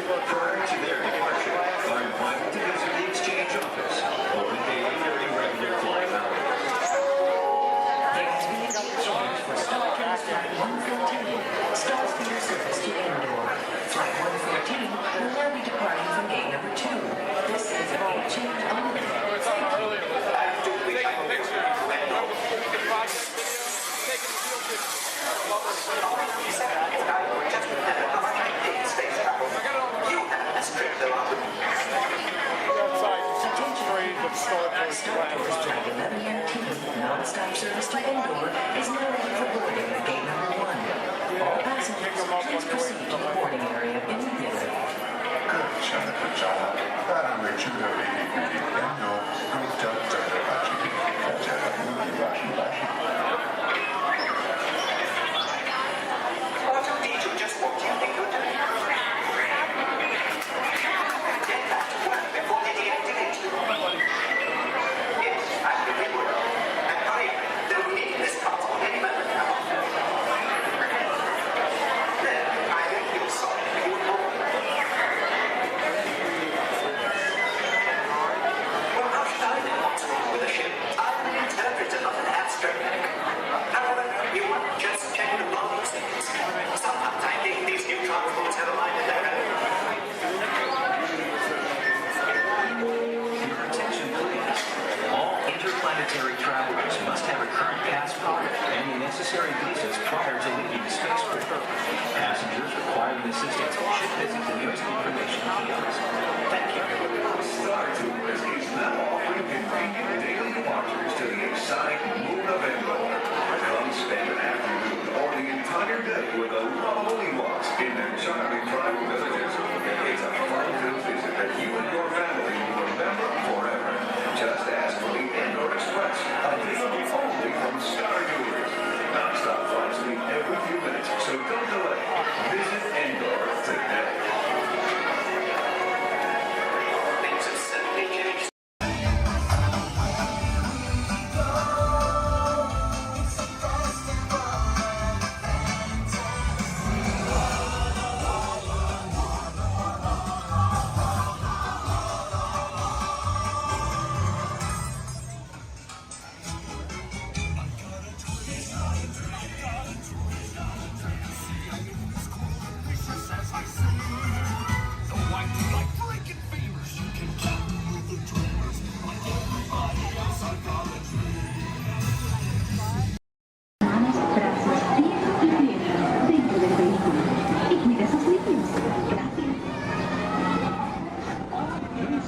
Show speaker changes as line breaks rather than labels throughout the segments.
Prior to their departure, are invited to visit the exchange office, open daily during regular flight hours.
For StarCast Flight 114, stalls for your service to Indoor. Flight 114 will now be departing from gate number 2. This is a gate change only.
Taking pictures. Taking field pictures.
Non-stop service to Indoor is now ready for boarding at gate number 1. All passengers, please proceed to the boarding area immediately.
good job. 사람을 주변에 있는데요.
Just what you think you're doing. Get back to work before they deactivate you. Yes, I think they will. And hurry up. They'll need this console any moment now. There, I think you'll solve your problem. Well, how should I know what's wrong with the ship? I'm an interpreter, not an astronaut. However, you might just check the logging settings. Sometimes I think these new transports have a mind of their own.
Your attention, please. All interplanetary travelers must have a current passport and the necessary visas prior to leaving the spaceport. Passengers requiring assistance should visit the nearest information kiosk. Thank you.
Star Tours is now offering convenient daily departures to the exciting moon of Endor. Come spend an afternoon or the entire day with the lovely Walts in their charming tribal villages. It's a fun-filled visit that you and your family will remember forever. Just ask for the Endor Express, available only from Star Tours. Non-stop flights leave every few minutes, so don't delay. Visit Endor today.
Things have certainly changed.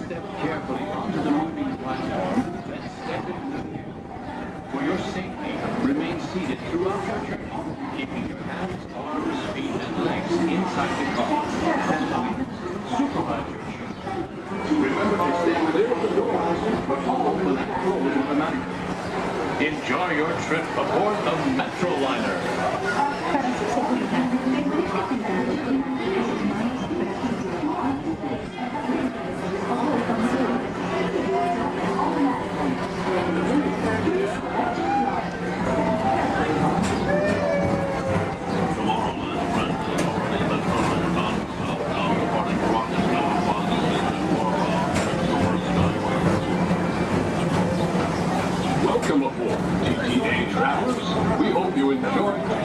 Step carefully onto the moving platform, then step into the air. For your safety, remain seated throughout your journey, keeping your hands, arms, feet, and legs inside the car. And supervise your journey. Remember to stay clear of the doors, but follow the left rules of the manual. Enjoy your trip aboard the Metroliner.
Welcome aboard, TTA travelers. We hope you enjoyed the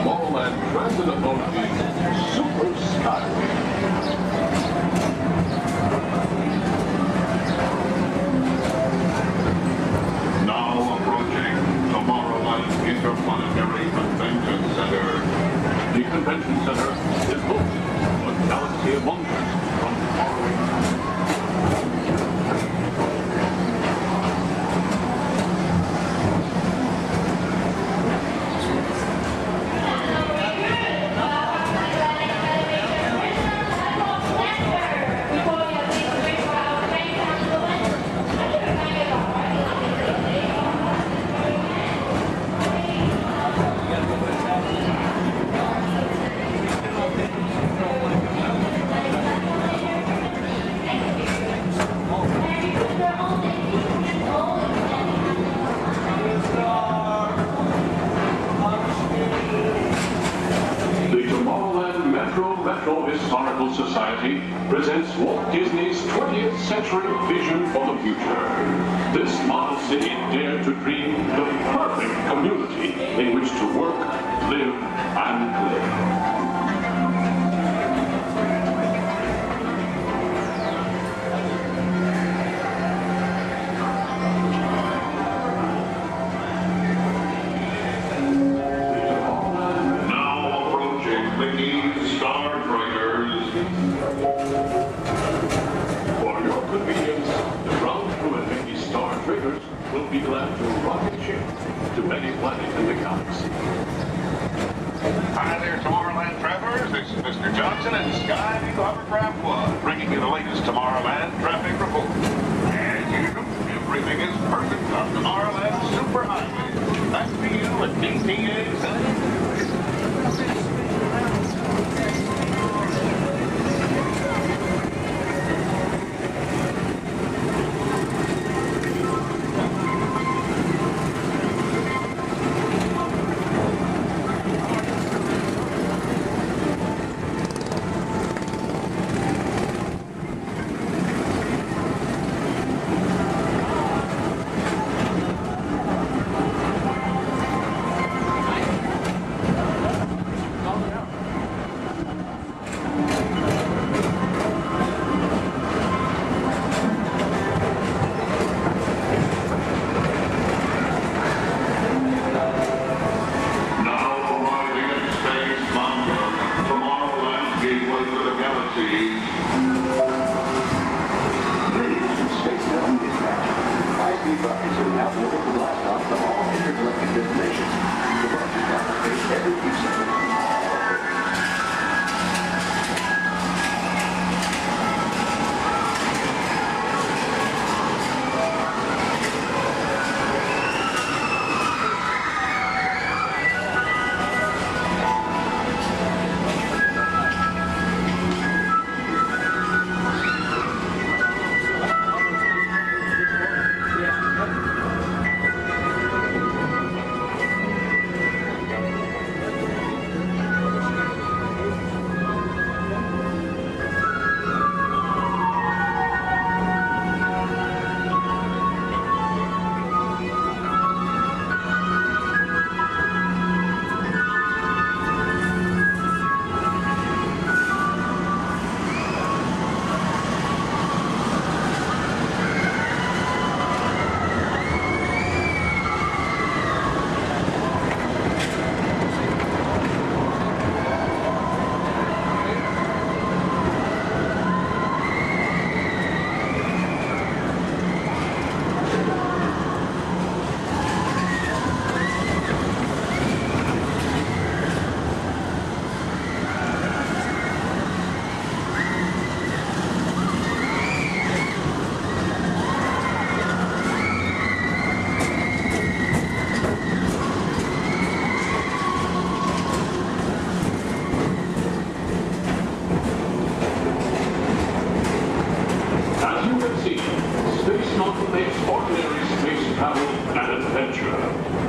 Historical Society presents Walt Disney's 20th century vision for the future. This model city dared to dream the perfect community in which to work, live, and play. For your convenience, the ground crew and Mickey Star Traders will be glad to rocket ship to any planet in the galaxy.
Hi there, Tomorrowland travelers. This is Mr. Johnson and Sky Eagle Hovercraft One, bringing you the latest Tomorrowland traffic report. As usual, everything is perfect on Tomorrowland Superhighway. Back to you at DTA Center.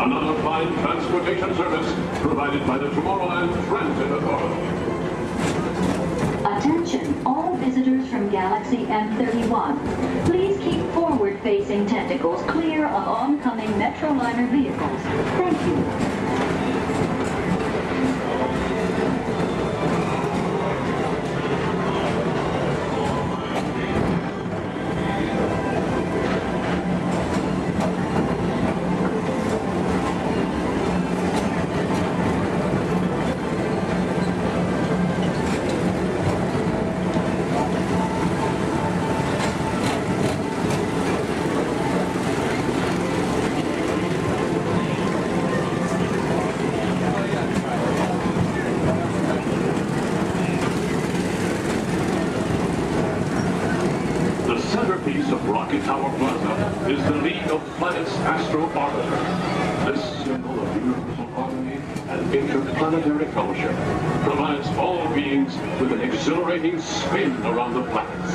Another fine transportation service provided by the Tomorrowland Transit Authority.
Attention, all visitors from Galaxy M31. Please keep forward-facing tentacles clear of oncoming Metroliner vehicles. Thank you.
Is the League of Planets Astro Orbiter. This symbol of universal harmony and interplanetary fellowship provides all beings with an exhilarating spin around the planets.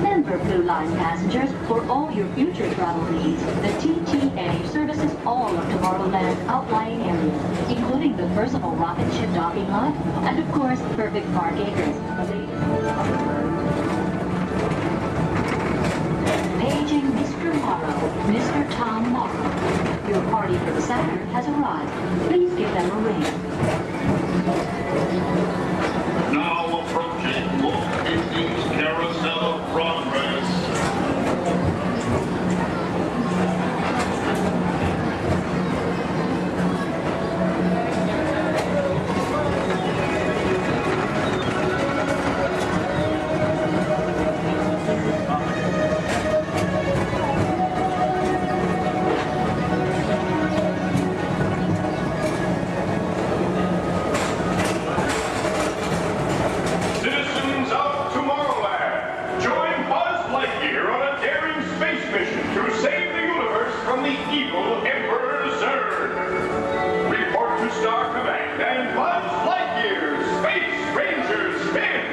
Denver Blue Line. Line passengers, for all your future travel needs, the TTA services all of Tomorrowland's outlying areas, including the personal rocket ship docking lot, and of course, perfect park acres. Paging Mr. Morrow, Mr. Tom Morrow. Your party for the Saturn has arrived. Please give them a ring.
Now approaching Walt Disney's Carousel of Progress. Citizens of Tomorrowland, join Buzz Lightyear on a daring space mission to save the universe from the evil Emperor Zurg. Report to Star Command and Buzz Lightyear, Space Ranger Spin!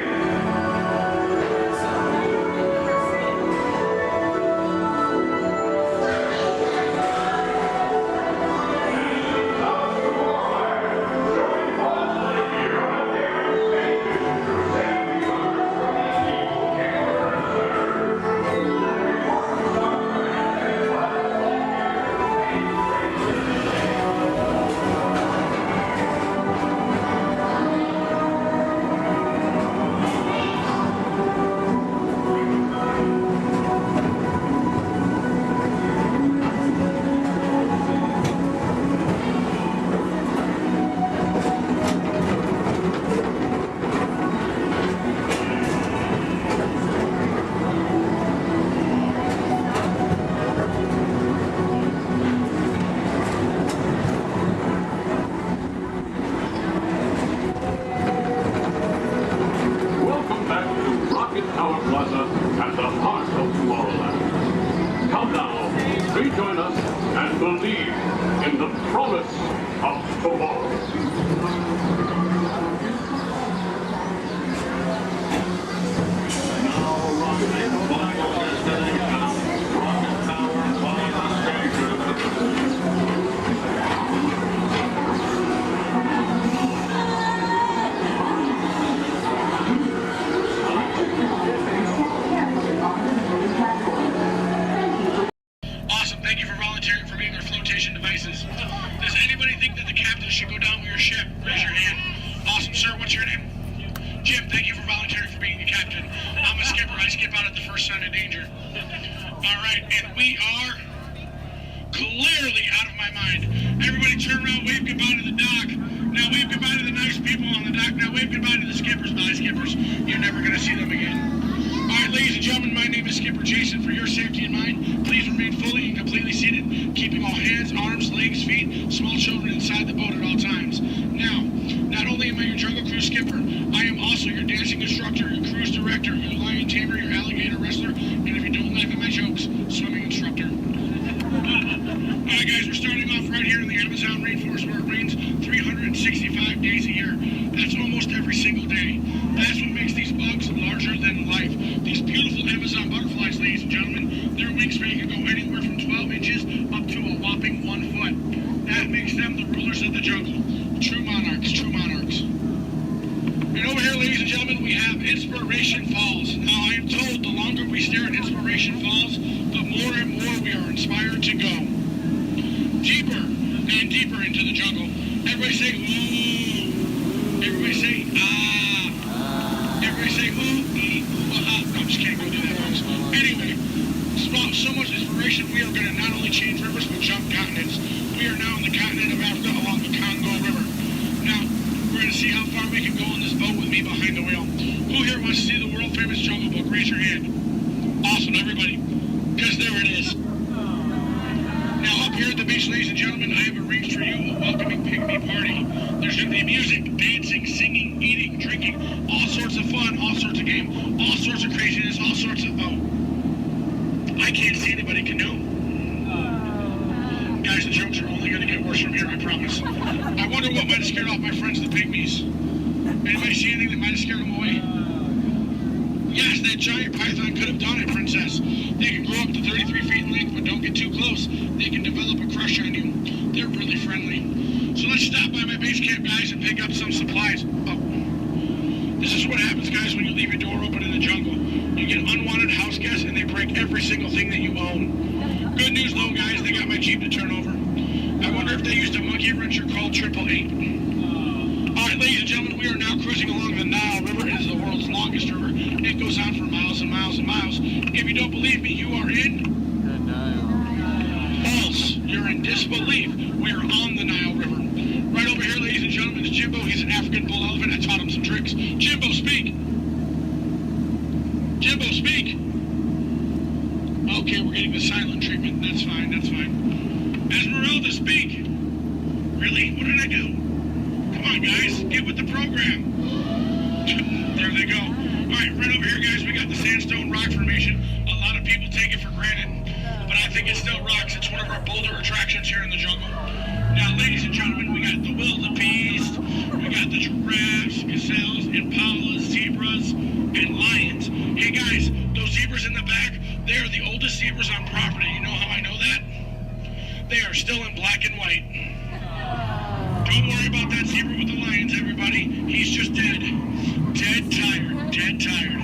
Welcome back to Rocket Tower Plaza at the heart of Tomorrowland. Come now, rejoin us and believe in the promise of tomorrow.
Awesome, thank you for volunteering for being their flotation devices. Does anybody think that the captain should go down with your ship? Raise your hand. Awesome, sir, what's your name? Jim, thank you for volunteering for being the captain. I'm a skipper, I skip out at the first sign of danger. Alright, and we are clearly out of my mind. Everybody turn around, wave goodbye to the dock. Now wave goodbye to the nice people on the dock. Now wave goodbye to the skippers. Bye, skippers. You're never going to see them again. Alright, ladies and gentlemen, my name is Skipper Jason. For your safety and mine, please remain fully and completely seated, keeping all hands, arms, legs, feet, small children inside the boat at all times. Now, not only am I your Jungle Cruise skipper, I am also your dancing instructor, your cruise director, your lion tamer, your alligator wrestler, and if you don't laugh at my jokes, swimming instructor. Alright guys, we're starting off right here in the Amazon rainforest where it rains 365 days a year. That's almost every single day. That's what makes these bugs larger than life. These beautiful Amazon butterflies, ladies and gentlemen, their wingspan can go anywhere from 12 inches up to a whopping 1 foot. That makes them the rulers of the jungle. True monarchs, true monarchs. And over here, ladies and gentlemen, we have Inspiration Falls. Now, I am told the longer we stare at Inspiration Falls, the more and more we are inspired to go deeper and deeper into the jungle. Everybody say, ooh. Everybody say, ah. Everybody say, ooh, ee, ooh, ah. No, I'm just kidding. Don't do that, folks. Anyway, so much inspiration, we are going to not only change rivers, but jump continents. We are now in the continent of Africa along the Congo River. Now, we're going to see how far we can go on this boat with me behind the wheel. Who here wants to see the world-famous Jungle Book? Raise your hand. Awesome, everybody. Because there it is. Now, up here at the beach, ladies and gentlemen, I have arranged for you a welcoming pygmy party. There's going to be music, dancing, singing, eating, drinking, all sorts of fun, all sorts of game, all sorts of craziness, all sorts of... Oh, I can't see anybody canoe. Guys, the jokes are only going to get worse from here, I promise. I wonder what might have scared off my friends, the pygmies. Anybody see anything that might have scared them away? Yes, that giant python could have done it, Princess. They can grow up to 33 feet in length, but don't get too close. They can develop a crush on you. They're really friendly. So let's stop by my base camp, guys, and pick up some supplies. Oh. This is what happens, guys, when you leave your door open in the jungle. You get unwanted house guests, and they break every single thing that you own. Good news, though, guys, they got my Jeep to turn over. I wonder if they used a monkey wrencher called 888. All right, ladies and gentlemen, we are now cruising along the Nile River. It is the world's longest river. It goes on for miles and miles and miles. If you don't believe me, you are in... the Nile. False. You're in disbelief. We are on the Nile River. Right over here, ladies and gentlemen, is Jimbo. He's an African bull elephant. I taught him some tricks. Jimbo, speak. Jimbo, speak. Okay, we're getting the silent treatment. That's fine, that's fine. Esmeralda, speak. Really? What did I do? Come on, guys. Get with the program. There they go. All right, right over here, guys, we got the sandstone rock formation. A lot of people take it for granted, but I think it still rocks. It's one of our bolder attractions here in the jungle. Now, ladies and gentlemen, we got the wildebeest, we got the giraffes, gazelles, impalas, zebras, and lions. Hey, guys, those zebras in the back, they are the oldest zebras on property. You know how I know that? They are still in black and white. Don't worry about that zebra with the lions, everybody. He's just dead. Dead tired. Dead tired.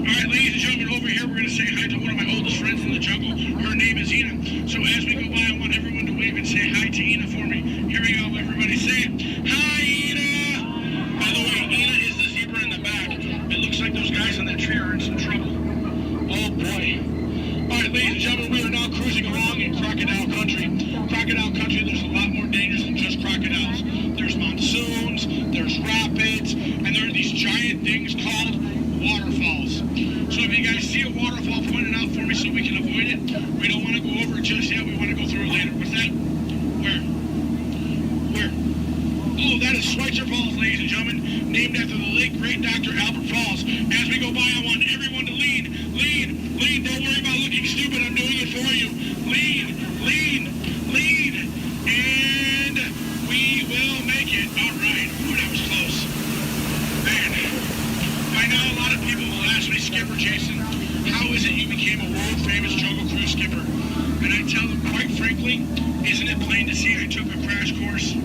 All right, ladies and gentlemen, over here we're going to say hi to one of my oldest friends in the jungle. Her name is Ina. So as we go by, I want everyone to wave and say hi to Ina for me. Here we go, everybody. Say, hi, Ina! By the way, Ina is the zebra in the back. It looks like those guys on that tree are in some trouble. Oh, boy. All right, ladies and gentlemen, we are now cruising along in crocodile country. Crocodile country, there's a lot more dangers than just crocodiles. There's monsoons, there's rapids, and there are these giant things called waterfalls. So if you guys see a waterfall, point it out for me so we can avoid it. We don't want to go over it just yet. We want to go through it later. What's that? Where? Where? Oh, that is Schweitzer Falls, ladies and gentlemen, named after the late, great Dr. Albert Falls. As we go by, I want everyone to lean. Lean. Lean. Don't worry about looking stupid. I'm doing it for you. Lean. Lean. Lean. And we will make it. All right. Ooh, that was close. Man. I know a lot of people will ask me, Skipper Jason, how is it you became a world-famous jungle cruise skipper? And I tell them, quite frankly, isn't it plain to see I took a crash course?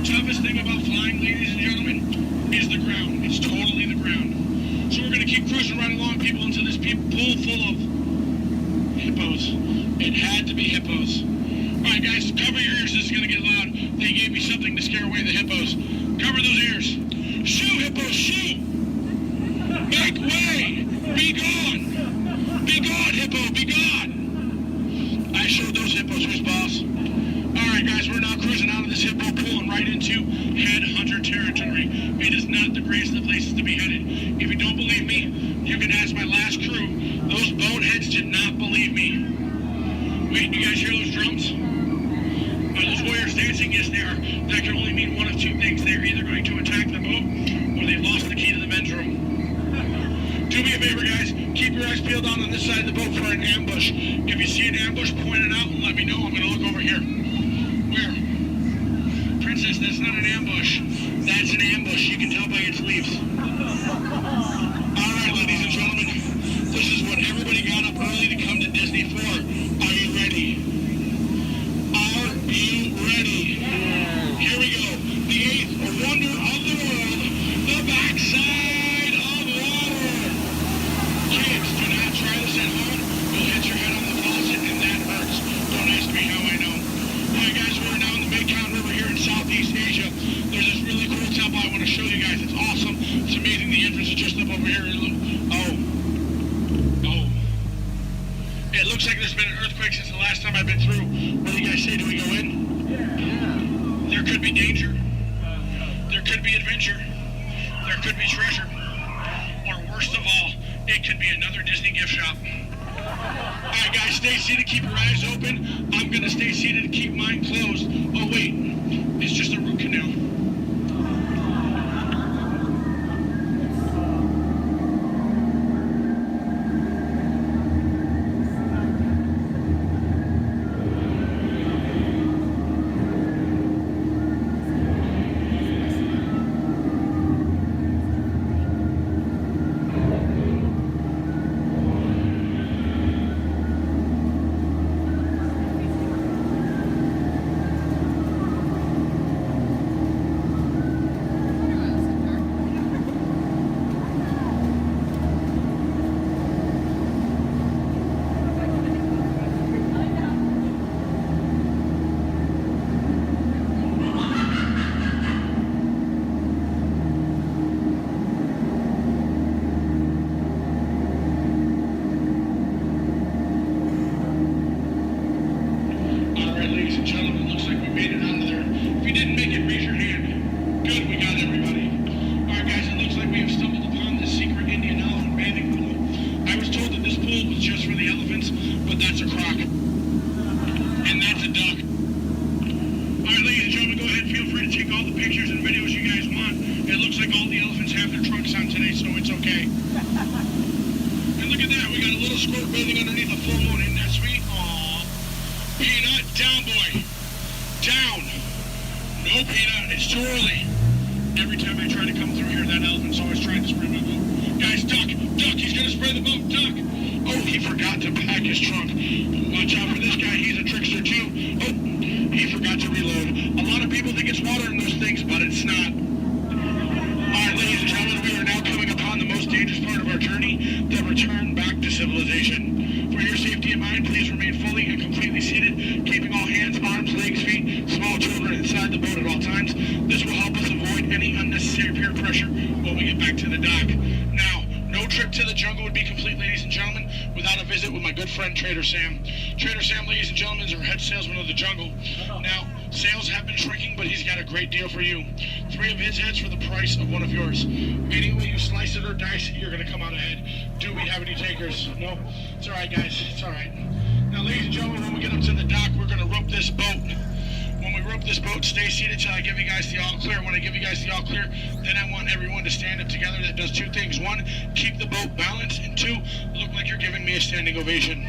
Toughest thing about flying, ladies and gentlemen, is the ground. It's totally the ground. So we're going to keep cruising right along, people, into this pool full of hippos. It had to be hippos. All right, guys, cover your ears. This is going to get loud. They gave me something to scare away the hippos. Cover those ears. Shoo, hippos, shoo! Make way! Be gone! Be gone, hippo, be gone! I showed those hippos who's boss. Alright guys, we're now cruising out of this hippo pool and right into headhunter territory. It is not the greatest of places to be headed. If you don't believe me, you can ask my last crew. Those boneheads did not believe me. Wait, you guys hear those drums? Are those warriors dancing? Yes, they are. That can only mean one of two things. They're either going to attack the boat or they've lost the key to the men's room. Do me a favor, guys. Keep your eyes peeled down on this side of the boat for an ambush. If you see an ambush, point it out and let me know. I'm going to look over here. Where? Princess, that's not an ambush. That's an ambush. You can tell by its leaves. All right, ladies and gentlemen. This is what everybody got up early to come to Disney for. Are you ready? Are you ready? Here we go. The eighth wonder of the world. The backside of water. Kids, do not try this at home. You'll hit your head on the faucet and that hurts. Don't ask me how I know. Alright guys, we're now in the Mekong River here in Southeast Asia. There's this really cool temple I want to show you guys. It's awesome. It's amazing. The entrance is just up over here. Oh. It looks like there's been an earthquake since the last time I've been through. What do you guys say? Do we go in? Yeah. There could be danger. There could be adventure. There could be treasure. Or worst of all, it could be another Disney gift shop. Alright guys, stay seated, keep your eyes open. I'm gonna stay seated and keep mine closed. Oh wait, it's just a root canal. believe all the elephants have their trunks on today, so it's okay. And look at that, we got a little squirt bathing underneath a full moon. Isn't that sweet? Aww. Peanut, down, boy. Down. No, Peanut, it's too early. Every time I try to come through here, that elephant's always trying to spray my boat. Guys, duck, he's gonna spray the boat, duck. Oh, he forgot to pack his trunk. Watch out for this guy, he's a trickster too. Oh, he forgot to reload. A lot of people think it's water in those things, but it's not. Alright, ladies and gentlemen, we are now coming upon the most dangerous part of our journey, the return back to civilization. For your safety and mine, please remain fully and completely seated, keeping all hands, arms, legs, feet, small children inside the boat at all times. This will help us avoid any unnecessary peer pressure when we get back to the dock. Now, no trip to the jungle would be complete, ladies and gentlemen, without a visit with my good friend Trader Sam. Trader Sam, ladies and gentlemen, is our head salesman of the jungle. Now, sales have been shrinking, but he's got a great deal for you. 3 of his heads for the price of 1 of yours. Any way you slice it or dice it, you're going to come out ahead. Do we have any takers? No? It's all right, guys. It's all right. Now, ladies and gentlemen, when we get up to the dock, we're going to rope this boat. When we rope this boat, stay seated till I give you guys the all clear. When I give you guys the all clear, then I want everyone to stand up together. That does 2 things. 1, keep the boat balanced, and 2, look like you're giving me a standing ovation.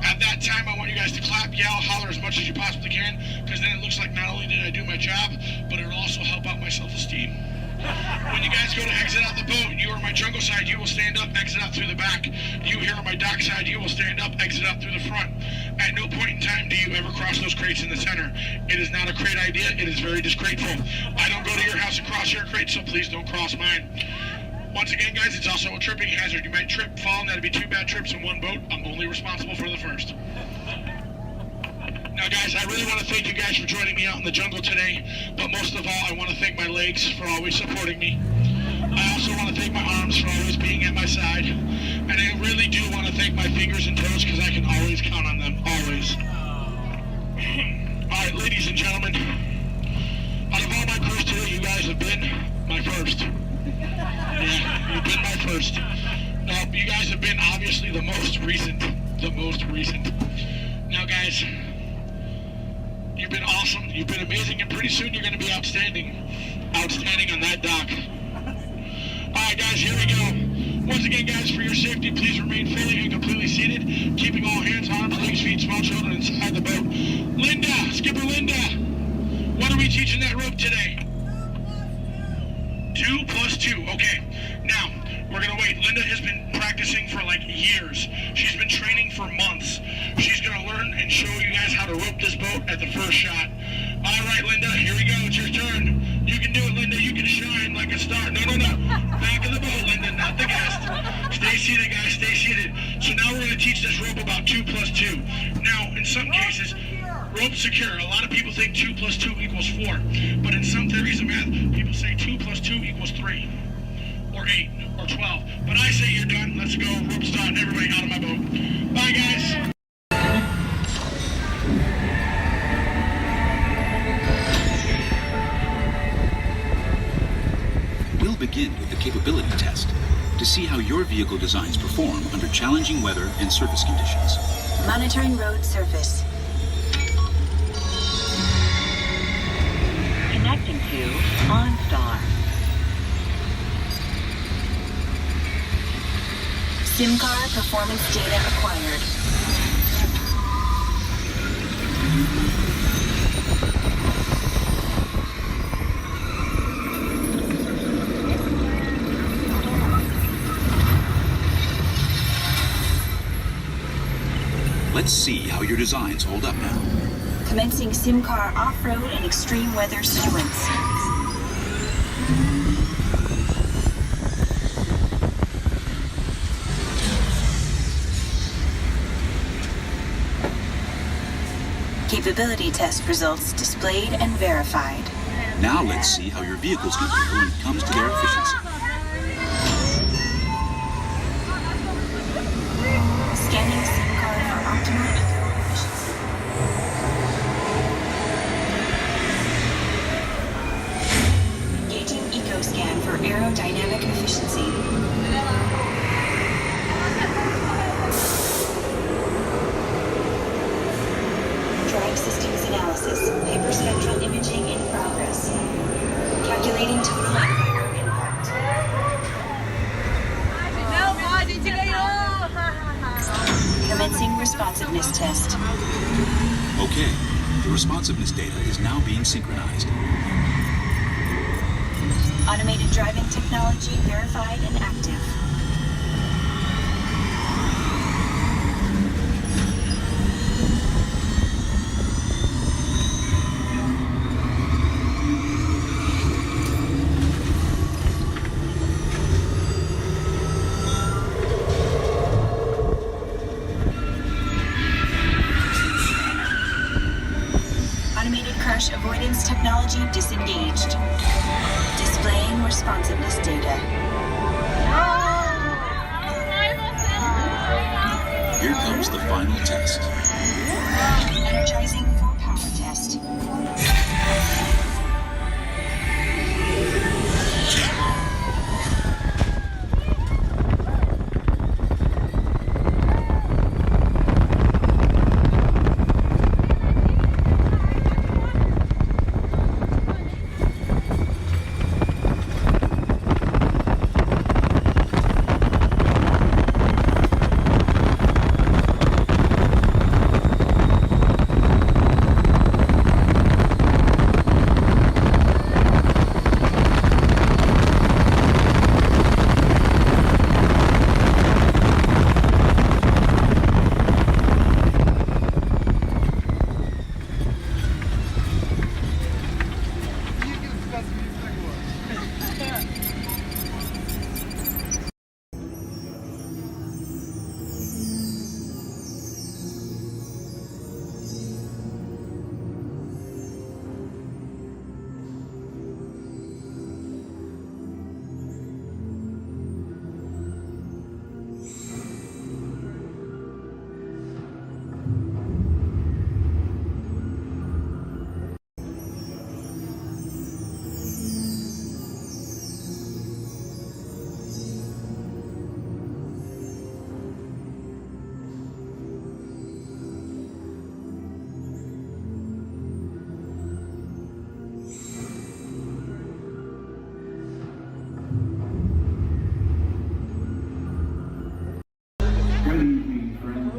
At that time, I want you guys to clap, yell, holler as much as you possibly can, because then it looks like not only did I do my job, but it'll also help out my self-esteem. When you guys go to exit out the boat, you are on my jungle side, you will stand up, exit out through the back. You here on my dock side, you will stand up, exit out through the front. At no point in time do you ever cross those crates in the center. It is not a crate idea, it is very disgraceful. I don't go to your house and cross your crate, so please don't cross mine. Once again, guys, it's also a tripping hazard. You might trip, fall, and that'd be 2 bad trips in one boat. I'm only responsible for the first. Now, guys, I really want to thank you guys for joining me out in the jungle today, but most of all, I want to thank my legs for always supporting me. I also want to thank my arms for always being at my side, and I really do want to thank my fingers and toes because I can always count on them, always. All right, ladies and gentlemen, out of all my crews today, you guys have been my first. Yeah, you've been my first. Now, you guys have been obviously the most recent. Now, guys, you've been awesome, you've been amazing, and pretty soon you're going to be outstanding on that dock. Alright guys, here we go. Once again, guys, for your safety, please remain fully and completely seated, keeping all hands, arms, legs, feet, small children inside the boat. Linda, Skipper Linda, what are we teaching that rope today? 2 plus 2, okay. Now, we're going to wait. Linda has been practicing for like years. She's been training for months. She's going to learn and show you guys how to rope this boat at the first shot. All right, Linda, here we go. It's your turn. You can do it, Linda. You can shine like a star. No. Back of the boat, Linda, not the guest. Stay seated, guys. Stay seated. So now we're going to teach this rope about 2 plus 2. Now, in some cases, rope secure. A lot of people think 2 plus 2 equals 4. But in some theories of math, people say 2 plus 2 equals 3. Or 8, or 12. But I say you're done. Let's go. Rope's done. Everybody out of my boat. Bye, guys.
We'll begin with the capability test to see how your vehicle designs perform under challenging weather and surface conditions.
Monitoring road surface.
Connecting to OnStar.
SIM card performance data acquired.
Let's see how your designs hold up now.
Commencing SIM car off-road and extreme weather sequence. Capability test results displayed and verified.
Now let's see how your vehicles compare when it comes to their efficiency.
Scanning SIM card for optimal eco efficiency. Engaging eco scan for aerodynamic efficiency. Drive systems analysis. Hyperspectral imaging in progress. Calculating total environment impact.
Okay, the responsiveness data is now being synchronized.
Automated driving technology verified and active. Automated crash avoidance technology disengaged. Displaying responsiveness data.
Here comes the final test.
Energizing for power test.
Good evening, friends.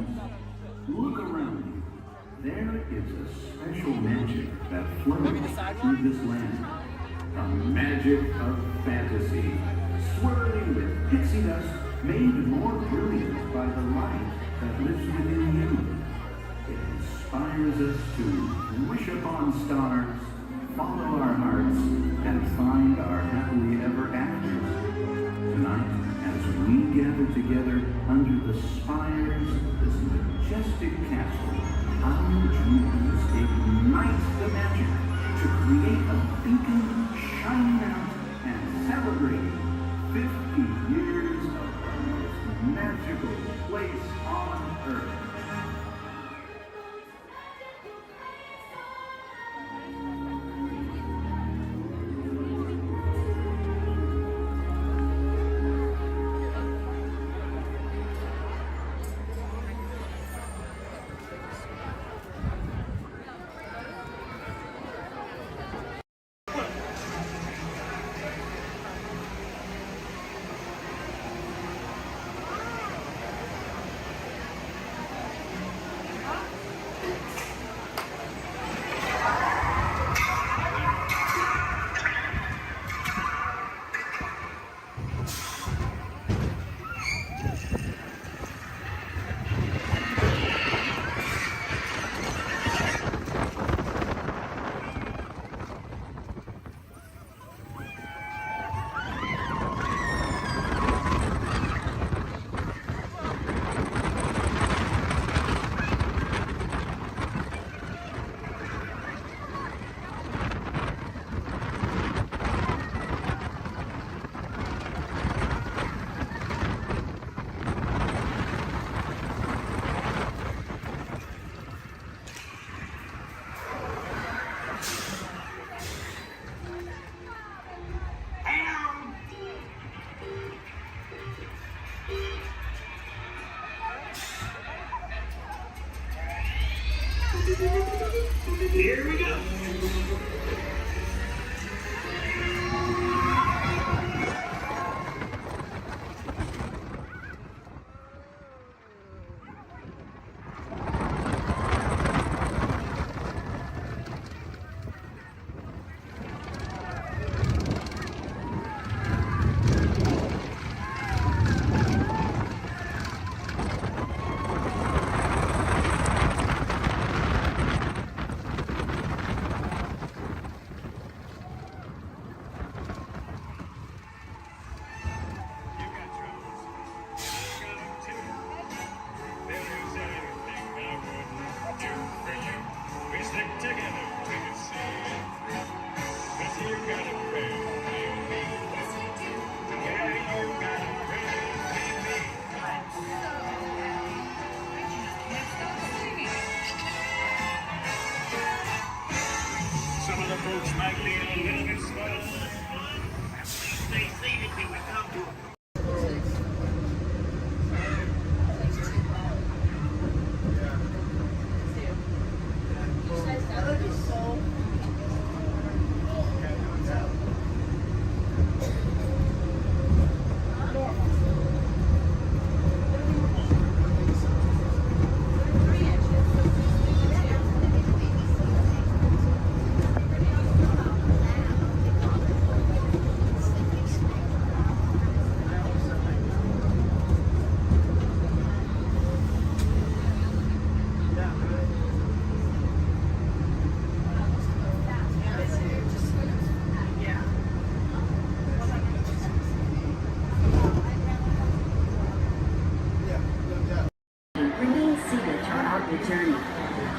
Look around you. There is a special magic that flows through this land. A magic of fantasy, swirling with pixie dust, made more brilliant by the light that lives within you. It inspires us to wish upon stars, follow our hearts, and find our happily ever afters. Tonight, as we gather together under the spires of this majestic castle, our dreams ignite the magic to create a beacon shining out and celebrating 50 years of the most magical place on earth.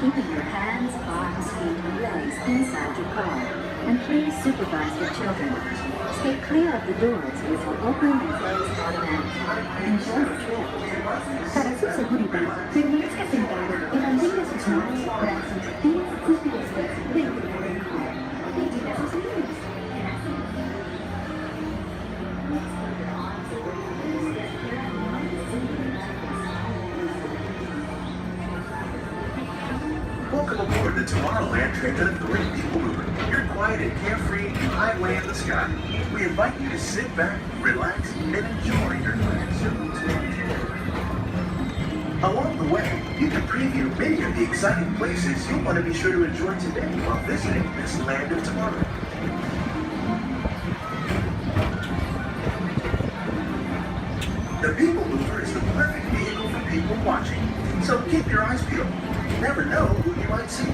keeping your hands, arms, feet, and legs inside your car. And please supervise your children. Stay clear of the doors, which will open and close automatically. Enjoy the trip. Para su seguridad, permanezca sentado y mantenga sus manos, brazos, pies y pies dentro del vehículo. Vigila sus líneas.
Welcome aboard the Tomorrowland Transit Authority People Mover. Your quiet and carefree highway in the sky. We invite you to sit back, relax, and enjoy your plans. Along the way, you can preview many of the exciting places you'll want to be sure to enjoy today while visiting this land of tomorrow. The People Mover is the perfect vehicle for people watching, so keep your eyes peeled. You never know who you might see.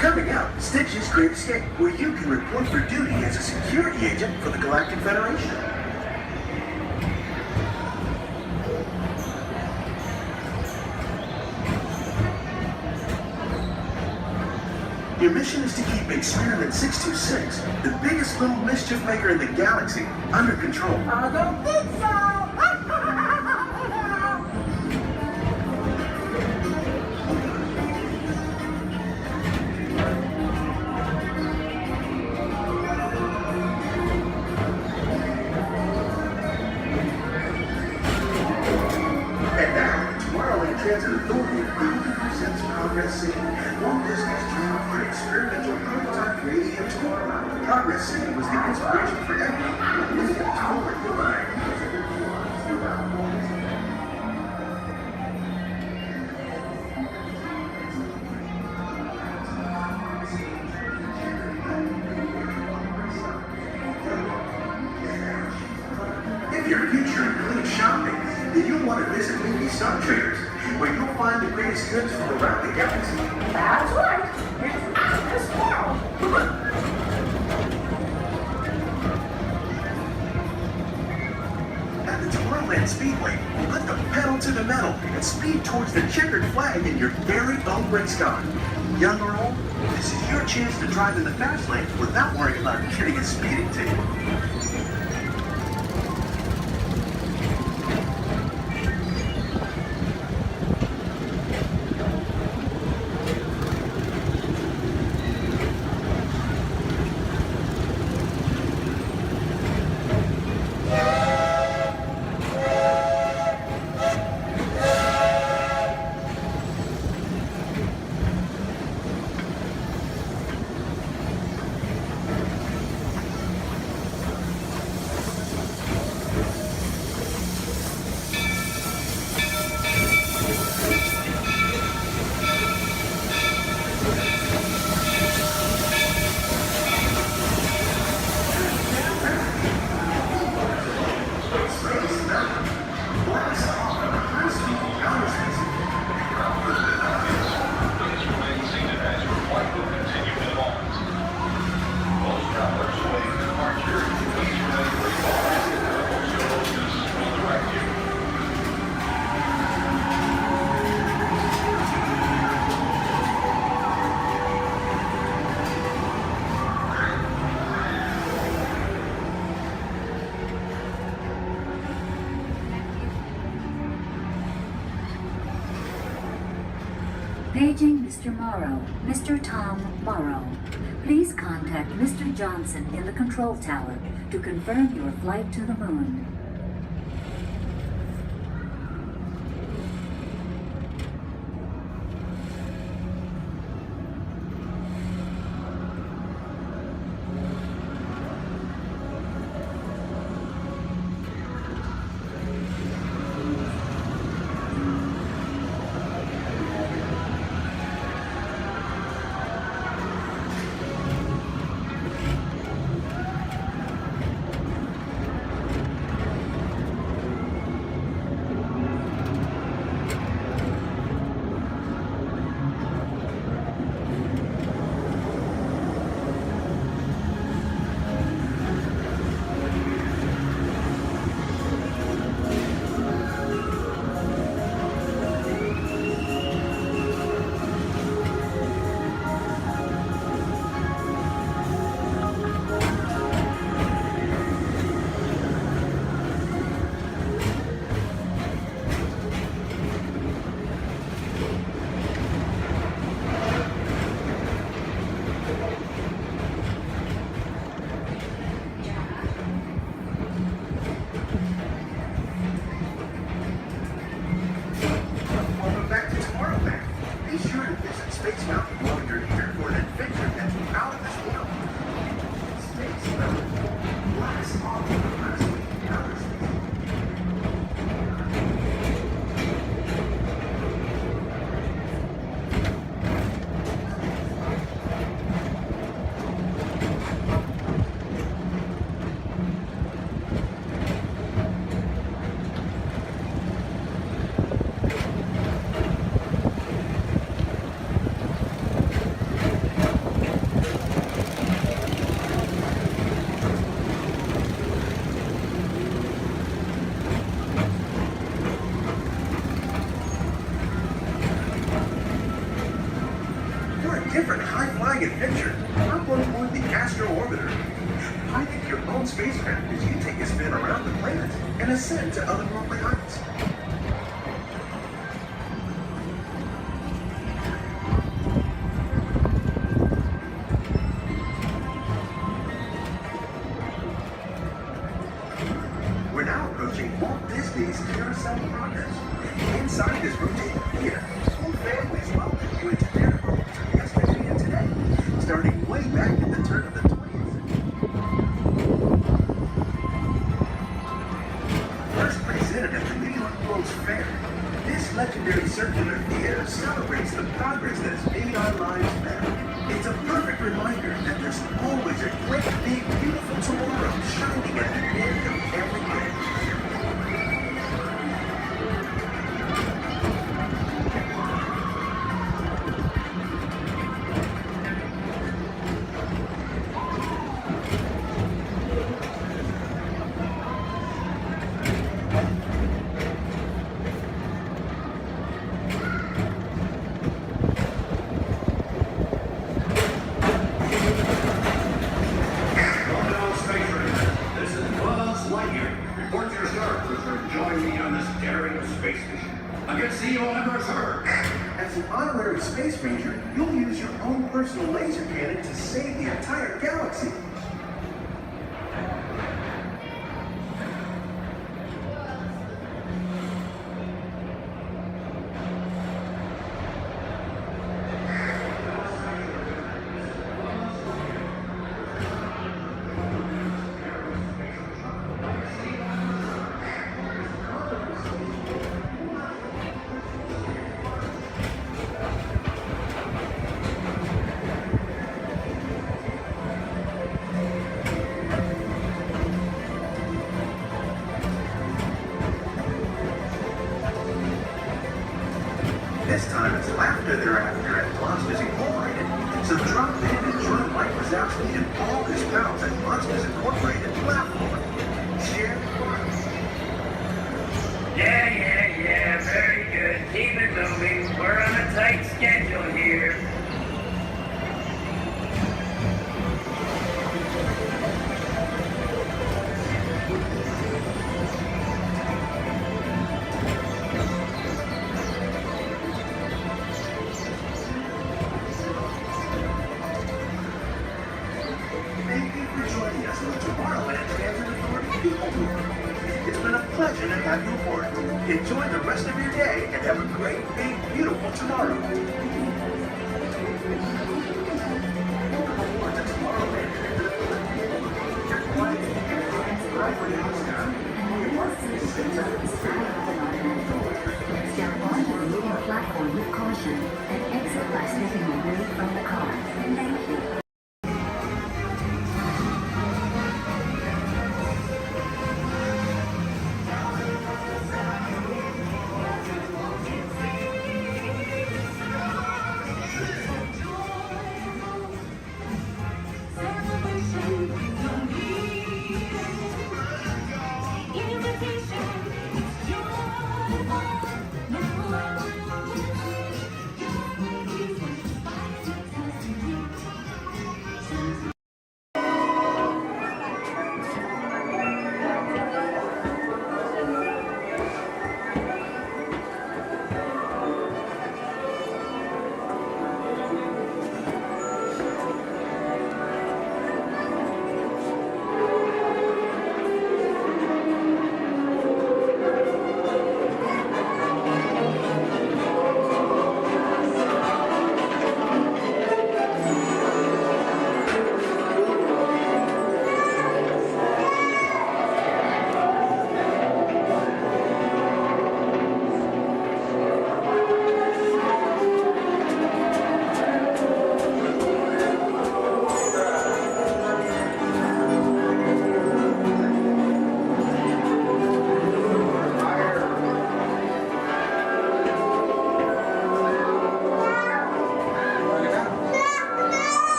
Coming up, Stitch's Great Escape, where you can report for duty as a security agent for the Galactic Federation. Your mission is to keep Experiment 626, the biggest little mischief maker in the galaxy, under control.
I don't think so!
And now, the Tomorrowland Transit Authority proudly presents Progress City, Walt Disney's dream for experimental prototype radio tomorrow. Progress City was the inspiration for everything moving forward the line. If your future includes shopping, then you'll want to visit Mindy Star Traders, where you'll find the greatest goods from around the galaxy.
That's right! It's out this world!
At the Tomorrowland Speedway, put the pedal to the metal and speed towards the checkered flag in your very own race car. Young or old, this is your chance to drive in the fast lane without worrying about getting a speeding ticket.
Paging Mr. Morrow, Mr. Tom Morrow. Please contact Mr. Johnson in the control tower to confirm your flight to the moon.
Space Mountain while you're here for an adventure that's out of this world. Space Mountain. Blast off the last week outer space. Different high-flying adventure. Hop on board the Astro Orbiter. Pilot your own spacecraft as you take a spin around the planet and ascend to otherworldly heights. We're now approaching Walt Disney's Carousel of Progress. Inside this rotating theater, whole families welcome you into their homes yesterday and today, starting way back at the turn of the 20th century. First presented at the New York World's Fair, this legendary circular theater celebrates the progress that has made our lives better. It's a perfect reminder that there's always a great, big, beautiful tomorrow shining at the end of every day. As an honorary space ranger, you'll use your own personal laser cannon to save the entire galaxy. This time it's laughter they're after at Monsters Incorporated. So drop in and join Mike Wazowski and all his pals at Monsters Incorporated platform. Share fun.
Yeah, very good. Keep it moving. We're on a tight schedule here.
Thank you for joining us on the Tomorrowland Transit Authority People Tour. It's been a pleasure to have you aboard. Enjoy the rest of your day and have a great, big, beautiful tomorrow. Welcome aboard the Tomorrowland Transit Authority. Your flight is right now, Scott. Your parking is set up.
Step onto the moving platform with caution and exit by stepping away from the car. Thank you.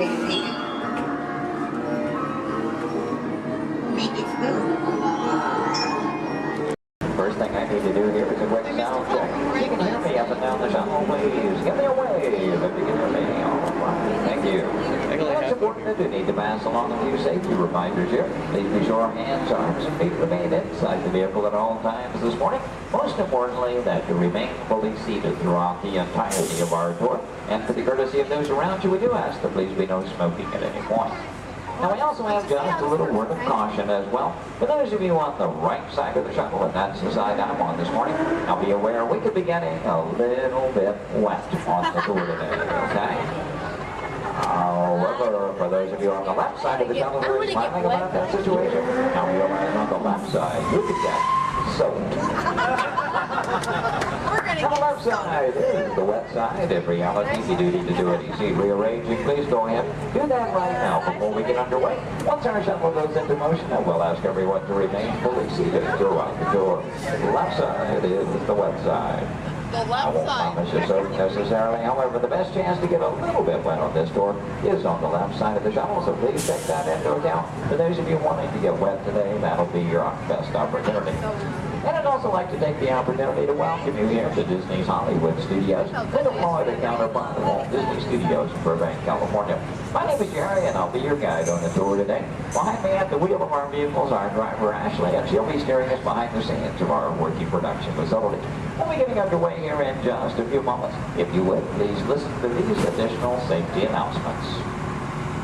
Daisy. Make it move.
First thing I need to do here is a quick sound check. You can hear me up and down the shuttle, please. Give me a wave if you can hear me. All right, thank you. It's important that you need to pass along a few safety reminders here. Please be sure hands, arms, and feet remain inside the vehicle at all times this morning. Most importantly, that you remain fully seated throughout the entirety of our tour. And for the courtesy of those around you, we do ask that please be no smoking at any point. Now we also have just a little word of caution as well. For those of you on the right side of the shuttle, and that's the side I'm on this morning, now be aware we could be getting a little bit wet on the tour today, okay? However, for those of you on the left side of the shuttle who are smiling about that situation, now realize on the left side you could get soaked. On the left side is the wet side. In reality, you do need to do any seat rearranging. Please go ahead. Do that right now before we get underway. Once our shuttle goes into motion, I will ask everyone to remain fully seated throughout the tour. The left side is the wet side.
The left
I won't promise you so necessarily. However, the best chance to get a little bit wet on this tour is on the left side of the shuttle, so please take that into account. For those of you wanting to get wet today, that'll be your best opportunity. And I'd also like to take the opportunity to welcome you here to Disney's Hollywood Studios, with a Florida counterpart of Walt Disney Studios in Burbank, California. My name is Jerry, and I'll be your guide on the tour today. Behind me at the wheel of our vehicles, our driver Ashley, and she'll be steering us behind the scenes of our working production facility. We'll be getting underway here in just a few moments. If you would, please listen to these additional safety announcements.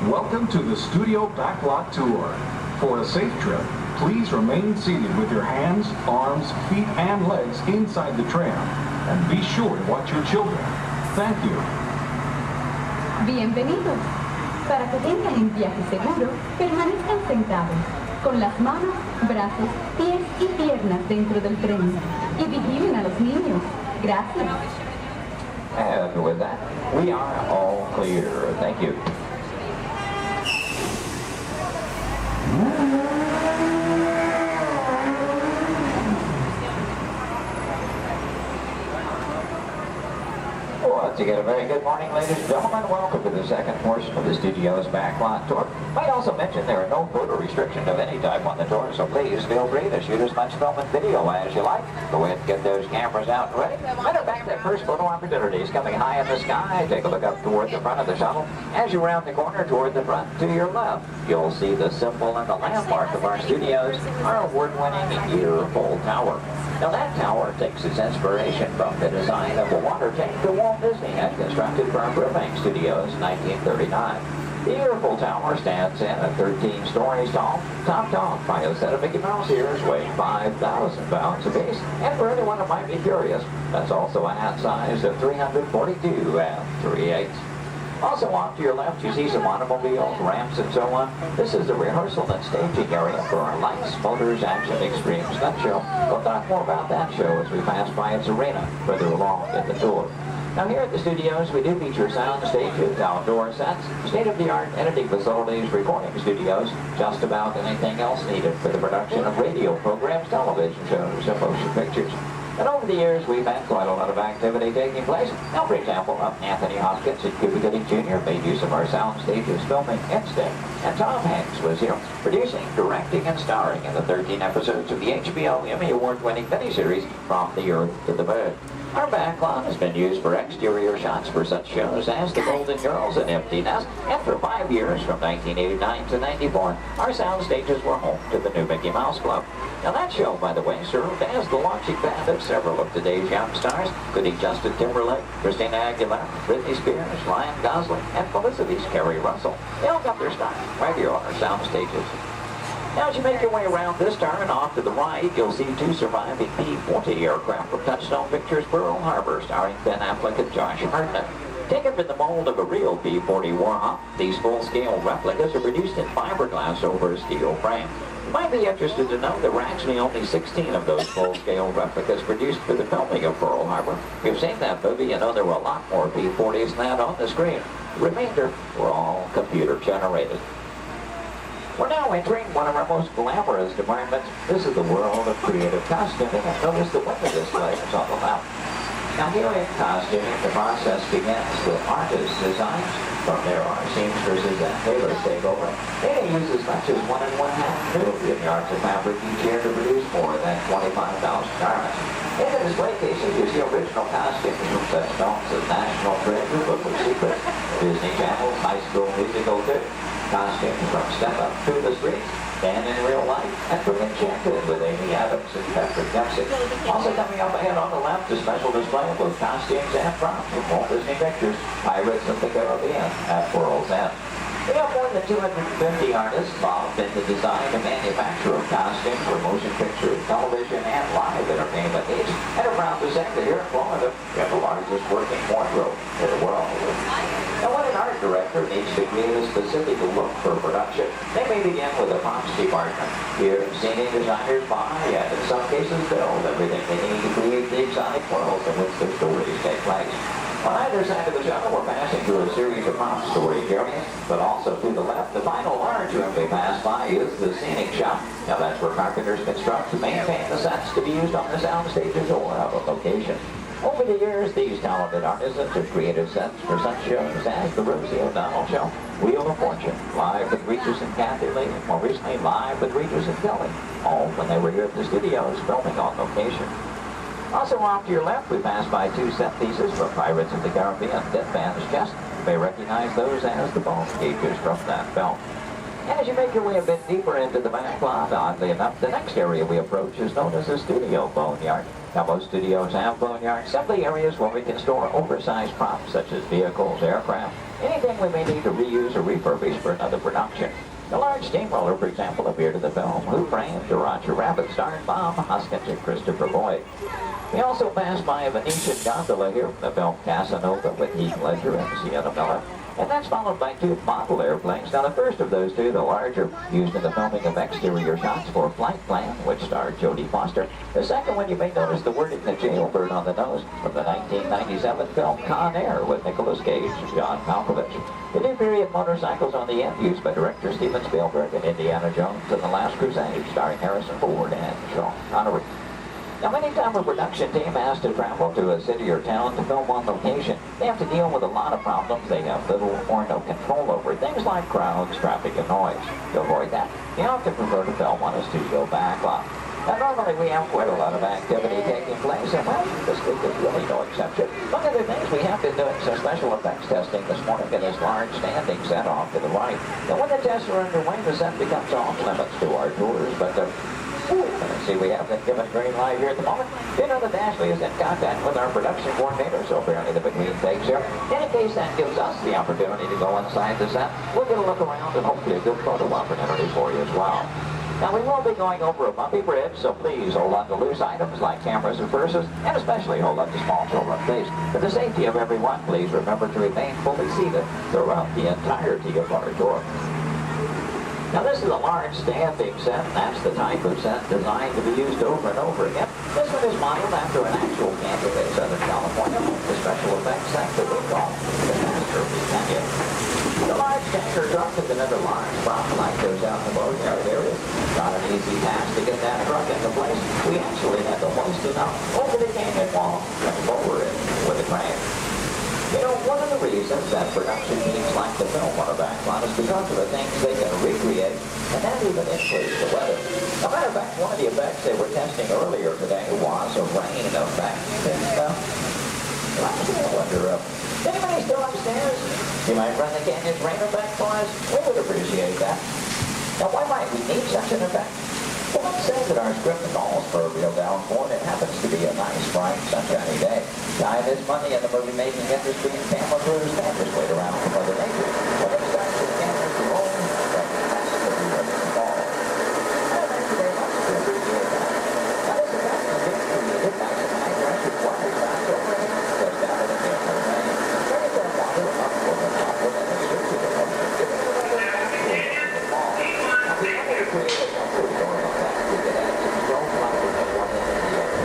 Welcome to the Studio Backlot Tour. For a safe trip, please remain seated with your hands, arms, feet, and legs inside the tram. And be sure to watch your children. Thank you.
Bienvenidos. Para que tengan un viaje seguro, permanezcan sentados, con las manos, brazos, pies y piernas dentro del tren. Y vigilen a los niños. Gracias.
And with that, we are all clear. Thank you. Once again, a very good morning, ladies and gentlemen. Welcome to the second portion of the Studio's Backlot Tour. Might also mention there are no photo restrictions of any type on the tour, so please feel free to shoot as much film and video as you like. Go ahead and get those cameras out and ready. Matter of fact, that first photo opportunity is coming high in the sky. Take a look up toward the front of the shuttle. As you round the corner toward the front to your left, you'll see the symbol and the landmark of our studios, our award-winning Year-Full Tower. Now that tower takes its inspiration from the design of the water tank that Walt Disney had constructed for our Burbank studios in 1939. The Year-Full Tower stands in at 13 stories tall, topped off by a set of Mickey Mouse ears weighing 5,000 pounds apiece. And for anyone who might be curious, that's also a hat size of 342 3/8. Also off to your left, you see some automobiles, ramps, and so on. This is the rehearsal and staging area for our Lights, Motors, Action Extreme Stunt Show. We'll talk more about that show as we pass by its arena further along in the tour. Now here at the studios, we do feature sound stages, outdoor sets, state-of-the-art editing facilities, recording studios, just about anything else needed for the production of radio programs, television shows, and motion pictures. And over the years, we've had quite a lot of activity taking place. Now, for example, Anthony Hopkins and Cuba Gooding Jr. made use of our sound stages filming Instinct. And Tom Hanks was here, producing, directing, and starring in the 13 episodes of the HBO Emmy Award-winning miniseries From the Earth to the Moon. Our backlot has been used for exterior shots for such shows as The Golden Girls and Empty Nest, and for 5 years, from 1989 to 94, our sound stages were home to the new Mickey Mouse Club. Now that show, by the way, served as the launching pad of several of today's young stars, including Justin Timberlake, Christina Aguilera, Britney Spears, Ryan Gosling, and Felicity's Kerry Russell. They all got their start right here on our sound stages. Now, as you make your way around this turn, off to the right, you'll see 2 surviving P-40 aircraft from Touchstone Pictures Pearl Harbor, starring Ben Affleck and Josh Hartnett. Taken from the mold of a real P-40 Warhawk, these full-scale replicas are produced in fiberglass over a steel frame. You might be interested to know there were actually only 16 of those full-scale replicas produced for the filming of Pearl Harbor. If you've seen that movie, you know there were a lot more P-40s than that on the screen. The remainder were all computer-generated. We're now entering one of our most glamorous departments. This is the world of creative costuming, and notice the window displays on the left. Now here in costuming, the process begins with artist designs. From there on, seamstresses and tailors take over. They may use as much as 1 1/2 million yards of fabric each year to produce more than 25,000 garments. In the display cases, you see original costumes from such films as National Treasure, Book of Secrets, Disney Channel, High School Musical 2, costumes from Step Up Through the Streets, and in Real Life, and from Enchanted with Amy Adams and Patrick Dempsey. Also coming up ahead on the left, a special display of both costumes and props from Walt Disney Pictures, Pirates of the Caribbean at World's End. We have more than 250 artists involved in the design and manufacture of costumes for motion picture, television, and live entertainment needs. And are proud to say that here in Florida, we have the largest working wardrobe in the world. Now, when an art director needs to create a specific look for production, they may begin with the props department. Here, scenic designers buy and in some cases build everything they need to create the exotic worlds in which their stories take place. On either side of the channel, we're passing through a series of prop story areas, but also to the left, the final large room we pass by is the scenic shop. Now that's where carpenters construct and maintain the sets to be used on the sound stages or other locations. Over the years, these talented artisans have created sets for such shows as the Rosie O'Donnell Show, Wheel of Fortune, Live with Regis and Kathy Lee, and more recently Live with Regis and Kelly, all when they were here at the studios filming on location. Also off to your left, we pass by 2 set pieces from Pirates of the Caribbean, Dead Man's Chest. You may recognize those as the bone cages from that film. And as you make your way a bit deeper into the back lot, oddly enough, the next area we approach is known as the studio boneyard. Now, most studios have boneyards, simply areas where we can store oversized props such as vehicles, aircraft, anything we may need to reuse or refurbish for another production. The large steamroller, for example, appeared in the film Who Framed Roger Rabbit, starring Bob Hoskins and Christopher Lloyd. We also passed by a Venetian gondola here from the film Casanova with Heath Ledger and Sienna Miller. And that's followed by 2 model airplanes. Now the first of those 2, the larger, used in the filming of exterior shots for Flight Plan, which starred Jodie Foster. The second one, you may notice the wording The Jailbird on the nose from the 1997 film Con Air with Nicolas Cage and John Malkovich. The new period motorcycles on the end, used by director Steven Spielberg in Indiana Jones and The Last Crusade, starring Harrison Ford and Sean Connery. Now, anytime a production team has to travel to a city or town to film on location, they have to deal with a lot of problems they have little or no control over. Things like crowds, traffic, and noise. To avoid that, they often prefer to film on a studio backlot. Now, normally we have quite a lot of activity taking place, and well, this week is really no exception. Look at the things we have been doing some special effects testing this morning in this large standing set off to the right. Now, when the tests are underway, the set becomes off limits to our tours, but let's see, we have been given green light here at the moment. You know that Ashley is in contact with our production coordinator, so apparently the between takes here. In case that gives us the opportunity to go inside the set, we'll get a look around and hopefully a good photo opportunity for you as well. Now, we will be going over a bumpy bridge, so please hold on to loose items like cameras and purses, and especially hold on to small children, please. For the safety of everyone, please remember to remain fully seated throughout the entirety of our tour. Now, this is a large standing set, and that's the type of set designed to be used over and over again. This one is modeled after an actual camping in Southern California, the special effects set that we call the Masterpiece Canyon. The large tanker truck is another large prop like goes out in the boatyard area. Not an easy task to get that truck into place. We actually had to hoist it up over the canyon wall and lower it with a crane. You know, one of the reasons that production teams like to film on a backlot is because of the things they can recreate and that even influence the weather. As a matter of fact, one of the effects they were testing earlier today was a rain effect. And, I wonder, anybody still upstairs? You might run the canyon's rain effect for us? We would appreciate that. Now, why might we need such an effect? Well, let's say that our script calls for a real downpour and it happens to be a nice, bright, sunshiny day. Time is money in the movie-making industry, and camera crews can't just wait around for Mother Nature. When it starts with cameras to roll, then it has to be ready to fall. Well, thank you very much. We appreciate that. Now, this effect is being created by some high-pressure water shots over here, just down in the camera lane. Bring that water upward and outward and a circular motion, giving it a little backward to the fall. Now, we want to create a upward going effect. We can add some strobe lighting and one in the air.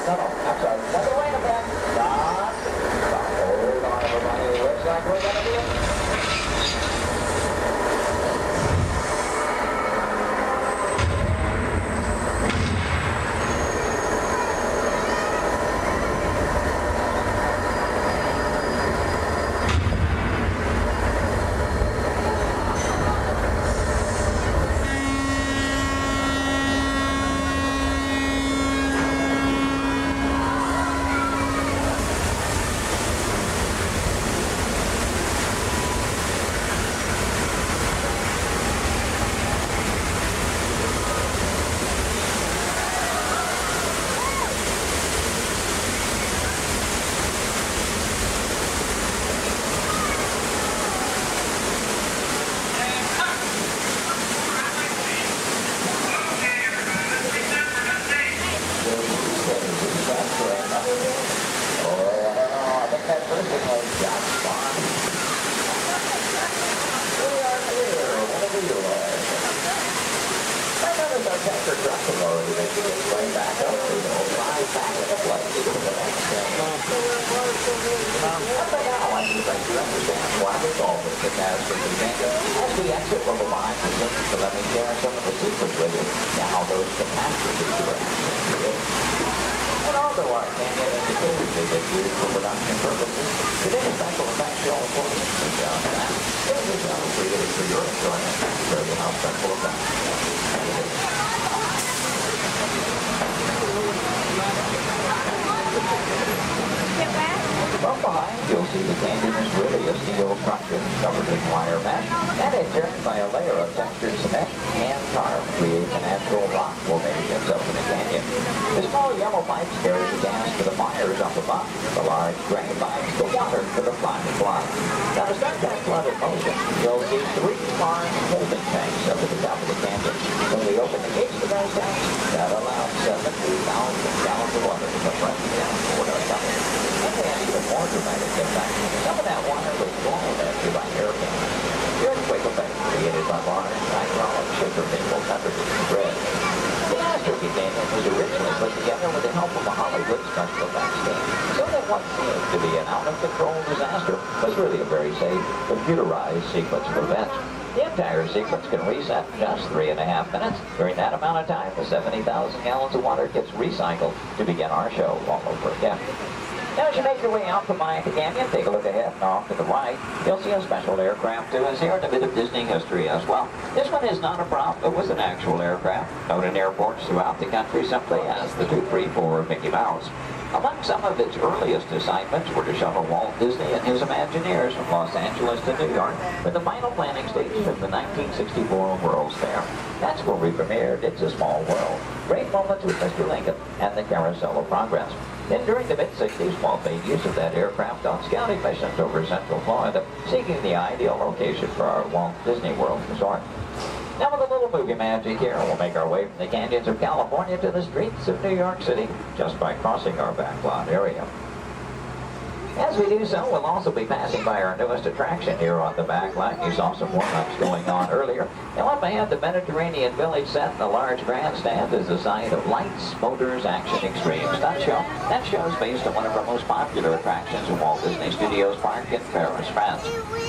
No, I'm sorry. Another way to back. Stop. Hold on, everybody. It looks like we're going to be But now, I think you understand why we call this the catastrophe canyon. As we exit from behind the scenes, so let me share some of the secrets with you now how those catastrophes were actually created. And although our canyon indicators may get used for production purposes, today's special effects show for you on that. This is created for your enjoyment. Show you how special effects. From behind, you'll see the canyon is really a steel structure covered in wire mesh and adjoined by a layer of textured cement and tar to create the natural rock formations up in the canyon. The small yellow pipes carry the gas to the fires up above. The large gray pipes the water to the flying blood. Now to start that flood in motion, you'll see 3 large holding tanks up at the top of the canyon. When we open the gates to those tanks, that allows 70,000 gallons of water to come running down toward our tunnel. And they have even more dramatic impact. Some of that water was blown after by hurricanes. The earthquake effect created by water and hydraulic shiver minerals underneath the bridge. The catastrophe canyon was originally put together with the help of a Hollywood special effects team, so that what seemed to be an out-of-control disaster was really a very safe, computerized sequence of events. The entire sequence can reset in just 3.5 minutes. During that amount of time, the 70,000 gallons of water gets recycled to begin our show all over again. Now, as you make your way out from behind the canyon, take a look ahead and off to the right. You'll see a special aircraft to us here and a bit of Disney history as well. This one is not a prop, it was an actual aircraft, known in airports throughout the country simply as the 234 Mickey Mouse. Among some of its earliest assignments were to shuttle Walt Disney and his Imagineers from Los Angeles to New York for the final planning stages of the 1964 World's Fair. That's where we premiered It's a Small World. Great moments with Mr. Lincoln and the Carousel of Progress. Then during the mid-60s, Walt made use of that aircraft on scouting missions over Central Florida, seeking the ideal location for our Walt Disney World resort. Now with a little movie magic here, we'll make our way from the canyons of California to the streets of New York City, just by crossing our backlot area. As we do so, we'll also be passing by our newest attraction here on the backlot. You saw some warm-ups going on earlier. Now up ahead, the Mediterranean Village set in the large grandstand is the site of Lights, Motors, Action Extreme Stunt Show. That show is based on one of our most popular attractions in Walt Disney Studios Park in Paris, France.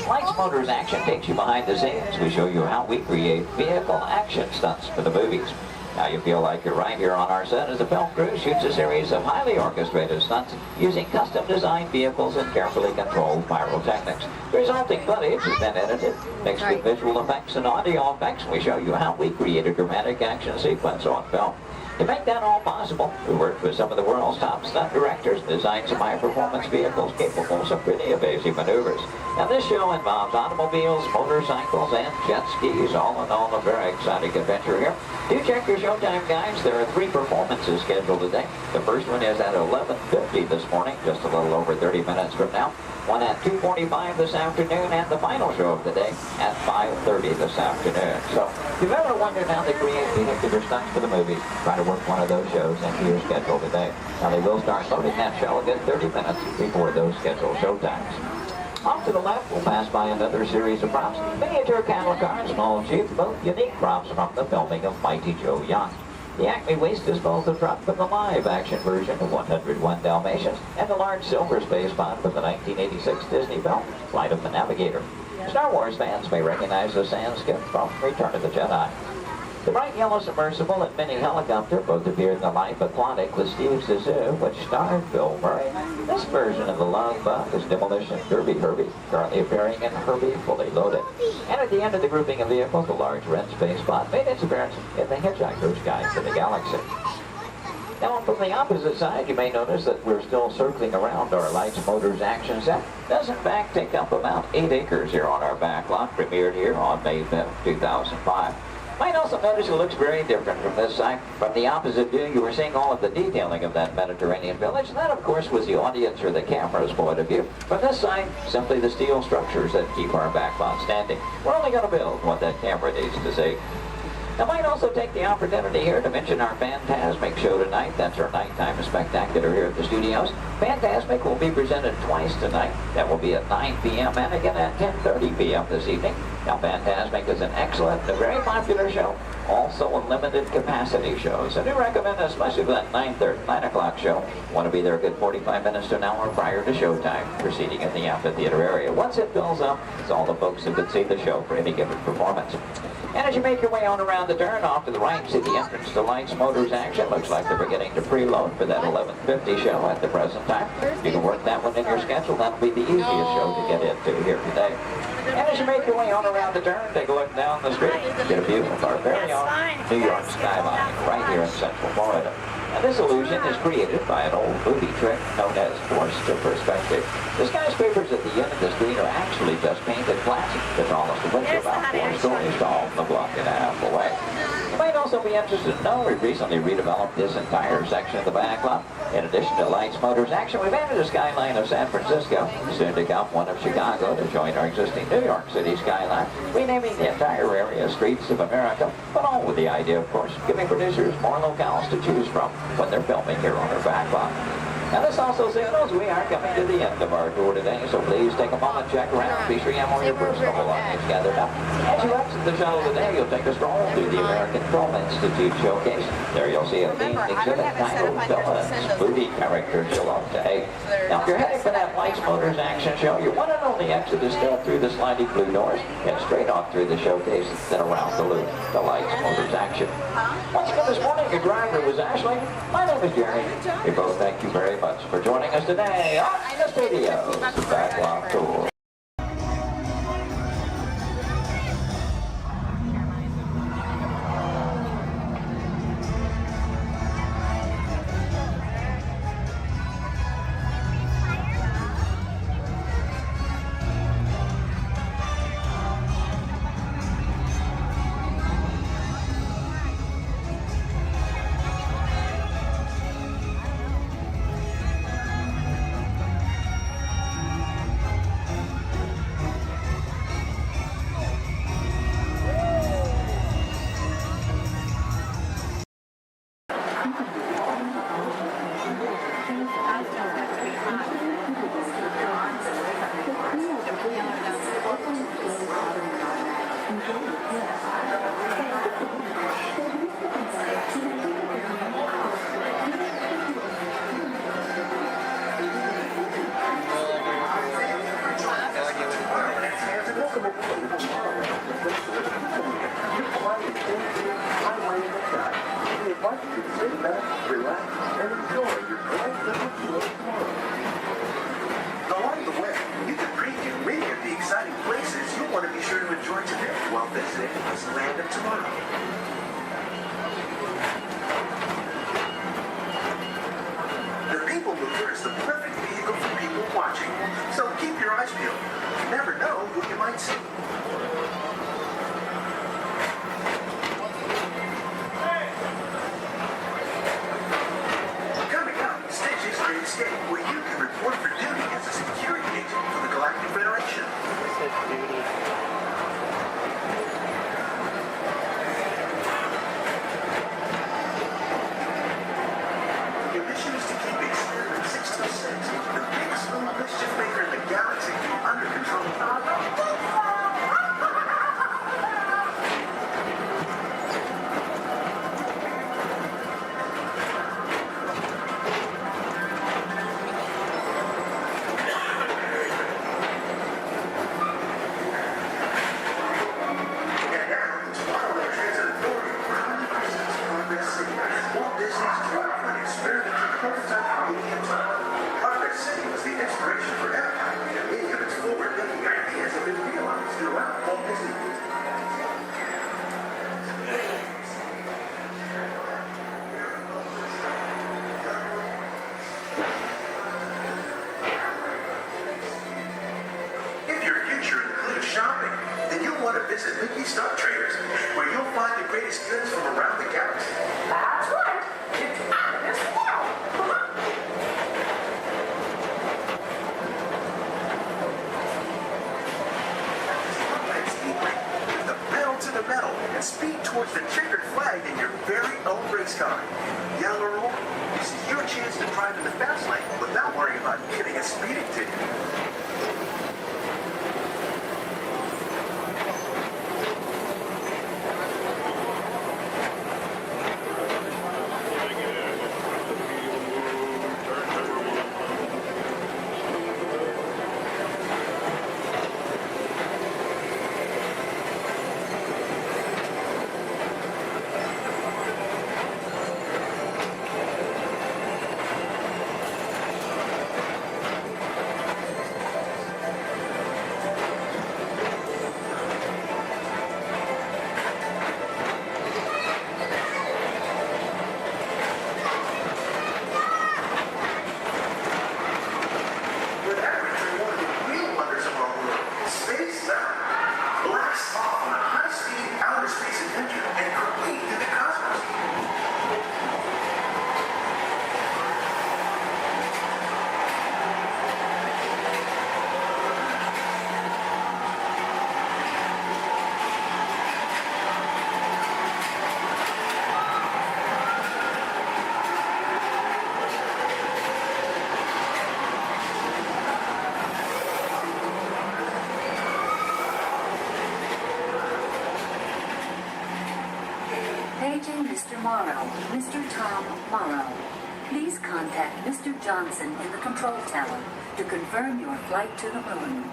Lights, Motors, Action takes you behind the scenes. We show you how we create vehicle action stunts for the movies. Now you feel like you're right here on our set as the film crew shoots a series of highly orchestrated stunts using custom-designed vehicles and carefully controlled pyrotechnics. The resulting footage is then edited, mixed with visual effects and audio effects. We show you how we create a dramatic action sequence on film. To make that all possible, we worked with some of the world's top stunt directors and designed some high-performance vehicles capable of some pretty evasive maneuvers. Now this show involves automobiles, motorcycles, and jet skis, all in all a very exciting adventure here. Do check your showtime guides. There are 3 performances scheduled today. The first one is at 11:50 this morning, just a little over 30 minutes from now. One at 2:45 this afternoon, and the final show of the day at 5:30 this afternoon. So if you've ever wondered how they create vehicular stunts for the movies, try to work one of those shows into your schedule today. Now they will start loading that show again 30 minutes before those scheduled showtimes. Off to the left, we'll pass by another series of props. Miniature cattle cars, small jeep, both unique props from the filming of Mighty Joe Young. The Acme Waste Disposal truck from the live-action version of 101 Dalmatians, and the large silver space pod from the 1986 Disney film, Flight of the Navigator. Star Wars fans may recognize the sand skip from Return of the Jedi. The bright yellow submersible and mini helicopter both appeared in the Life Aquatic with Steve Zissou, which starred Bill Murray. This version of the Love Bug is Demolition Derby Herbie, currently appearing in Herbie Fully Loaded. And at the end of the grouping of vehicles, the large red space pod made its appearance in The Hitchhiker's Guide to the Galaxy. Now from the opposite side, you may notice that we're still circling around our Lights, Motors, Action set. Does in fact take up about 8 acres here on our backlot, premiered here on May 5th, 2005. Might also notice it looks very different from this side. From the opposite view, you were seeing all of the detailing of that Mediterranean village. And that, of course, was the audience or the camera's point of view. From this side, simply the steel structures that keep our backlot standing. We're only going to build what that camera needs to see. I might also take the opportunity here to mention our Fantasmic show tonight. That's our nighttime spectacular here at the studios. Fantasmic will be presented twice tonight. That will be at 9 p.m. and again at 10:30 p.m. this evening. Now, Fantasmic is an excellent, a very popular show, also a limited capacity show. So I do recommend, especially for that 9 o'clock show, want to be there a good 45 minutes to an hour prior to showtime, proceeding in the amphitheater area. Once it fills up, it's all the folks who could see the show for any given performance. And as you make your way on around the turn, off to the right, see the entrance to Lights Motors Action. Looks like they're beginning to preload for that 11:50 show at the present time. You can work that one in your schedule. That'll be the easiest show to get into here today. And as you make your way on around the turn, take a look down the street. Get a view of our very own New York skyline right here in Central Florida. And this illusion is created by an old movie trick known as forced to perspective. The skyscrapers at the end of the street are actually just painted plastic. The tallest of which are about 4 stories tall from a block and a half away. You might also be interested to know we've recently redeveloped this entire section of the back lot. In addition to Lights Motors Action, we've added a skyline of San Francisco, soon to come one of Chicago to join our existing New York City skyline, renaming the entire area Streets of America, but all with the idea, of course, giving producers more locales to choose from when they're filming here on our back lot. Now this also signals we are coming to the end of our tour today, so please take a moment, check around, be sure you have all your personal belongings gathered up. As you exit the shuttle today, you'll take a stroll through the American Film Institute showcase. There you'll see a themed exhibit titled Villains, movie characters you love to hate. Now if you're heading for that Lights Motors Action show, your one and only exit is still through the sliding blue doors, and straight on through the showcase, then around the loop, the Lights Motors Action. Once again this morning, your driver was Ashley. My name is Jerry. We both thank you very much for joining us today on the Studios Backlot Tour.
Along the way, you can preview many of the exciting places you'll want to be sure to enjoy today while visiting Disneyland of tomorrow. The People Mover is the perfect vehicle for people watching, so keep your eyes peeled. You never know who you might see. Coming up, Stitch's Great Escape, where you can report for duty as a security agent for the Galactic Federation. Your mission is to keep Experiment 626, the biggest little mischief maker in the galaxy, under control. hoist a checkered flag in your very own race car. Young or old, this is your chance to drive in the fast lane without worrying about getting a speeding ticket.
Paging Mr. Morrow, Mr. Tom Morrow. Please contact Mr. Johnson in the control tower to confirm your flight to the moon.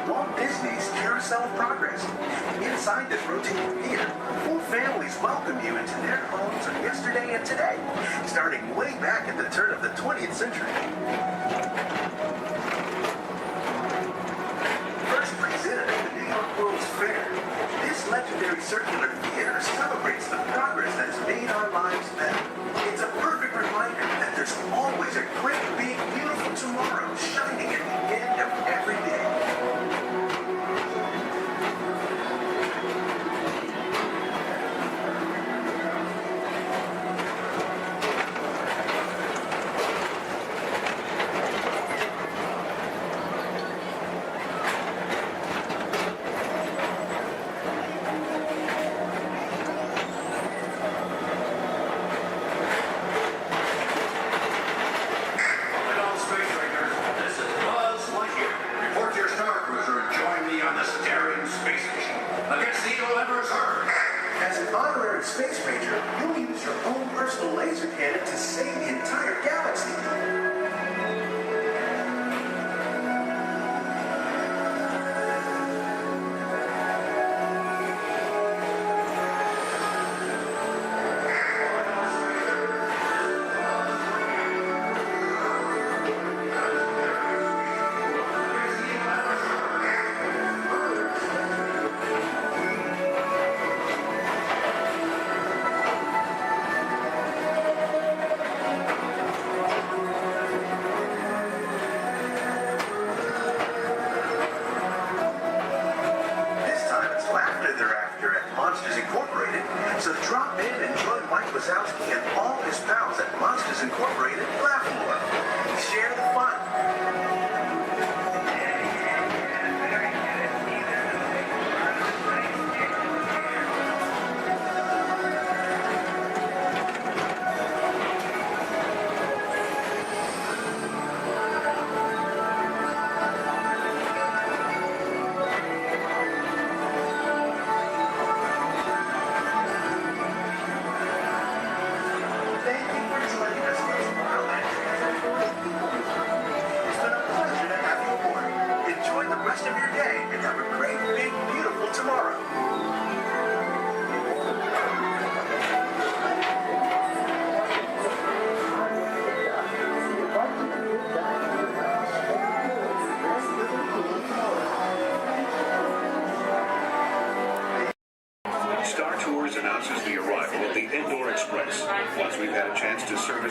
Walt Disney's Carousel of Progress. Inside this rotating theater, 4 families welcome you into their homes of yesterday and today, starting way back at the turn of the 20th century. First presented at the New York World's Fair, this legendary circular theater celebrates the progress that has made our lives better. It's a perfect reminder that there's always a great, big, beautiful tomorrow shining at the end of every day.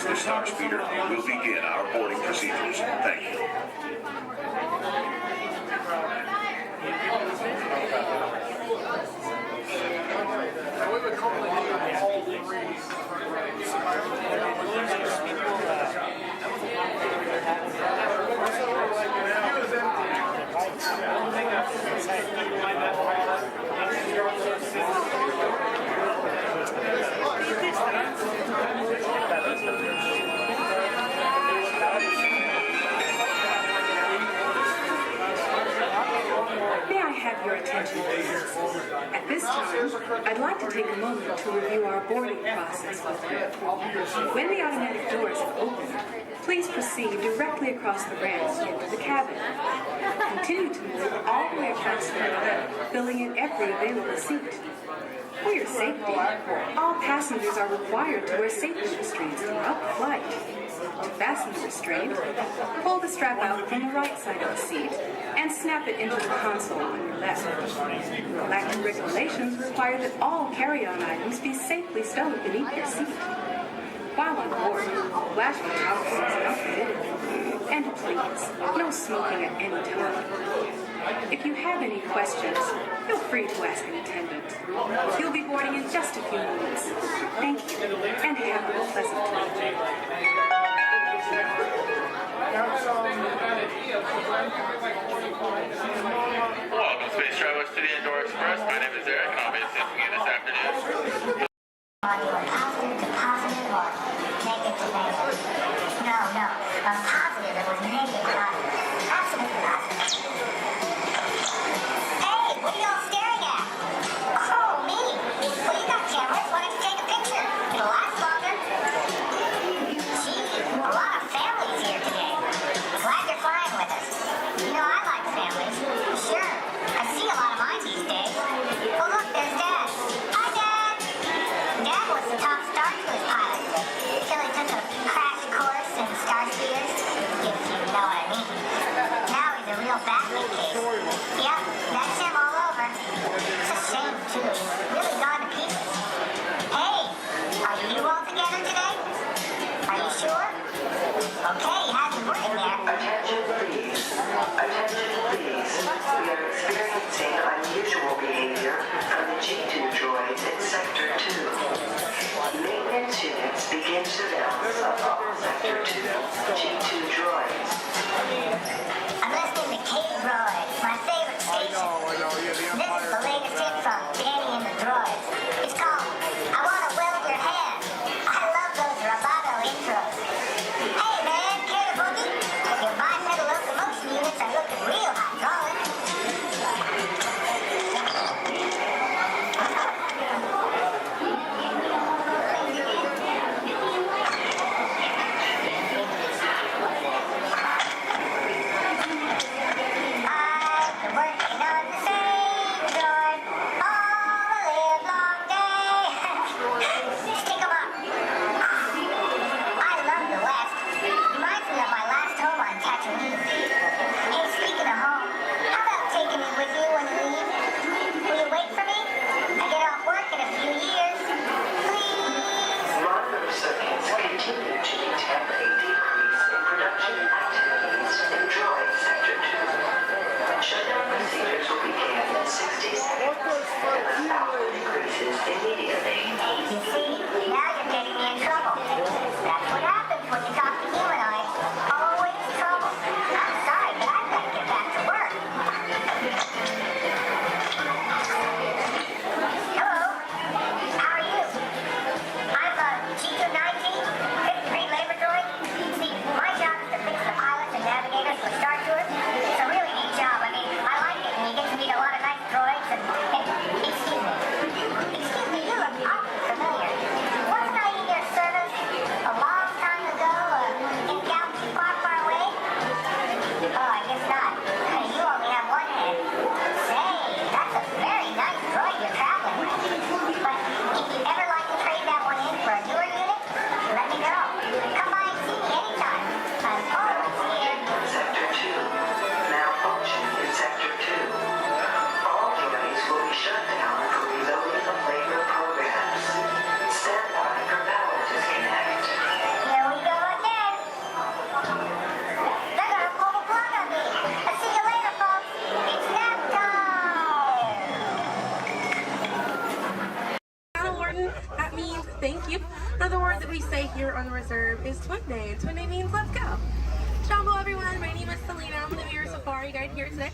The Star Speeder will begin our boarding procedures. Thank you.
May I have your attention, please? At this time, I'd like to take a moment to review our boarding process with you. When the automatic doors have opened, please proceed directly across the ramps into the cabin. Continue to move all the way across the ramp, filling in every available seat. For your safety, all passengers are required to wear safety restraints throughout the flight. To fasten the restraint, pull the strap out from the right side of the seat and snap it into the console on your left. Galactic regulations require that all carry-on items be safely stowed beneath your seat. While on board, flash photography is not permitted. And please, no smoking at any time. If you have any questions, feel free to ask an attendant. You'll be boarding in just a few moments. Thank you, and have a pleasant time.
Welcome, Space Travelers, to the Indoor Express. My name is Eric, and I'll be assisting you this afternoon.
Positive to positive or negative to negative? No. A positive that was negative to positive. Absolutely positive. Hey, what are y'all staring at? Oh, me. Well, you got cameras. Why don't you take a picture? It'll last longer. Gee, a lot of families here today. Glad you're flying with us. You know, I like families. Sure. I see a lot of mine these days. Oh, look, there's Dad. Hi, Dad. Dad was the top Star Cruise pilot until he took a crash course in Star Speeders, if you know what I mean. Now he's a real basket case. Yep, that's him all over. It's a shame, too. He's really gone to pieces. Hey, are you all together today? Are you sure? Okay, he has been working there.
Attention, please. Attention, please. We are experiencing unusual behavior from the G2 droids in Sector 2. Maintenance units begin surveillance of all Sector 2 G2 droids.
I'm listening to Katie Roy, my favorite station.
safari guide here today.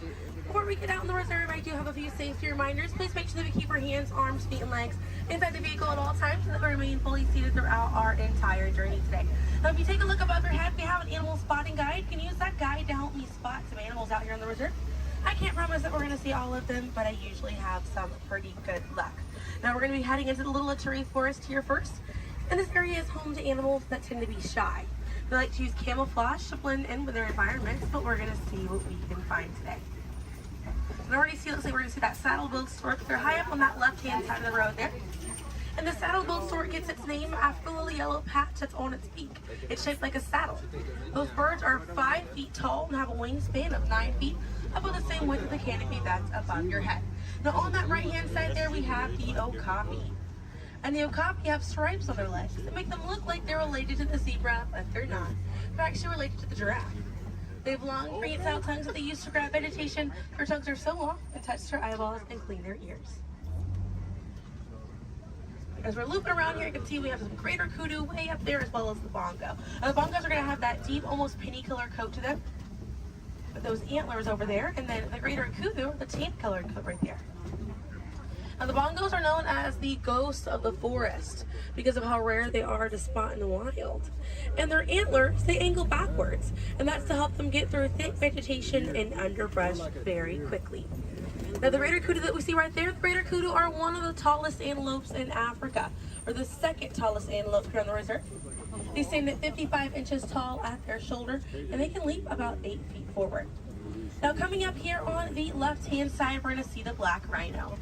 Before we get out on the reserve, I do have a few safety reminders. Please make sure that we keep our hands, arms, feet, and legs inside the vehicle at all times so that we remain fully seated throughout our entire journey today. Now, if you take a look above your head, we have an animal spotting guide. You can use that guide to help me spot some animals out here on the reserve. I can't promise that we're going to see all of them, but I usually have some pretty good luck. Now, we're going to be heading into the Little Aturi Forest here first. And this area is home to animals that tend to be shy. They like to use camouflage to blend in with their environments, but we're going to see what we can find today. And already see, looks like we're going to see that saddle-billed stork. They're high up on that left-hand side of the road there. And the saddle-billed stork gets its name after the little yellow patch that's on its beak. It's shaped like a saddle. Those birds are 5 feet tall and have a wingspan of 9 feet, about the same width of the canopy that's above your head. Now on that right-hand side there, we have the okapi. And the okapi have stripes on their legs that make them look like they're related to the zebra, but they're not. They're actually related to the giraffe. They have long, prehensile tongues that they use to grab vegetation. Their tongues are so long they touch their eyeballs and clean their ears. As we're looping around here, you can see we have some greater kudu way up there as well as the bongo. Now, the bongos are going to have that deep, almost penny color coat to them, with those antlers over there, and then the greater kudu, the tan colored coat right there. Now, the bongos are known as the ghosts of the forest because of how rare they are to spot in the wild. And their antlers, they angle backwards, and that's to help them get through thick vegetation and underbrush very quickly. Now, the greater kudu that we see right there, the greater kudu are one of the tallest antelopes in Africa, or the second tallest antelope here on the reserve. They stand at 55 inches tall at their shoulder, and they can leap about 8 feet forward. Now, coming up here on the left-hand side, we're going to see the black rhino.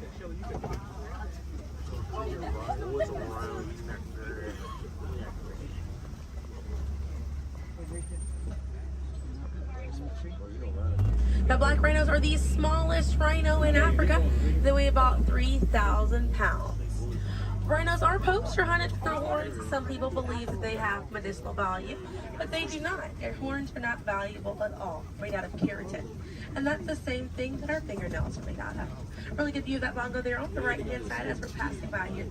Now, black rhinos are the smallest rhino in Africa. They weigh about 3,000 pounds. Rhinos are poached or hunted for their horns. Some people believe that they have medicinal value, but they do not. Their horns are not valuable at all, made out of keratin. And that's the same thing that our fingernails are made out of. Really good view of that bongo there on the right-hand side as we're passing by here.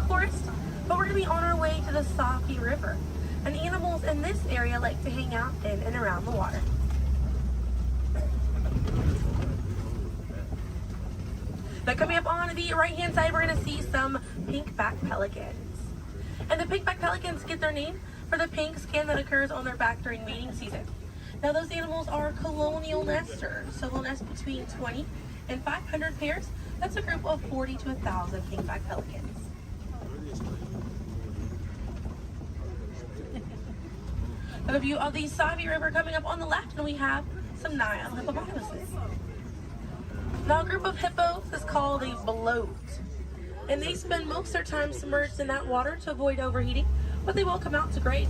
Forest, but we're going to be on our way to the Safi River, and animals in this area like to hang out in and around the water. Now, coming up on the right-hand side, we're going to see some pink-back pelicans. And the pink-back pelicans get their name for the pink skin that occurs on their back during mating season. Now, those animals are colonial nesters, so they'll nest between 20 and 500 pairs. That's a group of 40 to 1,000 pink-back pelicans. A view of the Savi River coming up on the left, and we have some Nile hippopotamuses. Now, a group of hippos is called a bloat, and they spend most of their time submerged in that water to avoid overheating, but they will come out to graze.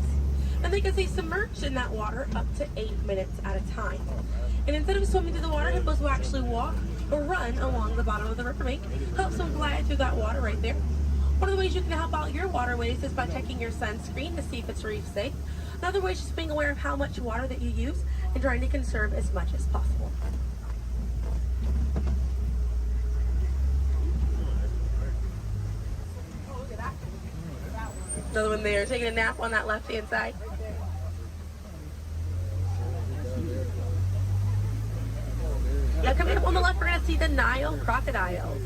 And they can stay submerged in that water up to 8 minutes at a time. And instead of swimming through the water, hippos will actually walk or run along the bottom of the riverbank, helps them glide through that water right there. One of the ways you can help out your waterways is by checking your sunscreen to see if it's reef safe. Another way is just being aware of how much water that you use and trying to conserve as much as possible. Another one there, taking a nap on that left-hand side. Now, coming up on the left, we're going to see the Nile crocodiles.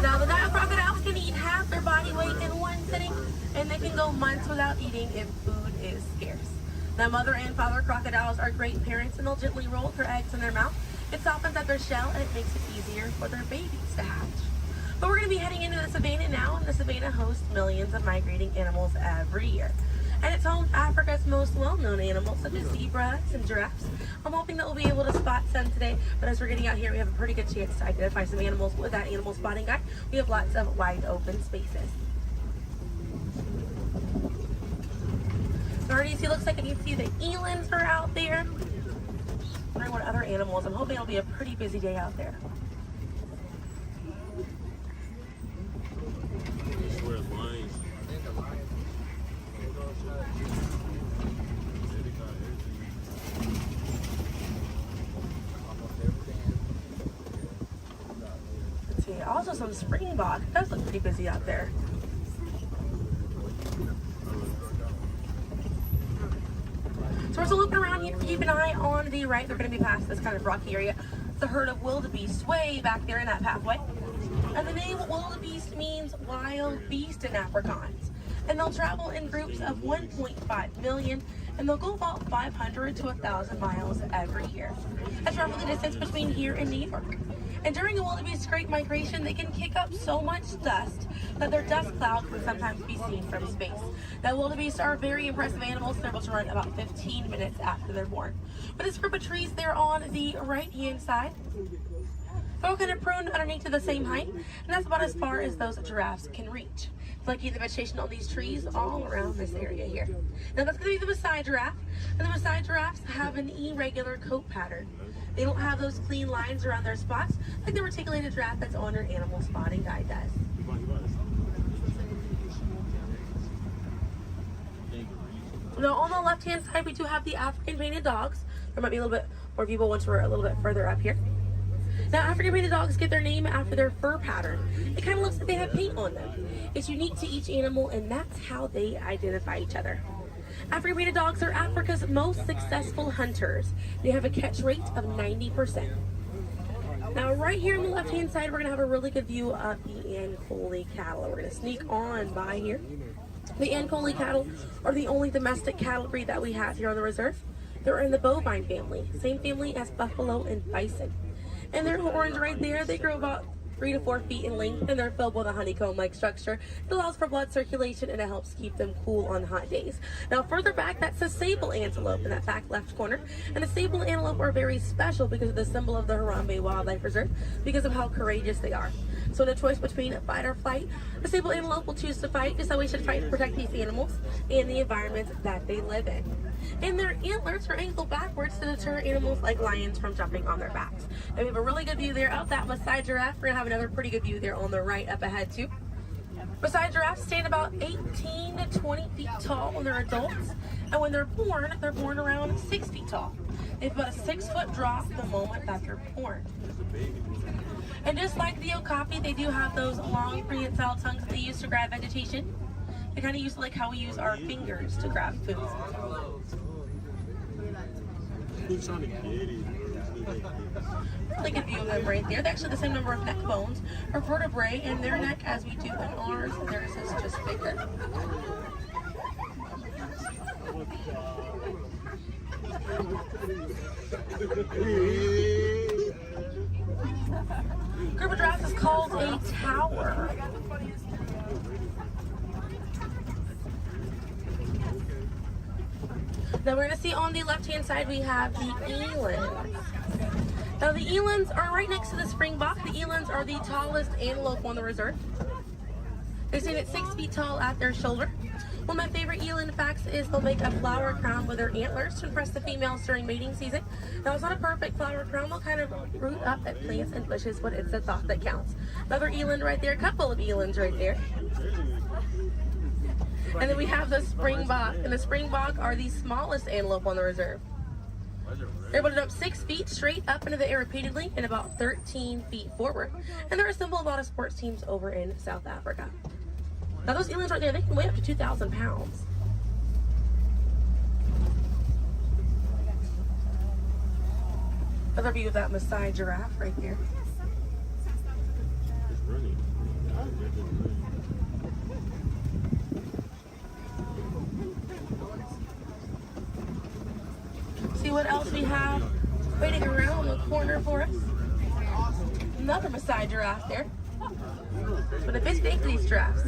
Now, the Nile crocodiles can eat half their body weight in one sitting, and they can go months without eating if food is scarce. Now, mother and father crocodiles are great parents, and they'll gently roll their eggs in their mouth. It softens up their shell, and it makes it easier for their babies to hatch. But we're going to be heading into the savannah now, and the savannah hosts millions of migrating animals every year. And it's home to Africa's most well-known animals, such as zebras and giraffes. I'm hoping that we'll be able to spot some today, but as we're getting out here, we have a pretty good chance to identify some animals with that animal spotting guide. We have lots of wide open spaces. Already see, looks like you can see the elands are out there. I'm wondering what other animals. I'm hoping it'll be a pretty busy day out there. Let's see, also some springbok. It does look pretty busy out there. So we're still looking around here. Keep an eye on the right. They're going to be past this kind of rocky area. It's a herd of wildebeest way back there in that pathway. And the name wildebeest means wild beast in Afrikaans. And they'll travel in groups of 1.5 million, and they'll go about 500 to 1,000 miles every year. That's roughly the distance between here and New York. And during a wildebeest's great migration, they can kick up so much dust that their dust cloud can sometimes be seen from space. Now, wildebeest are very impressive animals. They're able to run about 15 minutes after they're born. But this group of trees there on the right-hand side, they're all kind of pruned underneath to the same height, and that's about as far as those giraffes can reach. Lucky the vegetation on these trees all around this area here. Now that's going to be the Maasai giraffe, and the Maasai giraffes have an irregular coat pattern. They don't have those clean lines around their spots like the reticulated giraffe that's on your animal spotting guide does. Now on the left-hand side, we do have the African painted dogs. There might be a little bit more people once we're a little bit further up here. Now, African painted dogs get their name after their fur pattern. It kind of looks like they have paint on them. It's unique to each animal, and that's how they identify each other. African painted dogs are Africa's most successful hunters. They have a catch rate of 90%. Now, right here on the left-hand side, we're going to have a really good view of the Ankole cattle. We're going to sneak on by here. The Ankole cattle are the only domestic cattle breed that we have here on the reserve. They're in the bovine family, same family as buffalo and bison. And their horns right there, they grow about 3 to 4 feet in length, and they're filled with a honeycomb-like structure. It allows for blood circulation, and it helps keep them cool on hot days. Now, further back, that's a sable antelope in that back left corner. And the sable antelope are very special because of the symbol of the Harambe Wildlife Reserve, because of how courageous they are. So in a choice between fight or flight, the sable antelope will choose to fight, just how we should fight to protect these animals and the environment that they live in. And their antlers are angled backwards to deter animals like lions from jumping on their backs. And we have a really good view there of that Maasai giraffe. We're going to have another pretty good view there on the right up ahead too. Maasai giraffes stand about 18 to 20 feet tall when they're adults. And when they're born around 6 feet tall. They have about a 6-foot drop the moment that they're born. And just like the okapi, they do have those long prehensile tongues that they use to grab vegetation. They kind of use like how we use our fingers to grab food. Really good view of them right there. They're actually the same number of neck bones or vertebrae in their neck as we do in ours. Theirs is just bigger. Group of giraffes is called a tower. Now we're going to see on the left-hand side we have the elands. Now the elands are right next to the springbok. The elands are the tallest antelope on the reserve. They stand at 6 feet tall at their shoulder. One of my favorite eland facts is they'll make a flower crown with their antlers to impress the females during mating season. Now it's not a perfect flower crown, they'll kind of root up at plants and bushes, but it's the thought that counts. Another eland right there, a couple of elands right there. And then we have the springbok, and the springbok are the smallest antelope on the reserve. They're able to jump 6 feet straight up into the air repeatedly and about 13 feet forward. And they're a symbol of a lot of sports teams over in South Africa. Now those elands right there, they can weigh up to 2,000 pounds. Another view of that Maasai giraffe right there. See what else we have waiting around the corner for us. Another Maasai giraffe there. But a bit big for these giraffes.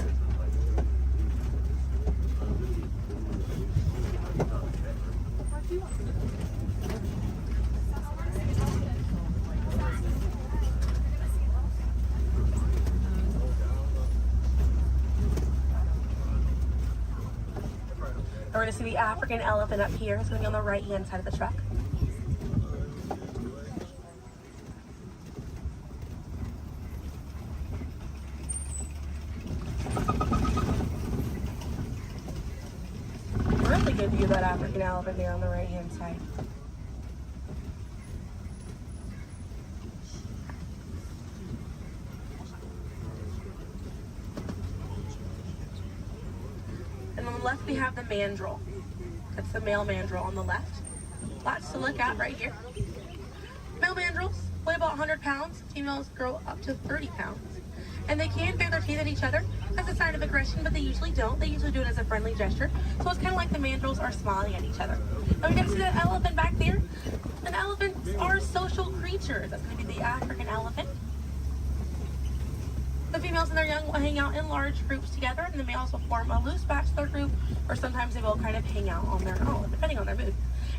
We're going to see the African elephant up here. It's going to be on the right-hand side of the truck. Really good view of that African elephant there on the right-hand side. And on the left we have the mandrill. That's the male mandrill on the left. Lots to look at right here. Male mandrills weigh about 100 pounds. Females grow up to 30 pounds. And they can bare their teeth at each other as a sign of aggression, but they usually don't. They usually do it as a friendly gesture. So it's kind of like the mandrills are smiling at each other. Now we can see that elephant back there. And elephants are social creatures. That's going to be the African elephant. The females and their young will hang out in large groups together, and the males will form a loose bachelor group, or sometimes they will kind of hang out on their own, depending on their mood.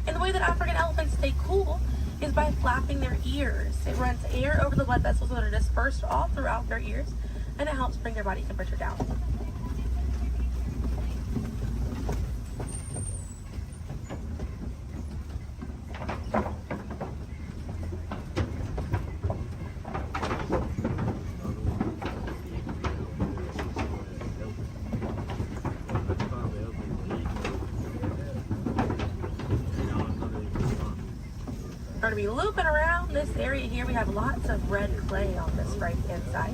And the way that African elephants stay cool is by flapping their ears. It runs air over the blood vessels that are dispersed all throughout their ears, and it helps bring their body temperature down. We're going to be looping around this area here. We have lots of red clay on this right-hand side.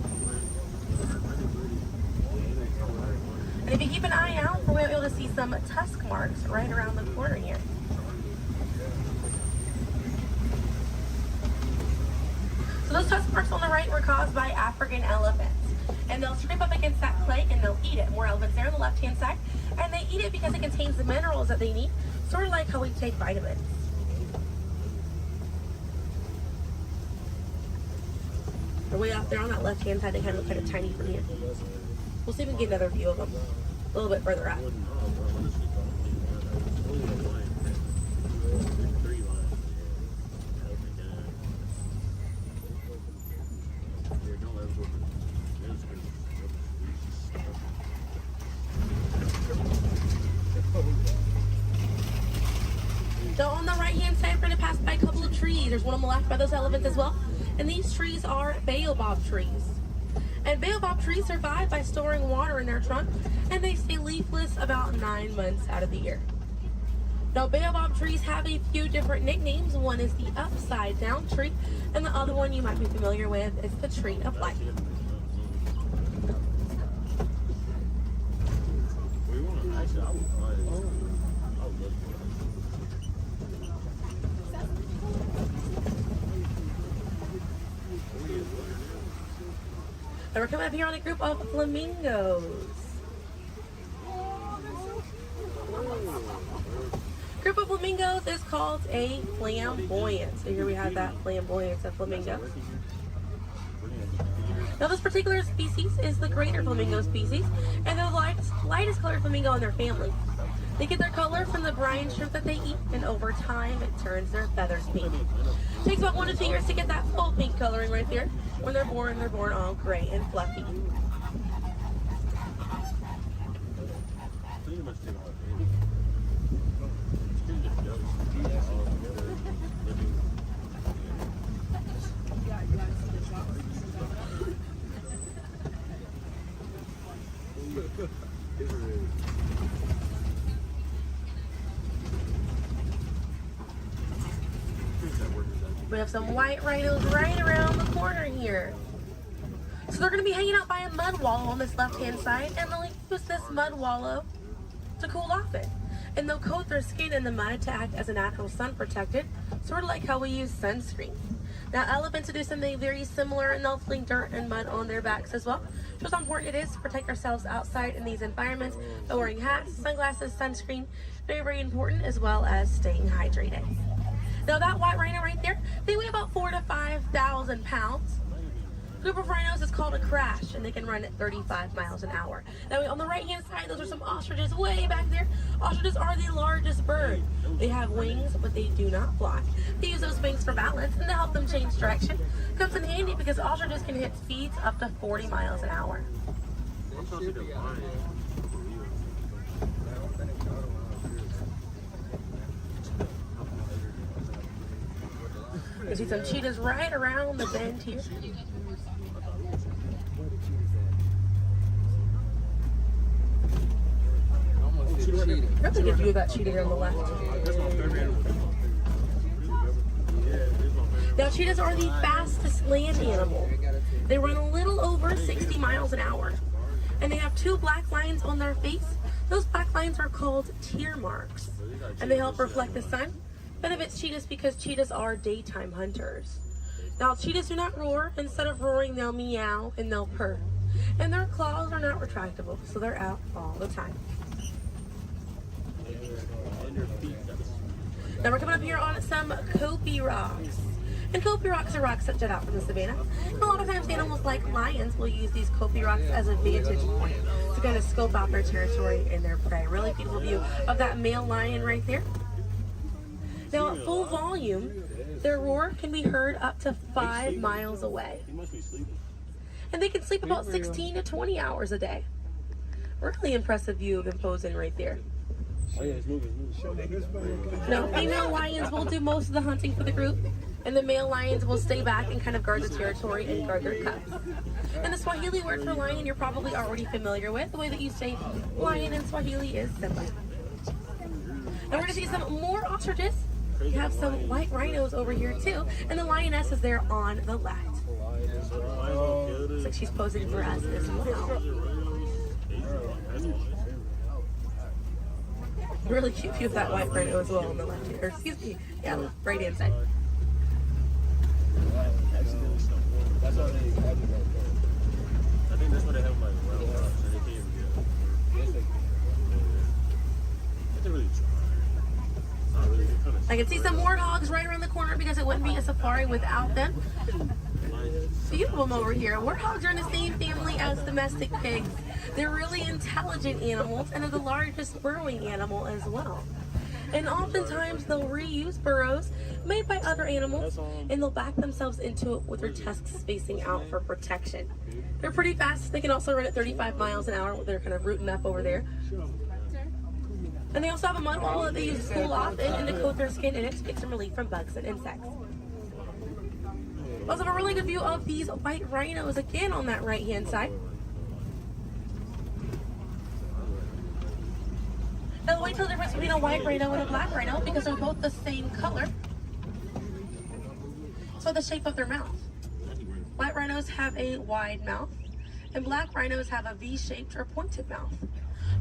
And if you keep an eye out, we're going to be able to see some tusk marks right around the corner here. So those tusk marks on the right were caused by African elephants. And they'll scrape up against that clay and they'll eat it. More elephants there on the left-hand side. And they eat it because it contains the minerals that they need, sort of like how we take vitamins. They're way off there on that left-hand side. They kind of look kind of tiny from here. We'll see if we can get another view of them a little bit further out. So on the right-hand side, we're going to pass by a couple of trees. There's one on the left by those elephants as well. And these trees are baobab trees. And baobab trees survive by storing water in their trunk, and they stay leafless about 9 months out of the year. Now, baobab trees have a few different nicknames. One is the upside down tree, and the other one you might be familiar with is the tree of life. And we're coming up here on a group of flamingos. Group of flamingos is called a flamboyant. So here we have that flamboyant of flamingos. Now this particular species is the greater flamingo species, and they're the lightest colored flamingo in their family. They get their color from the brine shrimp that they eat, and over time it turns their feathers pink. It takes about 1 to 2 years to get that full pink coloring right there. When they're born all gray and fluffy. We have some white rhinos right around the corner here. So they're going to be hanging out by a mud wallow on this left-hand side, and they'll use this mud wallow to cool off it. And they'll coat their skin in the mud to act as a natural sun protectant, sort of like how we use sunscreen. Now elephants do something very similar, and they'll fling dirt and mud on their backs as well. Just how important it is to protect ourselves outside in these environments by wearing hats, sunglasses, sunscreen. Very, very important, as well as staying hydrated. Now that white rhino right there, they weigh about 4,000 to 5,000 pounds. group of rhinos is called a crash, and they can run at 35 miles an hour. Now on the right-hand side, those are some ostriches way back there. Ostriches are the largest bird. They have wings, but they do not fly. They use those wings for balance and to help them change direction. Comes in handy because ostriches can hit speeds up to 40 miles an hour. You see some cheetahs right around the bend here. That's a good view of that cheetah here on the left. Now, cheetahs are the fastest land animal. They run a little over 60 miles an hour. And they have 2 black lines on their face. Those black lines are called tear marks. And they help reflect the sun. Benefits cheetahs because cheetahs are daytime hunters. Now, cheetahs do not roar. Instead of roaring, they'll meow and they'll purr. And their claws are not retractable, so they're out all the time. Now we're coming up here on some Kopi rocks. And Kopi rocks are rocks that jut out from the savannah. And a lot of times animals like lions will use these Kopi rocks as a vantage point to kind of scope out their territory and their prey. Really beautiful view of that male lion right there. Now at full volume, their roar can be heard up to 5 miles away. And they can sleep about 16 to 20 hours a day. Really impressive view of them posing right there. Now, female lions will do most of the hunting for the group, and the male lions will stay back and kind of guard the territory and guard their cubs. And the Swahili word for lion you're probably already familiar with. The way that you say lion in Swahili is simba. And we're going to see some more ostriches. We have some white rhinos over here too, and the lioness is there on the left. Looks like she's posing for us as well. Really cute view of that white rhino as well on the left here. Excuse me, yeah, right hand side.
That's all they have. I think that's what they have like around the house, so they can't even get. Yes, they can. They really try.
I can see some warthogs right around the corner because it wouldn't be a safari without them. Few of them over here. Warthogs are in the same family as domestic pigs. They're really intelligent animals and are the largest burrowing animal as well. And oftentimes they'll reuse burrows made by other animals and they'll back themselves into it with their tusks facing out for protection. They're pretty fast. They can also run at 35 miles an hour. They're kind of rooting up over there. And they also have a mud hole that they use to cool off and to coat their skin, and it takes some relief from bugs and insects. We also have a really good view of these white rhinos again on that right hand side. Now the white difference between a white rhino and a black rhino because they're both the same color. So the shape of their mouth. White rhinos have a wide mouth, and black rhinos have a V-shaped or pointed mouth.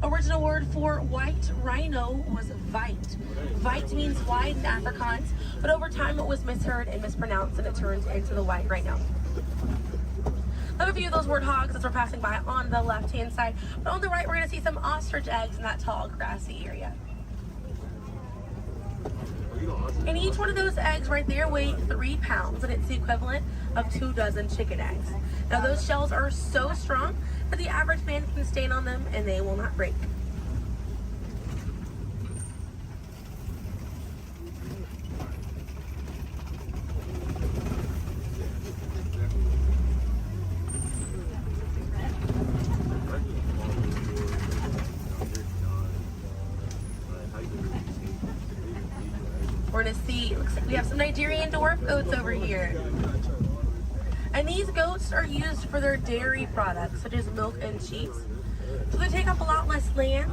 Original word for white rhino was vite. Vite means wide in Afrikaans, but over time it was misheard and mispronounced and it turns into the white rhino. Another view of those warthogs as we're passing by on the left-hand side, but on the right we're going to see some ostrich eggs in that tall grassy area. And each one of those eggs right there weigh 3 pounds, and it's the equivalent of 2 dozen chicken eggs. Now those shells are so strong that the average man can stand on them and they will not break. We're gonna see, looks like we have some Nigerian dwarf goats over here. And these goats are used for their dairy products, such as milk and cheese. So they take up a lot less land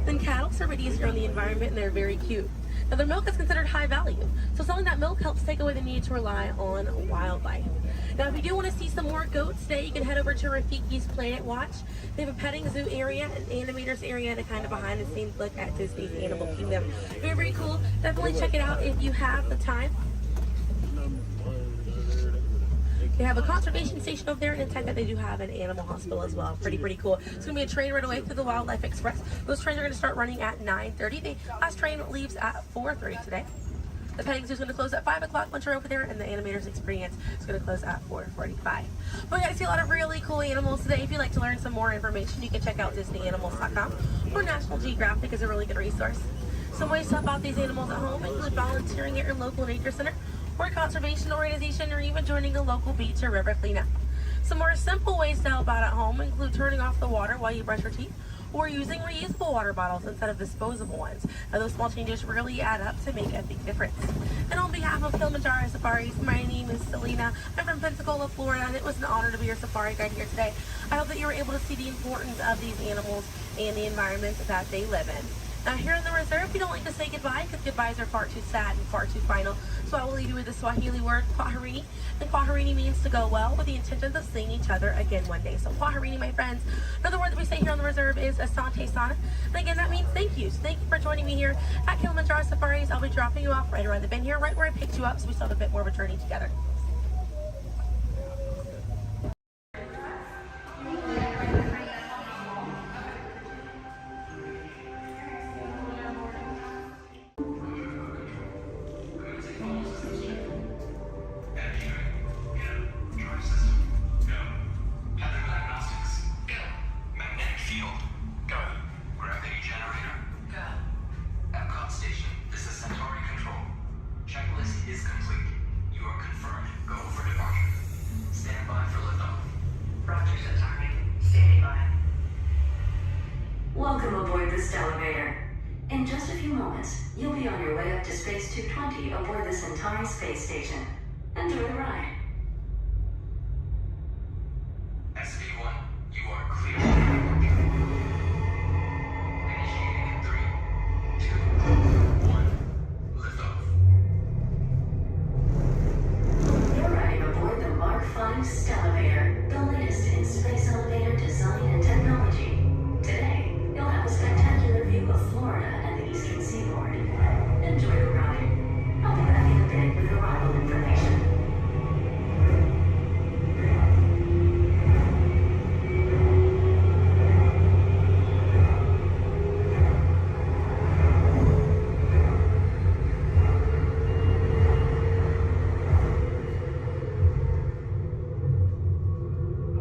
than cattle, so they're easier on the environment, and they're very cute. Now their milk is considered high value, so selling that milk helps take away the need to rely on wildlife. Now if you do want to see some more goats today, you can head over to Rafiki's Planet Watch. They have a petting zoo area, an animators area, and a kind of behind the scenes look at Disney's Animal Kingdom. Very, very cool. Definitely check it out if you have the time. They have a conservation station over there, and inside that they do have an animal hospital as well. Pretty cool. It's going to be a train right away through the Wildlife Express. Those trains are going to start running at 9:30. The last train leaves at 4:30 today. The petting zoo is going to close at 5 o'clock once you're over there, and the animators experience is going to close at 4:45. But we got to see a lot of really cool animals today. If you'd like to learn some more information, you can check out DisneyAnimals.com, or National Geographic is a really good resource. Some ways to help out these animals at home include volunteering at your local nature center, or a conservation organization, or even joining a local beach or river cleanup. Some more simple ways to help out at home include turning off the water while you brush your teeth, or using reusable water bottles instead of disposable ones. Now, those small changes really add up to make a big difference. And on behalf of Kilimanjaro Safaris, my name is Selena. I'm from Pensacola, Florida, and it was an honor to be your safari guide here today. I hope that you were able to see the importance of these animals and the environment that they live in. Now, here in the reserve, we don't like to say goodbye because goodbyes are far too sad and far too final. So I will leave you with the Swahili word, kwaherini. And kwaherini means to go well, with the intention of seeing each other again one day. So kwaherini, my friends. Another word that we say here on the reserve is asante sana. And again, that means thank you. So thank you for joining me here at Kilimanjaro Safaris. I'll be dropping you off right around the bend here, right where I picked you up, so we still have a bit more of a journey together.
Welcome aboard this elevator. In just a few moments, you'll be on your way up to Space 220 aboard the Centauri space station. Enjoy the ride.
SV1, you are clear. Initiating in 3, 2, 1, liftoff.
You're riding aboard the Mark V Stellarator, the latest in space elevator design and technology. Today, you'll have a spectacular view of Florida and the eastern seaboard. Enjoy the ride. I'll be back in a bit with arrival information.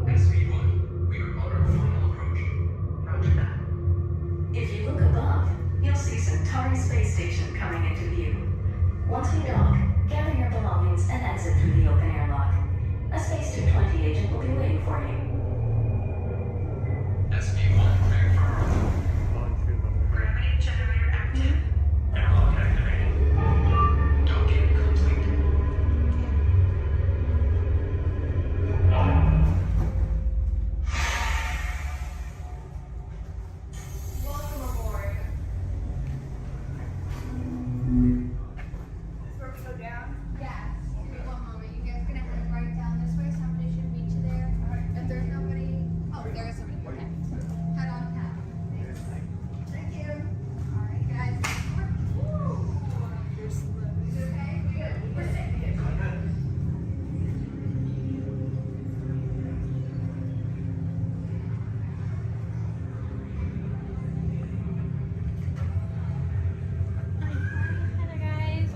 SV1, we are on our final approach.
Roger that. If you look above, you'll see Centauri space station coming into view. Once we dock, gather your belongings and exit through the open airlock. A Space 220 agent will be waiting for you.
SV1, clear for arrival. Gravity generator active. Airlock activated. Docking complete.
Welcome aboard. Where we go down?
Yeah. Give me one moment. You guys gonna head right down this way. Somebody should meet you there. If there's nobody, oh, there is somebody. Okay. Head on down. Thank you. All right, guys. You're slow. Is it okay? Good. We're safe. Hello, guys.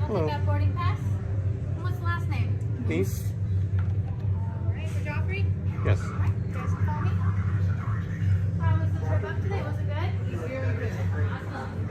I'll
Hello.
take that boarding pass. And what's the last name?
Peace.
All right, for Joffrey.
Yes.
You guys can call me. How was the trip up today? Was it good? Very good. Awesome.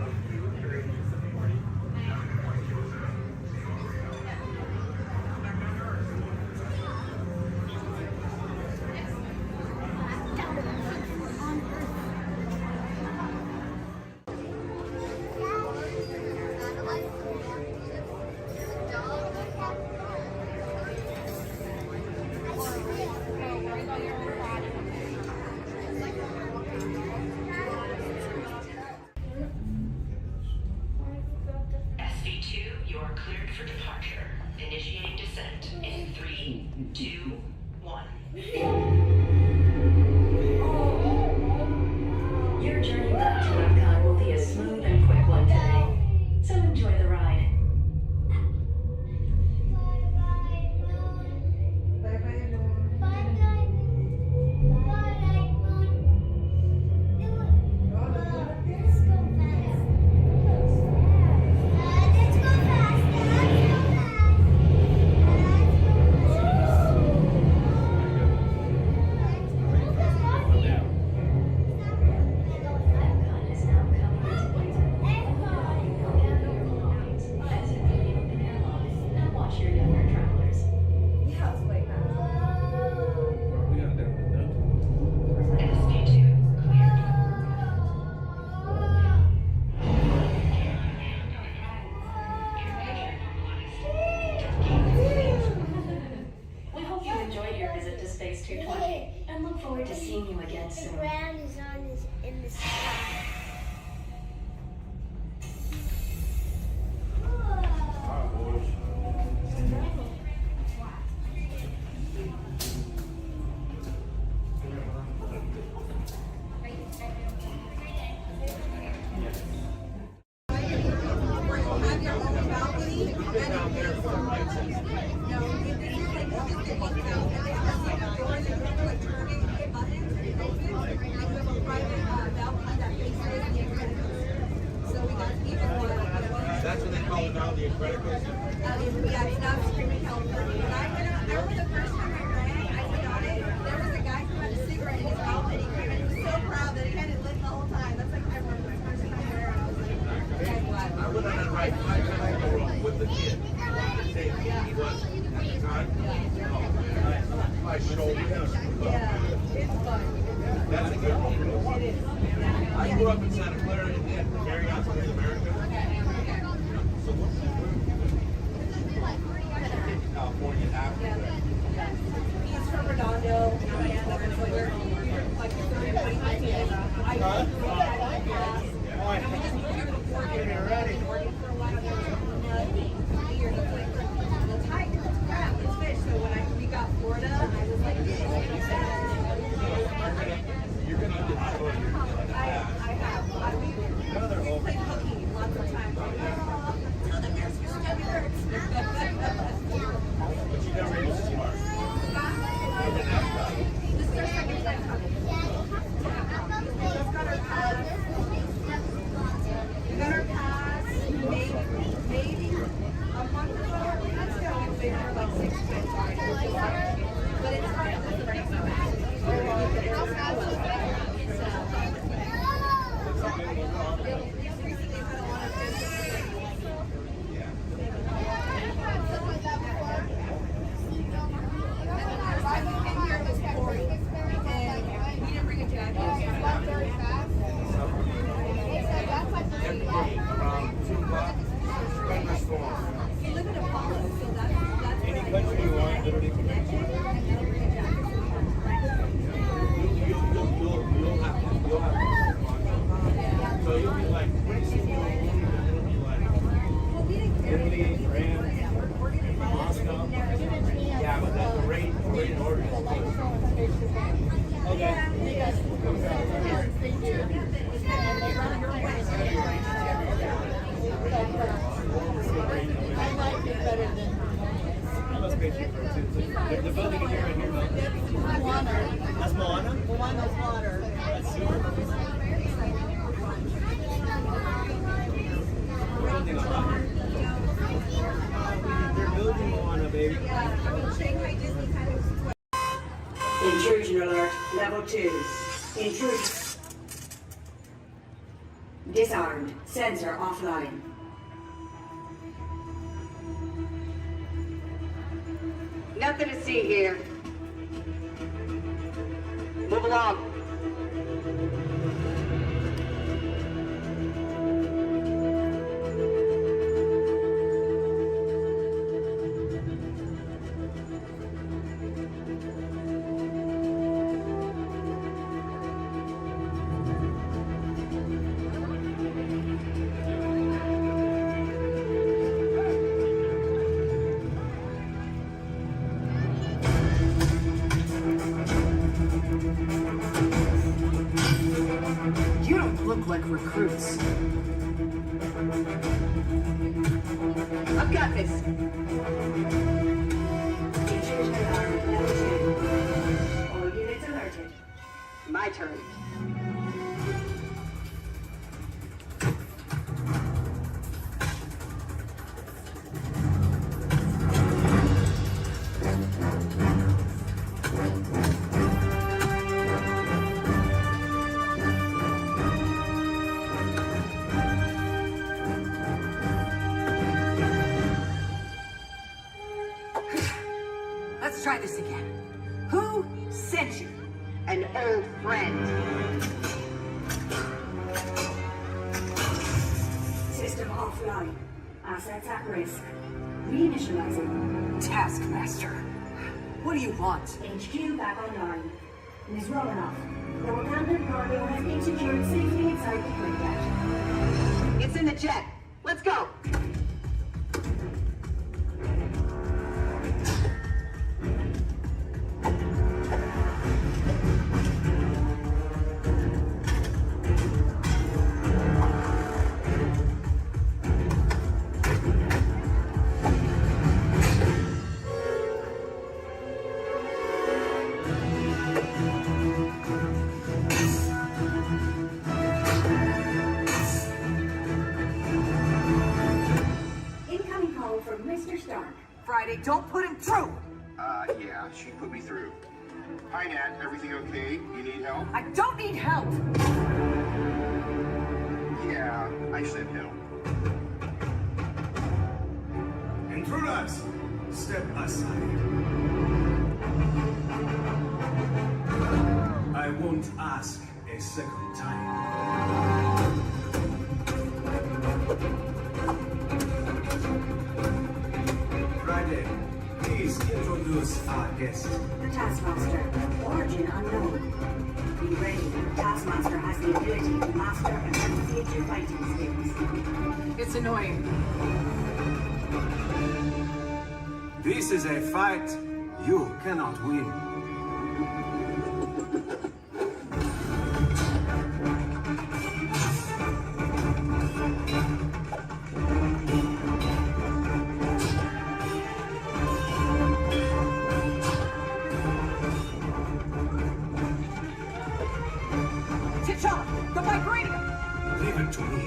SV2, you are cleared for departure. Initiating descent in 3, 2, 1.
Your journey back to Epcot will be a smooth and quick one today. So enjoy the ride.
Let's go fast.
been down there for like since. That's what they call it now, the Incredicoaster?
Yeah, it's not Screaming California. When I went out, I remember the first time I ran, I went on it, there was a guy who had a cigarette in his mouth and he was so proud that he had it lit the whole time. That's like I remember the first time there and I was like, okay, what?
I went on that ride 5 times in a row with the kid. He was at the time. My shoulder.
Yeah, it's fun.
That's a good one.
It is.
I grew up in Santa Clara and then Marriott's in America. So California after.
He's from Redondo, and like we're like 30 I grew up at gas. And we just moved here before we were ready. Working for a while there was years. It's like the tiger, it's crab, it's fish. So when we got Florida, I was like,
You're gonna enjoy it.
I have. We played hooky lots of times. Oh, the bears used to be hurt.
But you never use this part.
This is our second time coming. We just got our pass. We got our pass maybe a month ago. Let's go. We've been here like 6 months already. But it's not the next
Any country you want, literally connect. You'll have so you'll be like pretty soon it'll be like Italy, France, Moscow. Yeah, but that's the rate in order.
I like it better than
I must pay you for it too. The building is here right here, though.
Moana.
That's Moana?
The one that's water.
That's super. We're building Moana. They're building Moana, baby.
Intrusion alert, level 2. Intrusion. Disarmed. Sensor offline.
Nothing to see here. Move along.
You don't look like recruits.
I've got this.
Intrusion alert, level 2. All units alerted.
My turn.
Let's try this again. Who sent you?
An old friend.
System offline. Assets at risk. Reinitializing.
Taskmaster. What do you want?
HQ back online. Ms. Romanoff, the Wakandan cargo has been secured safely inside the freight hatch.
It's in the jet. Let's go.
Friday. Don't put him through.
Yeah, she put me through. Hi, Nat. Everything okay? You need help?
I don't need help.
Yeah, I said help.
Intruders, step aside. I won't ask a second time. Friday, please introduce our guest.
The Taskmaster. Origin unknown. Be ready. Taskmaster has the ability to master and appreciate your fighting skills.
It's annoying.
This is a fight you cannot win.
T'Challa, the vibranium.
Leave it to me.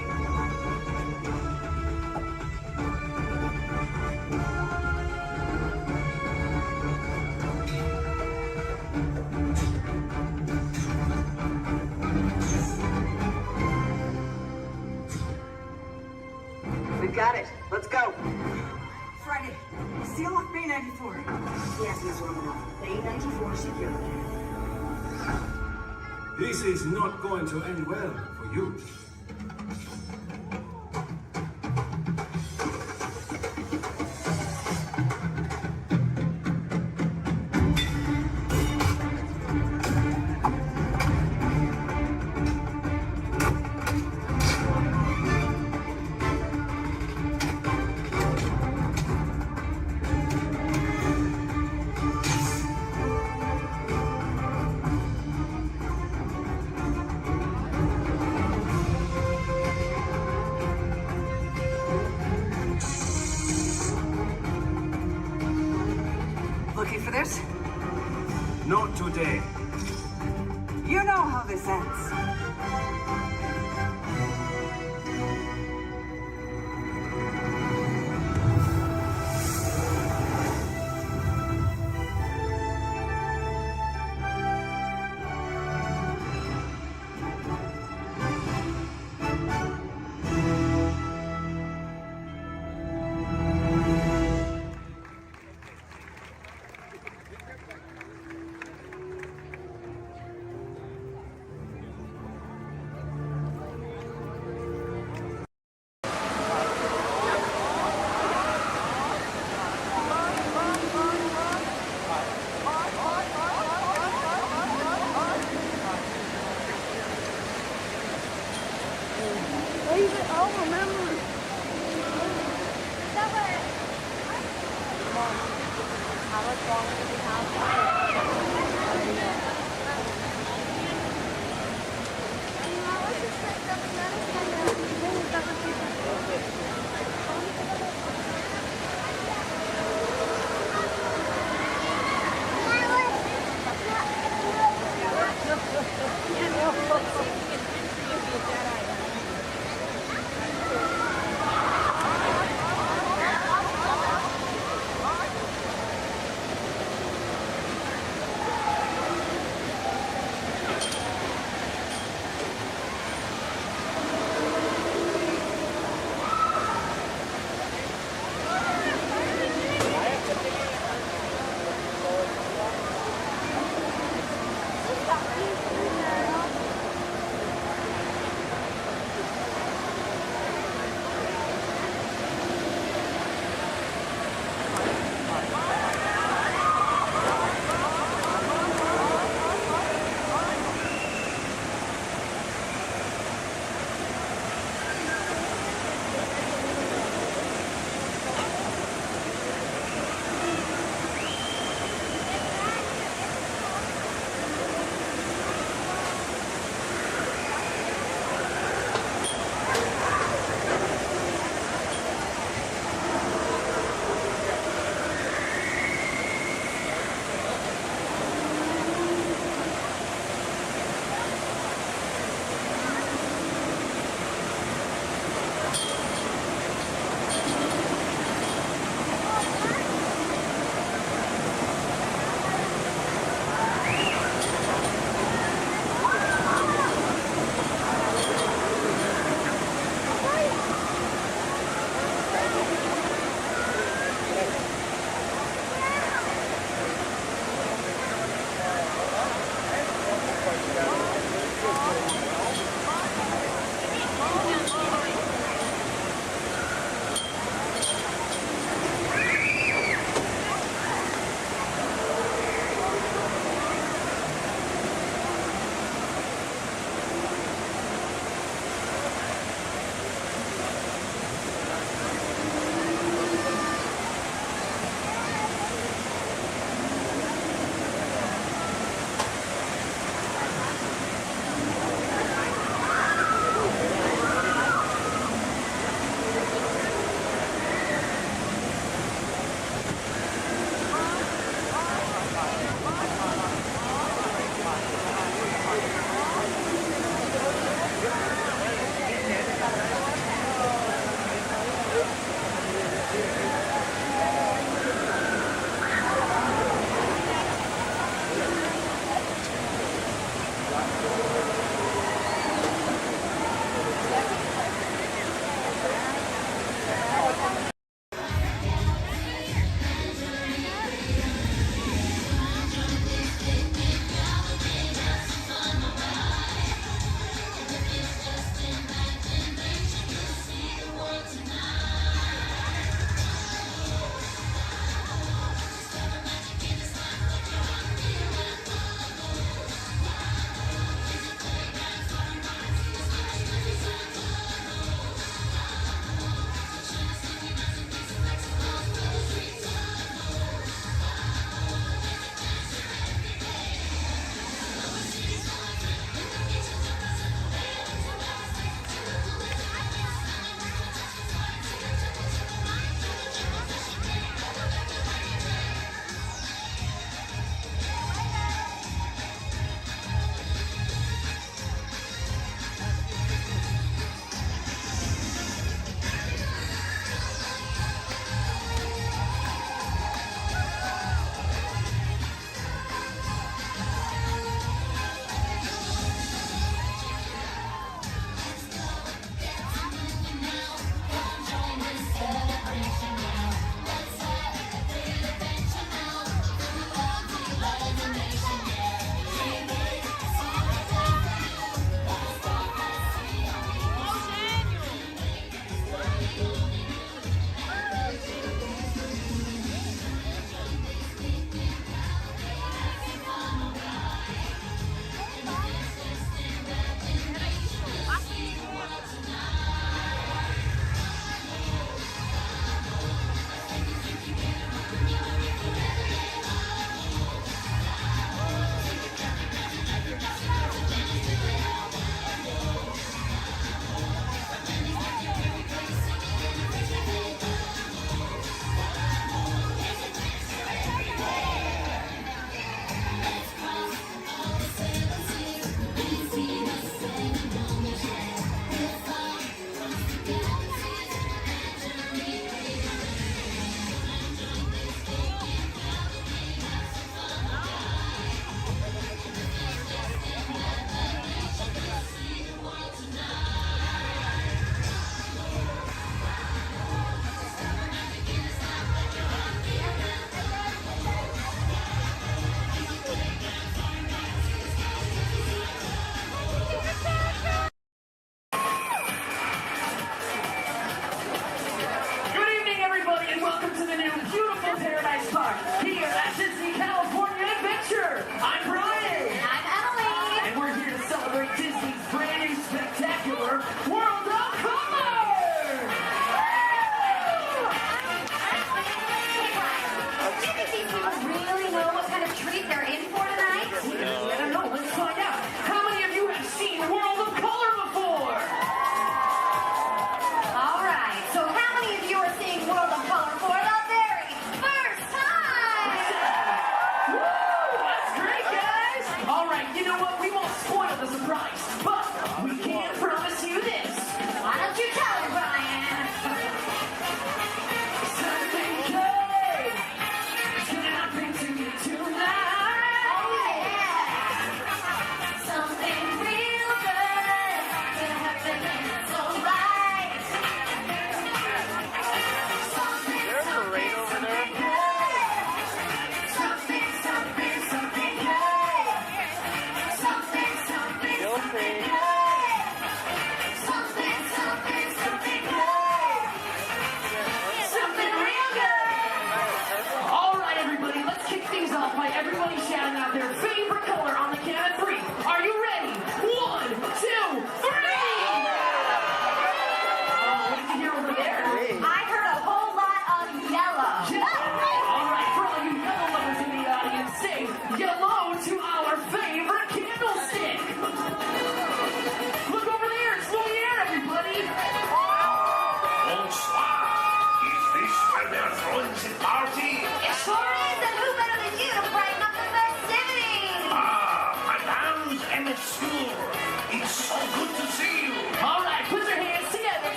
We got it. Let's go. Friday, seal off Bay 94.
Yes, Miss Romanoff. Bay 94 secure.
This is not going to end well for you.
Looking for this?
Not today.
You know how this ends.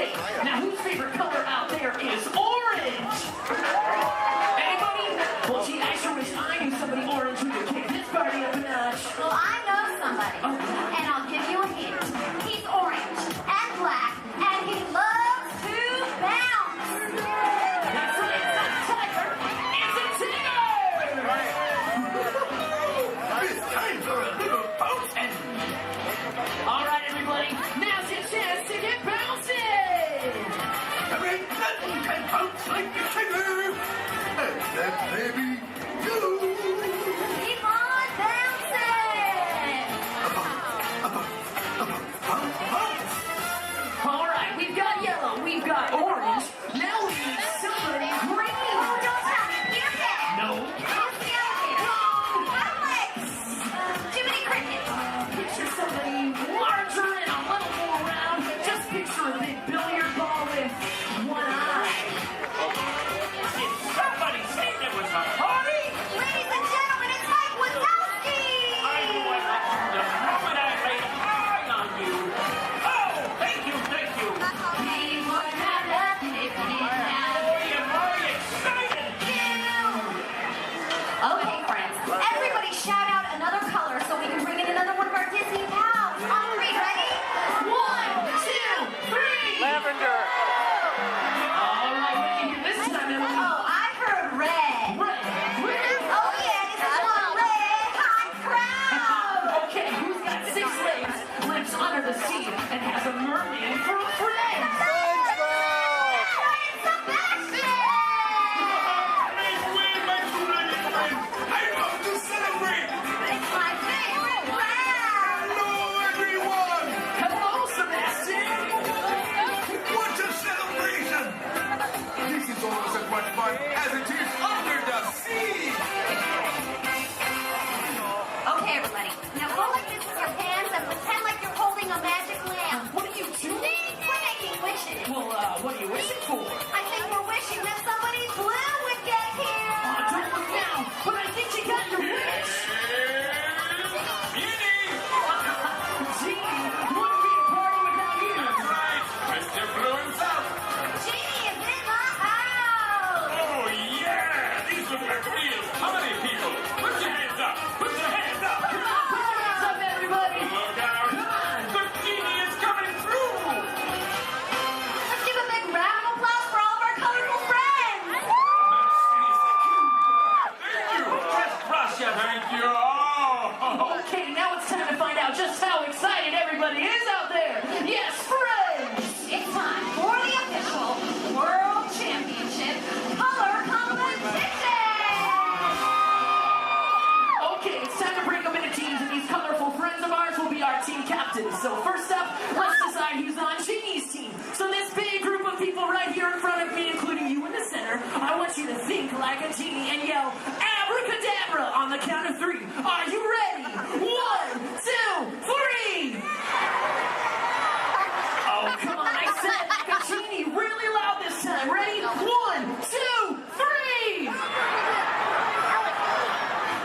Okay, now whose favorite color out there is orange? Anybody? Well, gee, I sure wish I knew somebody orange who could kick this party up a notch.
Well, I know somebody, and I'll give you a hint. He's orange and black, and he loves to bounce.
That's right, it's not Tiger, it's a Tigger! It's time for a little bouncing. All right, everybody, now's your chance to get bouncing.
I mean, nothing can bounce like the Tigger. And that baby, you.
Keep on bouncing.
All right, we've got yellow, we've got orange. Now we need somebody green.
Oh, don't tell me. Peter Pan.
No.
Who's the other kid? Alex. Jiminy Cricket.
Picture somebody larger and a little more round. Just picture a big billiard ball with one eye.
Did somebody say there was a party?
Ladies and gentlemen, it's Mike Wazowski.
I knew I loved you the moment I laid an eye on you. Oh, thank you, thank you.
We would have nothing if we didn't have
Boy, am I excited.
you. Okay, friends, everybody shout out another color so we can bring in another one of our Disney pals. On three, ready? 1, 2, 3.
Lavender.
All right, what do you hear this time, Emily?
Oh, I heard red.
Red.
Oh yeah, this is one red hot crowd.
Okay, who's got 6 legs, lives under the sea, and has a merman for a friend?
I love to celebrate.
It's my favorite crowd.
Hello, everyone.
Hello, Sebastian.
What a celebration. This is almost as much fun as it is under the sea.
Okay, everybody. Now go like this with your hands and pretend like you're holding a magic lamp.
What are you doing?
We're making wishes.
Well, what are you wishing for?
I think we're wishing that somebody blue would get here.
Don't look now, but I think you got your wish. Genie, wouldn't be a party without you.
That's right, Mr. Blue himself.
Genie is in my house.
Oh, yeah, these look like real party people. Put your hands up, put your hands up.
Come on, put your hands up, everybody.
Look out.
Come on.
The genie is coming through.
Let's give a big round of applause for all of our colorful friends.
Just Russia.
Thank you. Oh.
Okay, now it's time to find out just how excited everybody is out there. Yes, friends.
It's time for the official World Championship Color Competition.
Okay, it's time to break them into teams, and these colorful friends of ours will be our team captains. So first up, let's decide who's on Genie's team. So this big group of people right here in front of me, including you in the center, I want you to think like a genie and yell abracadabra on the count of 3. Are you ready? 1, 2, 3. Oh, come on, I said it like a genie, really loud this time. Ready? 1, 2, 3.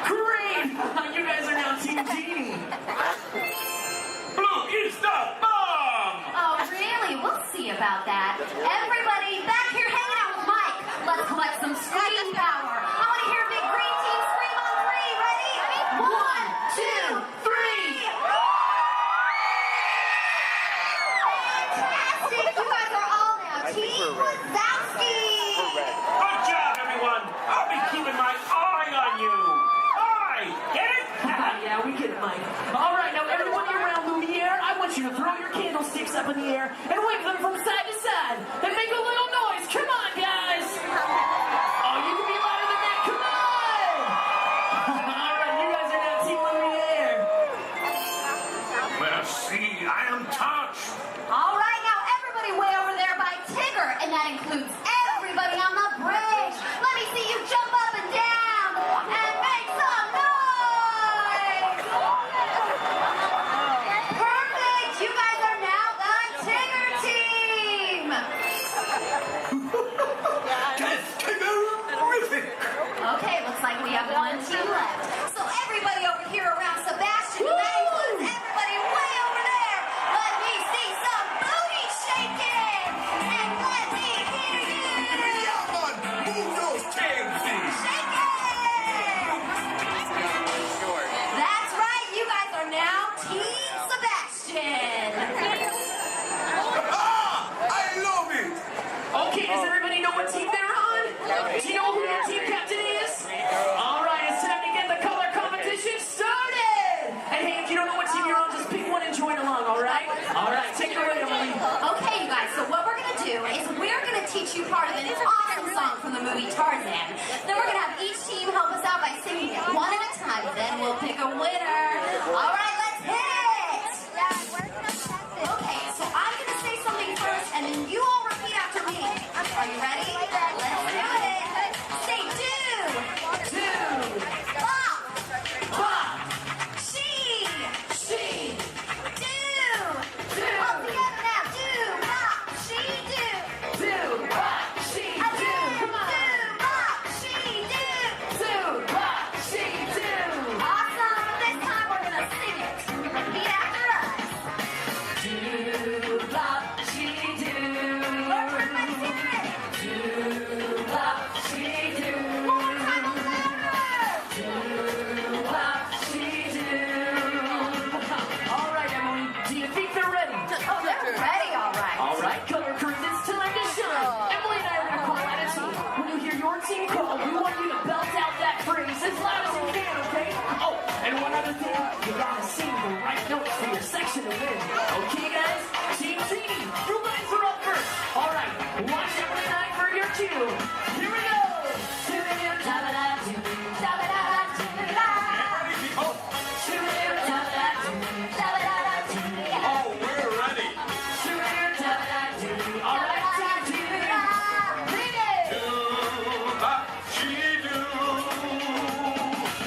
Great! You guys are now Team Genie.
Blue is the bomb.
Oh, really? We'll see about that. Everybody back here hanging out with Mike. Let's collect some scream power. I want to hear a big green team scream on 3. Ready? 1, 2, 3. Fantastic! You guys are all now Team Wazowski.
Good job, everyone. I'll be keeping my eye on you. Eye, get it?
Yeah, we get it, Mike. All right, now everyone around Lumiere, I want you to throw your candlesticks up in the air and wave them from side to side and make a little noise. Come on, guys. Oh, you can be louder than that. Come on. All right, you guys are now Team Lumiere.
Merci, I am touched.
All right, now everybody way over there by Tigger, and that includes everybody on the bridge. Let me see you jump up and down and make some noise. Perfect. You guys are now the Tigger team.
That's terrific.
Okay, looks like we have one team left. So everybody over here around Sebastian, and that includes everybody way over there. Let me see some
Team Sebastian.
I love it!
Okay, does everybody know what team they're on? Do you know who your team captain is? All right, it's time to get the color competition started. And hey, if you don't know what team you're on, just pick one and join along, all right? All right, take it away, Emily.
Okay, you guys, so what we're going to do is we're going to teach you part of an awesome song from the movie Tarzan. Then we're going to have each team help us out by singing it one at a time. Then we'll pick a winner. All right, let's hit it. Okay, so I'm going to say something first, and then you all repeat after me. Are you ready? Let's do it. Say do.
Do.
Bop.
Bop.
She.
She.
Do.
Do.
All together now. Do. Bop. She. Do.
Do. Bop. She. Do. Come on.
Do. Bop. She. Do.
Do. Bop. She. Do.
Awesome. This time we're gonna sing it. Repeat after us.
Do. Bop. She. Do.
Everybody sing it.
Do. Bop. She. Do.
One more time, louder.
Do. Bop. She. Do. All right, Emily. Do you think they're ready?
Oh, they're ready, all right.
All right, color crew, it's time to shine. Emily and I are going to call out a team. When you hear your team call, we want you to belt out that phrase as loud as you can, okay? Oh, and one other thing, you gotta sing the right notes for your section to win. Okay, guys? Team Genie, you guys are up first. All right, watch Emily and I for your cue. Here we go.
Oh, we're ready.
All right, Team Genie.
She do.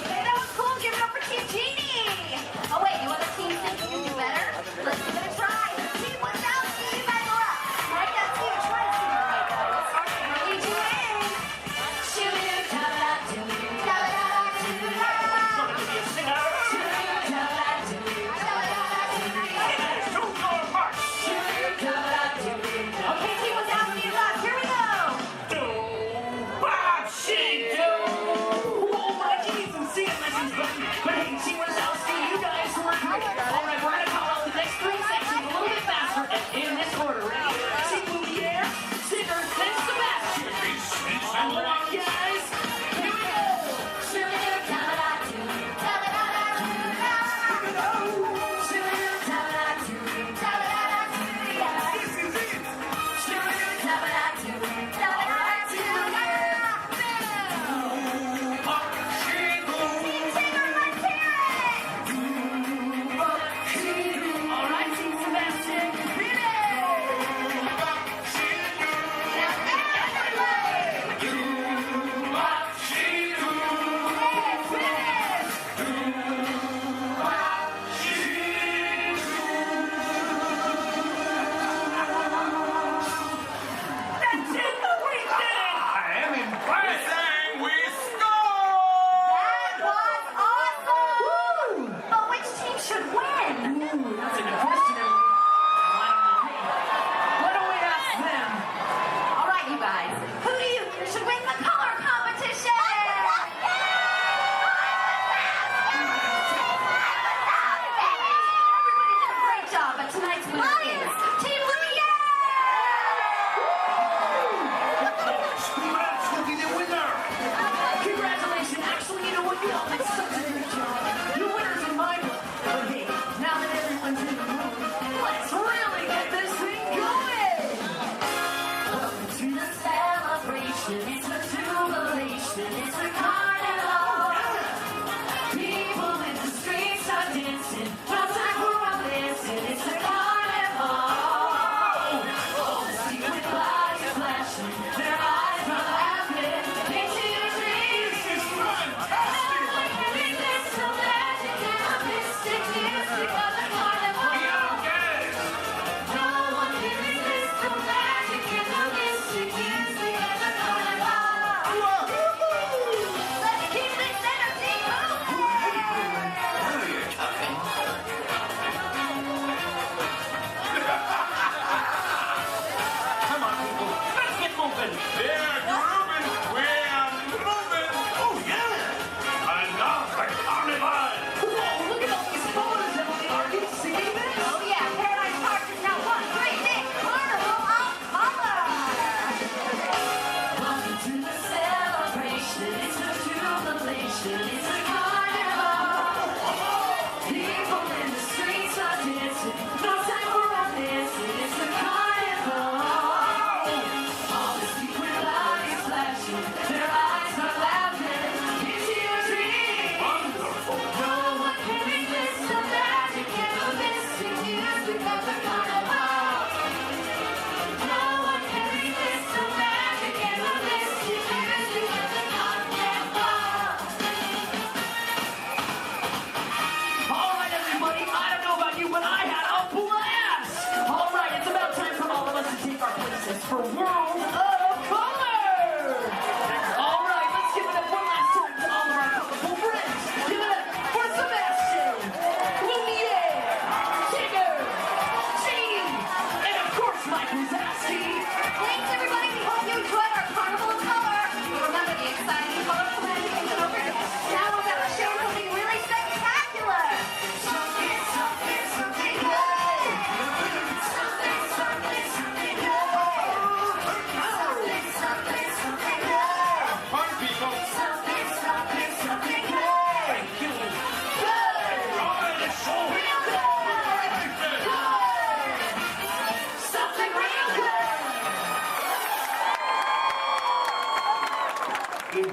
Hey, that was cool. Give it up for Team Genie. Oh, wait, you other teams think you can do better? Let's give it a try. Team 1000, you guys are up. Right, that's you. Try to sing it right, guys. 3, 2, and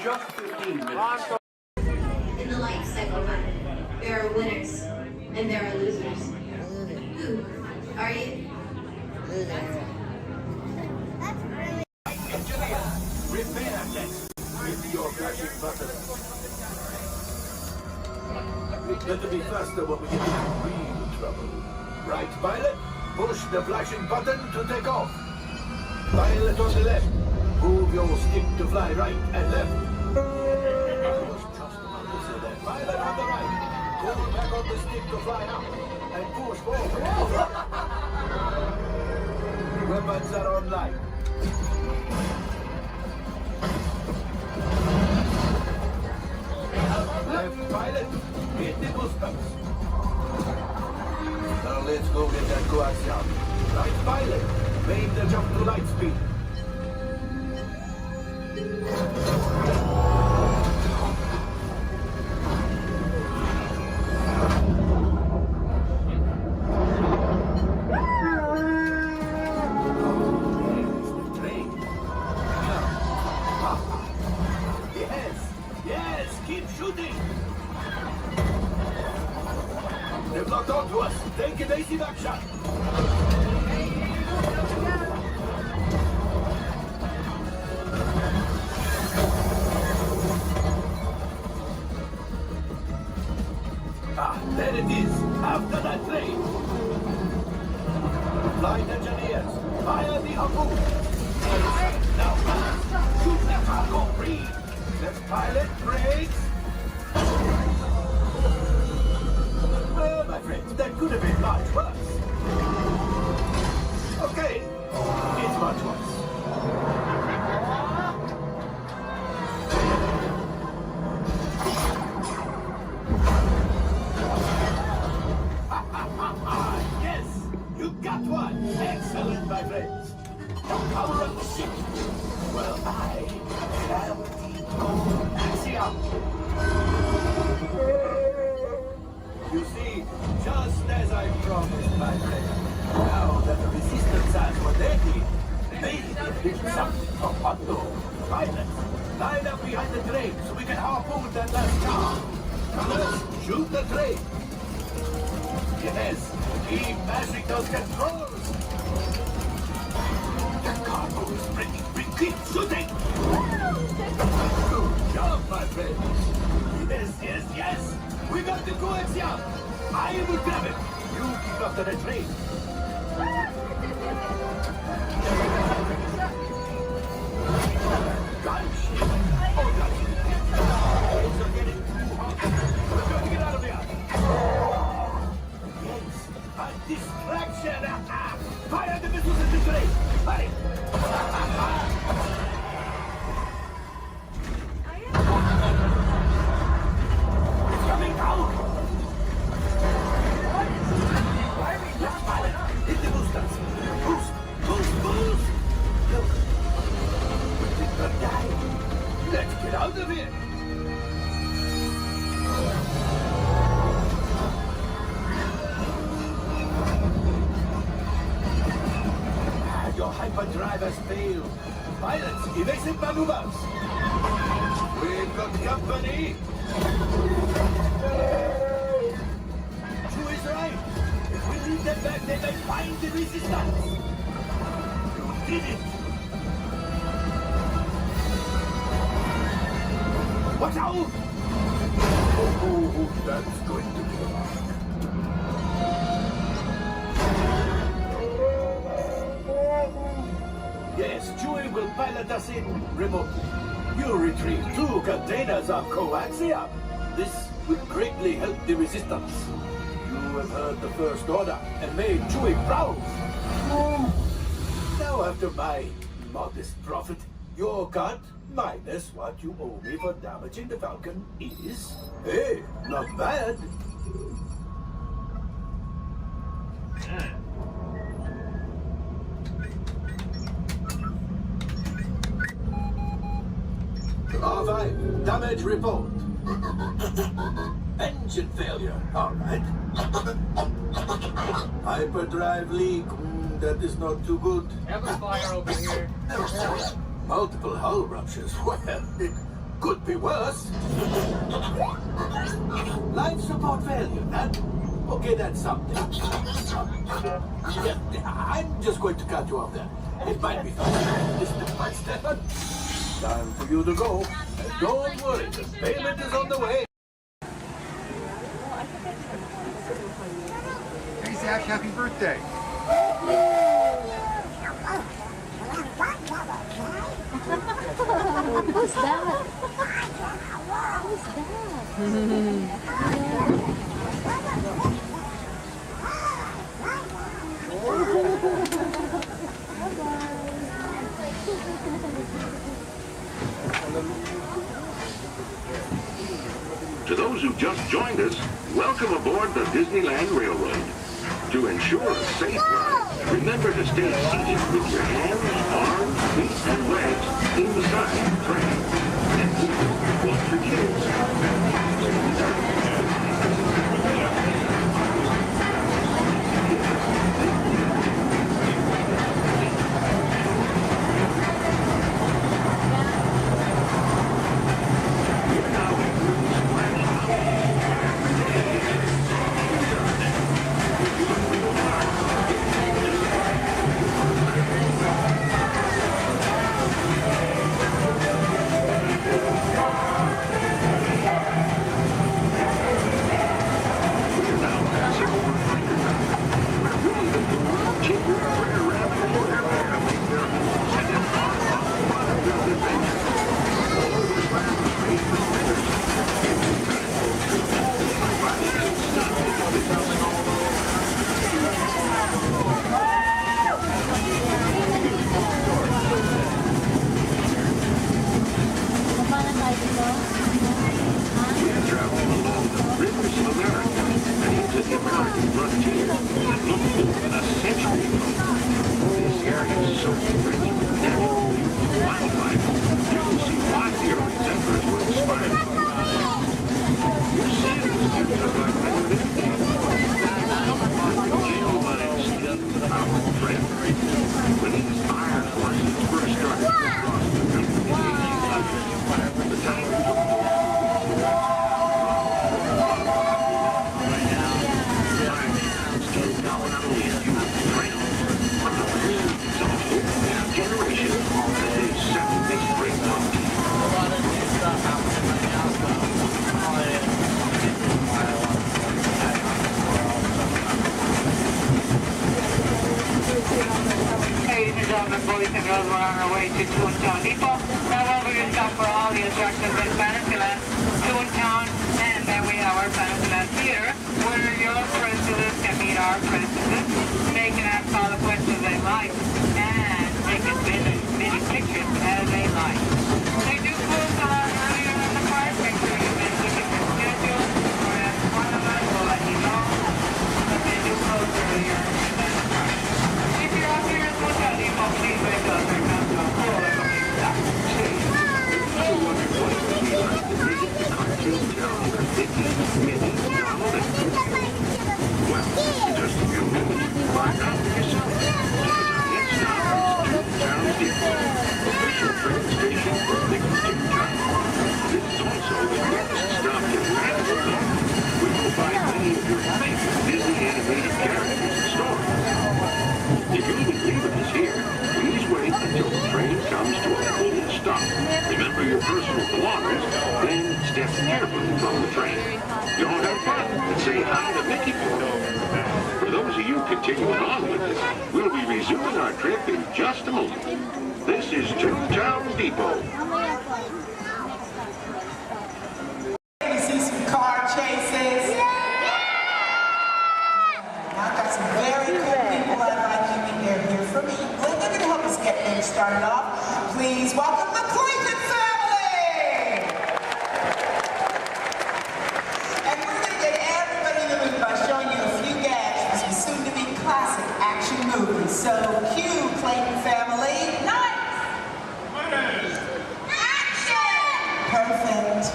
just 15 minutes.
In the life cycle, there are winners and there are losers. Who are you?
Repair next with your flashing button. It's better be faster when we get into real trouble. Right, pilot? Push the flashing button to take off. Pilot on the left. Move your stick to fly right and left. Push just about to say that. Pilot on the right. Pull back on the stick to fly up. And push forward. Weapons are online. Left pilot, hit the boosters. Now let's go get that coaxium. Right pilot, make the jump to light speed. Yes, keep shooting. They've locked onto us. Take evasive action. Ah, there it is. After that train. Flight engineers, fire the harpoon. Now, shoot the cargo free. Let's pilot brakes. Well, my friends, that could have been much worse. Okay, it's much worse. Yes, you got one. Excellent, my friends. Now power up the ship. Well, I am Axiom. You see, just as I promised, my friend, now that the resistance has what they need, they did something for Otto. Pilots, line up behind the train so we can harpoon that last car. Now let's shoot the train. Yes, keep mashing those controls. The cargo is breaking. Keep shooting. Good job, my friends. Yes. We got the coaxium. I will grab it. You keep after the train. Gunship. Oh, gunship. Things are getting too hot. We're going to get out of here. Yes, a distraction. Fire the missiles at the train. Hurry. It's coming down. Left pilot, hit the boosters. Boost. Look, we did not die. Let's get out of here. Your hyperdrive has failed. Pilots, evasive maneuvers. We've got company. True is right. If we leave them back, they may find the resistance. You did it. Watch out! Oh, that's going to be hard. Yes, Chewie will pilot us in remotely. You retrieve 2 containers of coaxium. This will greatly help the resistance. You have heard the First Order and made Chewie proud. Now, after my modest profit, your cut minus what you owe me for damaging the Falcon is, hey, not bad. R5, damage report. Engine failure, all right. Hyperdrive leak, that is not too good.
Have a fire over here.
Multiple hull ruptures, well, it
Could be worse. Life support failure, that? Okay, that's something. Yeah, I'm just going to cut you off there. It might be fun. Step by step. Time for you to go. And don't worry, the payment is on the way.
Hey, Zach, happy birthday.
Who's that?
To those who just joined us, welcome aboard the Disneyland Railroad. To ensure a safe ride, remember to stay seated with your hands, arms, feet, and legs inside the train. And please, watch your kids. Continuing on with us, we'll be resuming our trip in just a moment. This is Toontown Depot.
You see some car chases? I've got some very cool people I'd like you to hear here from me. They're going to help us get things started off. Please welcome the Clayton family! And we're going to get everybody in the mood by showing you a few gags from some soon-to-be classic action movies. So, cue Clayton family. Nice! Action! Perfect.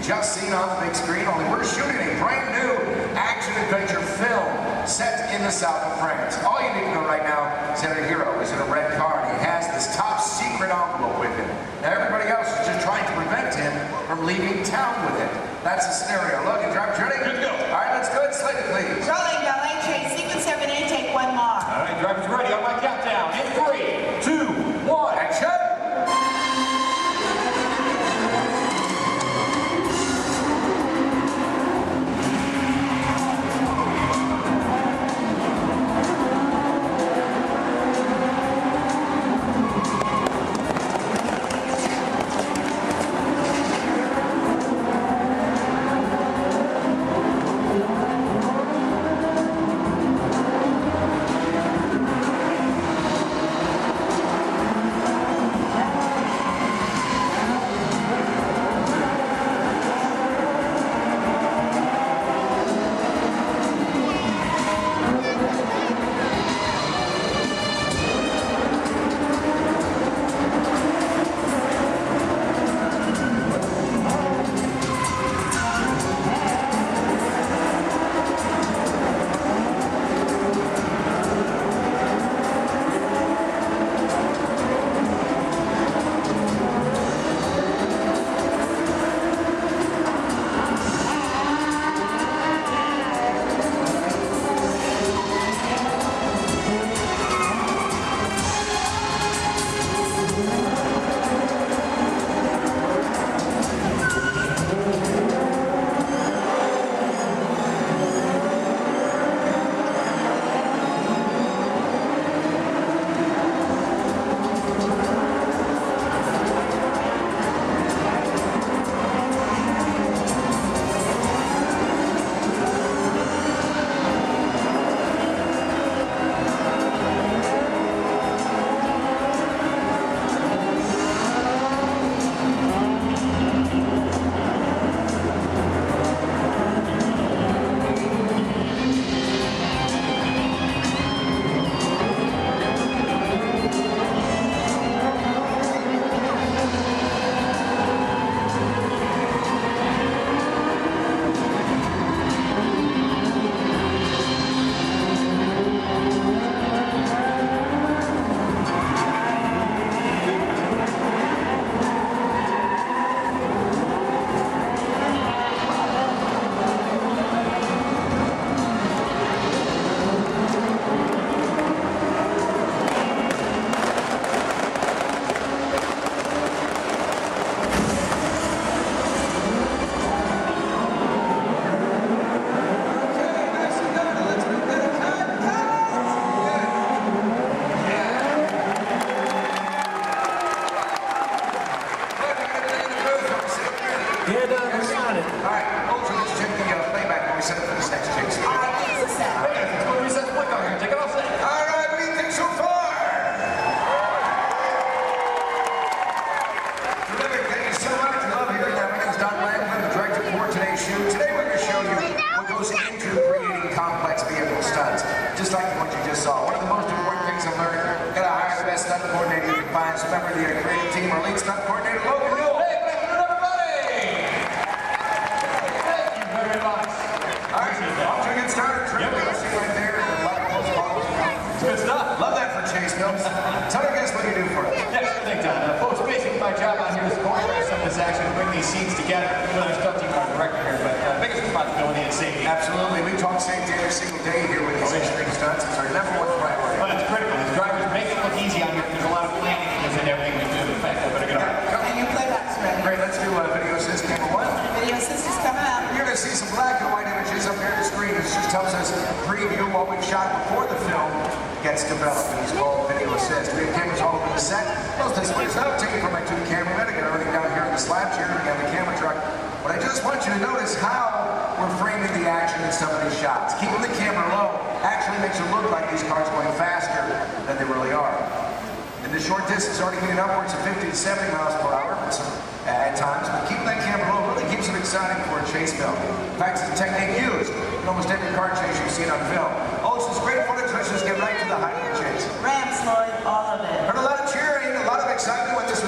just seen on the big screen, only we're shooting a brand new action-adventure film set in the south of France. All you need to know right now is that our hero is in a red car and he has this top secret envelope with him. Now everybody else is just trying to prevent him from leaving town with it. That's the scenario. Logan, driver's ready? Good to go. All right, let's go ahead and slate it, please.
Rolling, ballet train, sequence 7A, take one more.
All right, driver's ready. On my countdown. In 3, 2, 1, action!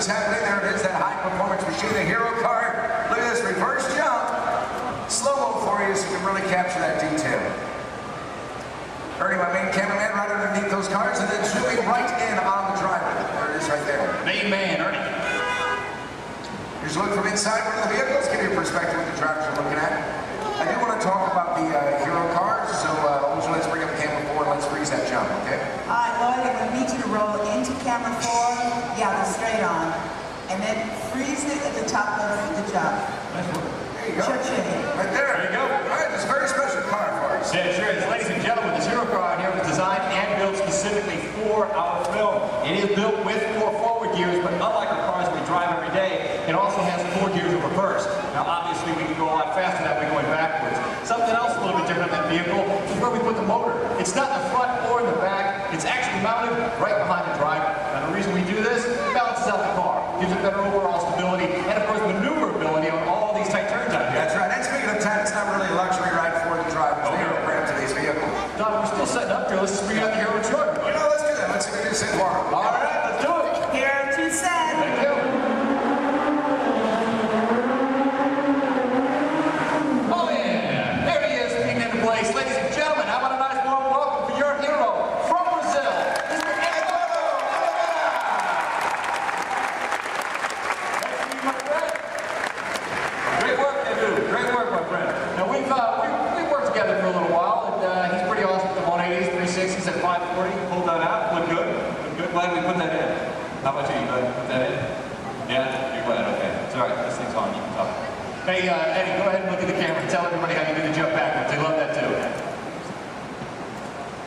Happening. There it is, that high performance machine, the hero car. Look at this reverse jump. As you look from inside one of the vehicles, give you a perspective of what the drivers are looking at. I do want to talk about the hero cars, so let's bring up camera 4 and let's freeze that jump, okay?
All right, Lloyd, I'm going to need you to roll into camera 4. Yeah, they're straight on. And then freeze it at the top of the jump.
There you go.
Cha-ching.
Right there. There you go. All right, this is a very special car for us.
Yeah, sure is. Ladies and gentlemen, this hero car here was designed and built specifically for our film. It is built with 4 forward gears, but unlike the cars we drive every day, it also has 4 gears of reverse. Now, obviously, we can go a lot faster that way going backwards. Something else a little bit different than the vehicle is where we put the motor. It's not in the front or in the back. It's actually mounted right behind the driver. And the reason we do this, it balances out the car, gives it better overall stability, and of course, maneuverability on all these tight turns out here.
That's right. And speaking of time, it's not really a luxury ride for the drivers. They are right up to these vehicles.
Don, we're still setting up here. Let's just bring out the hero truck.
You know, let's do that. Let's introduce it tomorrow.
All right, let's do it.
Here to set.
Thank you. Oh, yeah. There he is, speaking into place. Ladies and gentlemen, how about a nice warm welcome for your hero from Brazil, Mr. Eduardo. Great work, Edu. Great work, my friend. Now, we've worked together for a little while, and he's pretty awesome with the 180s, 360s, at 540. Hold that out. Look good. Look good. Glad we put that in. How about you? You glad we put that in? Yeah? You're glad? Okay. It's all right. This thing's on. You can talk. Hey, Eddie, go ahead and look at the camera and tell everybody how you do the jump backwards. They love that, too.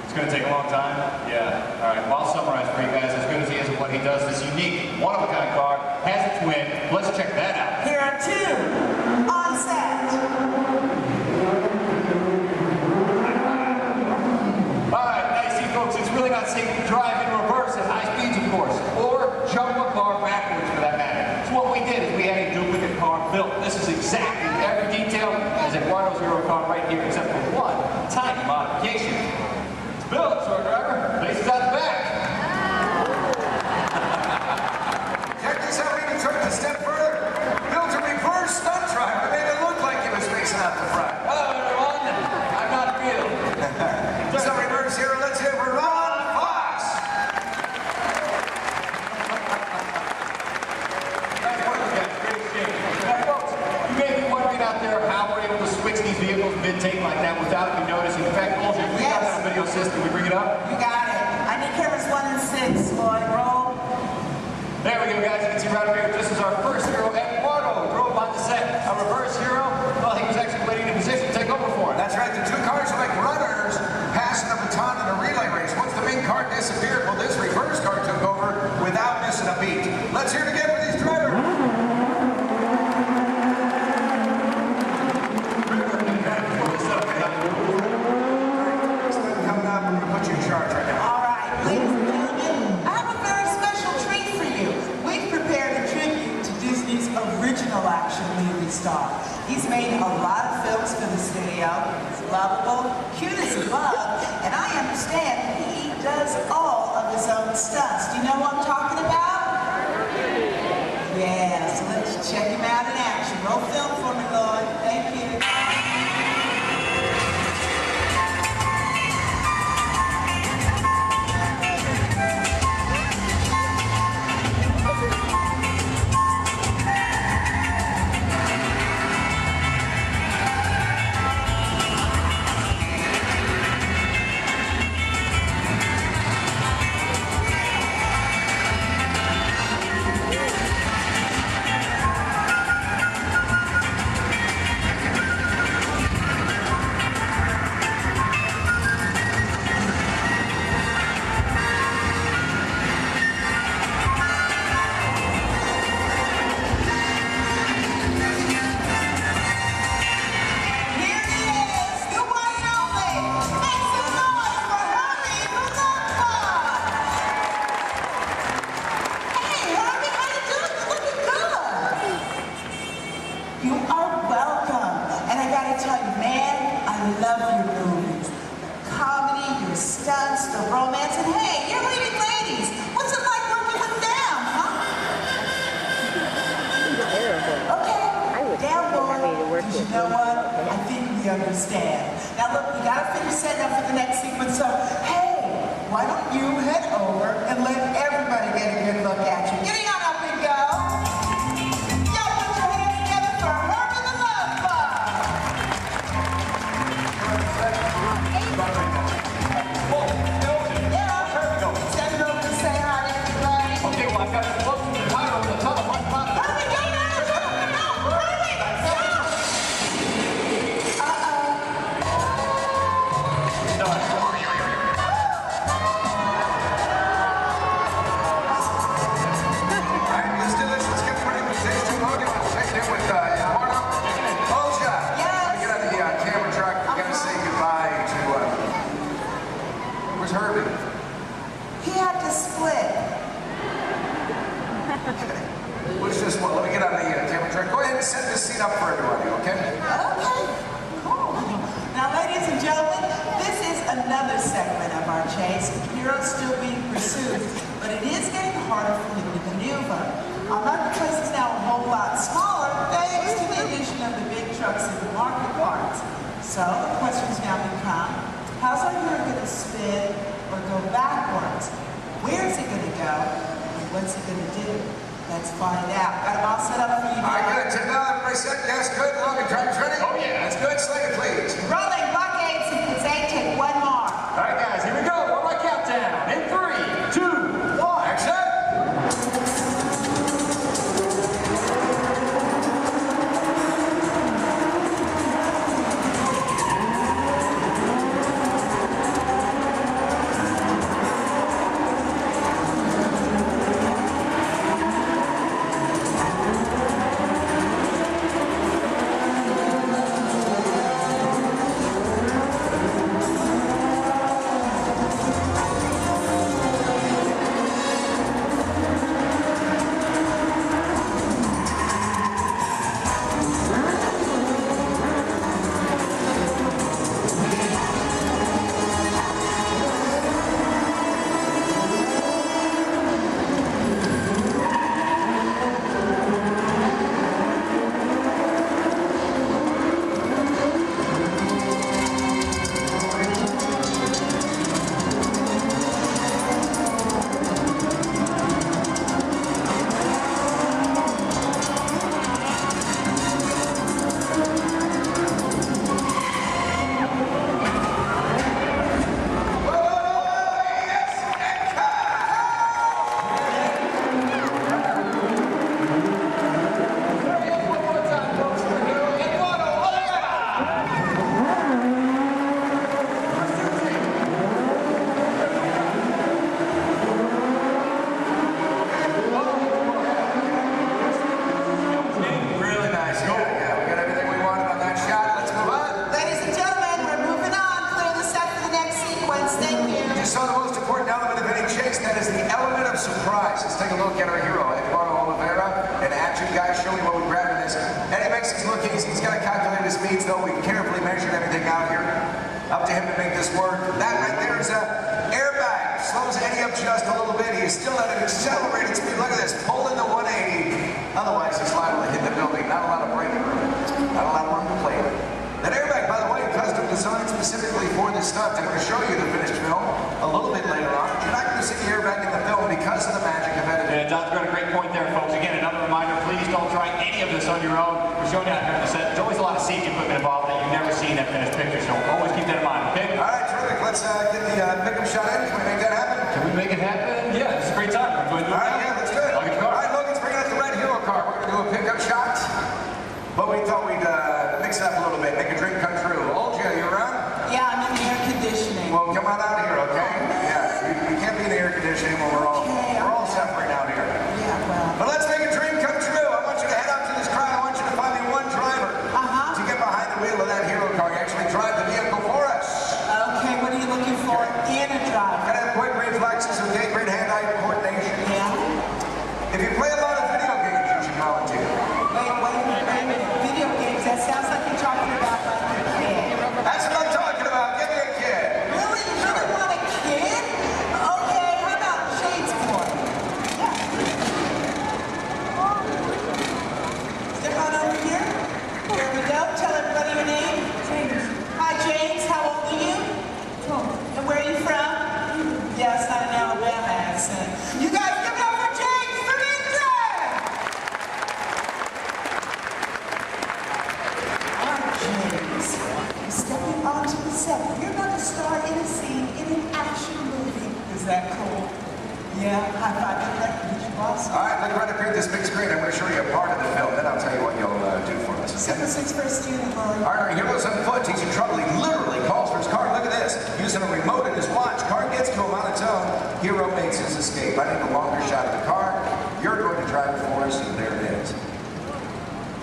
It's going to take a long time? Yeah. All right. Well, I'll summarize for you guys. As good as he is at what he does, this unique, one-of-a-kind car has its win. Let's check that out.
Here are 2 on set.
All right, now you see, folks, it's really not safe to drive in reverse at high speeds, of course, or jump a car backwards, for that matter. So what we did is we had a duplicate car built. This is exactly every detail as Eduardo's hero car right here, except for one tiny modification. It's built, so our driver faces out the back.
Check this out. We even took it a step further. Built a reverse stunt driver. Made it look like he was facing out the front.
Hello, everyone. I'm not Bill.
So reverse hero. Let's hear for Ron Fox.
Nice work, you guys. Great exchange. Now, folks, you may be wondering out there how we're able to switch these vehicles mid-take like that without you noticing. In fact, Olsen, we got that video system. We bring it up?
You got it. I need cameras 1 and 6, Lloyd. Roll.
There we go, guys. You can see right over here, this is our first hero, Eduardo. Drove on the set. Our reverse hero, well, he was actually waiting in position to take over for him.
That's right. The 2 cars are like runners passing the baton in a relay race. Once the main car disappeared, well, this reverse car took over without missing a beat. Let's hear it again for these drivers. Coming up, we're going to put you in charge right now.
All right, ladies and gentlemen, I have a very special treat for you. We've prepared a tribute to Disney's original action movie star. He's made a lot of films for the studio. He's lovable, cute as a bug, and I understand he does all of his own stunts. Do you know what I'm talking about? Yeah, so let's check him out in action. Roll film for me, Lloyd. Thank you. stunts, the romance, and hey, you're leading ladies. What's it like working with them, huh? Okay, down boy. Because you know what? I think we understand. Now look, we gotta finish setting up for the next sequence, so hey, why don't you head over and let everybody get a good look at you? Get on up and go. Yo, put your
Where's Herbie?
He had to split.
What's this one? Let me get on the camera track. Go ahead and set this scene up for everybody, okay?
Okay, cool. Now, ladies and gentlemen, this is another segment of our chase. The hero's still being pursued, but it is getting harder for him to maneuver. Our marketplace is now a whole lot smaller thanks to the addition of the big trucks in the market parts. So the questions now become, how's our hero going to spin or go backwards? Where's he going to go? And what's he going to do? Let's find out. Got them all set up for you now.
All right, good. 10 down. Everybody set? Yes, good. Logan, drivers ready?
Oh, yeah.
That's good. Slater, please.
Rolling blockades and Kazay, take one more.
All right, guys, here we go. One more countdown. In 3, 2, 1.
Action!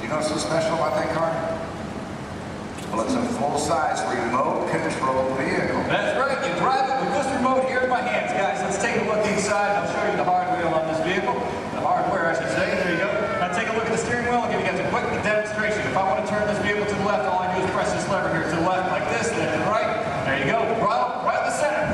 You know what's so special about that car? Well, it's a full-size remote control vehicle.
That's right. You drive it with this remote inside and I'll show you the hardware on this vehicle. The hardware, I should say. There you go. Now take a look at the steering wheel. I'll give you guys a quick demonstration. If I want to turn this vehicle to the left, all I do is press this lever here to the left like this, left and right. There you go. Right in the center.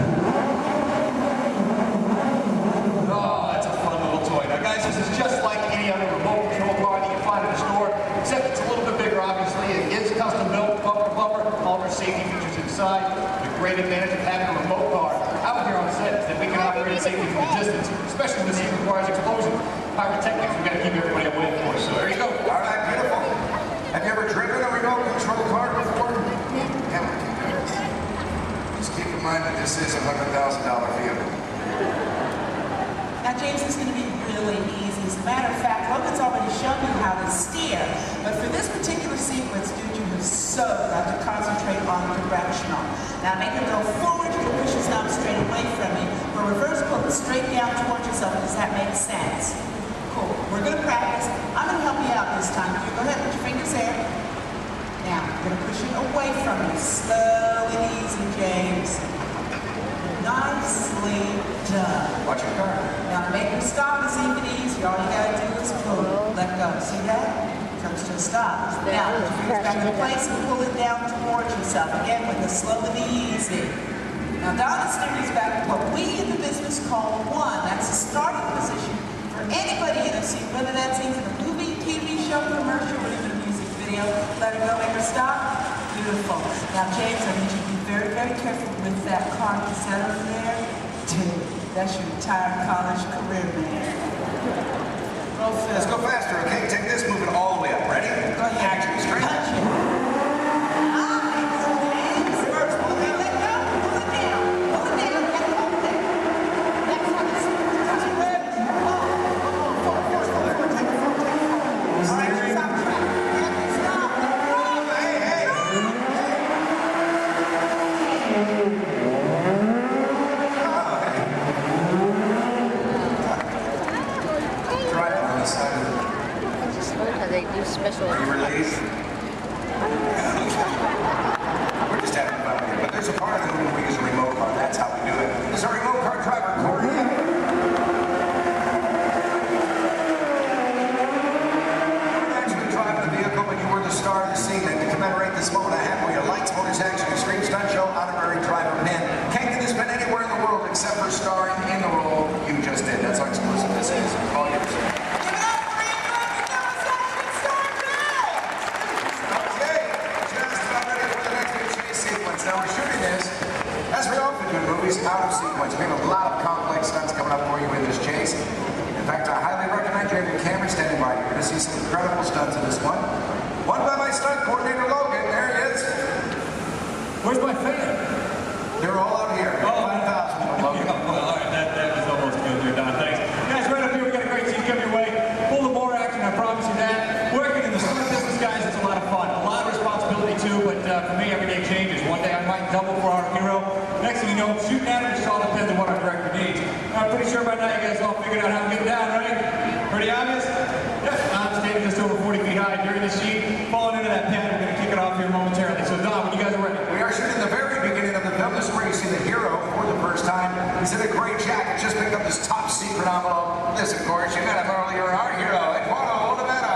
Oh, that's a fun little toy. Now guys, this is just like any other remote control car that you find in the store, except it's a little bit bigger, obviously. It is custom built, bumper, all of our safety features inside. The great advantage of having a remote car out here on set is that we can operate it safely from a distance, especially when this heat requires explosion. Pyrotechnics, we've got to keep everybody away, of course. So there you go.
All right, beautiful. Have you ever driven a remote control car before? Yeah. Just keep in mind that this is a $100,000 vehicle.
Now, James, is going to be really easy. As a matter of fact, Logan's already shown you how to steer. But for this particular sequence, dude, you have so got to concentrate on directional. Now, make it go forward. You can push this knob straight away from you. For reverse, pull it straight down towards yourself. Does that make sense? Cool. We're going to practice. I'm going to help you out this time. You go ahead, put your fingers there. Now, you're going to push it away from you. Slow and easy, James. Nicely done.
Watch your car.
Now, to make your stop is even easier. All you got to do is pull it. Let go. See that? Comes to a stop. Now, put your fingers back in place and pull it down towards yourself. Again, with the slow and the easy. Now, Donna's steering is back to what we in the business call one. That's the starting position for anybody in a seat, whether that's even a movie, TV show, commercial, or even a music video. Let her go, make her stop. Beautiful. Now, James, I need you to be very, very careful with that car. Is that over there? Dude, that's your entire college career, man. Roll fast.
Let's go faster, okay? Take this, move it all the way up. Ready?
Go ahead.
Action, straight.
Punch it. Nice, James. Reverse. Pull it down, let go. Pull it down. Pull it down and hold it. Next one is touch it red. Forward. Take it forward. All right, stop track. Stop.
Hey. Driving on the side of the...
I just learned how they do special.
Are you released? We're just having fun here, but there's a part of the movie we use a remote car. That's how we do it. This is our remote car driver, Corey. We're actually driving the vehicle when you were the star of the scene, and to commemorate this moment, I have for you Lights, Motors, Action, Extreme Stunt Show, Honorary Driver Man. Can't get this been anywhere in the world except for starring in the role you just did. That's how exclusive this is. All yours. Now we're shooting this, as we often do in movies, out of sequence. We have a lot of complex stunts coming up for you in this chase. In fact, I highly recommend you have your camera standing by. You're going to see some incredible stunts in this one. One by my stunt coordinator, Logan. There he is.
Where's my fan?
They're all out here. 5,000 from Logan.
Well, all right, that was almost good there, Don. Thanks. Guys, right up here, we got a great team coming your way. Full of more action, I promise you that. Working in the stunt business, guys, it's a lot of fun. A lot of responsibility, too, but for me, every day changes. One day I might double for our hero. Next thing you know, shooting at it, it all depends on what our director needs. I'm pretty sure by now you guys all figured out how to get down, right? Pretty obvious? Yes, I'm standing just over 40 feet high during the sheet. Falling into that pen, we're going to kick it off here momentarily. So, Don, when you guys are ready.
We are shooting the very beginning of the film. This is where you see the hero for the first time. He's in a gray jacket, just picked up this top secret envelope. This, of course, you met him earlier, our hero, Eduardo Olivera.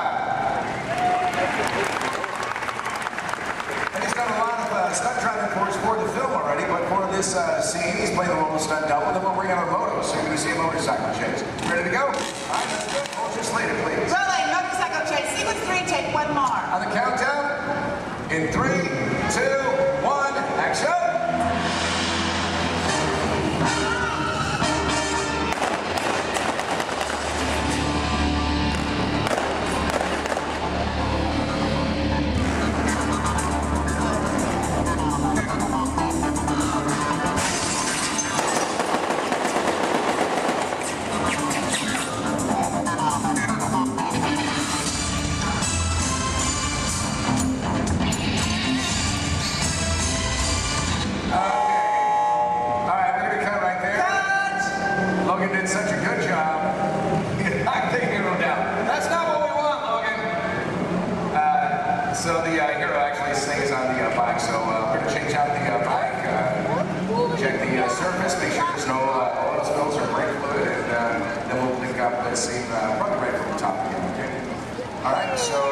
And he's done a lot of stunt driving for the film already, but for this scene, he's playing the role of stunt double. Then we'll bring out a moto, so you're going to see a motorcycle chase. Ready to go? All right, let's go. Hold your slater, please.
Rolling, motorcycle chase. Sequence 3, take one more.
On the countdown, in 3, 2, 1, action! that scene, probably right from the top again, okay? All right, so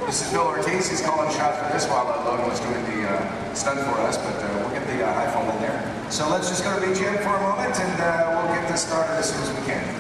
this is Bill Ortiz. He's calling shots for this while Logan was doing the stunt for us, but we'll get the high fall in there. So let's just go to BGM for a moment, and we'll get this started as soon as we can.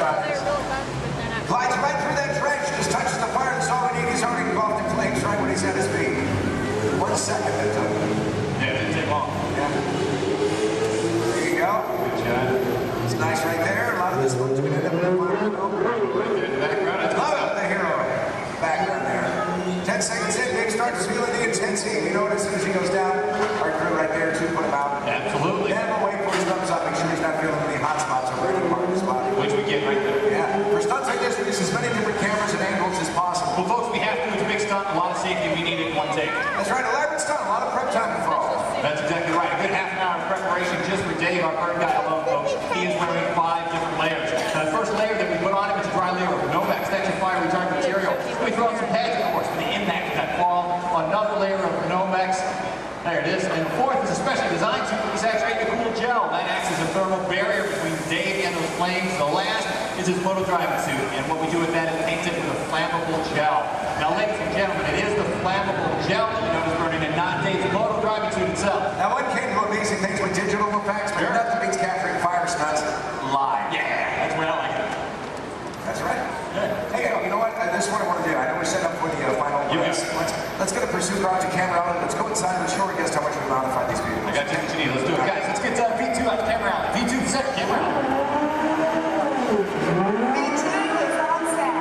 Glides right through that trench, just touches the fire, that's all we need. He's already off the flames right when he's at his feet. 1 second that took.
Yeah, it didn't take long.
Yeah. There you go.
Good job.
It's nice right there. A lot of this one's going to end up in the fire.
Right there in the background. That's
Love it, the hero. Background there. 10 seconds in, Dave starts feeling the intensity. You know what, as soon as he goes down, our crew right there to put him out.
Absolutely.
Then we'll wait for his thumbs up, make sure he's not feeling any hot spots over any part of his body.
Which we get right there.
Yeah. For stunts like this, we use as many different cameras and angles as possible.
Well, folks, we have to. It's a big stunt, a lot of safety. We need it in one take.
That's right, elaborate stunt, a lot of prep time involved.
That's exactly right. A good half an hour of preparation just for Dave, our bird guy alone, folks. He is wearing 5 different layers. Now, the first layer that we put on him is a dry layer of Nomex. That's your fire retardant material. Then we throw on some pads, of course, for the impact of that fall. Another layer of Nomex. There it is. And the fourth is a specially designed suit for saturated cool gel. That acts as a thermal barrier between Dave and those flames. The last is his photo driving suit. And what we do with that is paint it with a flammable gel. Now, ladies and gentlemen, it is the flammable gel that you notice burning and not Dave's photo driving suit itself.
Now, one can do amazing things with digital effects, but nothing beats capturing fire stunts live.
Yeah, that's where I like it.
That's right.
Yeah.
Hey, you know what? This is what I want to do. I know we're set up for the final race. Let's get a pursuit garage and camera out. Let's go inside and show our guests how much we modified these vehicles.
I got you what you need. Let's do it. Guys, let's get V2 out the camera out. V2 the second camera out.
V2 is on set.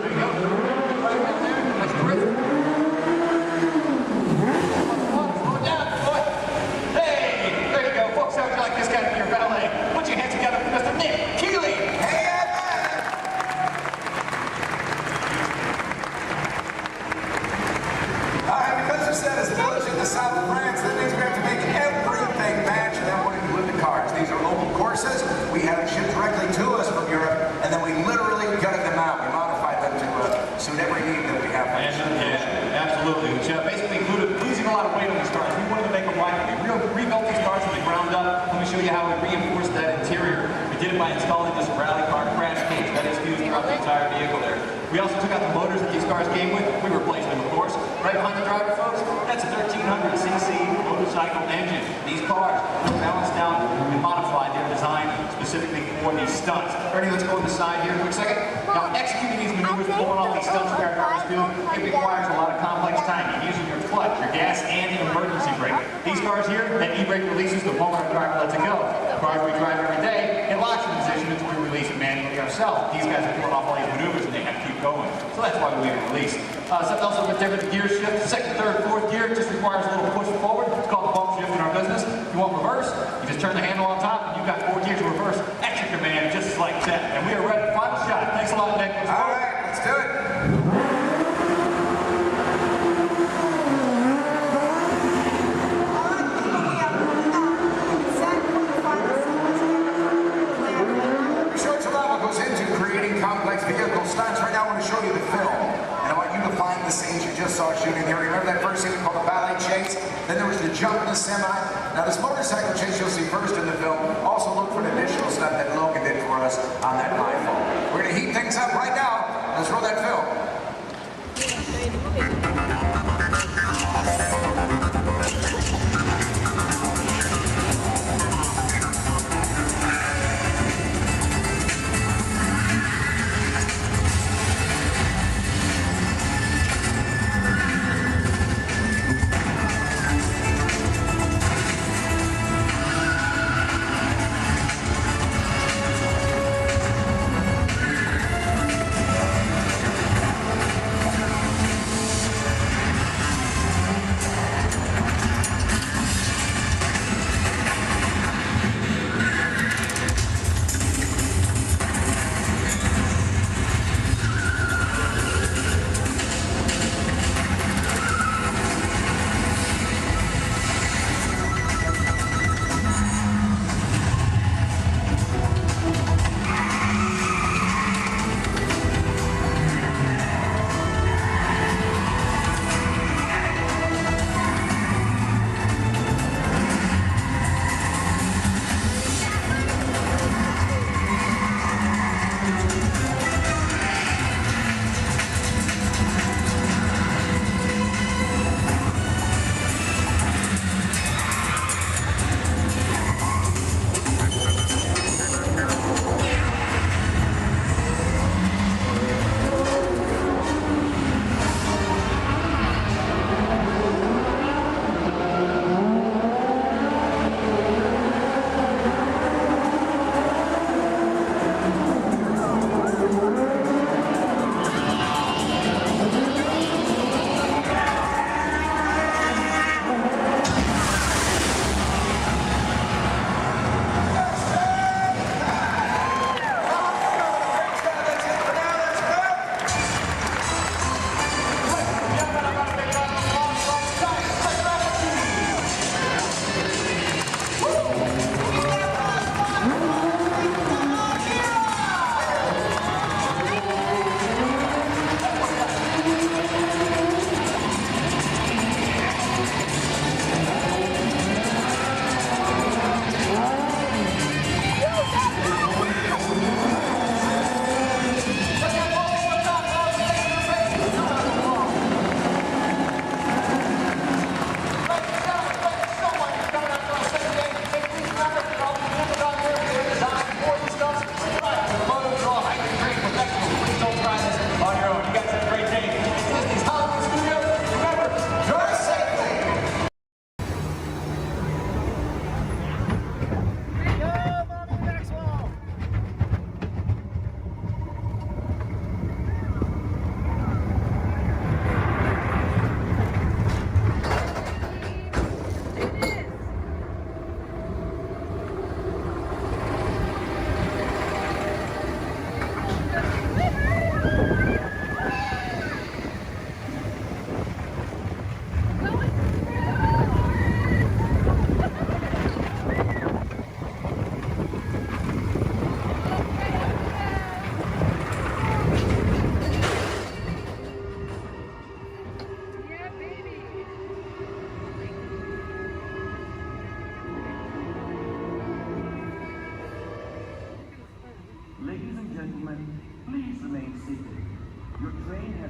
There you go. Right there. That's terrific. Slow it down, boy. Hey, there you go. Folks, how would you like this guy to be your valet? Put your hands together for Mr. Nick Keeley.
Hey, all right, because the set is a village in the south of France, that means we have to make everything match, and then we're going to include the cars. These are local courses. We had them shipped directly to us from Europe, and then we literally gutted them out. We modified them to suit every need that we have.
Yeah, absolutely. Which basically included losing a lot of weight on these cars. We wanted to make them lighter. We rebuilt these cars from the ground up. Let me show you how we reinforced that interior. We did it by installing this rally car crash cage that is fused throughout the entire vehicle there. We also took out the motors that these cars came with. We replaced them, of course. Right behind the driver, folks, that's a 1300cc motorcycle engine. These cars are balanced down and modified. They're designed specifically for these stunts. Ernie, let's go on the side here a quick second. Now, executing these maneuvers, pulling off these stunts that our cars do, it requires a lot of complex timing, using your clutch, your gas, and emergency brake. These cars here, that e-brake releases the moment our driver lets it go. The cars we drive every day, it locks in position until we release it manually ourselves. These guys are pulling off all these maneuvers and they have to keep going. So that's why we release. Something else a bit different, the gear shift. Second, third, fourth gear just requires a little push forward. It's called the bump shift in our business. If you want reverse, you just turn the handle on top and you've got 4 gears of reverse at your command, just like that. And we are ready for final shot. Thanks a lot, Nick.
All right, let's do it. Complex vehicle stunts. Right now I want to show you the film, and I want you to find the scenes you just saw shooting here. Remember that first scene called the ballet chase? Then there was the jump in the semi. Now this motorcycle chase you'll see first in the film. Also look for an additional stunt that Logan did for us on that high fall. We're going to heat things up right now. Let's roll that film.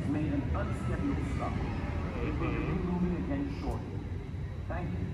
has made an unscheduled stop. It will be moving again shortly. Thank you.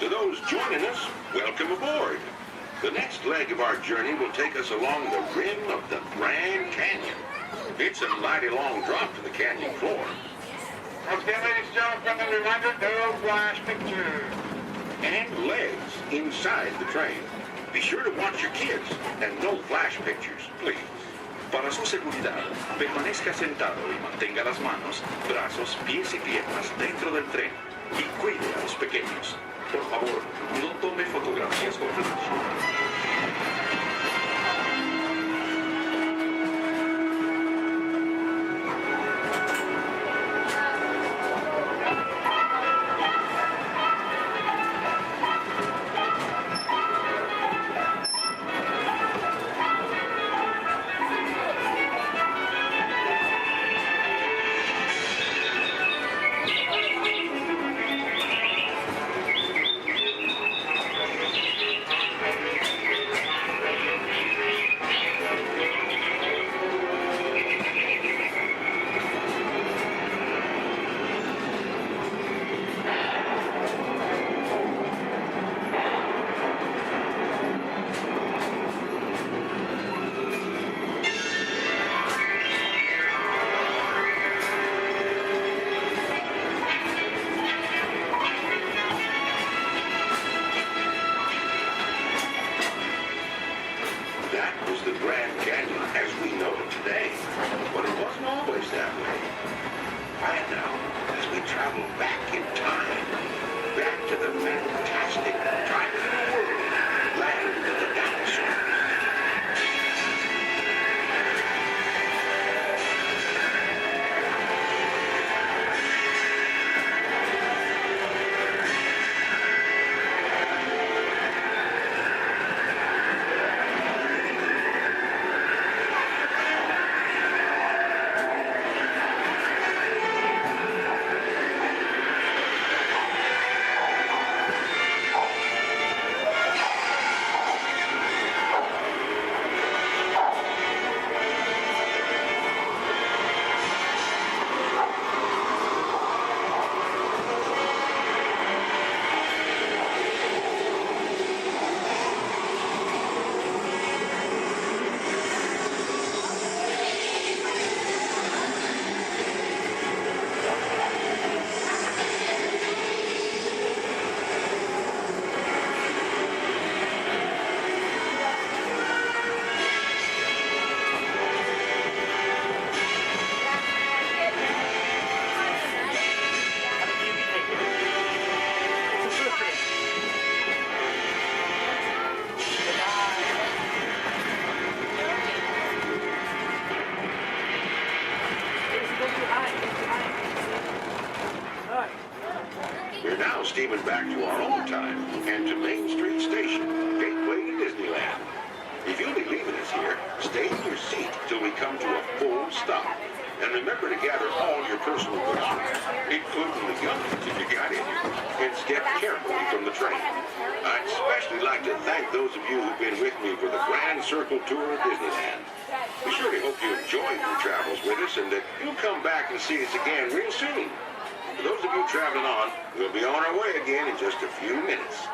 To those joining us, welcome aboard. The next leg of our journey will take us along the rim of the Grand Canyon. It's a mighty long drop to the canyon floor.
Okay, ladies and gentlemen, reminder, no flash pictures.
And legs inside the train. Be sure to watch your kids and no flash pictures, please.
Para su seguridad, permanezca sentado y mantenga las manos, brazos, pies y piernas dentro del tren. Y cuide a los pequeños. Por favor, no tome fotografías con flash. beaming back to our own time and to Main Street Station, gateway to Disneyland. If you'll be leaving us here, stay in your seat till we come to a full stop. And remember to gather all your personal belongings, including the guns if you got any, and step carefully from the train. I'd especially like to thank those of you who've been with me for the Grand Circle Tour of Disneyland. We surely hope you enjoyed your travels with us and that you'll come back and see us again real soon. For those of you traveling on, we'll be on our way again in just a few minutes.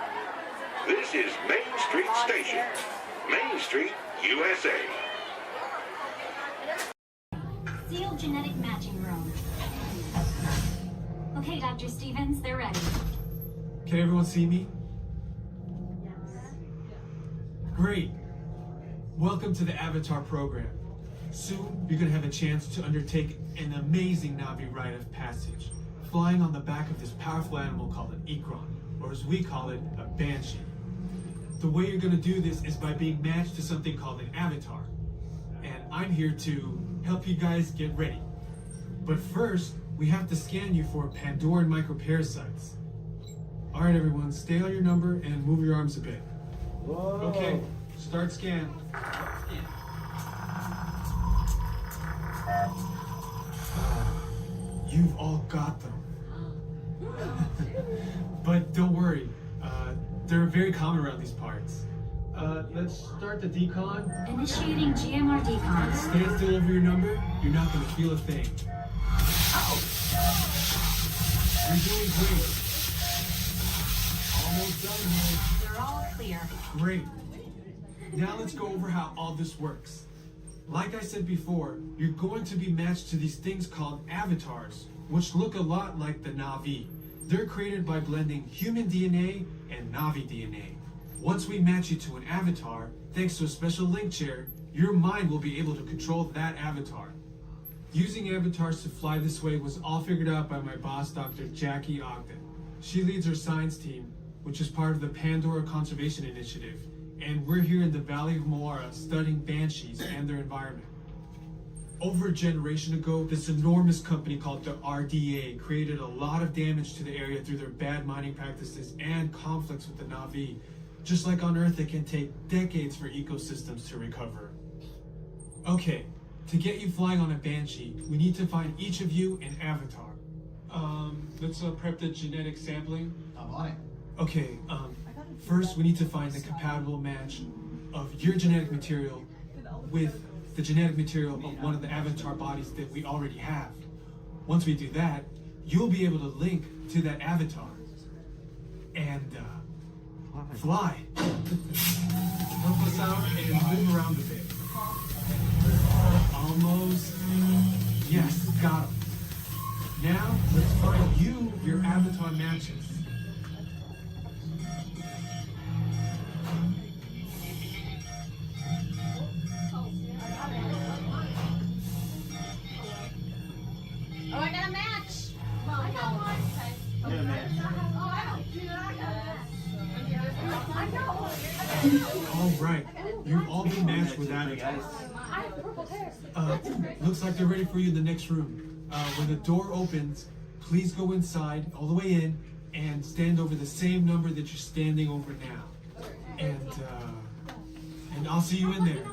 This is Main Street Station, Main Street, USA.
Sealed genetic matching room. Okay, Dr. Stevens, they're ready.
Can everyone see me? Great. Welcome to the Avatar program. Soon, you're going to have a chance to undertake an amazing Na'vi rite of passage, flying on the back of this powerful animal called an Ikron, or as we call it, a Banshee. The way you're going to do this is by being matched to something called an avatar. And I'm here to help you guys get ready. But first, we have to scan you for Pandoran microparasites. All right, everyone, stay on your number and move your arms a bit.
Whoa.
Okay, start scan. You've all got them. But don't worry, they're very common around these parts. Let's start the decon.
Initiating GMR decon.
Stay still over your number. You're not going to feel a thing. Ow! You're doing great. Almost done, Walt.
They're all clear.
Great. Now let's go over how all this works. Like I said before, you're going to be matched to these things called avatars, which look a lot like the Na'vi. They're created by blending human DNA and Na'vi DNA. Once we match you to an avatar, thanks to a special link chair, your mind will be able to control that avatar. Using avatars to fly this way was all figured out by my boss, Dr. Jackie Ogden. She leads our science team, which is part of the Pandora Conservation Initiative, and we're here in the Valley of Moara studying banshees and their environment. Over a generation ago, this enormous company called the RDA created a lot of damage to the area through their bad mining practices and conflicts with the Na'vi. Just like on Earth, it can take decades for ecosystems to recover. Okay, to get you flying on a Banshee, we need to find each of you an avatar. Let's prep the genetic sampling.
I'm on it.
Okay, first we need to find the compatible match of your genetic material with the genetic material of one of the avatar bodies that we already have. Once we do that, you'll be able to link to that avatar and fly. Help us out and move around a bit. Almost. Yes, got him. Now, let's find you your avatar matches.
Oh, I got a match. Well, I got one.
You got a match.
Oh, I don't do that. I know.
All right, you've all been matched with avatars.
I have purple hair.
Looks like they're ready for you in the next room. When the door opens, please go inside, all the way in, and stand over the same number that you're standing over now. And I'll see you in there.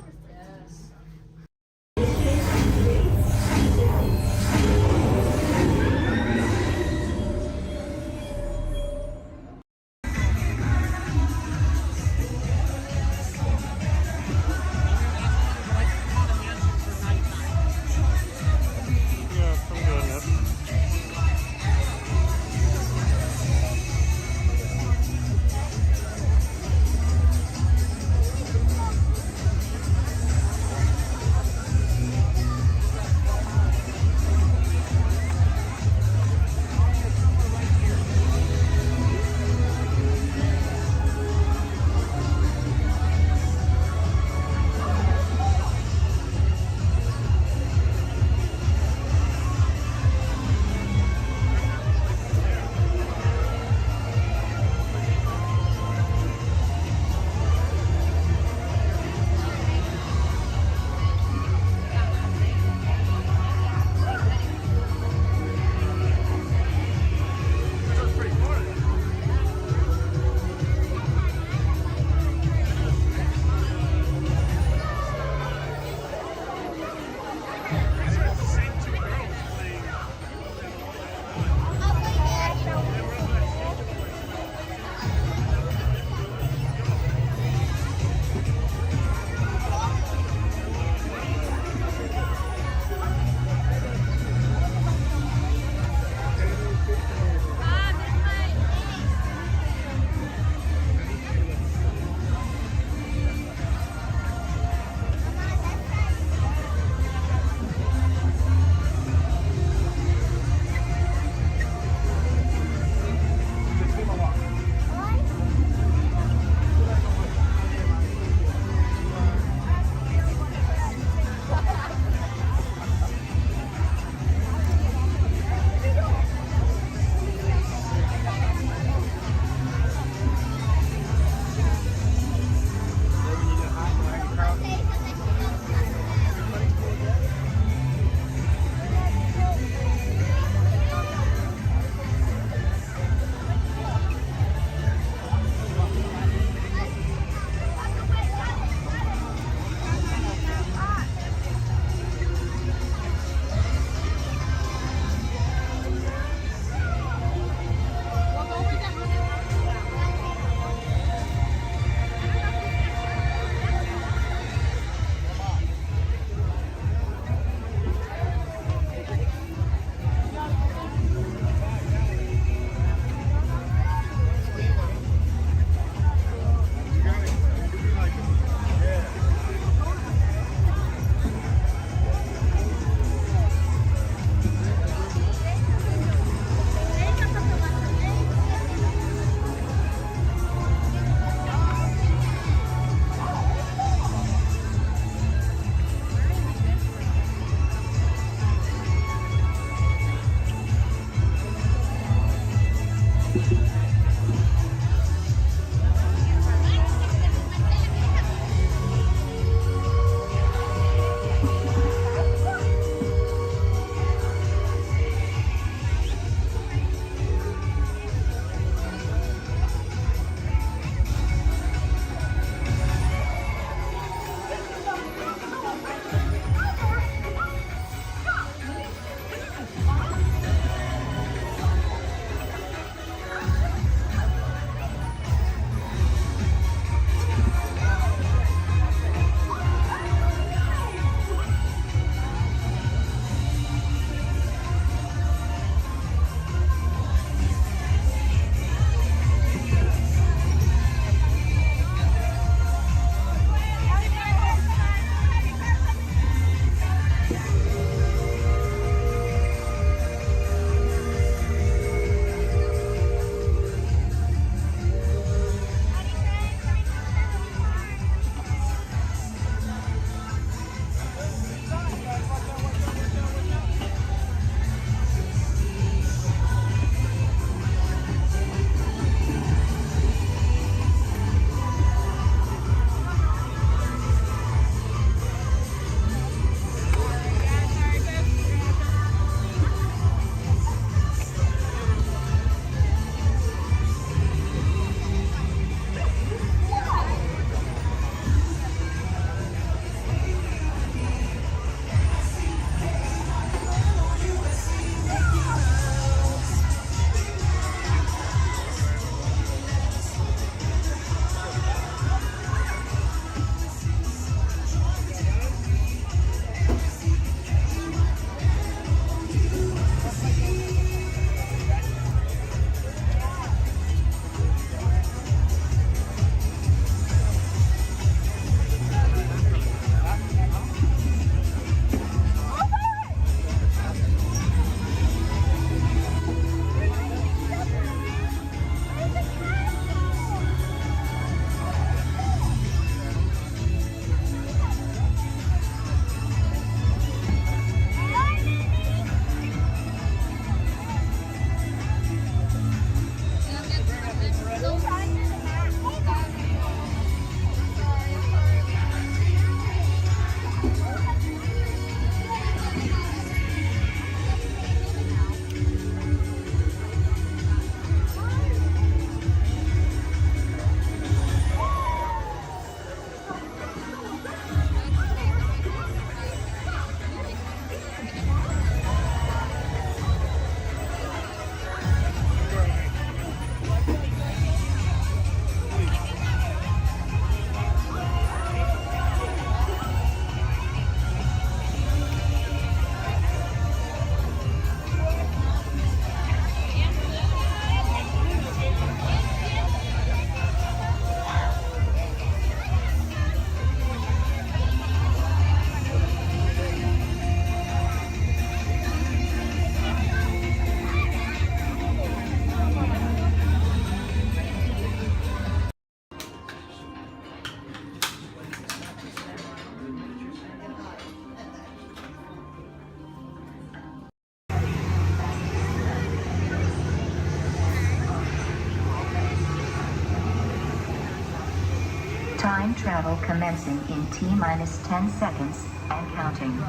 Time travel commencing in T-minus 10 seconds and counting.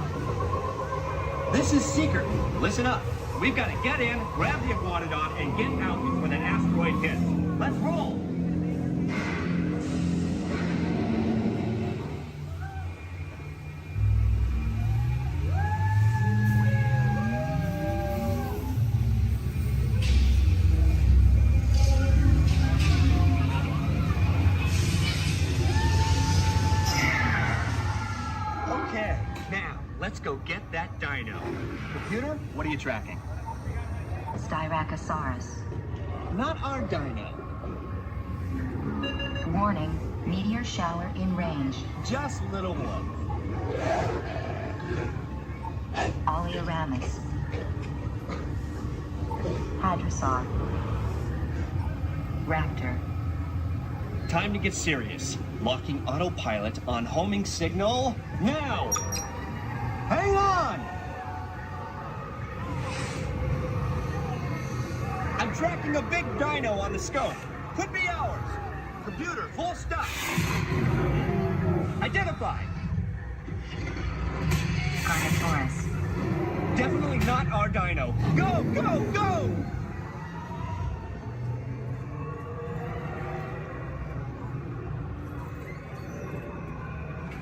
This is Seeker. Listen up. We've got to get in, grab the Iguanodon, and get out before that asteroid hits. Let's roll! Okay, now, let's go get that dino. Computer, what are you tracking?
Styracosaurus.
Not our dino.
Warning, meteor shower in range.
Just little one.
Oleoramus. Hadrosaur. Raptor.
Time to get serious. Locking autopilot on homing signal now! Hang on! I
tracking a big dino on the scope. Could be ours. Computer, full stop. Identified.
Carnotaurus.
Definitely not our dino. Go, go, go!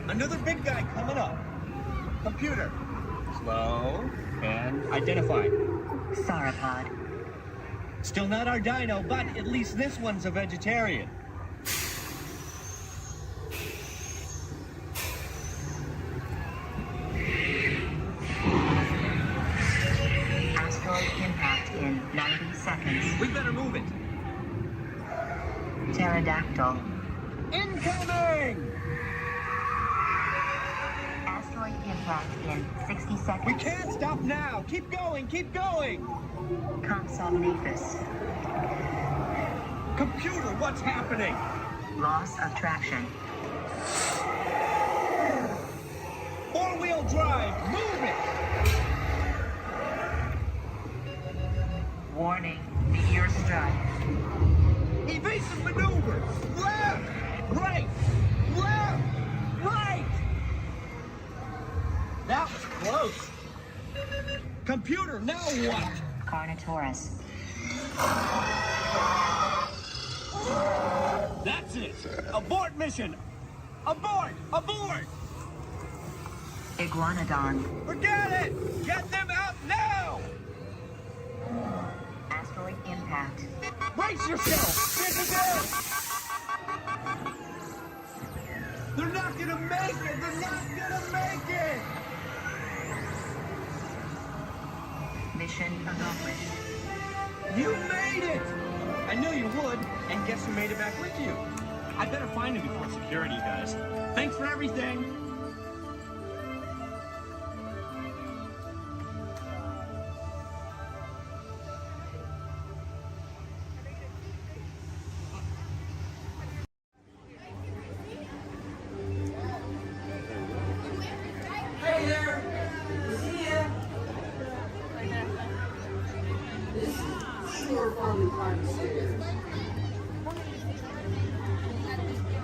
Another big guy coming up. Computer. Slow and identified.
Sauropod.
Still not our dino, but at least this one's a vegetarian.
Asteroid impact in 90 seconds.
We better move it.
Pterodactyl.
Incoming!
Asteroid impact in 60 seconds.
We can't stop now. Keep going, keep going.
Compsognathus.
Computer, what's happening?
Loss of traction.
Four-wheel drive, move it!
Warning, meteor strike.
Evasive maneuver! Left! Right! Left! Right! That was close. Computer, now what?
Carnotaurus.
That's it! Abort mission! Abort! Abort!
Iguanodon.
Forget it! Get them out now!
Asteroid impact.
Brace yourself! This is it! They're not gonna make it! They're not gonna make it!
Mission accomplished.
You made it! I knew you would, and guess who made it back with you? I better find him before security does. Thanks for everything!
Hey there! See ya! This is sure fun to climb the stairs.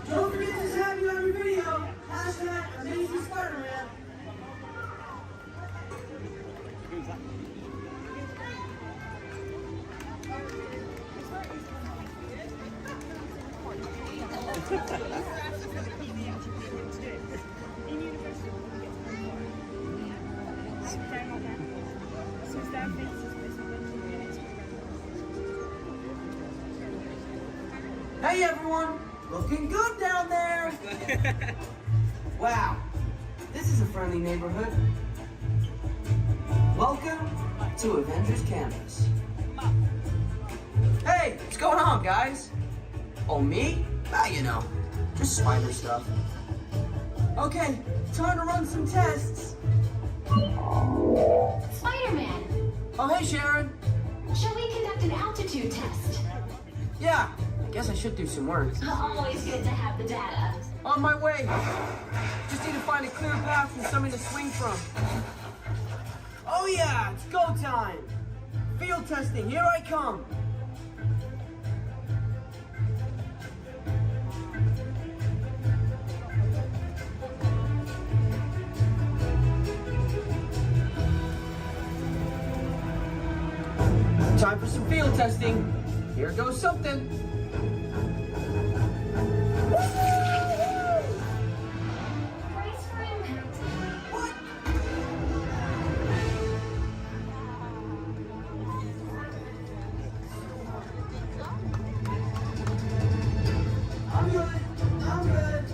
Don't forget to tag me on your video. Hashtag Amazing Spider-Man. Hey everyone! Looking good down there! Wow, this is a friendly neighborhood. Welcome to Avengers Campus. Hey, what's going on, guys? Oh, me? Ah, you know, just spider stuff. Okay, time to run some tests.
Spider-Man,
Oh, hey, Sharon.
shall we conduct an altitude test?
Yeah, I guess I should do some work.
Always good to have the data.
On my way. Just need to find a clear path and something to swing from. Oh yeah, it's go time. Field testing, here I come. Time for some field testing. Here goes something.
Brace for impact.
What? I'm good. I'm good.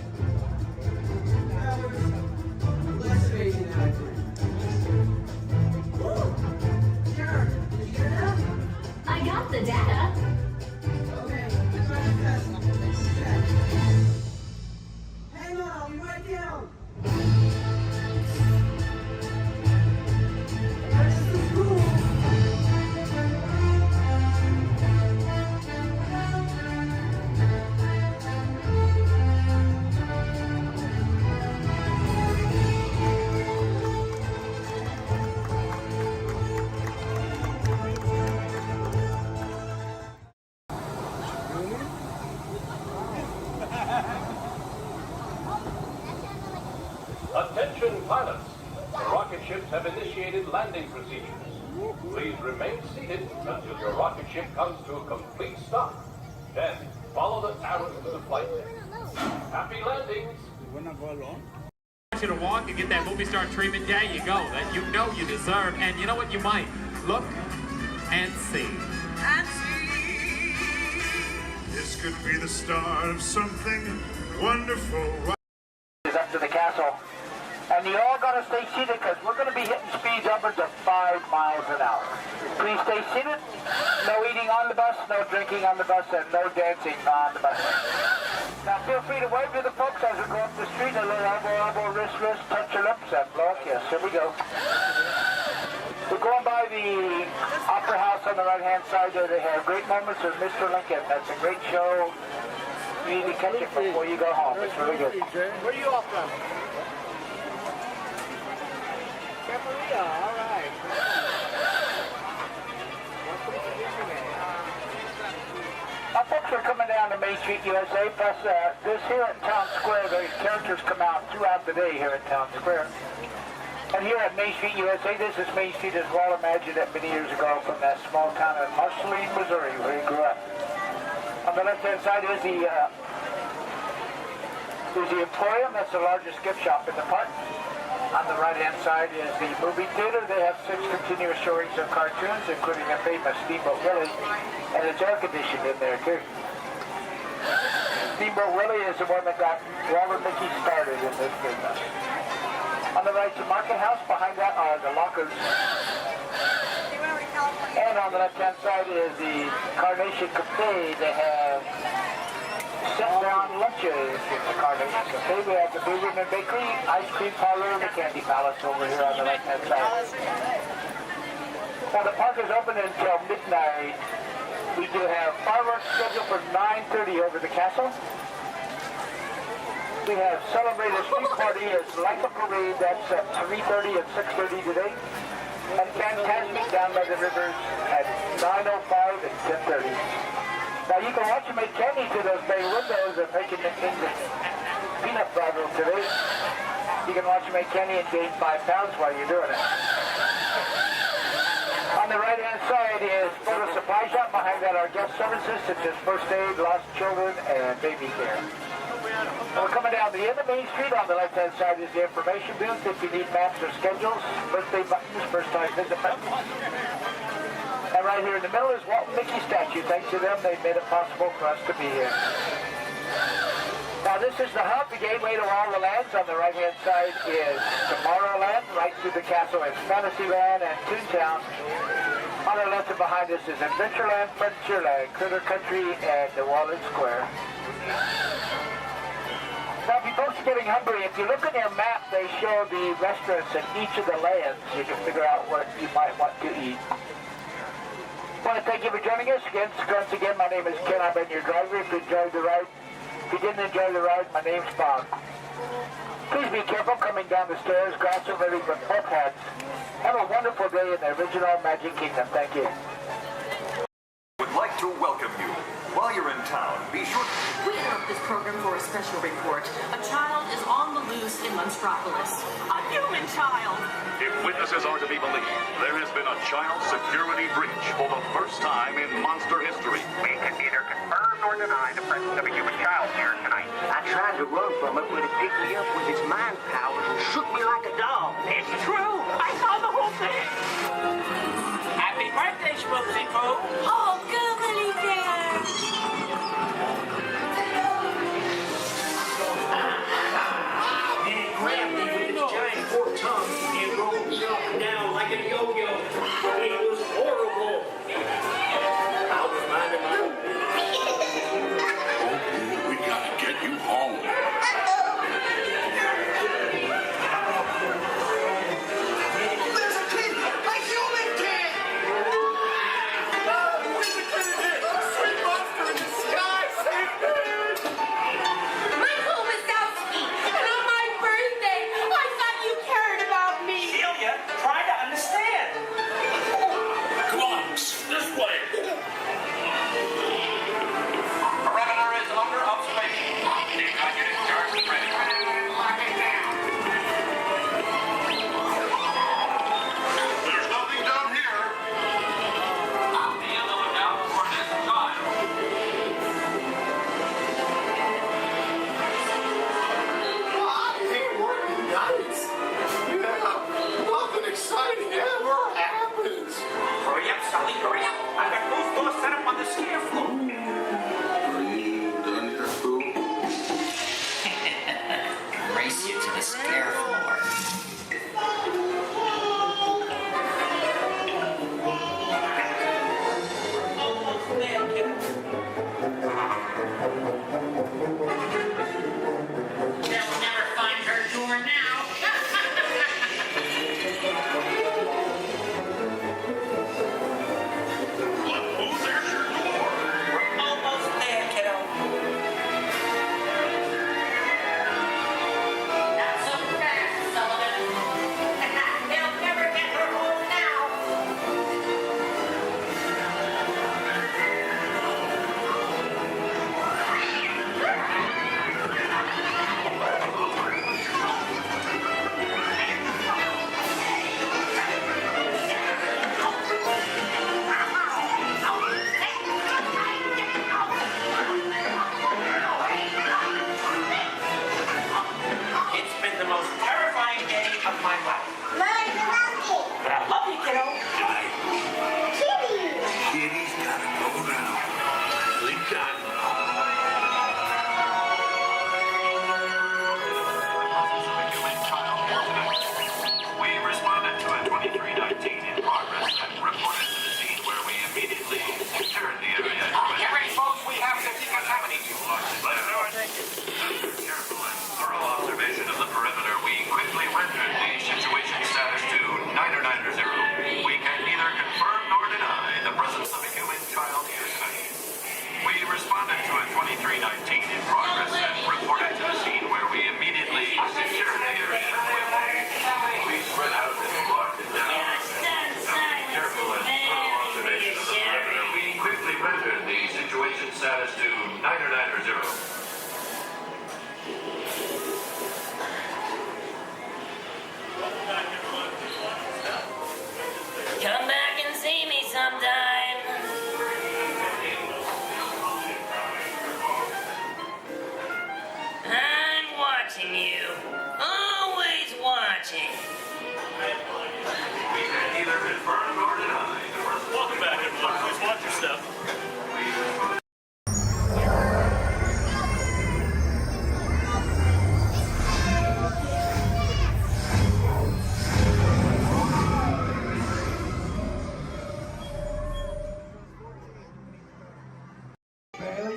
Less phase inadequate. Sure. Did you get that?
I got the data.
Okay. Try to test.
pilots, the rocket ships have initiated landing procedures. Please remain seated until your rocket ship comes to a complete stop. Then, follow the arrows to the flight deck. Happy landings!
I want you to walk and get that movie star treatment. There you go. That you know you deserve. And you know what? You might look and see.
And see. This could be the start of something wonderful.
Up to the castle. And you all got to stay seated because we're going to be hitting speeds upwards of 5 miles an hour. Please stay seated. No eating on the bus, no drinking on the bus, and no dancing on the bus. Now feel free to wave to the folks as we go up the street. A little elbow, wrist, touch your lips, and blow a kiss. Here we go. We're going by the Opera House on the right-hand side there. They have great moments with Mr. Lincoln. That's a great show. You need to catch it before you go home. It's really good.
Where are you all from? Camarilla, all right.
Now, folks are coming down to Main Street, USA. Plus, this here at Town Square, the characters come out throughout the day here at Town Square. And here at Main Street, USA, this is Main Street as Walt imagined it many years ago from that small town of Marceline, Missouri, where he grew up. On the left-hand side is the Emporium. That's the largest gift shop in the park. On the right-hand side is the movie theater. They have 6 continuous showings of cartoons, including a famous Steamboat Willie, and it's air-conditioned in there, too. Steamboat Willie is the one that got Walt and Mickey started in this business. On the right, the Market House. Behind that are the lockers. And on the left-hand side is the Carnation Cafe. They have sit-down lunches in the Carnation Cafe. We have the Blue Ribbon Bakery, Ice Cream Parlor, and the Candy Palace over here on the right-hand side. Now, the park is open until midnight. We do have fireworks scheduled for 9:30 over the castle. We have Celebrate a Street Party as like a parade. That's at 3:30 and 6:30 today. And Fantasmic down by the rivers at 9:05 and 10:30. Now you can watch them make candy to those bay windows and making the things of peanut butter today. You can watch them make candy and gain 5 pounds while you're doing it. On the right-hand side is Photo Supply Shop. Behind that are guest services such as first aid, lost children, and baby care. We're coming down the end of Main Street. On the left-hand side is the information booth. If you need maps or schedules, birthday buttons, first-time visit buttons. And right here in the middle is Walt and Mickey statue. Thanks to them, they made it possible for us to be here. Now this is the hub, the gateway to all the lands. On the right-hand side is Tomorrowland. Right through the castle is Fantasyland and Toontown. On the left and behind us is Adventureland, Frontierland, Critter Country, and the Walnut Square. Now, if you folks are getting hungry, if you look on your map, they show the restaurants in each of the lands. You can figure out what you might want to eat. I want to thank you for joining us. Once again, my name is Ken. I've been your driver. If you enjoyed the ride, if you didn't enjoy the ride, my name's Bob. Please be careful coming down the stairs. Grass are ready with both hands. Have a wonderful day in the original Magic Kingdom. Thank you.
Would like to welcome you. While you're in town, be sure...
We interrupt this program for a special report. A child is on the loose in Monstropolis. A human child!
If witnesses are to be believed, there has been a child security breach for the first time in monster history.
We can neither confirm nor deny the presence of a human child here tonight.
I tried to run from it, but it picked me up with its mind powers and shook me like a dog.
It's true! I saw the whole thing! Happy birthday, Schmoozy Poo! Oh, goodly bear!
Grabbed me with its giant forked tongue and rolled me up and down like a yo-yo. It was horrible. I was minding my own business.
We gotta get you home. There's a kid! A human kid!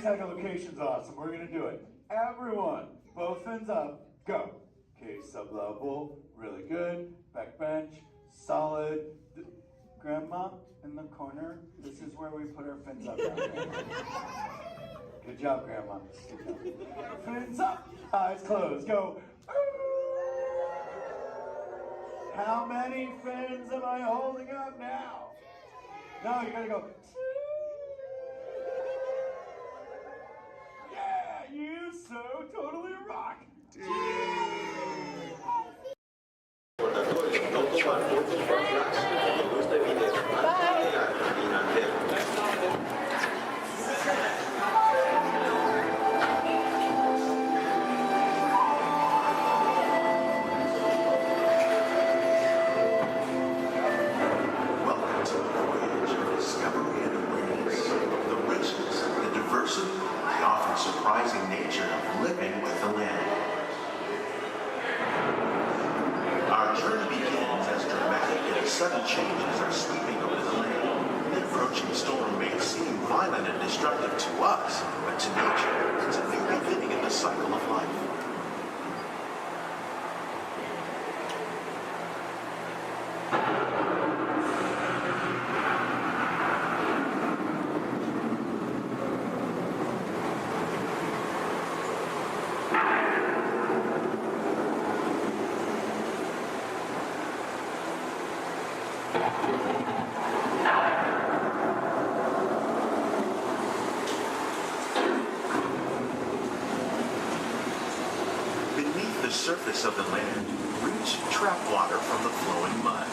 echolocation's awesome. We're gonna do it. Everyone, both fins up, go. Okay, sublevel, really good. Back bench, solid. Grandma in the corner, this is where we put our fins up. Good job, Grandma. Good job. Fins up, eyes closed, go. How many fins am I holding up now? No, you gotta go. Yeah, you so totally rock.
Welcome to the voyage of discovery and awareness of the richness, the diversity, the often surprising nature of living with the land. Our journey begins as dramatic and sudden changes are sweeping over the land. An approaching storm may seem violent and destructive to us, but to nature, it's a new beginning in the cycle of life. Beneath the surface of the land, roots trap water from the flowing mud,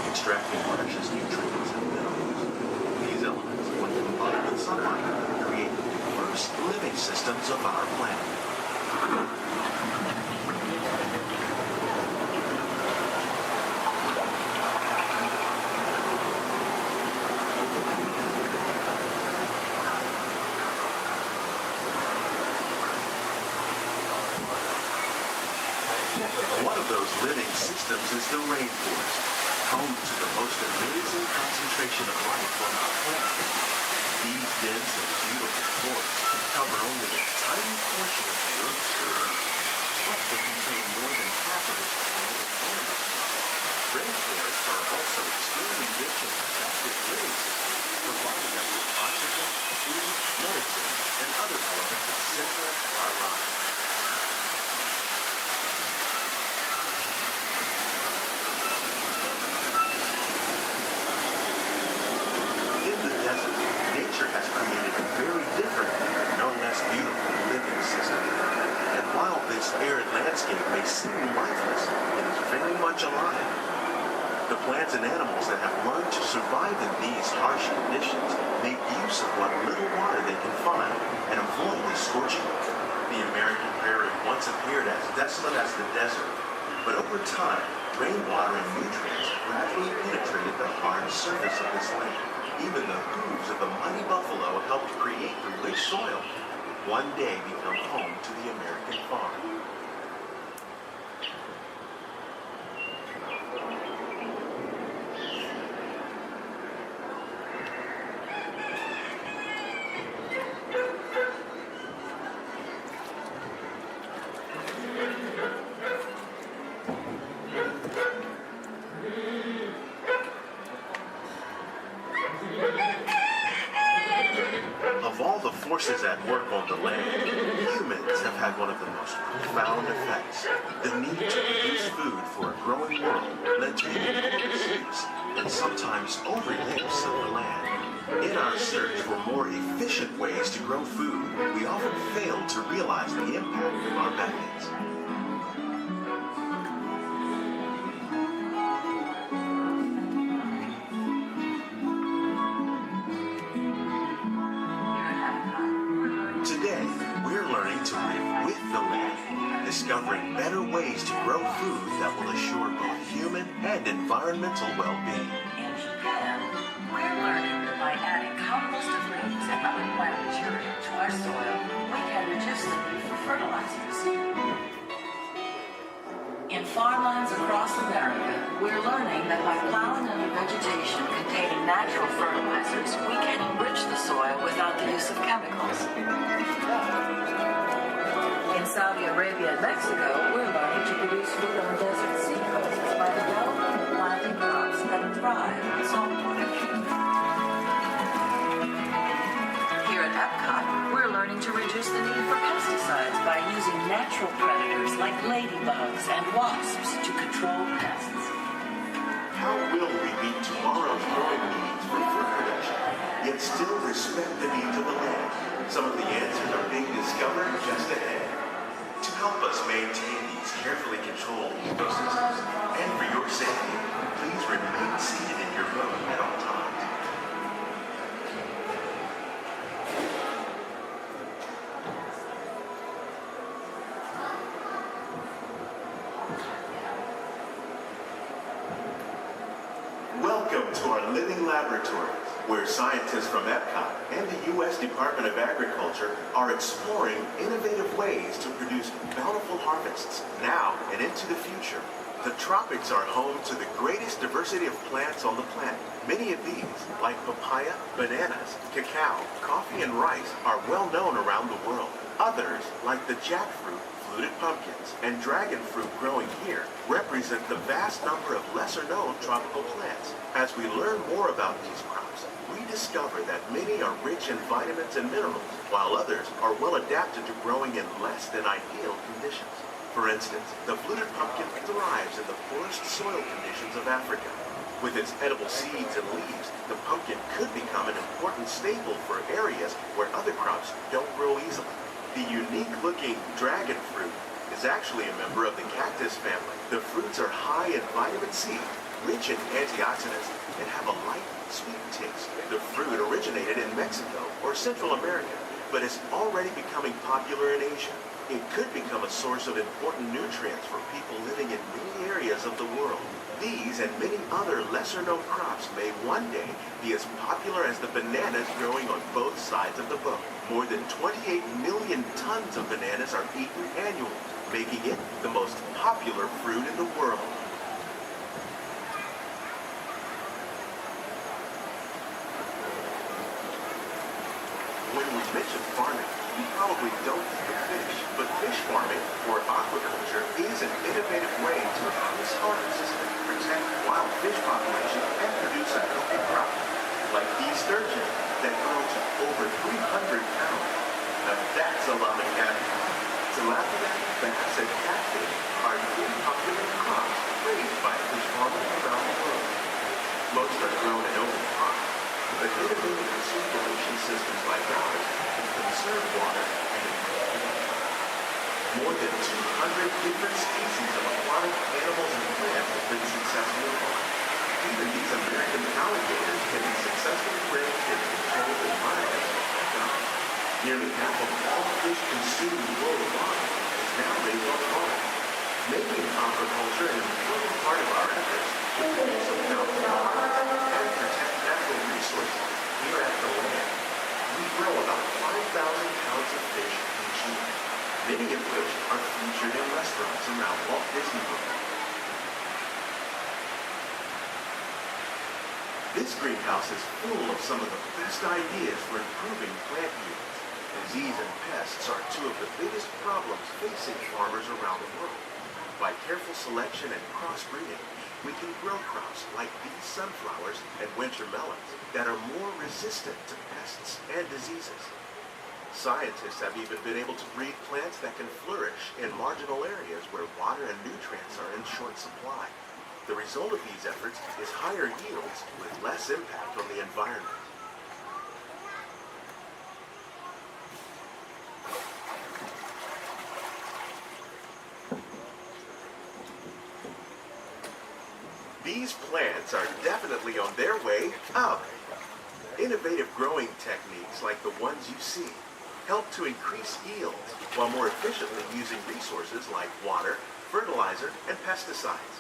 extracting precious nutrients and minerals. These elements, when combined with sunlight, create the diverse living systems of our planet. One of those living systems is the rainforest, home to the most amazing concentration of life on our planet. These dense and beautiful forests cover only a tiny portion of the Earth's surface, but they contain more than half of its planet environment. Rainforests are also extremely rich in adaptive living systems, providing us with oxygen, food, medicine, and other elements essential to our lives. Nature has created a very different, no less beautiful living system. And while this arid landscape may seem lifeless, it is very much alive. The plants and animals that have learned to survive in these harsh conditions make use of what little water they can find and avoid the scorching. The American prairie once appeared as desolate as the desert, but over time, rainwater and nutrients gradually penetrated the hard surface of this land. Even the hooves of the mighty buffalo helped create the rich soil, one day become home to the American farm. Of all the forces at work on the land, humans have had one of the most profound effects. The need to produce food for a growing world led to the enormous use and sometimes overuse of the land. In our search for more efficient ways to grow food, we often fail to realize the impact of our methods. Today, we're learning to live with the land, discovering better ways to grow food that will assure both human and environmental well-being.
In Japan, we're learning that by adding compost of leaves and other plant material to our soil, we can reduce the need for fertilizers. In farmlands across America, we're learning that by plowing under vegetation containing natural fertilizers, we can enrich enrich the soil without the use of chemicals. In Saudi Arabia and Mexico, we're learning to produce food on desert seacoasts by developing and planting crops that thrive in saltwater. Here at Epcot, we're learning to reduce the need for pesticides by using natural predators like ladybugs and wasps to control pests.
How will we meet tomorrow's growing needs for food production, yet still respect the needs of the land? Some of the answers are being discovered just ahead. To help us maintain these carefully controlled ecosystems, and for your safety, please remain seated in your boat at all times. Welcome to our living laboratories, where scientists from Epcot and the U.S. Department of Agriculture are exploring innovative ways to produce bountiful harvests now and into the future. The tropics are home to the greatest diversity of plants on the planet. Many of these, like papaya, bananas, cacao, coffee, and rice, are well known around the world. Others, like the jackfruit, fluted pumpkins, and dragon fruit growing here, represent the vast number of lesser-known tropical plants. As we learn more about these crops, we discover that many are rich in vitamins and minerals, while others are well adapted to growing in less than ideal conditions. For instance, the fluted pumpkin thrives in the poorest soil conditions of Africa. With its edible seeds and leaves, the pumpkin could become an important staple for areas where other crops don't grow easily. The unique-looking dragon fruit is actually a member of the cactus family. The fruits are high in vitamin C, rich in antioxidants, and have a light, sweet taste. The fruit originated in Mexico or Central America, but is already becoming popular in Asia. It could become a source of important nutrients for people living in many areas of the world. These and many other lesser-known crops may one day be as popular as the bananas growing on both sides of the boat. More than 28 million tons of bananas are eaten annually, making it the most popular fruit in the world. When we mention farming, you probably don't think of fish, but fish farming, or aquaculture, is an innovative way to increase harvests, protect wild fish populations, and produce a healthy crop, like these sturgeon that grow to over 300 pounds. Now that's a lot of caviar. Tilapia, bass, and catfish are two popular crops raised by fish farmers around the world. Most are grown in open ponds, but innovative recirculation systems like ours can conserve water and improve health. More than 200 different species of aquatic animals and plants have been successfully farmed. Even these American alligators can be successfully raised in controlled environments like ours. Nearly half of all fish consumed worldwide is now raised on farms, making aquaculture an important part of our efforts to produce a bountiful harvest and protect natural resources here at the land. We grow about 5,000 pounds of fish each year, many of which are featured in restaurants around Walt Disney World. This greenhouse is full of some of the best ideas for improving plant yields. Disease and pests are two of the biggest problems facing farmers around the world. By careful selection and crossbreeding, we can grow crops like these sunflowers and winter melons that are more resistant to pests and diseases. Scientists have even been able to breed plants that can flourish in marginal areas where water and nutrients are in short supply. The result of these efforts is higher yields with less impact on the environment. These plants are definitely on their way up. Innovative growing techniques like the ones you see help to increase yields while more efficiently using resources like water, fertilizer, and pesticides.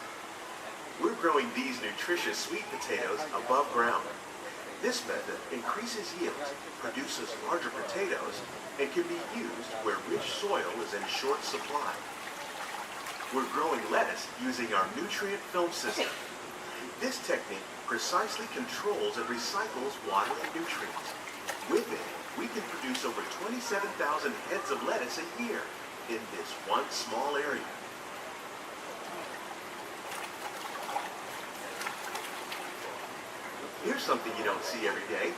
We're growing these nutritious sweet potatoes above ground. This method increases yields, produces larger potatoes, and can be used where rich soil is in short supply. We're growing lettuce using our nutrient film system. This technique precisely controls and recycles water and nutrients.
With it, we can produce over 27,000 heads of lettuce a year in this one small area. Here's something you don't see every day.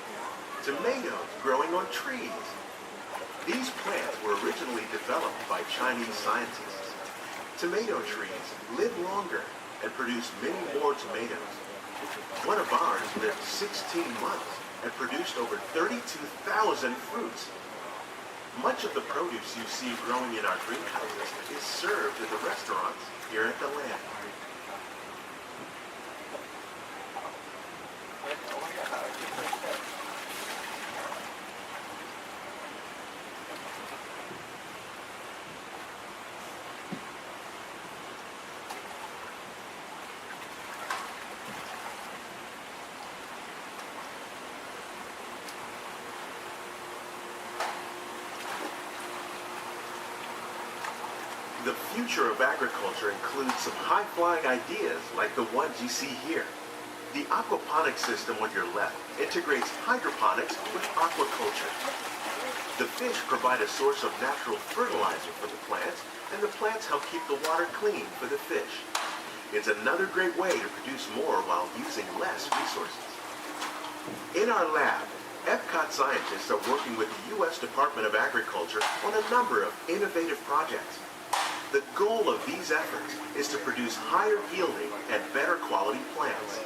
Tomatoes growing on trees. These plants were originally developed by Chinese scientists. Tomato trees live longer and produce many more tomatoes. One of ours lived 16 months and produced over 32,000 fruits. Much of the produce you see growing in our greenhouses is served at the restaurants here at the Land. The future of agriculture includes some high-flying ideas like the ones you see here. The aquaponics system on your left integrates hydroponics with aquaculture. The fish provide a source of natural fertilizer for the plants, and the plants help keep the water clean for the fish. It's another great way to produce more while using less resources. In our lab, Epcot scientists are working with the U.S. Department of Agriculture on a number of innovative projects. The goal of these efforts is to produce higher yielding and better quality plants.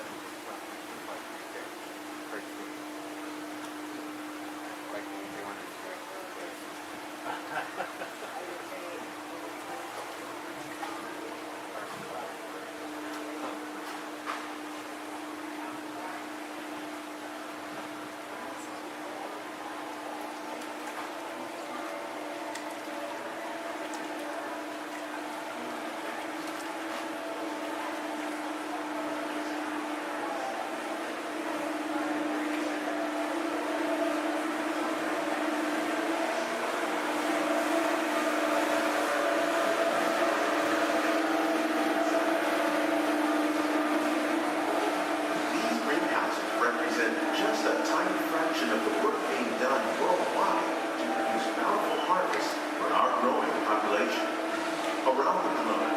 Just a tiny fraction of the work being done worldwide to produce bountiful harvests for our growing population. Around the globe,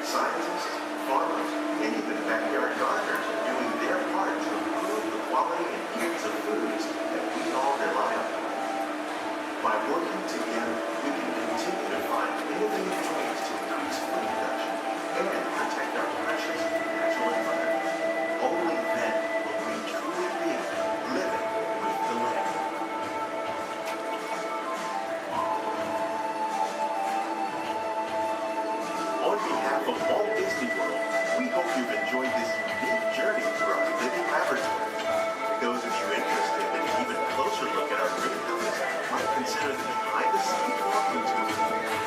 scientists, farmers, and even backyard gardeners are doing their part to improve the quality and yields of foods that we all rely on. By working together, we can continue to find innovative ways to increase food production and protect our precious natural environment. Only then will we truly be living with the land. On behalf of Walt Disney World, we hope you've enjoyed this unique journey through our living laboratory. Those of you interested in an even closer look at our greenhouses might consider the behind-the-scenes walking tour.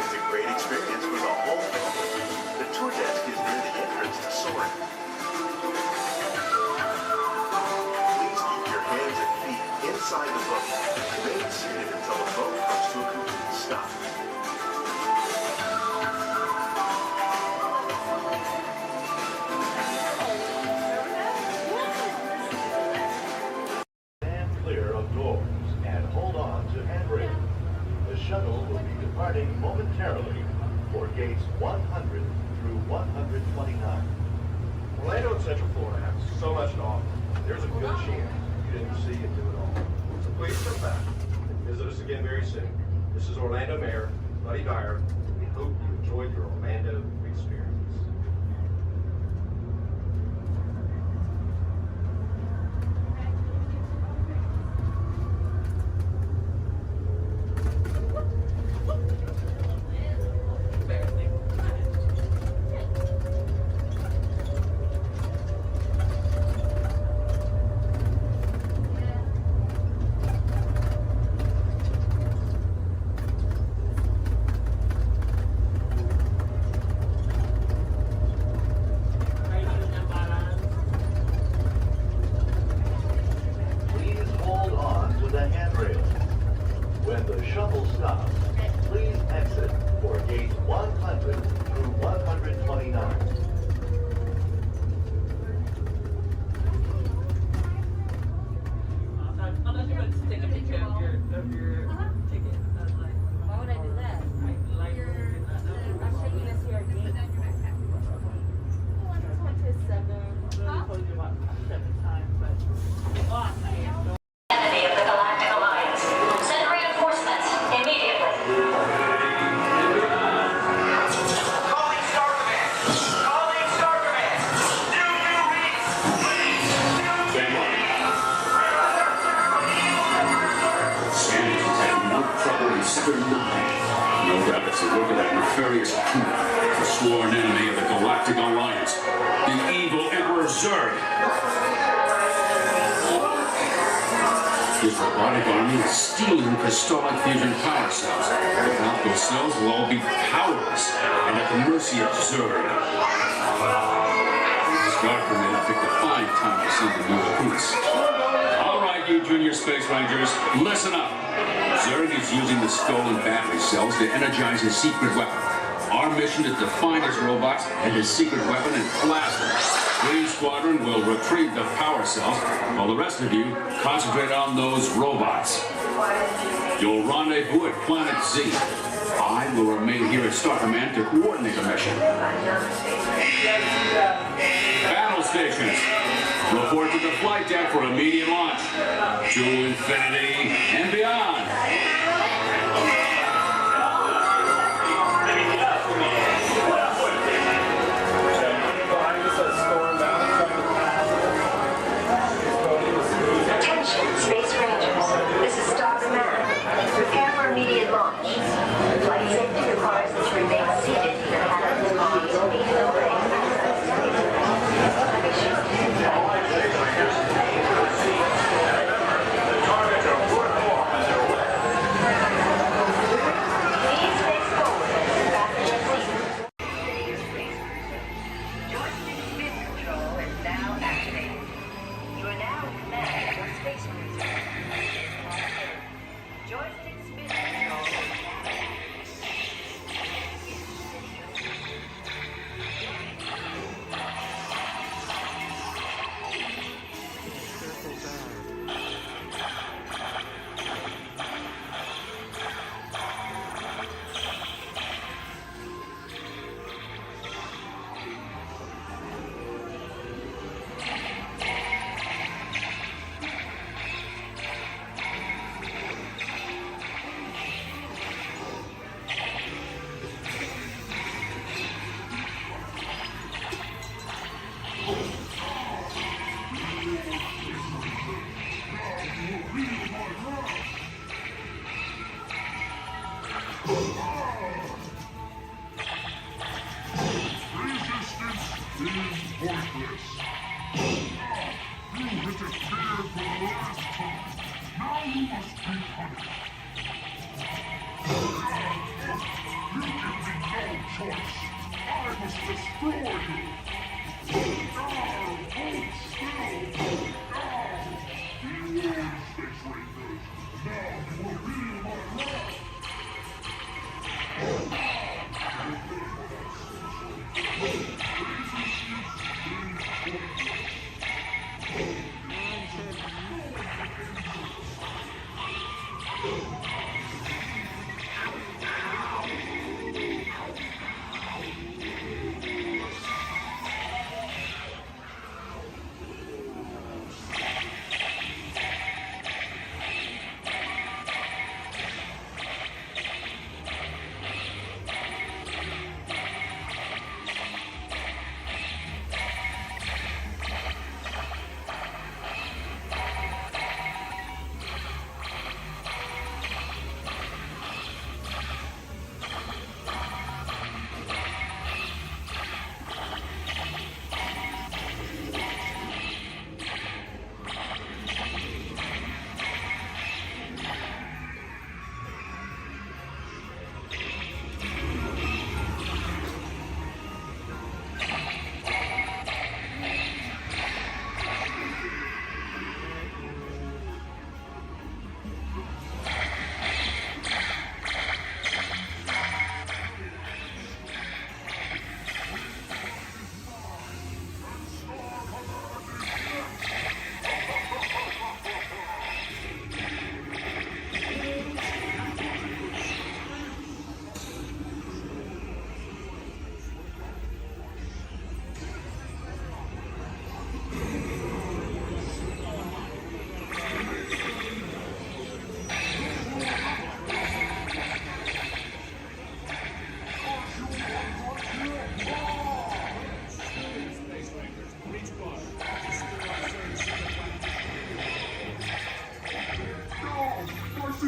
It's a great experience for the whole family. The tour desk is near the entrance to Soaring. Please keep your hands and feet inside the boat. Remain seated until the boat comes to a complete stop.
Stand clear of doors and hold on to handrail. The shuttle will be departing momentarily for gates 100 through 129. Orlando and Central Florida have so much to offer. There's a good chance you didn't see and do it all. So please come back and visit us again very soon. This is Orlando Mayor Buddy Dyer. We hope you enjoyed your Orlando experience.
I'll let you take a picture of your ticket. Why would I do that? I'm taking this here again. It's 7. I told you about 7 times, but
Enemy of the Galactic Alliance. Send reinforcements immediately.
Calling Star Command! Calling Star Command! New reads!
Sanders is having no trouble in Sector 9. No doubt it's the work of that nefarious coup, the sworn enemy of the Galactic Alliance, the evil Emperor Zurg. His robotic army is stealing crystallic fusion power cells. Without those cells, will all be powerless and at the mercy of Zurg. Star Command picked a fine time to send the new recruits. All right, you junior space rangers, listen up. Zurg is using the stolen battery cells to energize his secret weapon. Our mission is to find his robots and his secret weapon and blast them. Green Squadron will retrieve the power cells, while the rest of you concentrate on those robots. You'll rendezvous at Planet Z. I will remain here at Star Command to coordinate the mission. Battle stations, report to the flight deck for immediate launch. To infinity and beyond.
Attention, Space Rangers. This is Star Command. Prepare for immediate launch. Flight safety requires that you remain seated in your cabin and speed and obey. Please face forward and fasten your seatbelt. Joystick spin control is now activated. You are now in command of Space Cruiser. Joystick spin control is activated.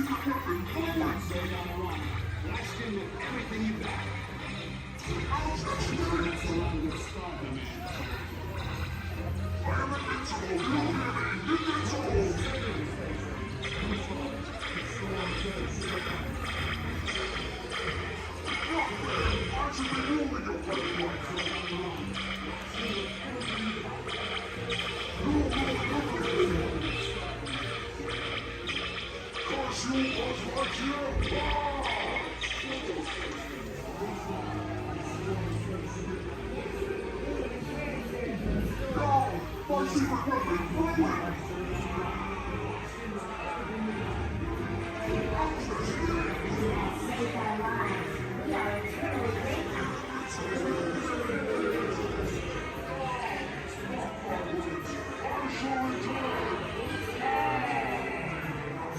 equipment forward. Blast in with everything you got.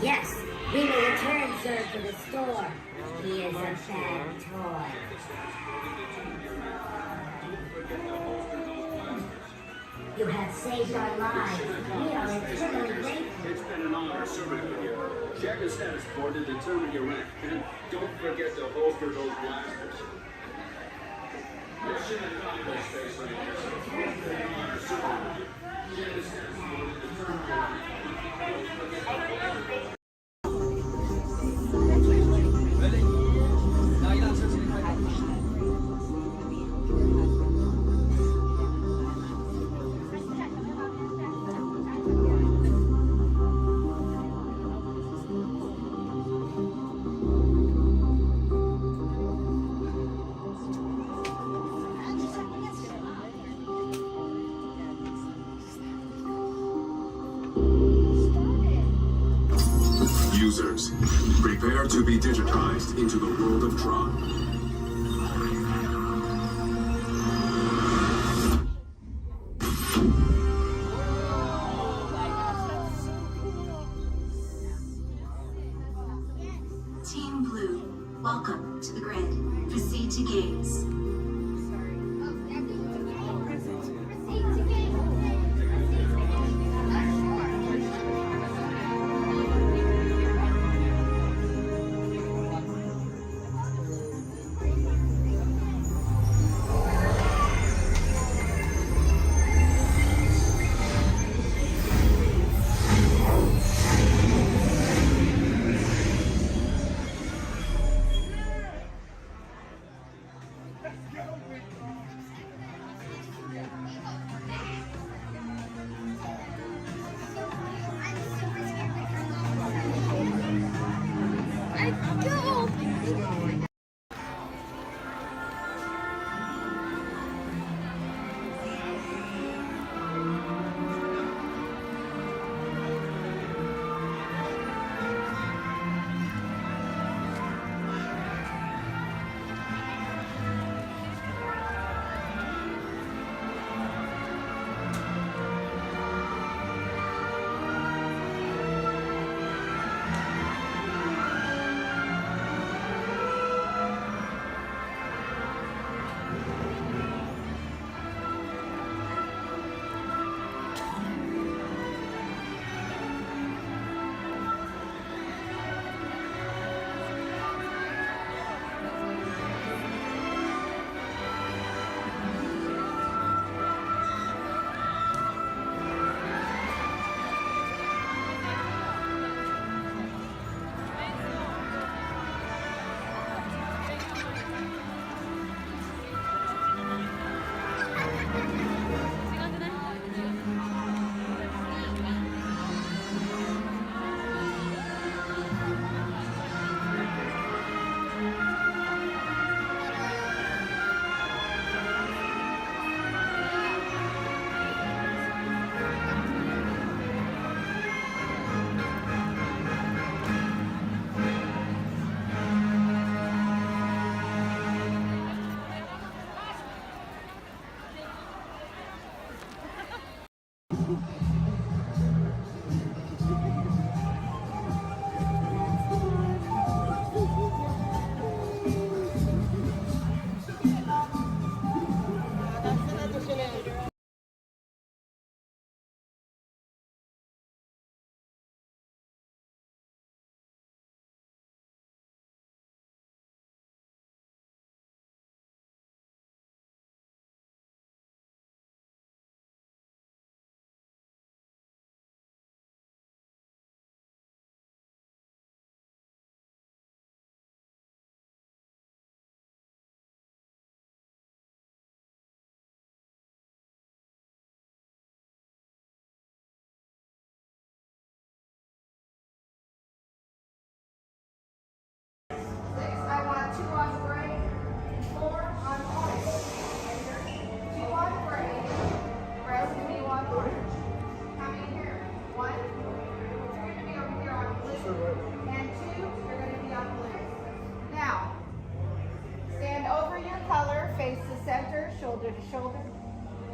Yes, we will return, sir, to the store. He is a bad toy. You have saved our lives. We are eternally grateful.
It's been an honor serving with you. Check the status board to determine your rank. And don't forget to holster those blasters. Mission accomplished, Space Rangers. It's been an honor serving with you. Check the status board to determine your rank.
Users, prepare to be digitized into the world of Tron.
Team Blue, welcome to the grid. Proceed to gates.
And 2, you're going to be on blue. Now, stand over your color, face the center, shoulder to shoulder.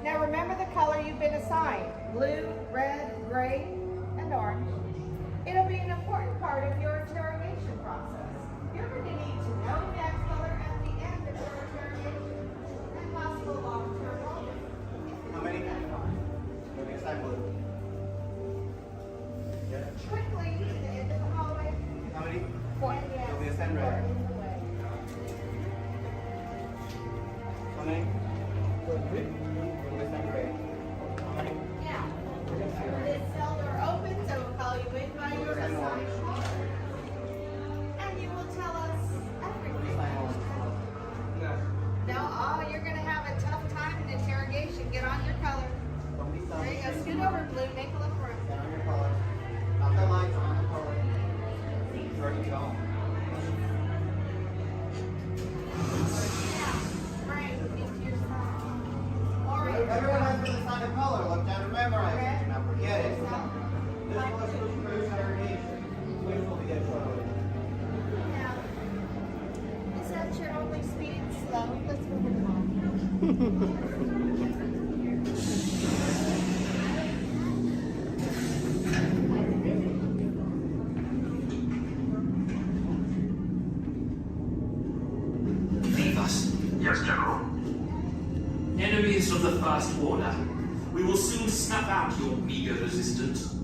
Now remember the color you've been assigned: blue, red, gray, and orange. It'll be an important part of your interrogation process. You're going to need to know that color at the end of your interrogation and possible long-term roles.
How many? You'll be assigned blue.
Quickly, at the end of the hallway.
How many?
4.
You'll be assigned red. How many? You'll be assigned gray.
Now, this cell door opens, so we'll call you in by your assigned color. And you will tell us everything. No, oh, you're going to have a tough time in interrogation. Get on your color. There you go. Scoot over, blue. Make a little room.
Get on your color. Not the lights, on the color. Ready to go.
Right, into your side. Orange.
Everyone has been assigned a color. Look down and memorize it. Do not forget it. This was for interrogation. Which will be a photo.
Now, is that your only speed? Slow. Let's move it along.
Leave us.
Yes, General.
Enemies of the First Order. We will soon snuff out your meager resistance.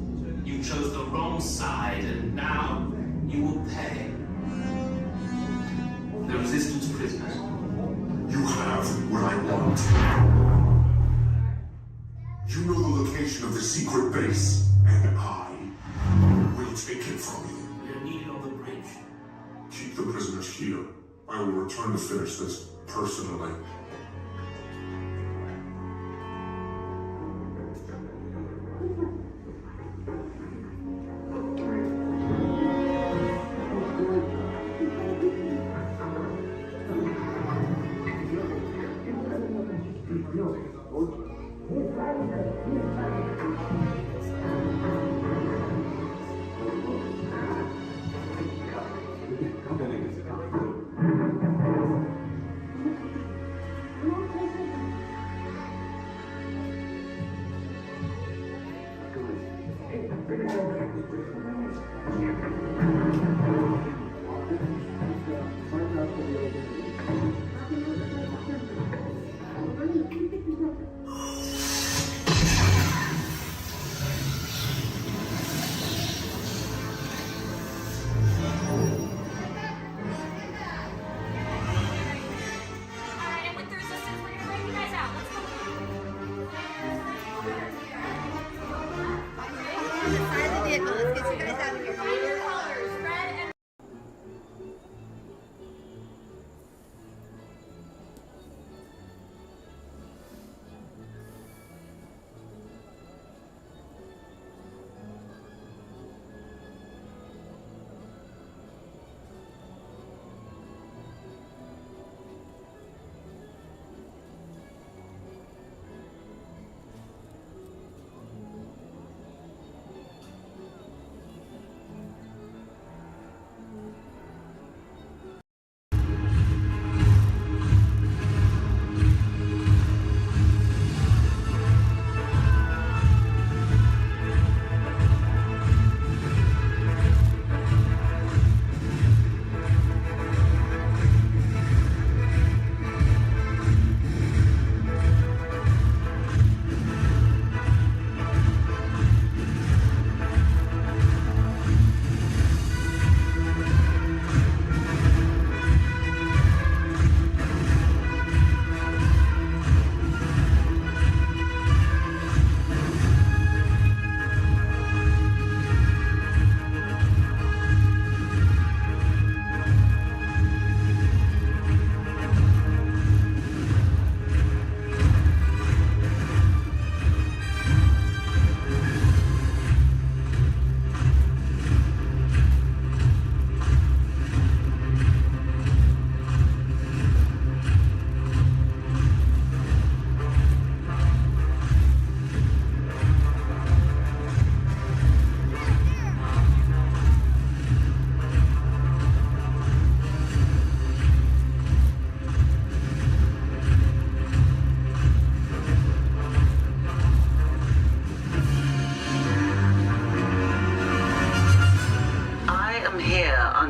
You chose the wrong side, and now you will pay. The Resistance prisoners.
You have what I want. You know the location of the secret base, and I will take it from you.
We are needed on the bridge.
Keep the prisoners here. I will return to finish this personally.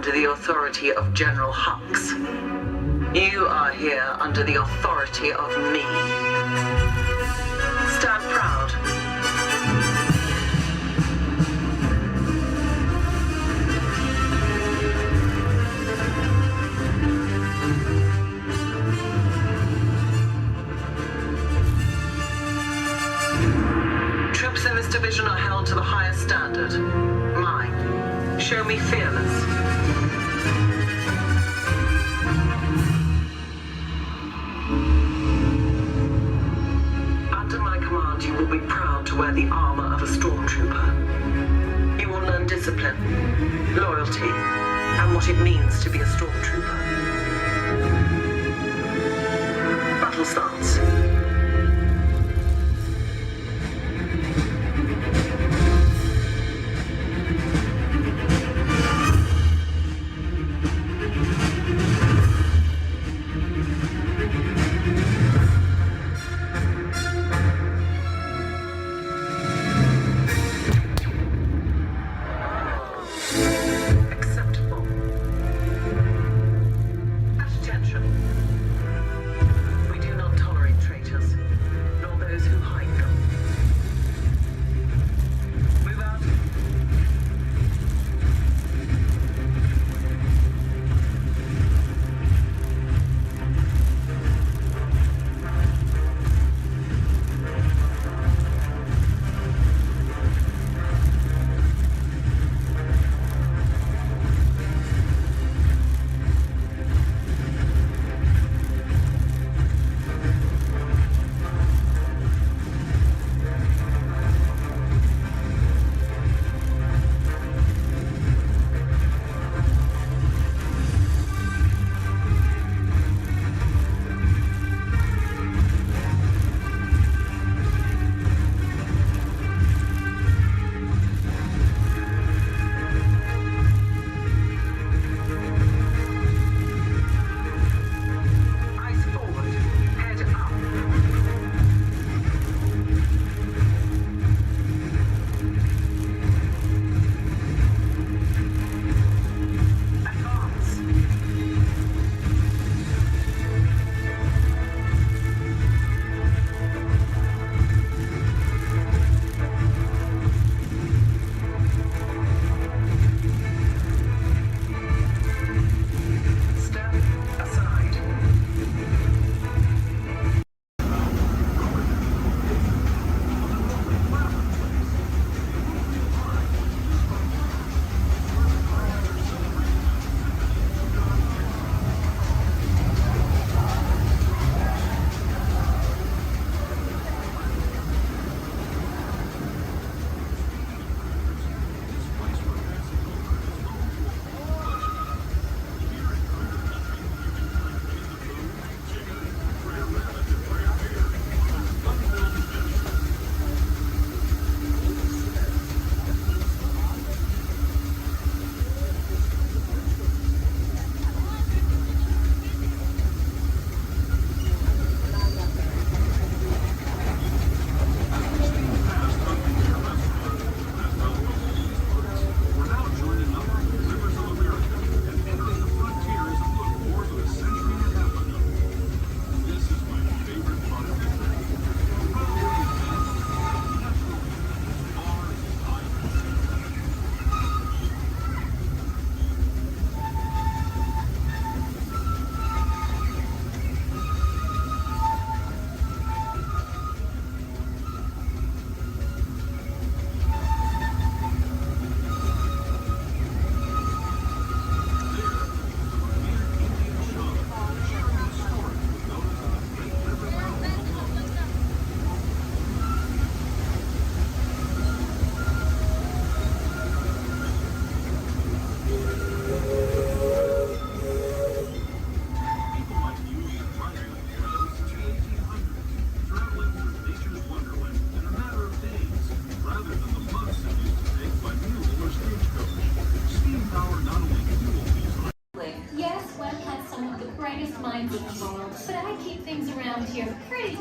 under the authority of General Hux. You are here under the authority of me. Stand proud. Troops in this division are held to the highest standard. Mine. Show me fearless. Under my command, you will be proud to wear the armor of a stormtrooper. You will learn discipline, loyalty, and what it means to be a stormtrooper. Battle starts.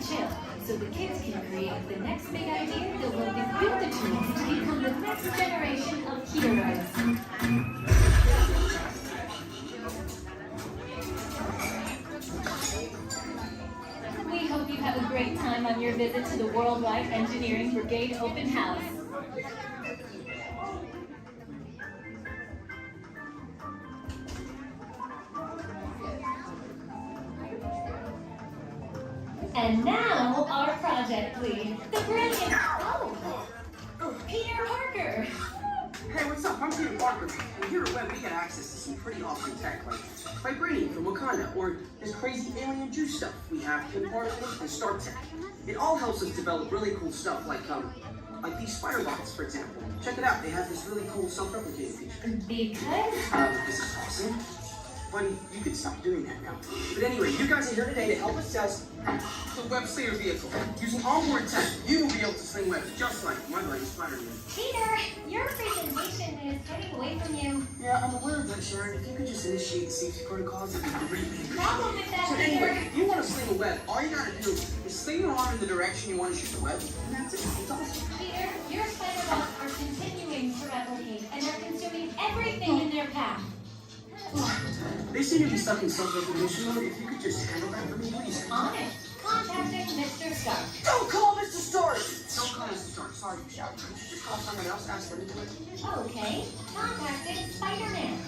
chill, so the kids can create the next big idea that will equip the tools to become the next generation of heroes. visit to the Worldwide Engineering Brigade Open House. And now, our project lead, the brilliant, Peter Parker.
Hey, what's up? I'm Peter Parker. And here at Web, we get access to some pretty awesome tech, like vibranium from Wakanda, or this crazy alien juice stuff. We have Kim particles and Star Tech. It all helps us develop really cool stuff, like these spider bots, for example. Check it out. They have this really cool self-replicating feature.
Because?
This is awesome. Buddy, you can stop doing that now. But anyway, you guys are here today to help us test the Web Slinger vehicle. Using onboard tech, you will be able to sling webs just like my buddy Spider-Man.
Peter, your presentation is getting away from you.
Yeah, I'm aware of that, Sharon. If you could just initiate the safety protocols, it'd be great.
Problem with that,
So
Peter.
anyway, if you want to sling a web, all you gotta do is sling your arm in the direction you want to shoot the web, and that's it. It's awesome.
Peter, your spider bots are continuing to replicate and are consuming everything in their path.
They seem to be stuck in self-recognition mode. If you could just handle that for me, please.
On it. Contacting Mr. Stark.
Don't call Mr. Stark! Don't call Mr. Stark. Sorry, Michelle. Could you just call someone else? Ask them to do it.
Okay. Contacting Spider-Man.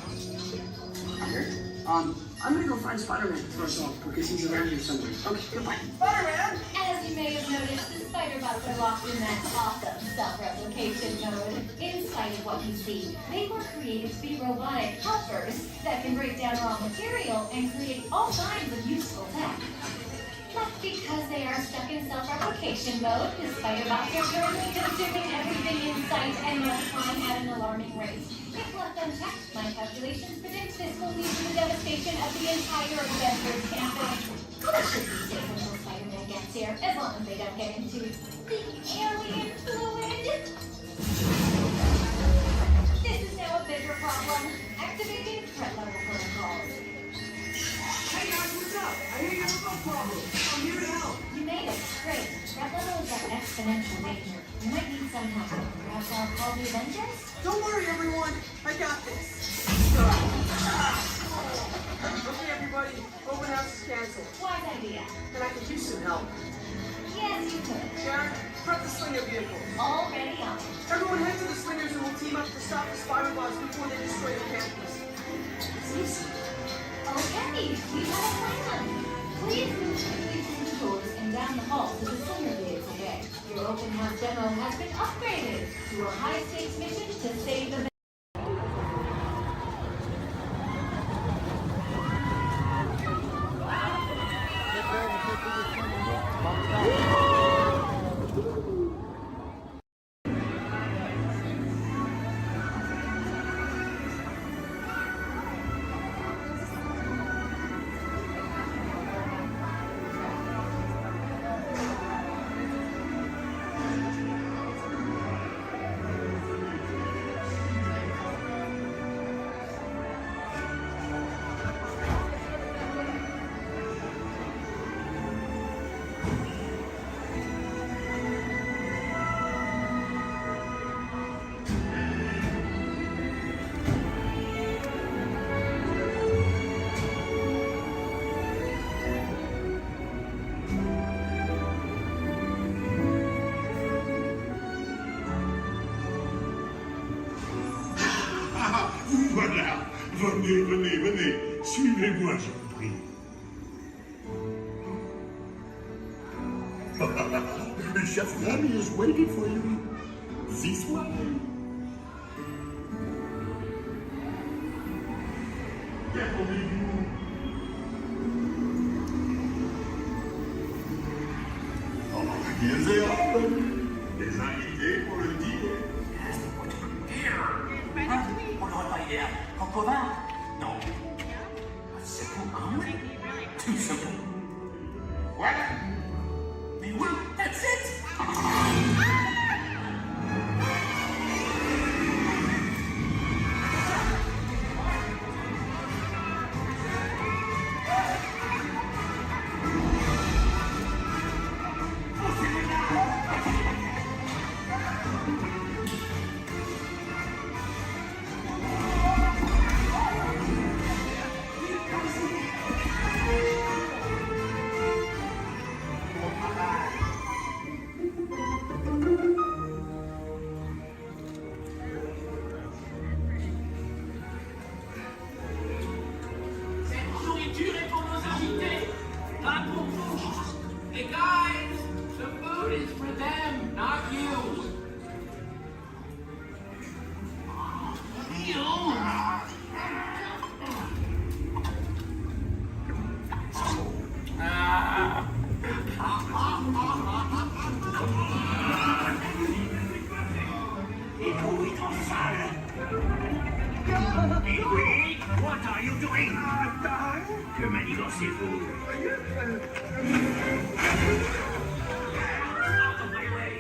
Here? I'm gonna go find Spider-Man first off, because he's around here somewhere. Okay, goodbye. Spider-Man!
As you may have noticed, the spider bots are locked in that awesome self-replication mode. In spite of what you see, they were created to be robotic helpers that can break down raw material and create all kinds of useful tech. But because they are stuck in self-replication mode, the spider bots are currently consuming everything in sight and multiplying at an alarming rate. If left unchecked, my calculations predict this will lead to the devastation of the entire Avengers campus. That should be safe until Spider-Man gets here, as long as they don't get into the alien fluid. This is now a bigger problem. Activating threat level protocols.
Hey guys, what's up? I hear you have a problem. I'm here to help.
You made it. Great. Threat levels are exponential danger. You might need some help. Perhaps I'll call the Avengers?
Don't worry, everyone. I got this. Okay, everybody. Open house is canceled.
Wise idea.
And I could use some help.
Yes, you could.
Sharon, prep the Slinger vehicle.
Already on.
Everyone head to the Slingers and we'll team up to stop the spider bots before they destroy the campus. It's easy.
Okay, we have a plan. Please move quickly through the doors and down the hall to the Slinger vehicle bay. Your open house demo has been upgraded to a high-stakes mission to save the
Voilà. Venez, venez, venez. Suivez-moi, je vous prie. Chef Daddy is waiting for you. This way. Déroulez-vous. Oh, misérable. Des invités pour le dîner.
On n'aurait pas idée en commun. Non. C'est pour un oui. Tout simplement. Voilà. Mais oui, that's it.
nourriture est pour nos invités, not pour vous. Hey guys, the food is for them, not you.
What are you doing? Que manigancez-vous? Out of my way!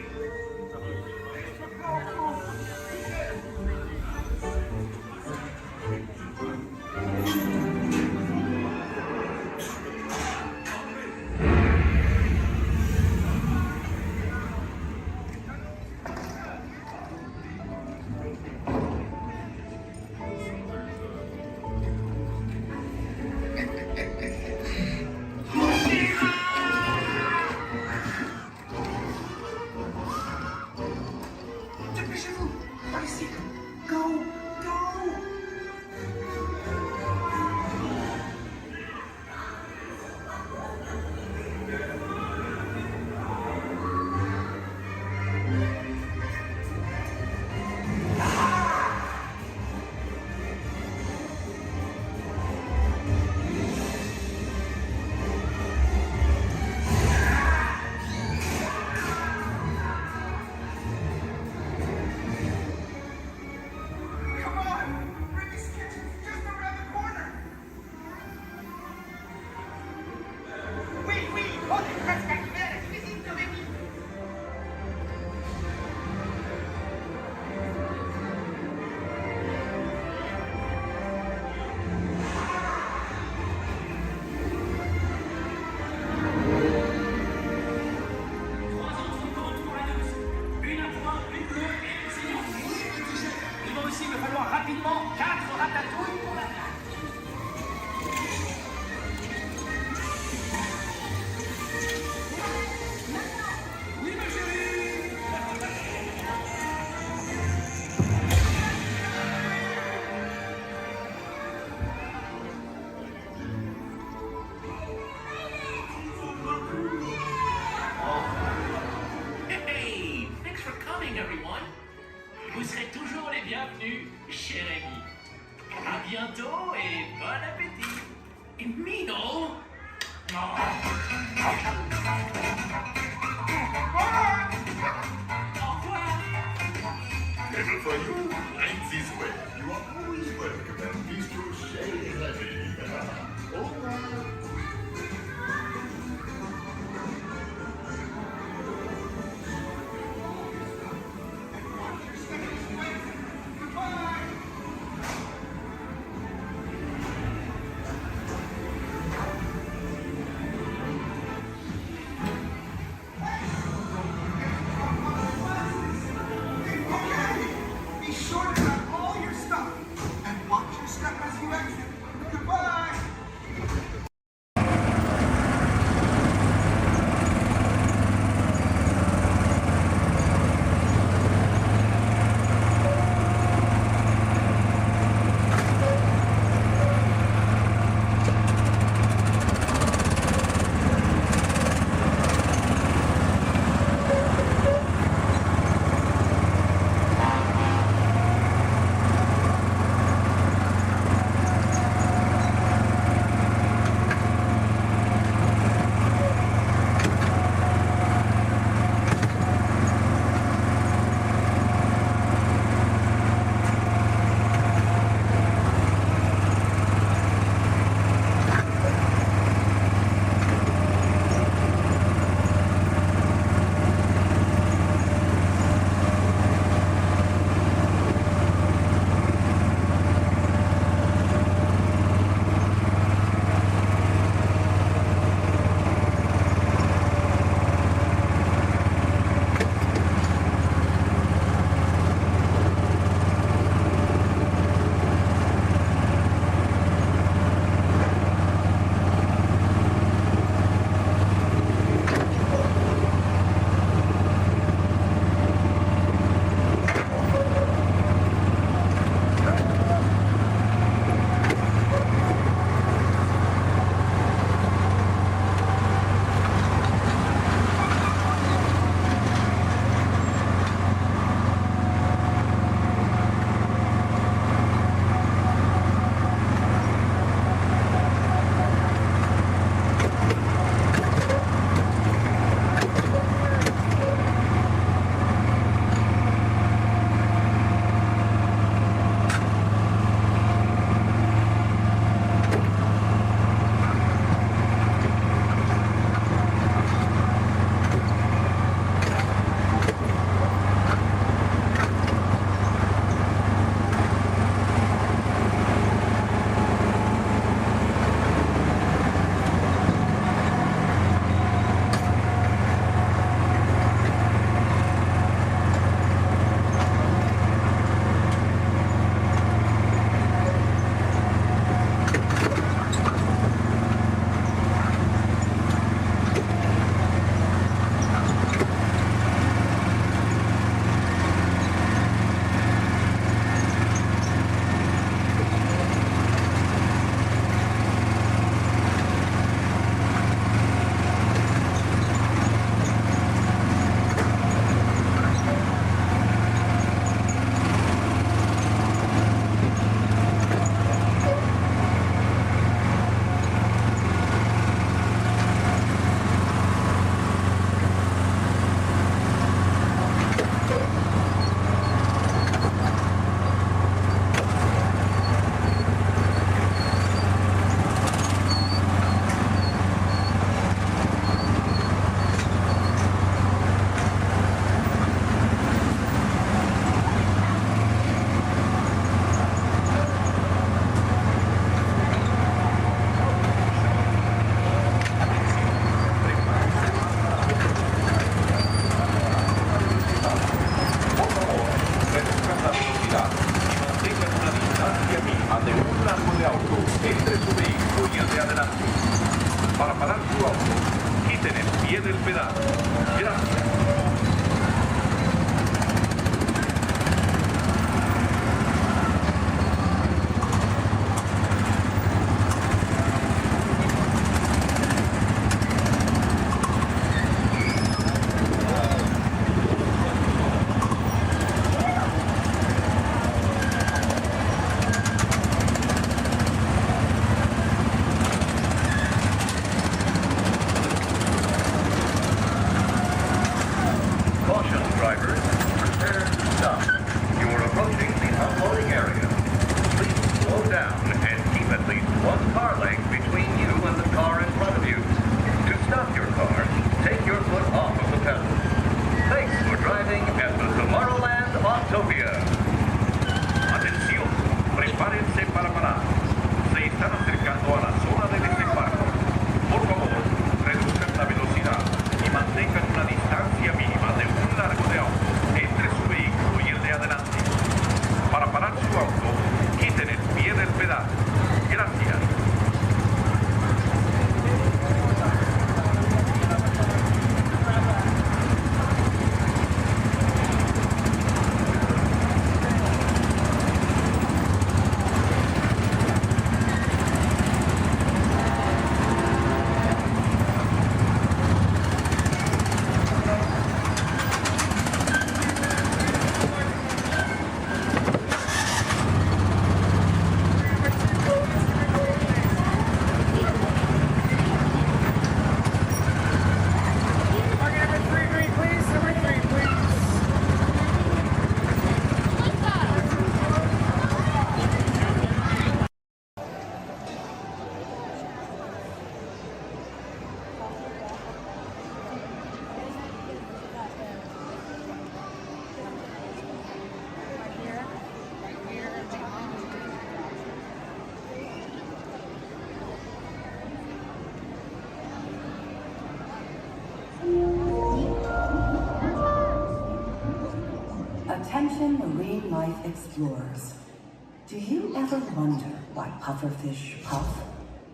Vous serez toujours les bienvenus, cher ami. À bientôt et bon appétit. Mino? Au revoir.
Never for you, right this way. You are always welcome at Bistro Chez Rémi. Au revoir.
Be sure to grab all your stuff and watch your step as you exit. Goodbye!
pie del pedale. Gracias.
Attention marine life explorers. Do you ever wonder why pufferfish puff?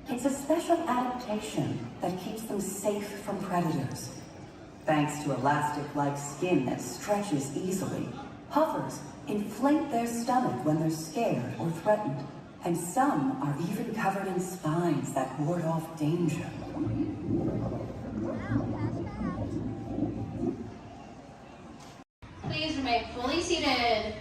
It's a special adaptation that keeps them safe from predators. Thanks to elastic-like skin that stretches easily, puffers inflate their stomach when they're scared or threatened, and some are even covered in spines that ward off danger.
Please remain fully seated.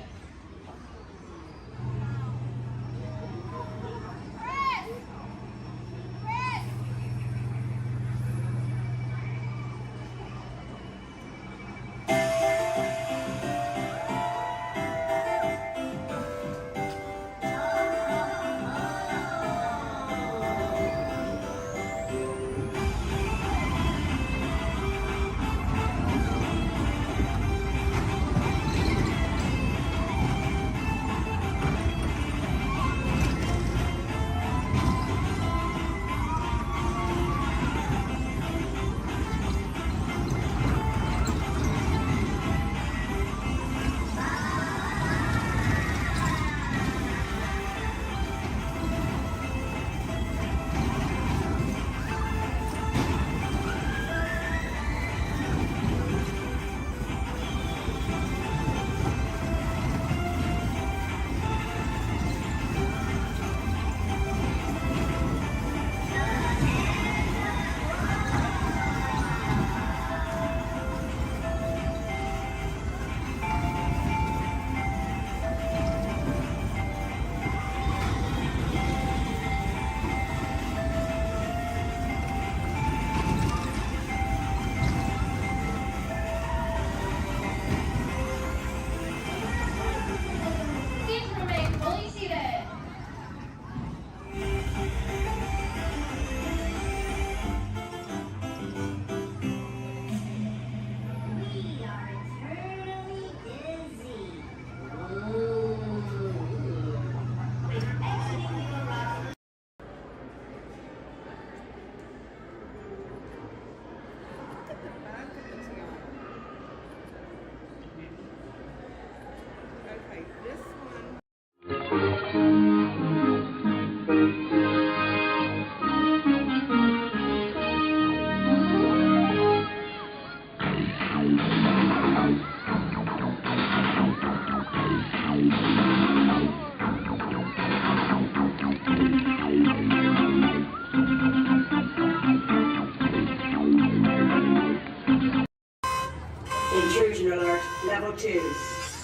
2.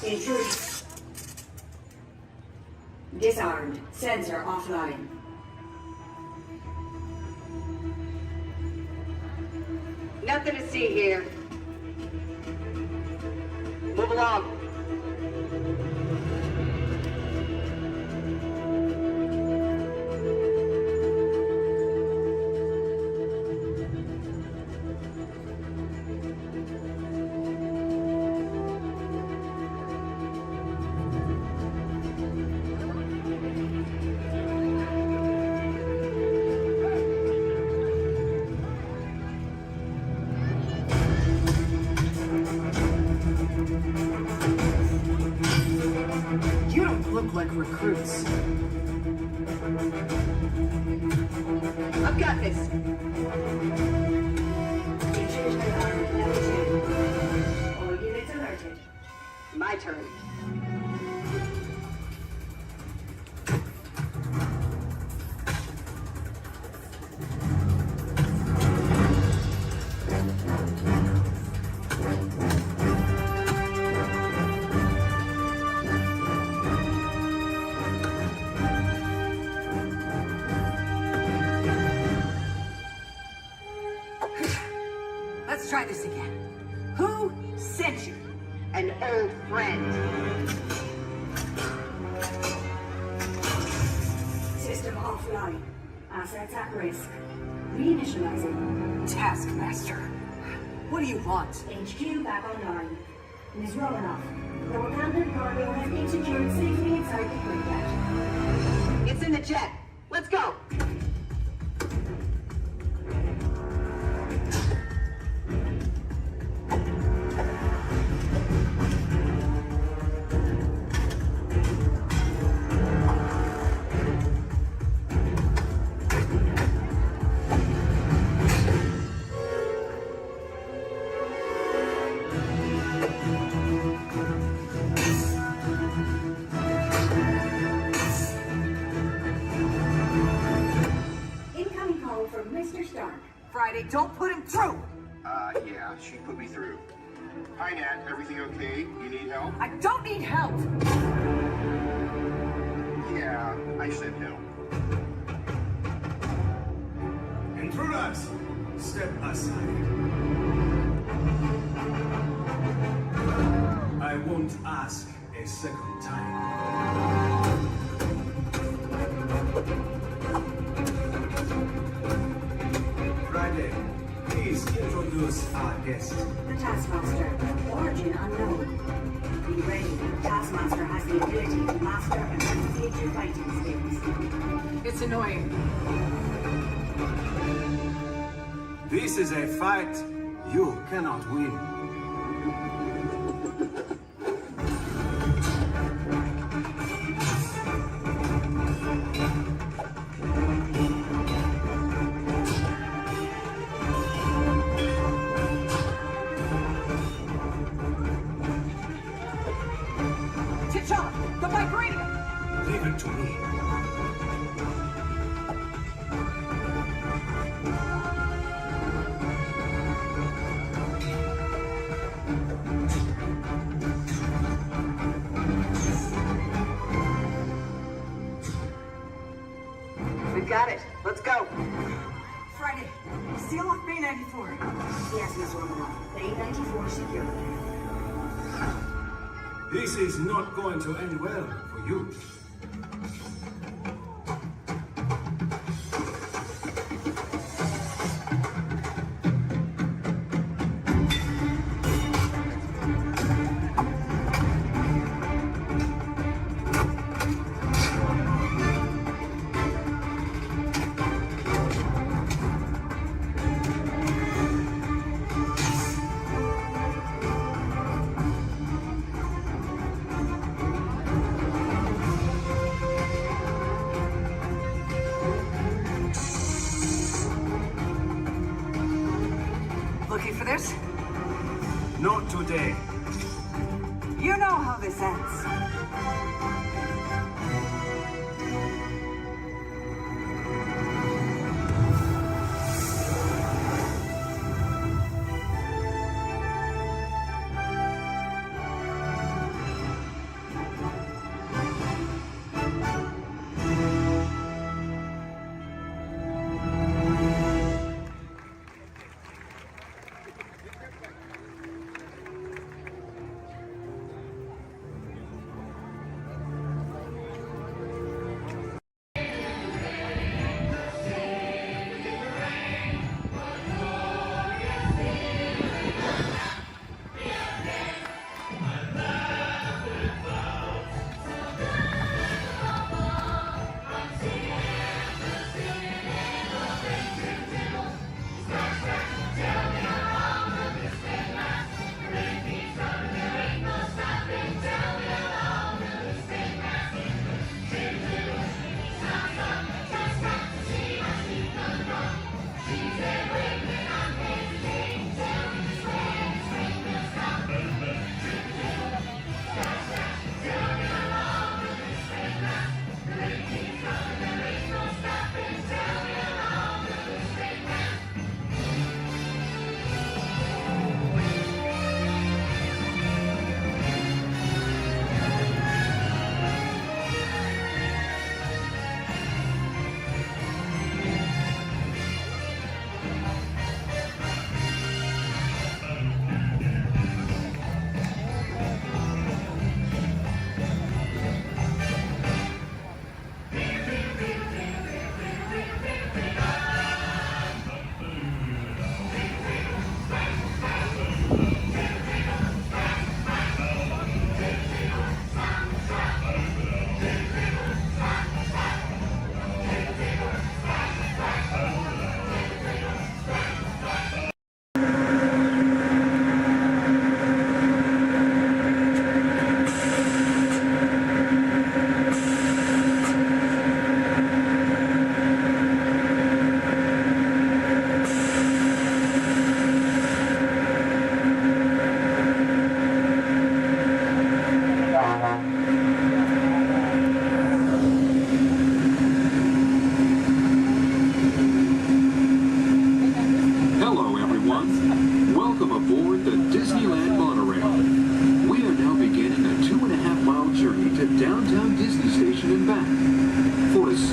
Intruder. Disarmed. Sensor offline.
Nothing to see here. Move along.
You don't look like recruits.
I've got this.
Intrusion alarm level 2. All units alerted.
My turn.
Let's try this again. Who sent you?
An old friend.
System offline. Assets at risk. Reinitializing.
Taskmaster. What do you want?
HQ back online. Ms. Romanoff, the Wakandan cargo has been secured safely inside the Quintet.
It's in the jet. Let's go.
Incoming call from Mr. Stark.
Friday, don't put him through!
Yeah, she put me through. Hi, Nat. Everything okay? You need help?
I don't need help!
Yeah, I said help.
Intruders, step aside. I won't ask a second time. Friday, please introduce our guest.
The Taskmaster. Origin unknown. Be ready. Taskmaster has the ability to master and replicate your fighting skills.
It's annoying.
This is a fight you cannot win.
T'Challa, the vibranium!
Leave it to me.
We've got it. Let's go.
Friday, seal off Bay 94.
Yes, Ms. Romanoff. Bay 94 secured.
This is not going to end well for you.
Looking for this?
Not today.
You know how this ends.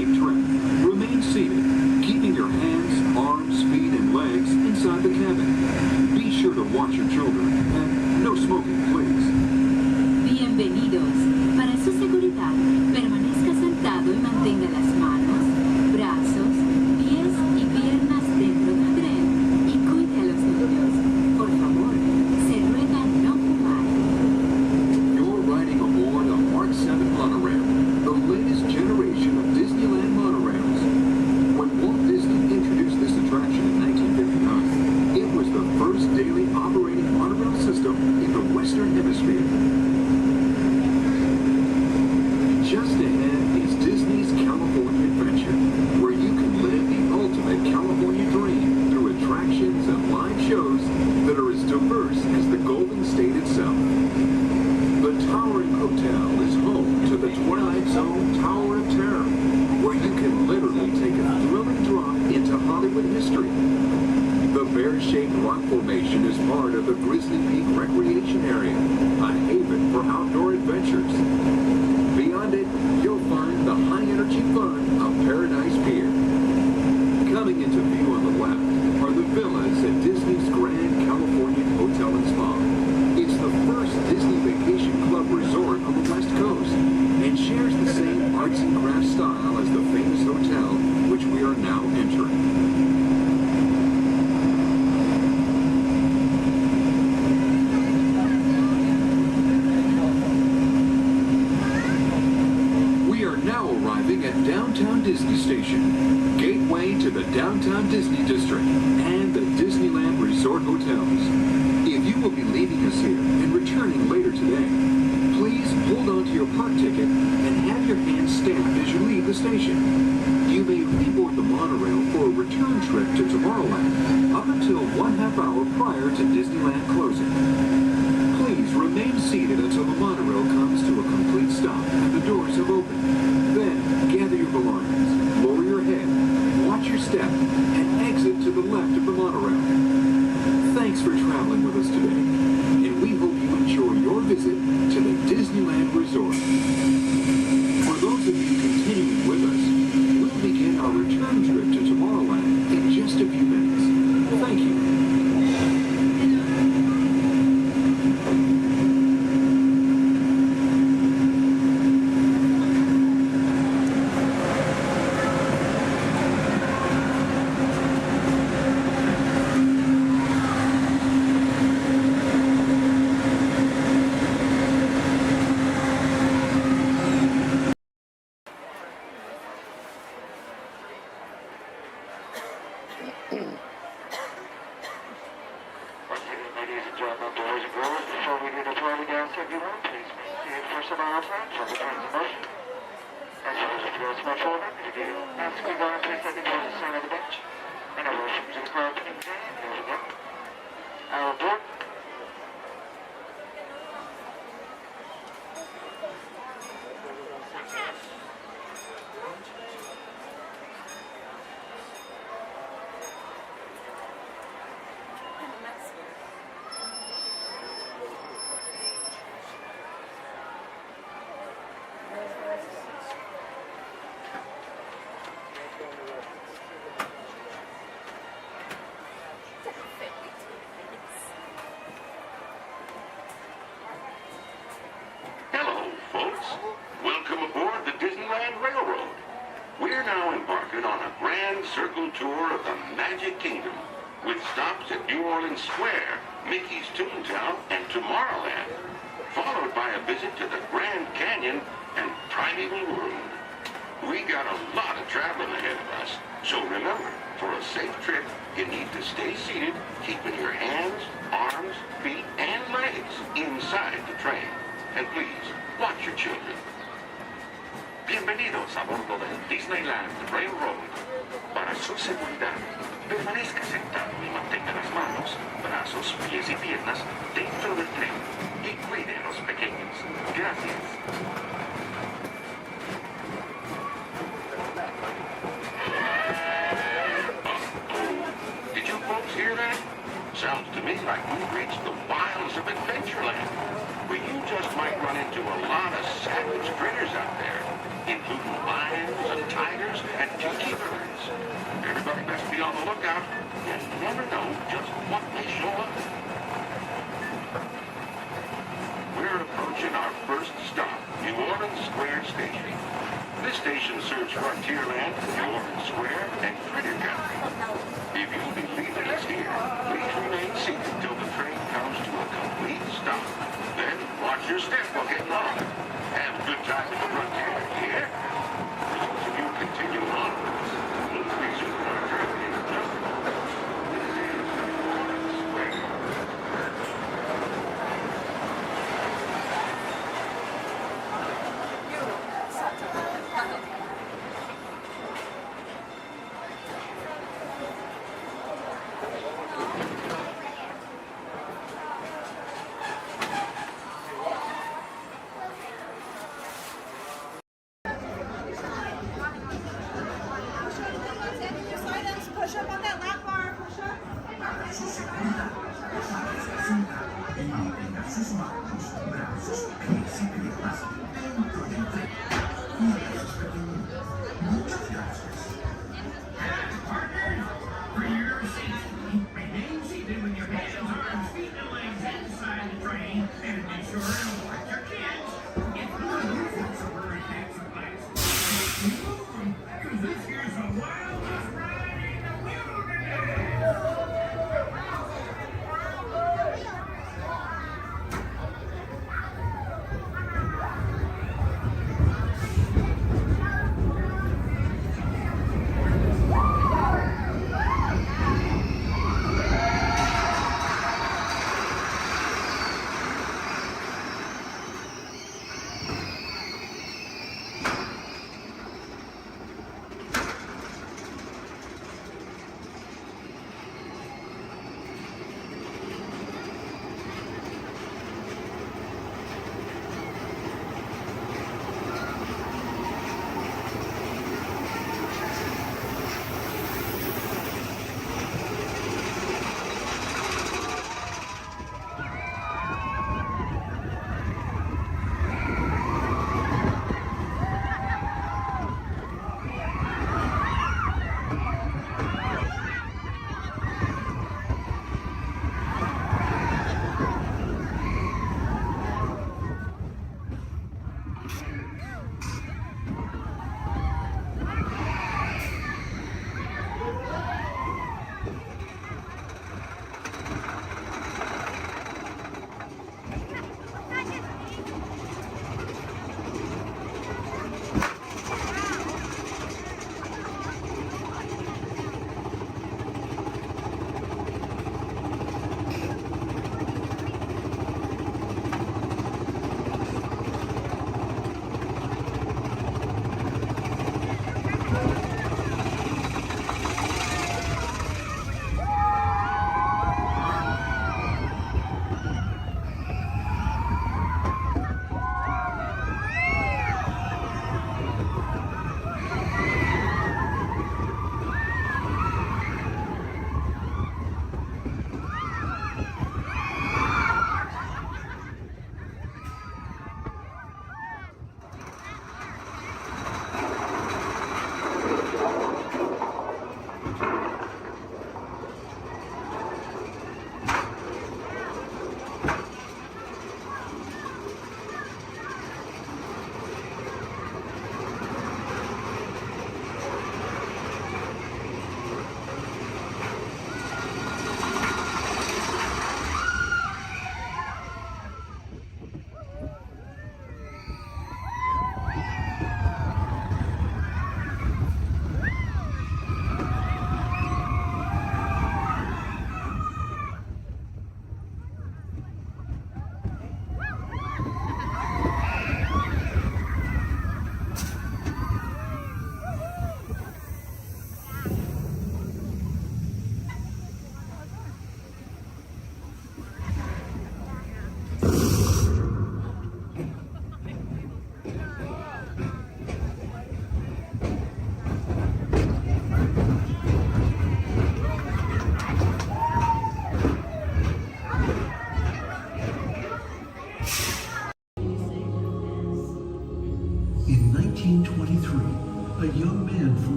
safe trip. Remain seated, keeping your hands, arms, feet, and legs inside the cabin. Be sure to watch your children, and no smoking, please.
Bienvenidos. Para su seguridad, permanezca sentado y mantenga las manos, brazos, pies y piernas dentro del tren y cuide a los niños. Por favor, se ruega no fumar.
You're riding aboard a Mark 7 monorail, the latest generation of Disneyland monorails. When Walt Disney introduced this attraction in 1959, it was the first daily operating monorail system in the Western Hemisphere. Just ahead is Disney's California Adventure, where you can live the ultimate California dream through attractions and live shows that are as diverse as the Golden State itself. The Towering Hotel is home to the Twilight Zone Tower of Terror, where you can literally take a thrilling drop into Hollywood history. The bear-shaped rock formation is part of the Grizzly Peak Recreation Area, a haven for outdoor adventures. Beyond it, you'll find the high-energy fun of Paradise Pier. Coming into view on the left are the villas at Disney's Grand California Hotel and Spa. It's the first Disney Vacation Club resort on the West Coast and shares the same arts and crafts style as the famous hotel, which we are now entering. At Downtown Disney Station, gateway to the Downtown Disney District and the Disneyland Resort Hotels. If you will be leaving us here and returning later today, please hold on to your park ticket and have your hands stamped as you leave the station. You may reboard the monorail for a return trip to Tomorrowland up until 1/2 hour prior to Disneyland closing. Please remain seated until the monorail comes to a complete stop and the doors have opened. Then, gather your belongings, lower your head, watch your step, and exit to the left of the monorail. Thanks for traveling with us today, and we hope you enjoy your visit to the Disneyland Resort. For those of you continuing with us, we'll begin our return trip to Tomorrowland in just a few minutes. Thank you.
Circle tour of the Magic Kingdom with stops at New Orleans Square, Mickey's Toontown, and Tomorrowland, followed by a visit to the Grand Canyon and Primeval World. We got a lot of traveling ahead of us, so remember, for a safe trip, you need to stay seated, keeping your hands, arms, feet, and legs inside the train. And please, watch your children. Bienvenidos a bordo del Disneyland Railroad. Para su seguridad, permanezca sentado y mantenga las manos, brazos, pies y piernas dentro del tren y cuide a los pequeños. Gracias. Did you folks hear that? Sounds to me like we've reached the wilds of Adventureland, where you just might run into a lot of savage critters out there. including lions and tigers and tiki birds. Everybody best be on the lookout. You never know just what may show up. We're approaching our first stop, New Orleans Square Station. This station serves Frontierland, New Orleans Square, and Critter Country. If you'll be leaving us here, please remain seated till the train comes to a complete stop. Then watch your step while getting on. Have a good time at the Frontier here. For those of you who continue onwards, please resume our journey in just a moment. This is New Orleans Square.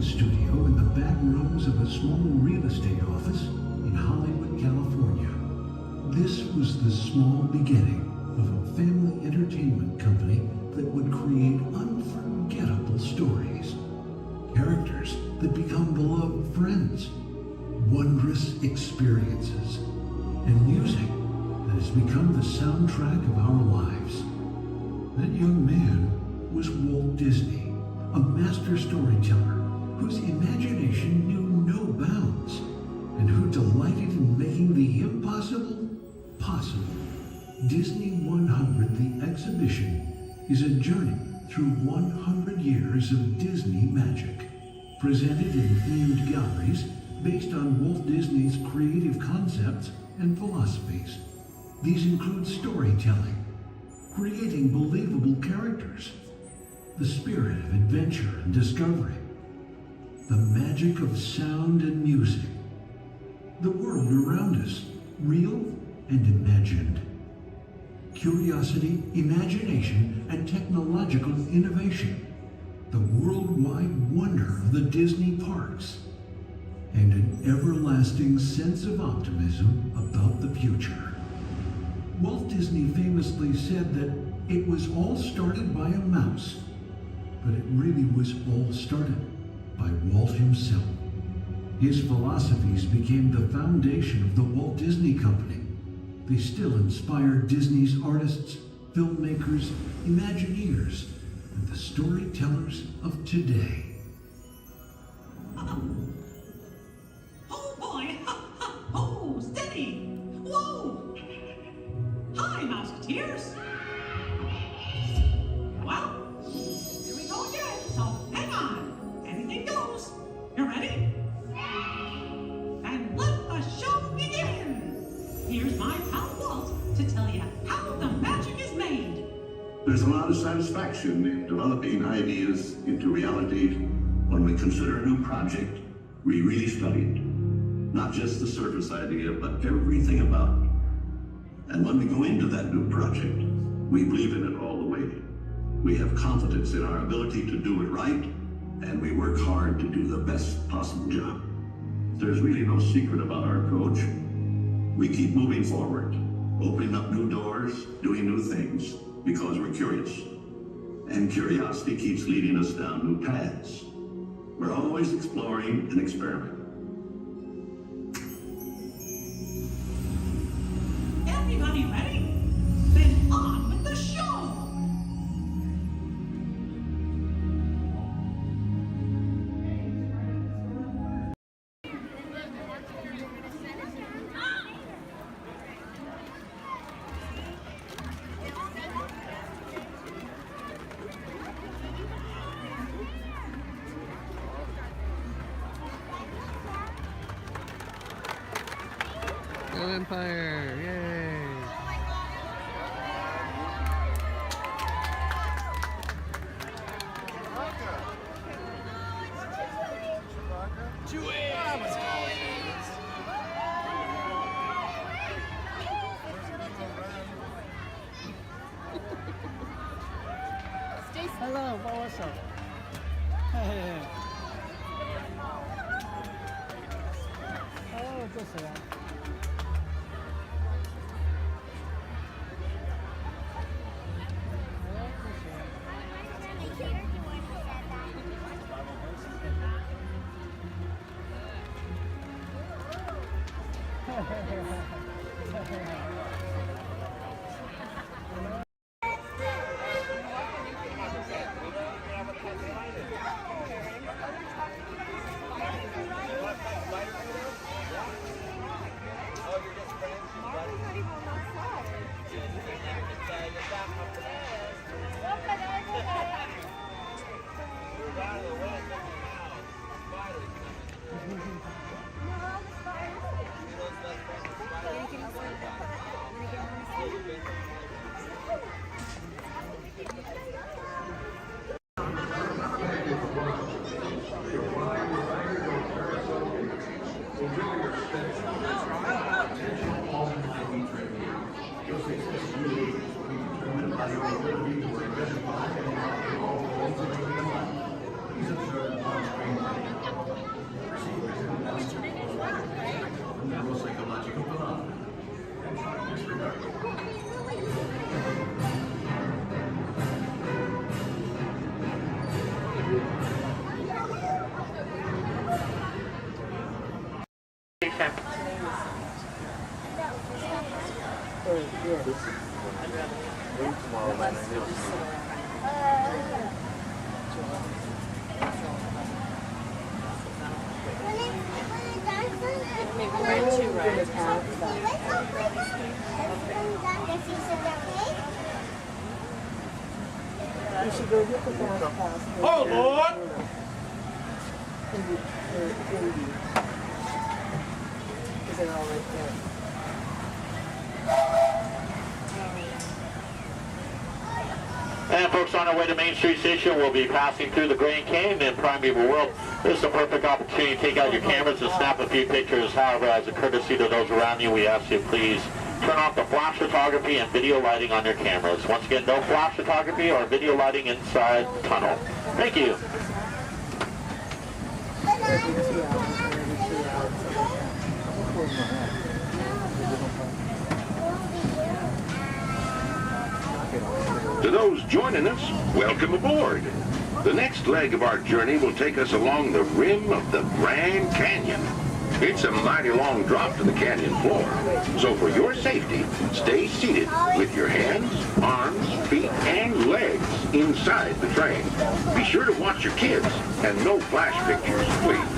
studio in the back rooms of a small real estate office in Hollywood, California. This was the small beginning of a family entertainment company that would create unforgettable stories, characters that become beloved friends, wondrous experiences, and music that has become the soundtrack of our lives. That young man was Walt Disney, a master storyteller whose imagination knew no bounds and who delighted in making the impossible possible. Disney 100, the exhibition, is a journey through 100 years of Disney magic, presented in themed galleries based on Walt Disney's creative concepts and philosophies. These include storytelling, creating believable characters, the spirit of adventure and discovery, the magic of sound and music, the world around us, real and imagined, curiosity, imagination, and technological innovation, the worldwide wonder of the Disney parks, and an everlasting sense of optimism about the future. Walt Disney famously said that it was all started by a mouse, but it really was all started by Walt himself. His philosophies became the foundation of the Walt Disney Company. They still inspire Disney's artists, filmmakers, Imagineers, and the storytellers of today.
Oh boy! Oh, steady! Whoa! Hi, Mouseketeers! Well, here we go again, so hang on. Anything goes. You ready? And let the show begin! Here's my pal Walt to tell you how the magic is made.
There's a lot of satisfaction in developing ideas into reality when we consider a new project we really studied. Not just the surface idea, but everything about it. And when we go into that new project, we believe in it all the way. We have confidence in our ability to do it right, and we work hard to do the best possible job. There's really no secret about our approach. We keep moving forward, opening up new doors, doing new things, because we're curious. And curiosity keeps leading us down new paths. We're always exploring and experimenting.
Everybody ready? Then on with the show!
Go Empire! Yay!
Hello, what's up? Hey. Oh, good for that. You should go get the fast pass.
Oh, Lord!
Because they're all right there.
And folks, on our way to Main Street Station, we'll be passing through the Grand Canyon in Primeval World. This is a perfect opportunity to take out your cameras and snap a few pictures. However, as a courtesy to those around you, we ask you please turn off the flash photography and video lighting on your cameras. Once again, no flash photography or video lighting inside the tunnel. Thank you.
To those joining us, welcome aboard. The next leg of our journey will take us along the rim of the Grand Canyon. It's a mighty long drop to the canyon floor, so for your safety, stay seated with your hands, arms, feet, and legs inside the train. Be sure to watch your kids and no flash pictures, please.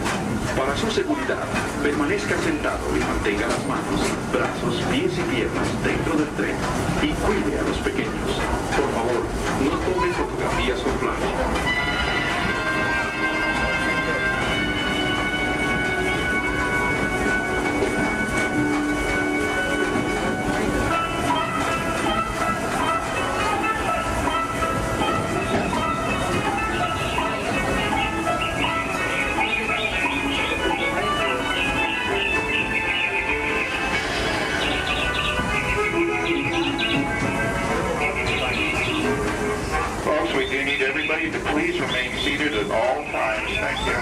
Para su seguridad, permanezca sentado y mantenga las manos, brazos, pies y piernas dentro del tren y cuide a los pequeños. Por favor, no tome fotografías con flash.
To please remain seated at all times. Thank you.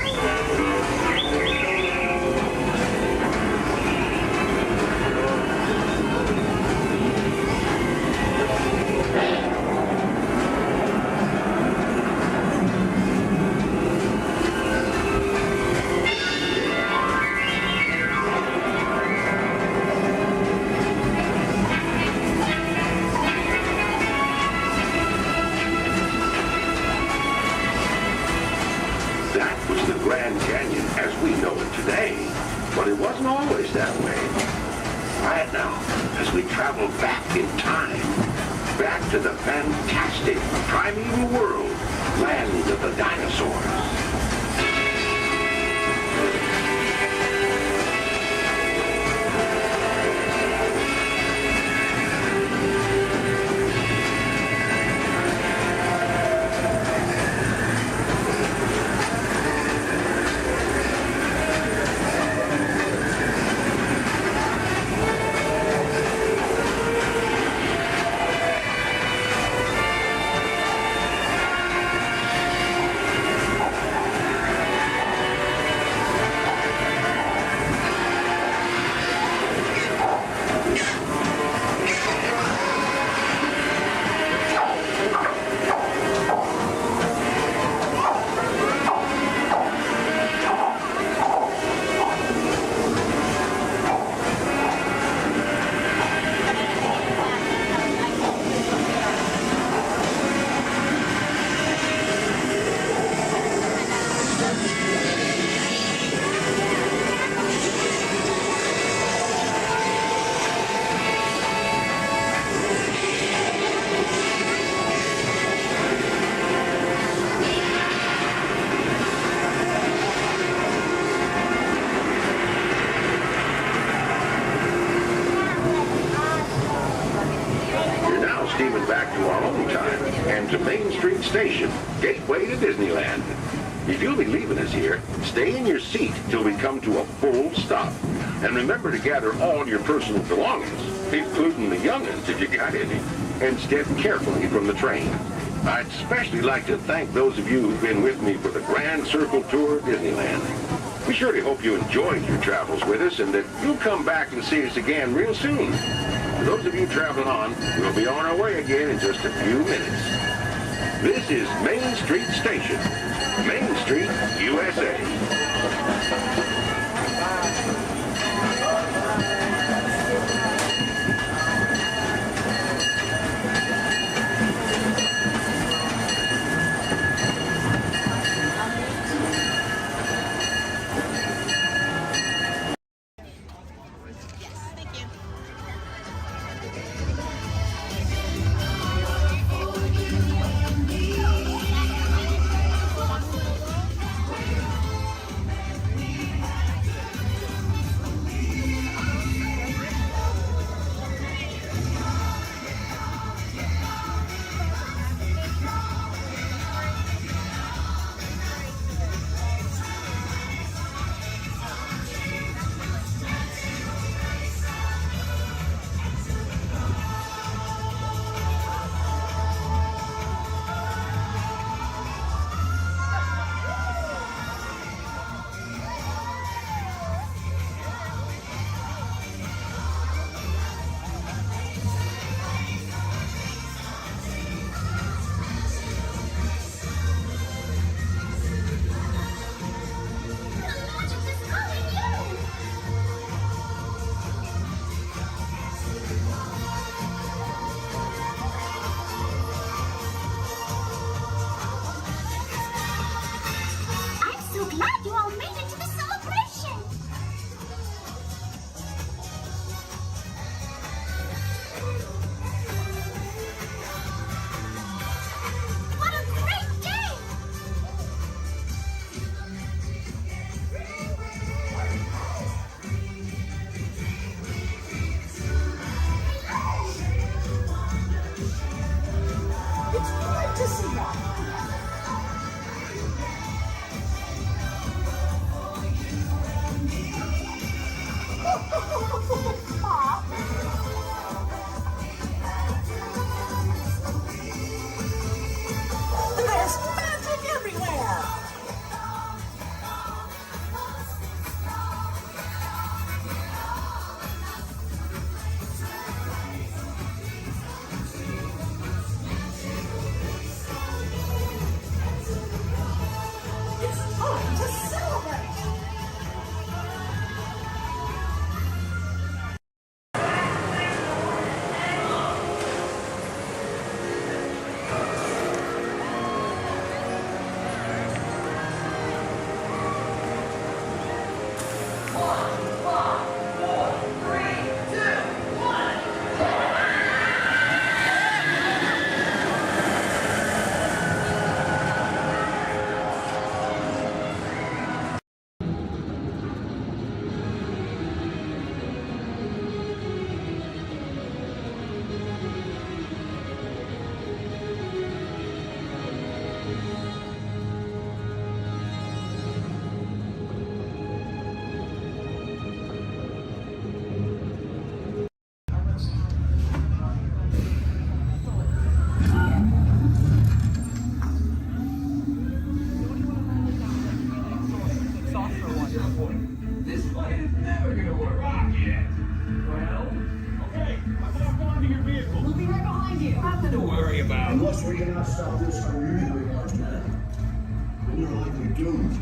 Grand Canyon as we know it today, but it wasn't always that way. Right now, as we travel back in time, back to the fantastic primeval world, land of the dinosaurs. Back to our own time and to Main Street Station, gateway to Disneyland. If you'll be leaving us here, stay in your seat till we come to a full stop. And remember to gather all your personal belongings, including the young'uns if you got any, and step carefully from the train. I'd especially like to thank those of you who've been with me for the Grand Circle Tour of Disneyland. We surely hope you enjoyed your travels with us and that you'll come back and see us again real soon. For those of you traveling on, we'll be on our way again in just a few minutes. This is Main Street Station, Main Street, USA.
There's magic everywhere! It's time to celebrate!
This plan is never gonna work out yet. Well, okay, I've locked onto your vehicle.
We'll be right behind you.
Nothing to worry about.
Unless we cannot stop this unusually large man, we're likely doomed.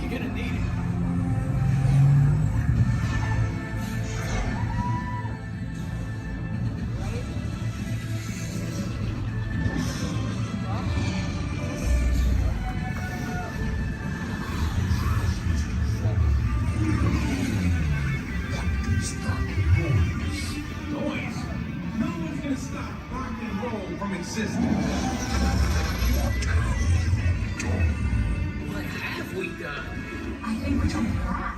You're gonna need it. Noise. No one's gonna stop rock and roll from existing. What have we done?
I think we're coming back.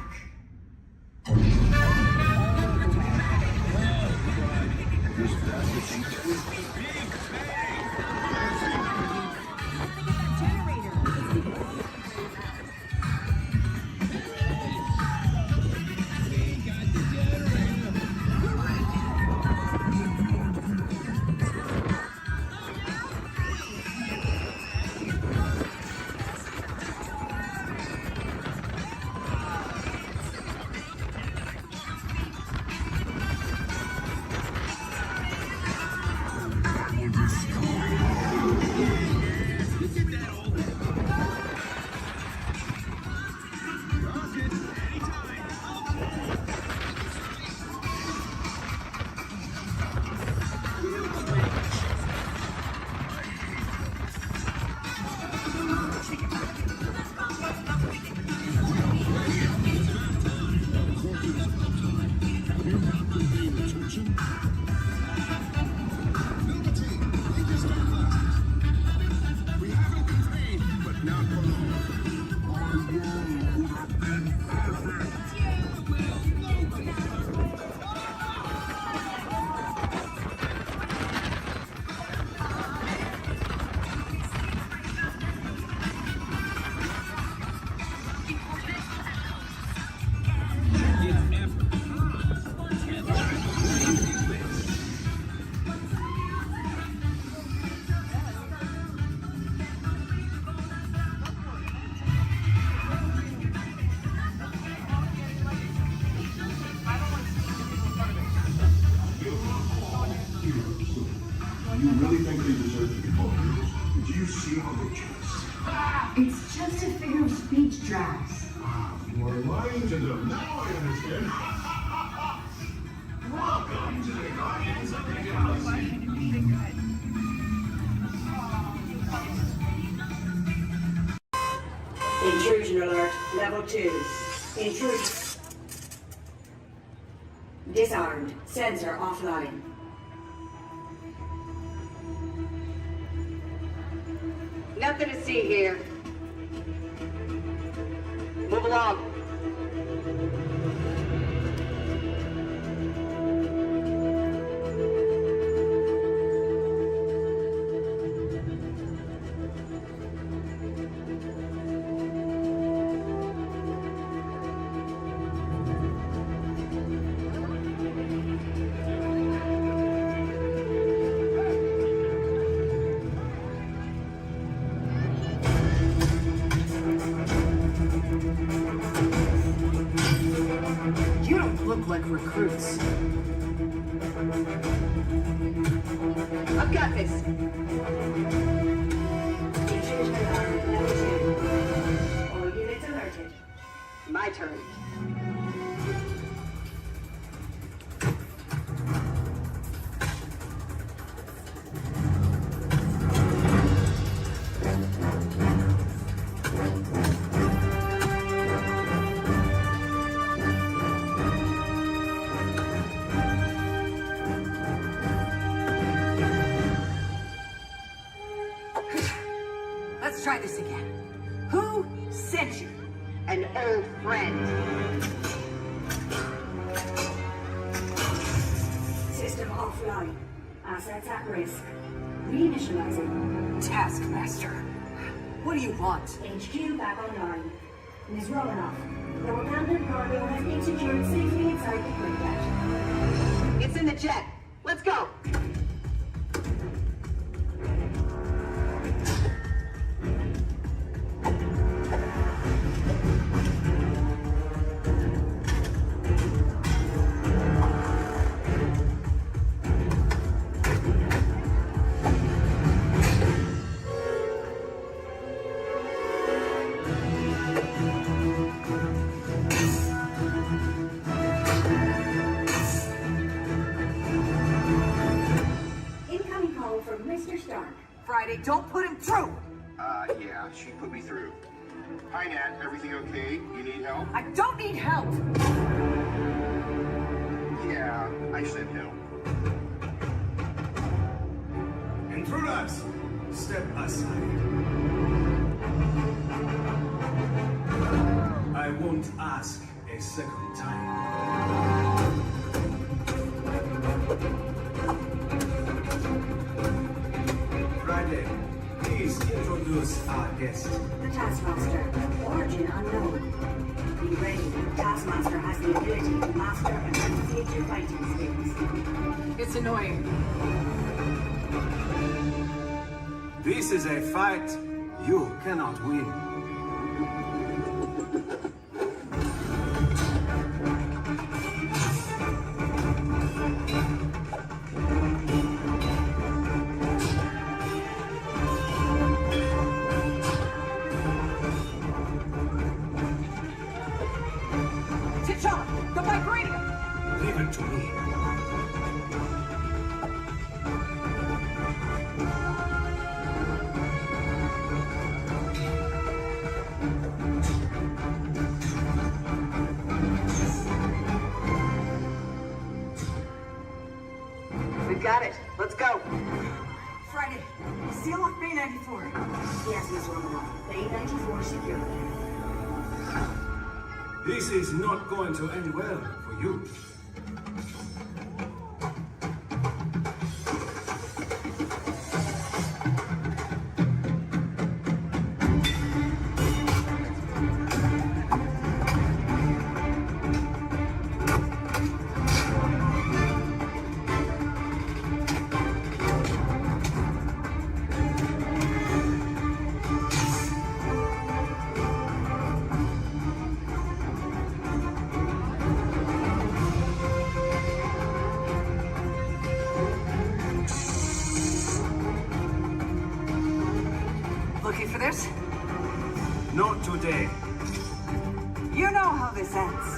You really think they deserve to be called heroes? Do you see how they dress?
It's just a figure of speech, Drax.
You are lying to them. Now I understand. Welcome to the Guardians of the Galaxy.
Intrusion alert, level 2. Intrusion. Disarmed. Sensor offline. Nothing to see here. Move along. recruits. I've got this. Intrusion alarm level 2. All units alerted. My turn. Let's try this again. Who sent you? An old friend. System offline. Assets at risk. Reinitializing. Taskmaster. What do you want?
HQ back online. Ms. Romanoff, the abandoned cargo has been secured safely inside the crate hatch.
It's in the jet. Let's go.
Incoming call from Mr. Stark.
Friday, don't put him through.
Yeah, she put me through. Hi, Nat. Everything okay? You need help?
I don't need help.
Yeah, I said no.
Intruders, step aside. I won't ask a second time. Friday, please introduce our guest.
The Taskmaster. Origin unknown. Be ready. Taskmaster has the ability to master and replicate your fighting skills.
It's annoying.
This is a fight you cannot win.
T'Challa, the vibranium.
Leave it to me.
We got it. Let's go. Friday, seal off Bay 94.
Yes, Ms. Romanoff. Bay 94 secured.
This is not going to end well for you.
Looking for this?
Not today.
You know how this ends.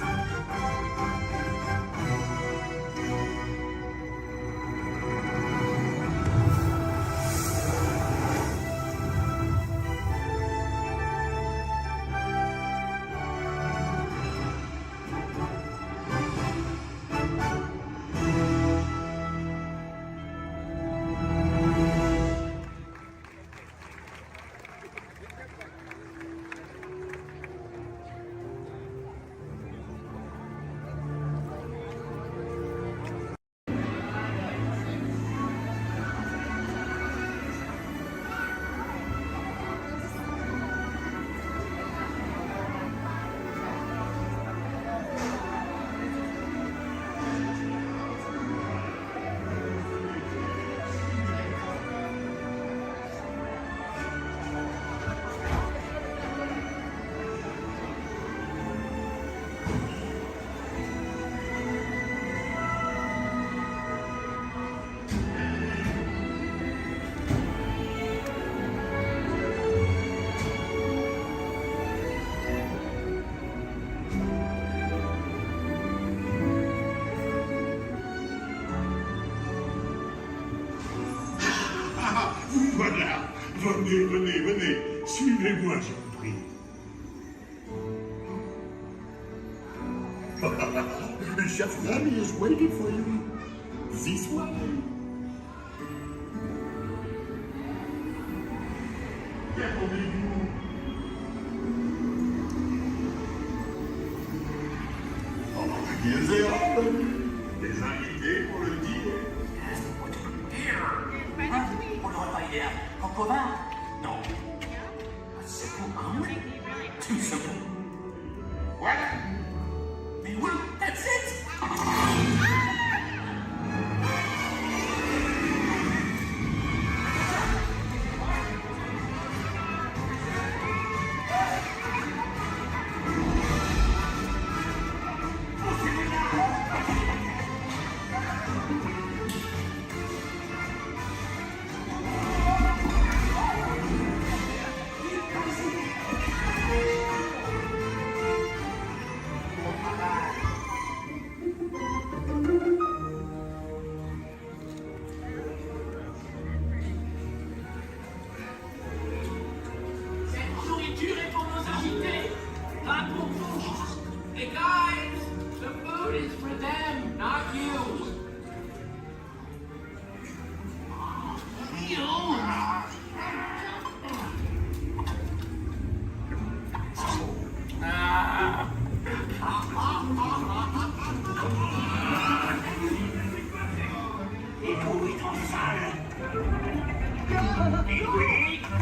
Venez, venez, venez. Suivez-moi, je vous prie. Chef Lammy is waiting for you. This way. Ils et des invités pour le dîner.
On n'aurait pas idéal. Coco vin? Non. C'est pour un oui. Tout se peut.
Voilà.
Mais oui, that's it.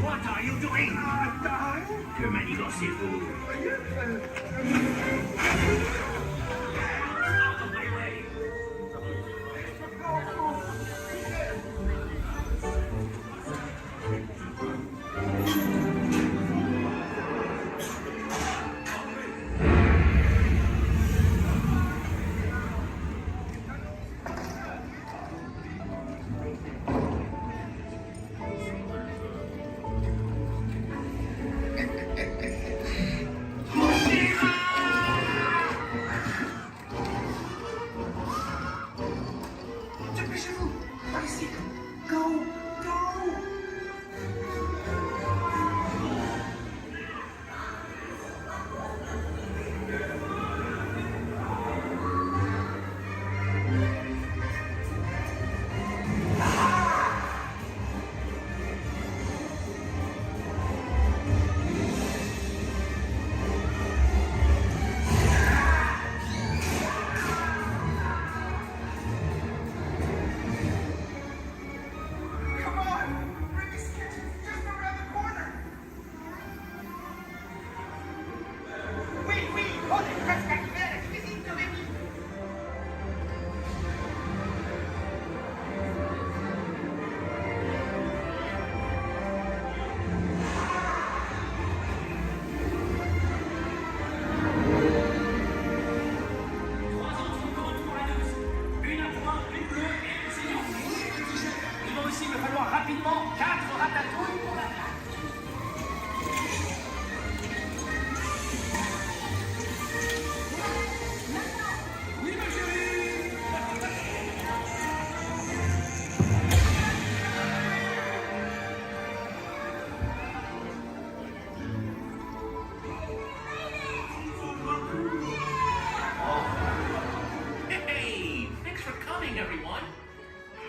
What are you doing? Que manigancez-vous? Out of my way!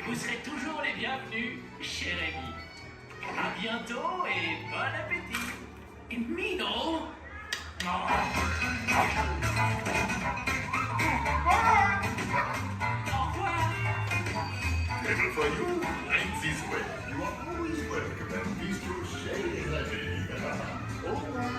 Vous serez toujours les bienvenus, cher ami. À bientôt et bon appétit. Et Mino?
Never for you, right this way. You are always welcome and bistro chez les amis. Au revoir.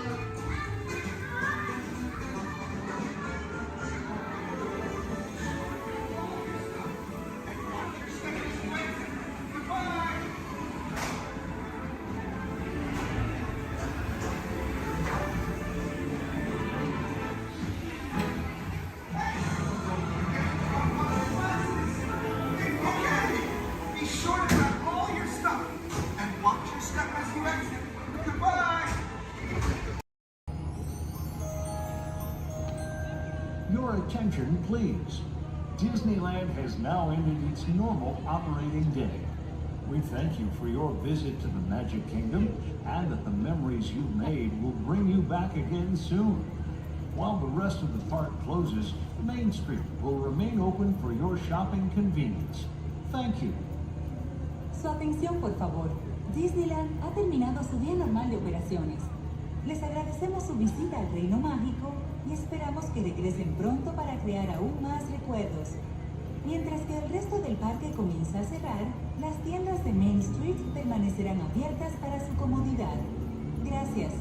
Your attention, please. Disneyland has now ended its normal operating day. We thank you for your visit to the Magic Kingdom and that the memories you've made will bring you back again soon. While the rest of the park closes, Main Street will remain open for your shopping convenience. Thank you.
Su atención, por favor. Disneyland ha terminado su día normal de operaciones. Les agradecemos su visita al Reino Mágico y esperamos que regresen pronto para crear aún más recuerdos. Mientras que el resto del parque comienza a cerrar, las tiendas de Main Street permanecerán abiertas para su comodidad. Gracias.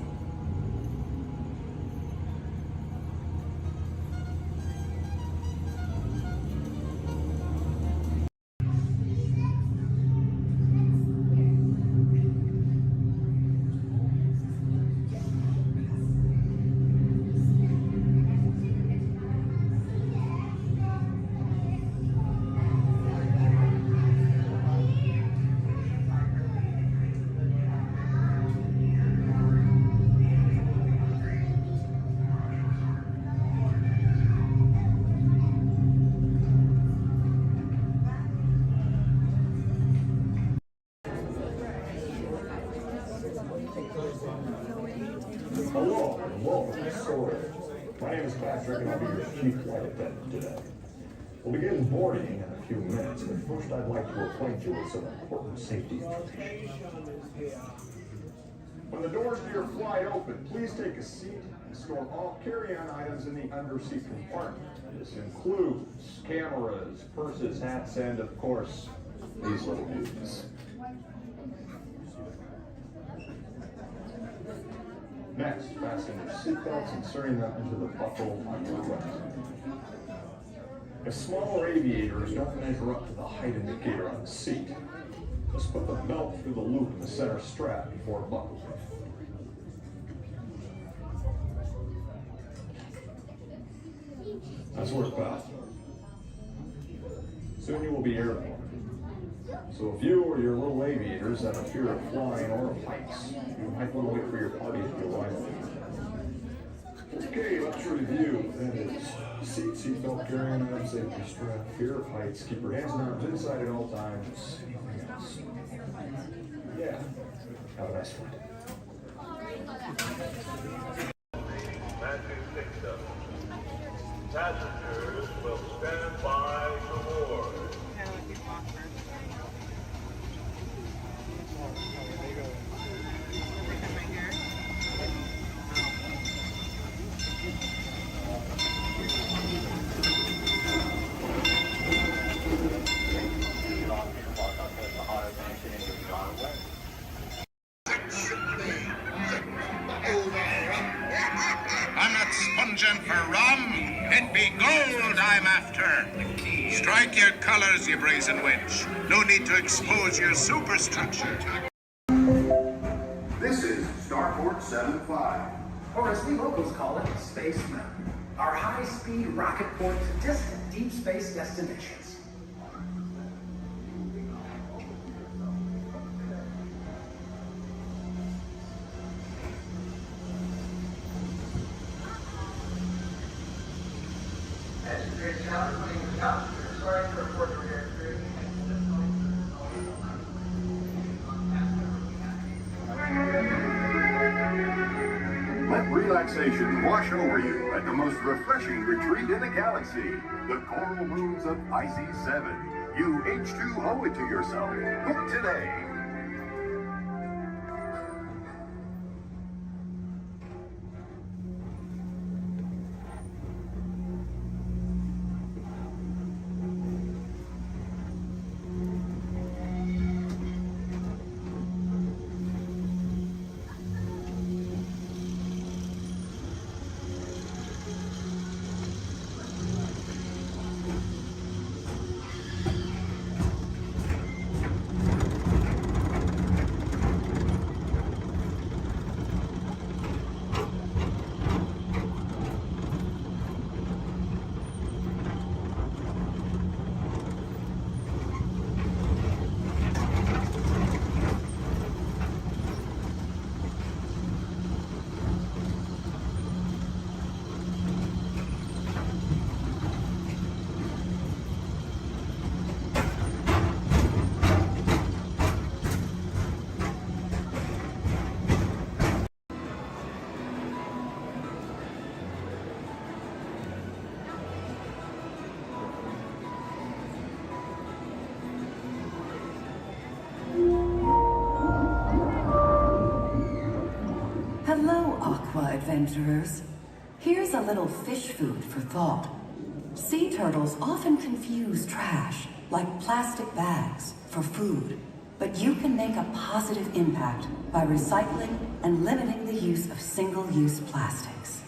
Hello, and welcome to Soaring. My name is Patrick, and I'll be your chief flight attendant today. We'll begin boarding in a few minutes, but first I'd like to acquaint you with some important safety information. When the doors to your flight open, please take a seat and store all carry-on items in the underseat compartment. This includes cameras, purses, hats, and of course, these little dudes. Next, fasten your seatbelts, inserting them into the buckle on your left. If smaller aviators don't measure up to the height indicator on the seat, just put the belt through the loop in the center strap before buckling. Nice work, pal. Soon you will be airborne. So if you or your little aviators have a fear of flying or of heights, you might want to wait for your party to arrive. Okay, let's review. That is seatbelt, carry-on items, safety strap, fear of heights, keep your hands and arms inside at all times. Anything else? Yeah. Have a nice flight.
Passengers will stand by to board.
I'm not sponging for rum. It be gold I'm after. Strike your colors, you brazen wench. No need to expose your superstructure.
This is Starport 75.
Or as we locals call it, Space Mountain. Our high-speed rocket port to distant deep space destinations.
Let relaxation wash over you at the most refreshing retreat in the galaxy, the coral rooms of Pisces 7. You H2O it to yourself. Book today.
adventurers. Here's a little fish food for thought. Sea turtles often confuse trash, like plastic bags, for food. But you can make a positive impact by recycling and limiting the use of single-use plastics.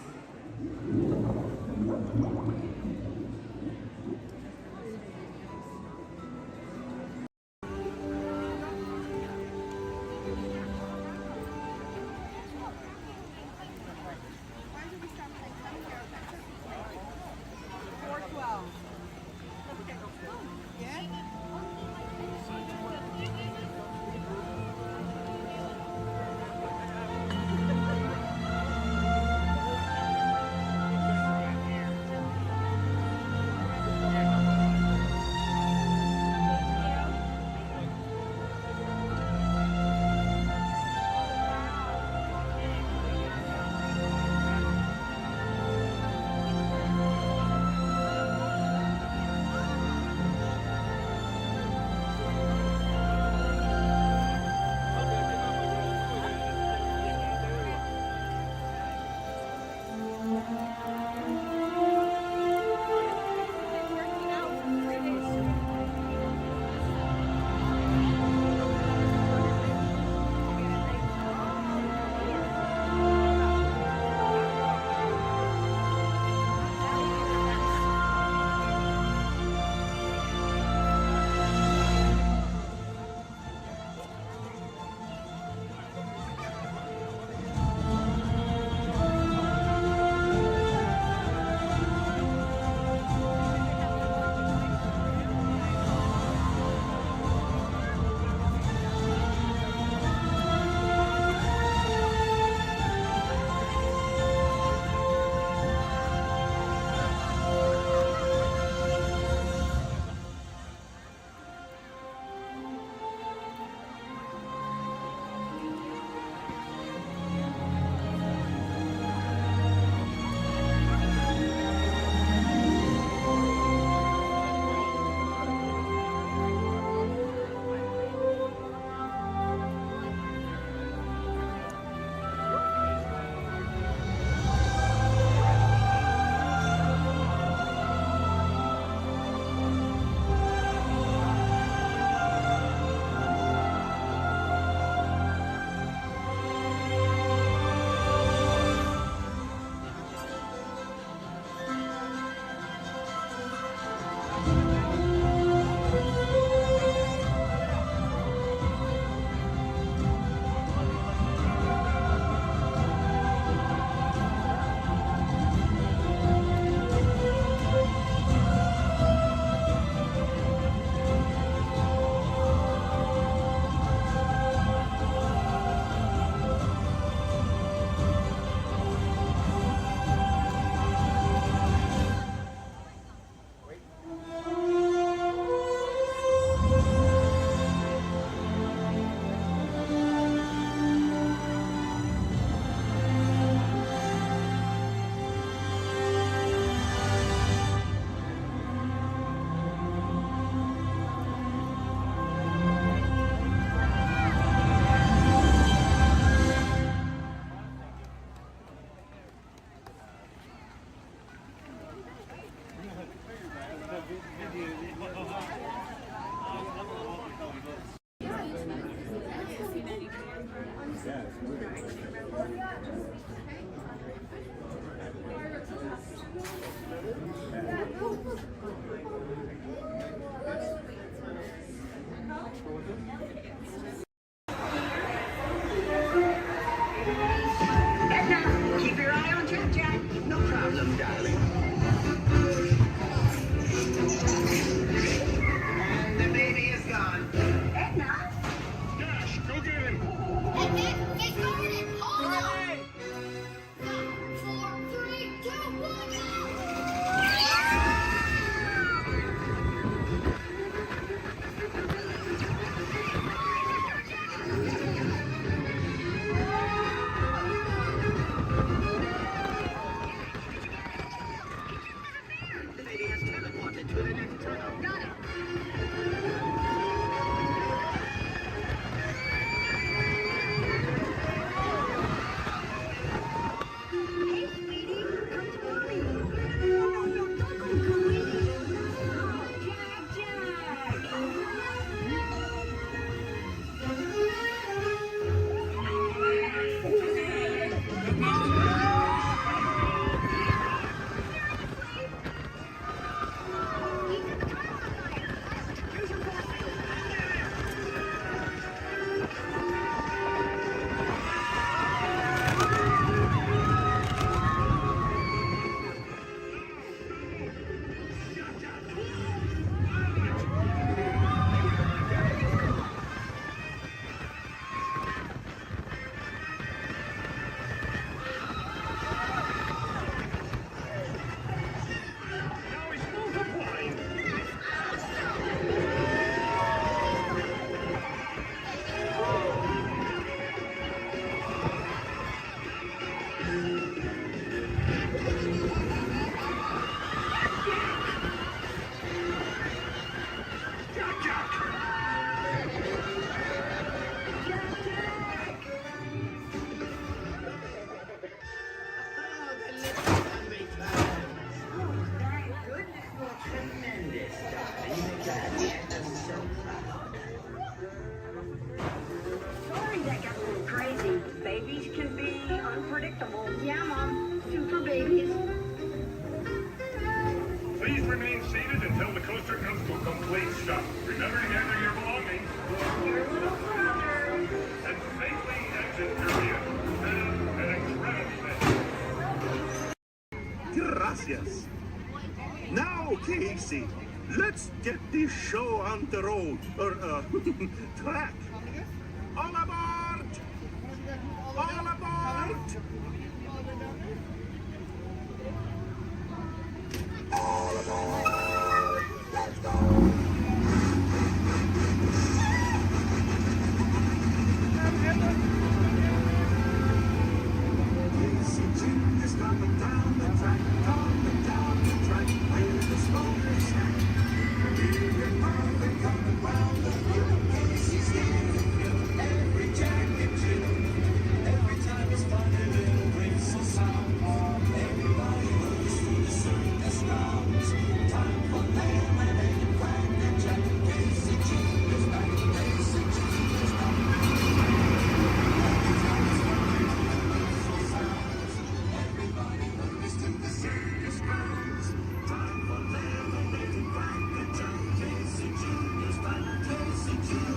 Edna, keep your eye on Jack Jack. No problem, darling. And the baby is gone. Edna?
Dash, go get him!
Edna, get guarded! Hold on! 5, 4, 3, 2, 1, go!
Babies can be unpredictable.
Yeah, Mom. Super babies.
Please remain seated until the coaster comes to a complete stop. Remember to gather your belongings. And safely exit Korea. An incredible
Gracias. Now, Casey, let's get this show on the road, or track. All aboard! All aboard! All aboard! Let's go! Casey Jim is coming down the track, coming down the track, where the smoke is stacked. Hear your mother coming round the hill. Casey's getting ill, every jack and Jill. Every time his funny little whistle sounds, everybody hurries to the circus grounds. Time for lemonade and Frank and Jack. Casey Jim is back, Casey Jim is back. Every time his funny little whistle sounds, everybody hurries to the circus grounds. Time for lemonade and Frank and Jack. Casey Jim is back, Casey Jim.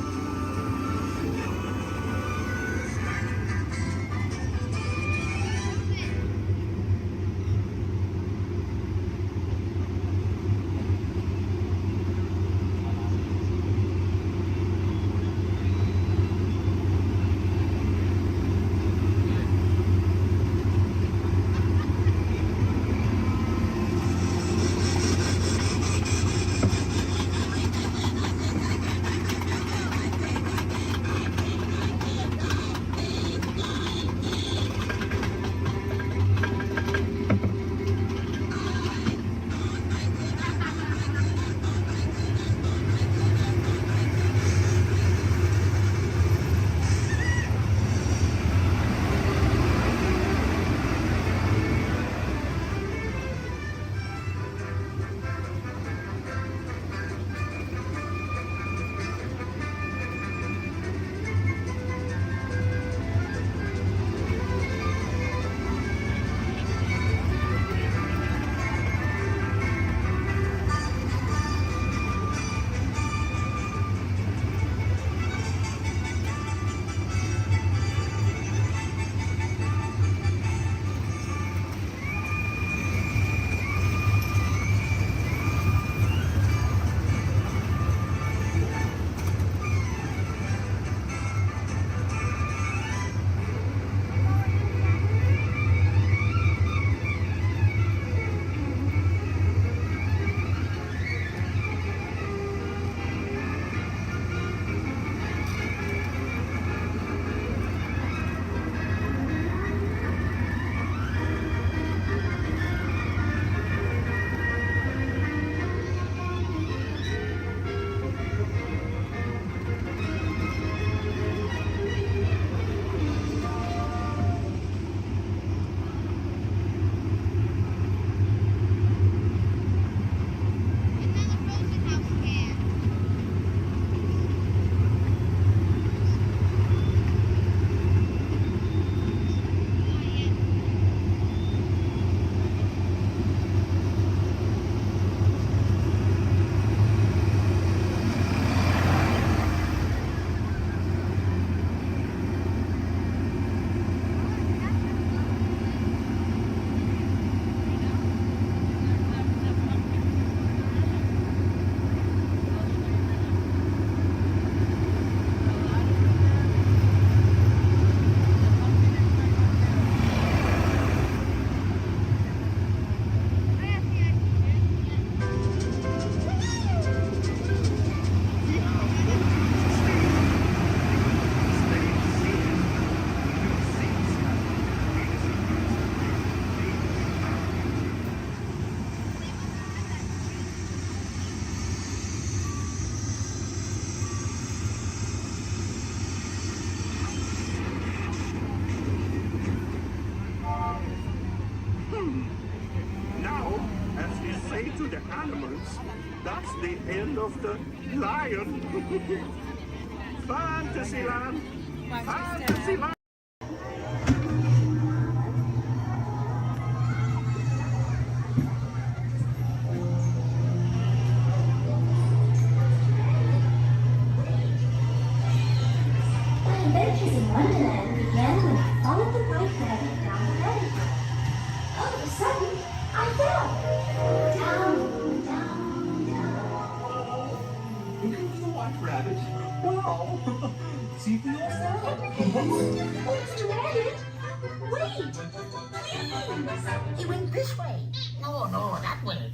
That's the end of the lion. Fantasyland! Fantasyland!
this way. No, that way.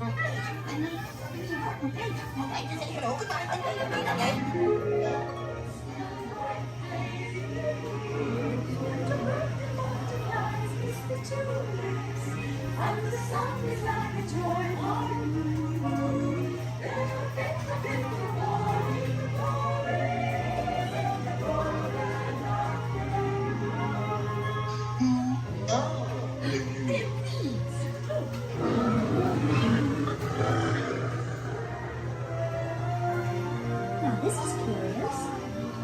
And the sun is like a toy balloon.
Now this is curious.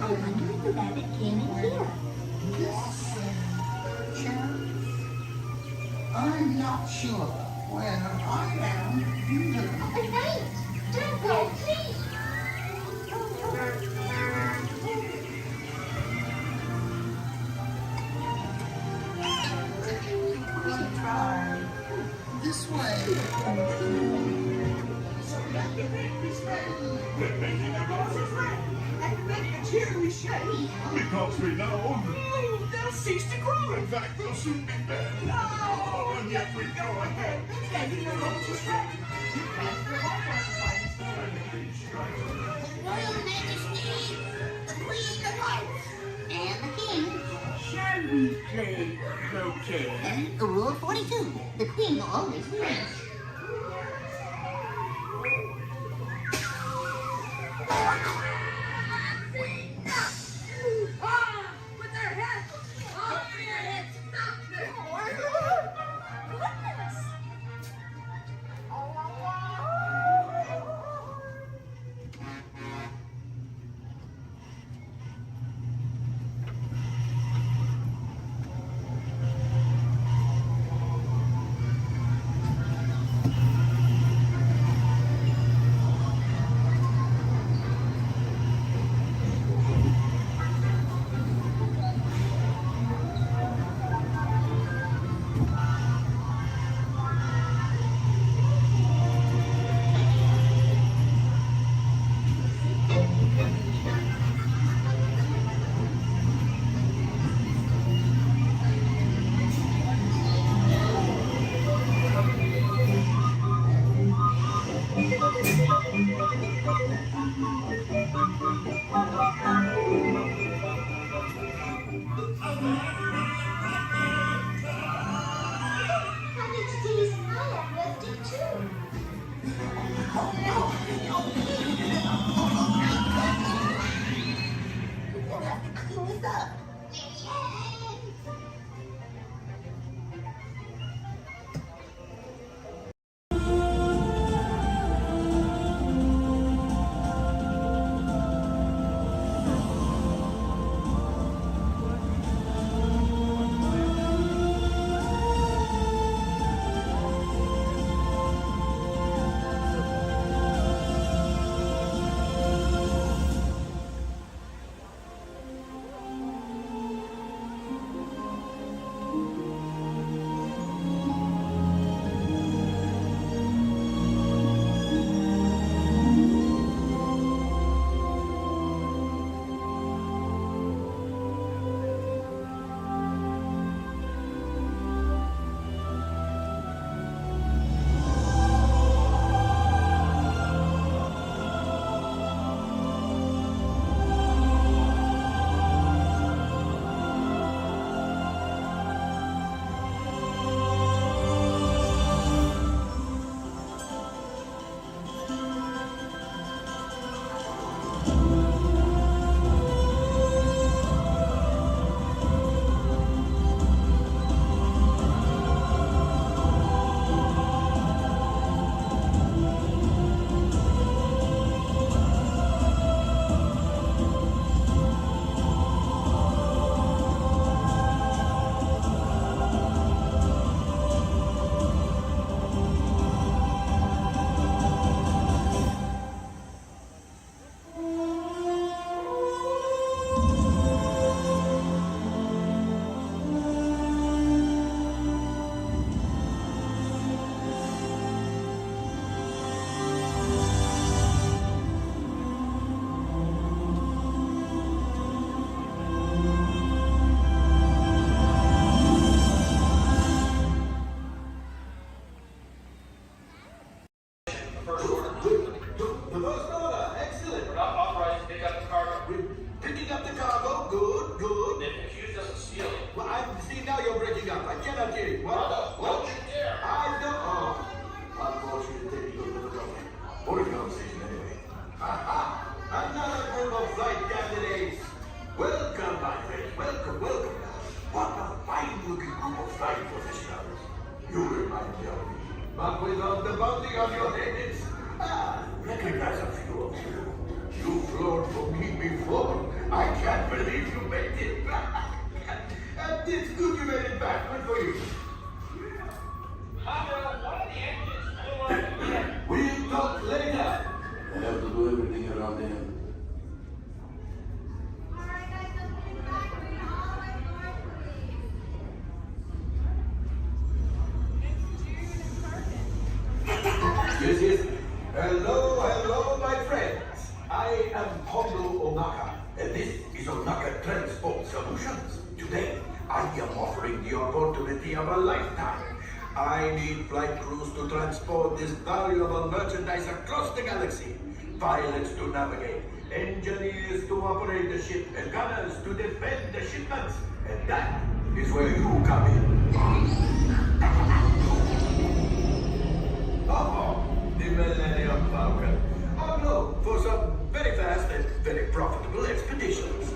I wonder if the rabbit came in here.
I'm not sure. Where I am, you do.
But wait! Don't go, please!
Try this way. So let me make this way. We're making the roses red and make the cherry shade.
Because we know
They'll cease to grow.
in fact they'll soon be dead.
No, and yet we go ahead, making the roses red.
Royal Majesty, the Queen of Hearts, and the King.
Shall we play croquet?
Rule 42, the Queen always wins.
With their heads! Oh, with their heads!
up. I cannot hear you. What? I don't. Oh. Unfortunately, technical difficulty. What a conversation anyway. Aha! Another group of flight candidates. Welcome, my friends. Welcome. What a fine-looking group of flight professionals. You remind me of me, but without the bounty on your heads. Recognize a few of you. You flown for me before. I can't believe you made it back. And it's good you made it back. Good for you. We'll talk later. I have to do everything around him. Yes. Hello, my friends. I am Hondo Onaka, and this is Onaka Transport Solutions. Today, I am offering the opportunity of a lifetime. I need flight crews to transport this valuable merchandise across the galaxy. Pilots to navigate, engineers to operate the ship, and gunners to defend the shipments. And that is where you come in. The Millennium Falcon. Oh no, for some very fast and very profitable expeditions.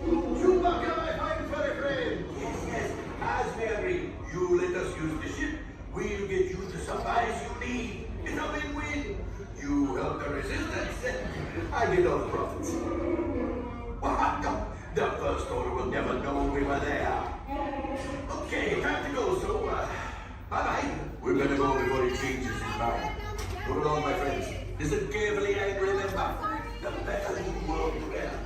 Chewbacca, my fine furry friend. Yes. As we agreed, you let us use the ship. We'll get you the supplies you need. It's a win-win. You help the resistance, and I get all the profits. Well, no, the First Order will never know we were there. Okay, time to go, so, bye-bye. We better go before he changes his mind. Move along, my friends. Listen carefully and remember, the better you world you are.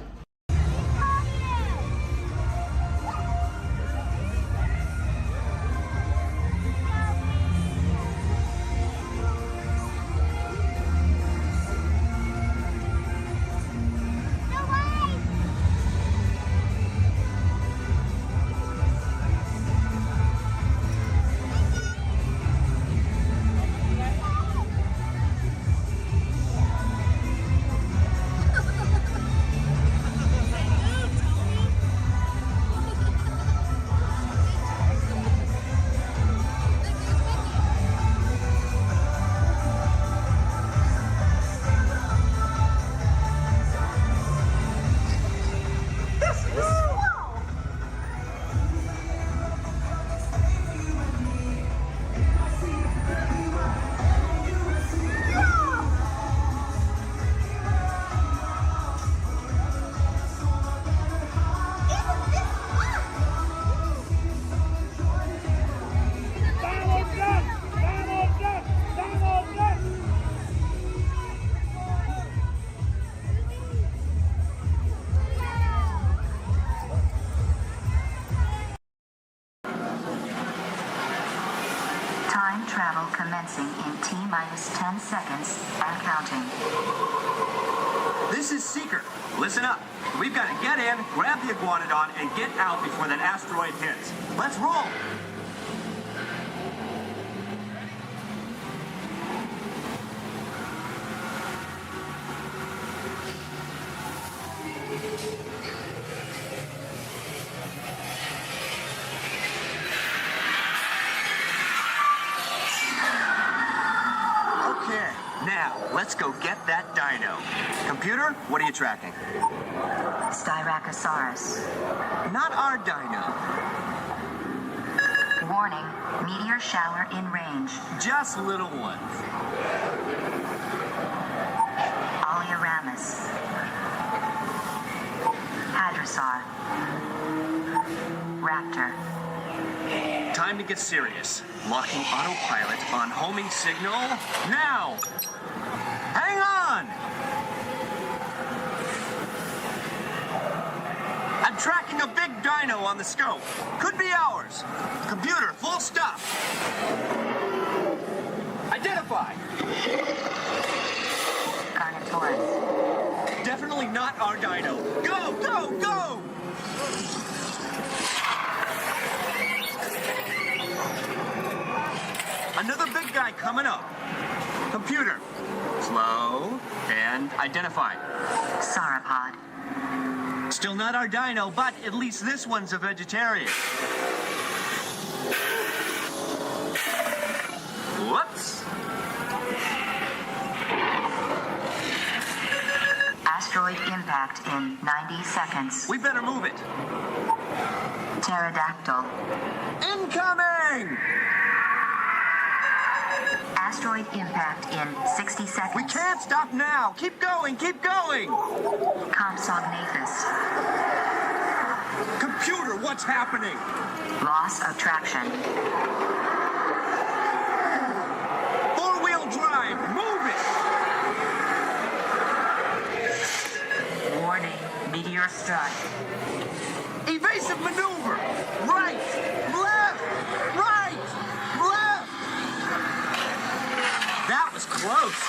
Travel commencing in T-minus 10 seconds and counting.
This is Seeker. Listen up. We've got to get in, grab the Iguanodon, and get out before that asteroid hits. Let's roll! Now, let's go get that dino. Computer, what are you tracking?
Styracosaurus.
Not our dino.
Warning, meteor shower in range.
Just little ones.
Oleoramus. Hadrosaur. Raptor.
Time to get serious. Locking autopilot on homing signal now. Hang on! I'm tracking a big dino on the scope. Could be ours. Computer, full stop. Identify.
Carnotaurus.
Definitely not our dino. Go, go, go! Another big guy coming up. Computer, slow, and identify.
Sauropod.
Still not our dino, but at least this one's a vegetarian.
Asteroid impact in 90 seconds.
We better move it.
Pterodactyl.
Incoming!
Asteroid impact in 60 seconds.
We can't stop now. Keep going, keep going.
Compsognathus.
Computer, what's happening?
Loss of traction.
Four-wheel drive, move it.
Warning, meteor strike.
Evasive maneuver. Right, left, right, left. That was close.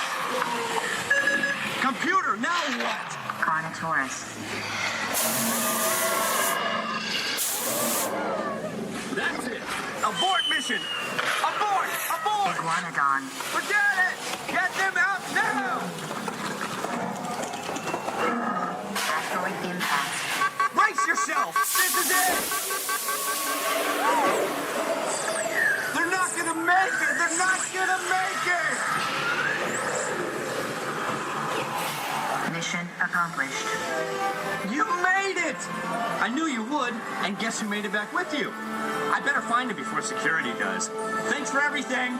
Computer, now what?
Carnotaurus.
That's it. Abort mission. Abort, abort.
Iguanodon.
Forget it. Get them out now.
Asteroid impact.
Brace yourself. This is it. They're not gonna make it. They're not gonna make it.
Mission accomplished.
You made it! I knew you would, and guess who made it back with you? I better find it before security does. Thanks for everything!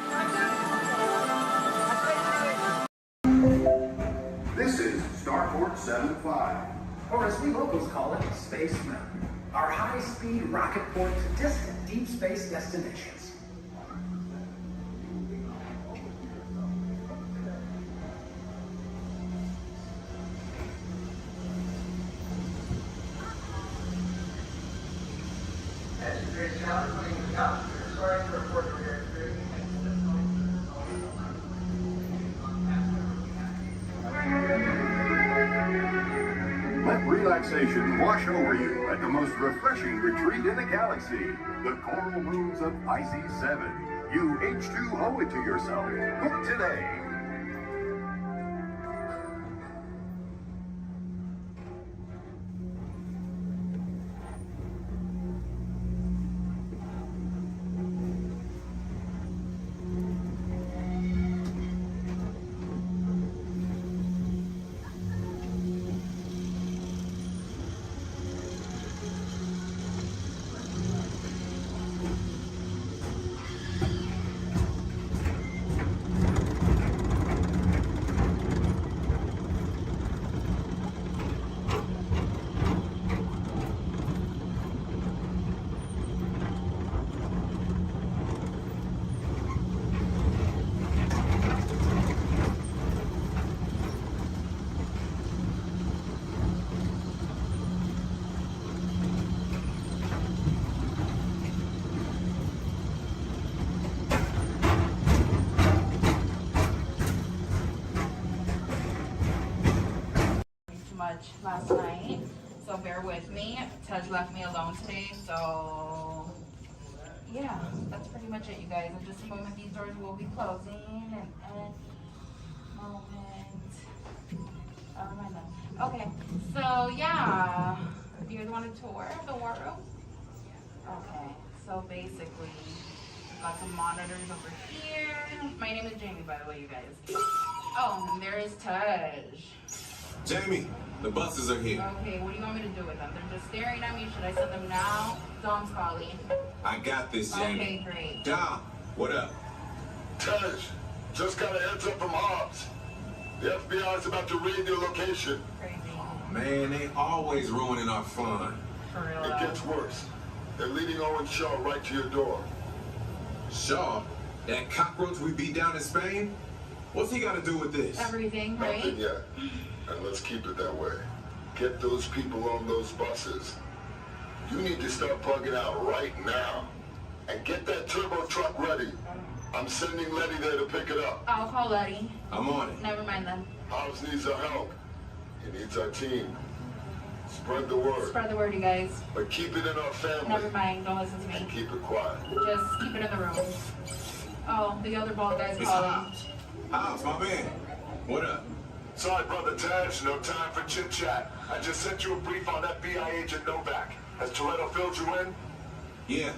This is Starport 75.
Or as we locals call it, Space Mountain. Our high-speed rocket port to distant deep space destinations.
Let relaxation wash over you at the most refreshing retreat in the galaxy, the coral moons of Pisces 7. You H2O it to yourself. Book today.
Last night, so bear with me. Tej left me alone today, so yeah, that's pretty much it, you guys. In just a moment, these doors will be closing, and okay, so yeah, do you guys want a tour of the war room? Okay, so basically, we've got some monitors over here. My name is Jamie, by the way, you guys. Oh, and there is Tej.
Jamie, the buses are here.
Okay, what do you want me to do with them? They're just staring at me. Should I send them now? Dom's calling.
I got this, Jamie.
Okay, great.
Dom, what up?
Tej, just got a heads up from Hobbs. The FBI's about to raid your location.
Crazy.
Man, they always ruining our fun.
For real.
It gets worse. They're leading Owen Shaw right to your door.
Shaw? That cockroach we beat down in Spain? What's he got to do with this?
Everything, right?
Nothing yet. And let's keep it that way. Get those people on those buses. You need to start plugging out right now. And get that turbo truck ready. I'm sending Letty there to pick it up.
I'll call Letty.
I'm on it.
Never mind then.
Hobbs needs our help. He needs our team. Spread the word.
Spread the word, you guys.
But keep it in our family.
Never mind. Don't listen to me.
And keep it quiet.
Just keep it in the room. Oh, the other bald guy's
It's
calling.
Hobbs. Hobbs, my man. What up?
Sorry, Brother Tej, no time for chit-chat. I just sent you a brief on FBI agent Novak. Has Toretto filled you in?
Yeah.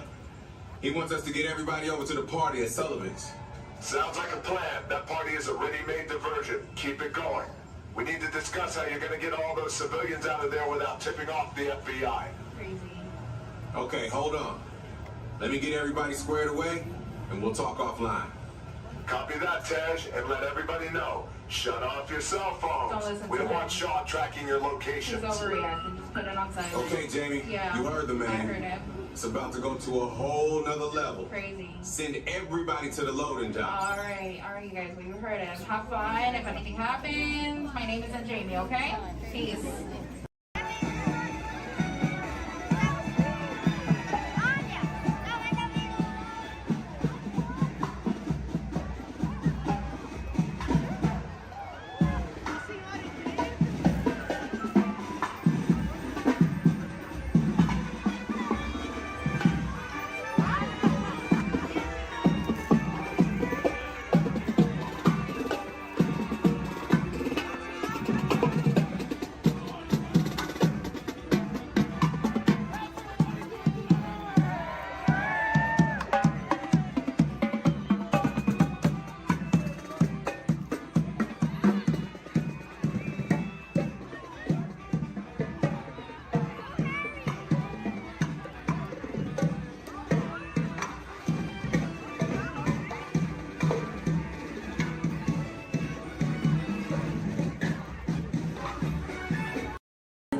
He wants us to get everybody over to the party at Sullivan's.
Sounds like a plan. That party is a ready-made diversion. Keep it going. We need to discuss how you're going to get all those civilians out of there without tipping off the FBI.
Crazy.
Okay, hold on. Let me get everybody squared away, and we'll talk offline.
Copy that, Tej, and let everybody know. Shut off your cell
Don't
phones.
listen
We
to
don't
him.
want Shaw tracking your
He's
locations.
overreacting. Just put it on silent.
Okay, Jamie,
Yeah.
you heard the man.
I heard him.
It's about to go to a whole nother level.
Crazy.
Send everybody to the loading dock.
All right, you guys. We heard him. Have fun. If anything happens, my name isn't Jamie. Okay? Peace.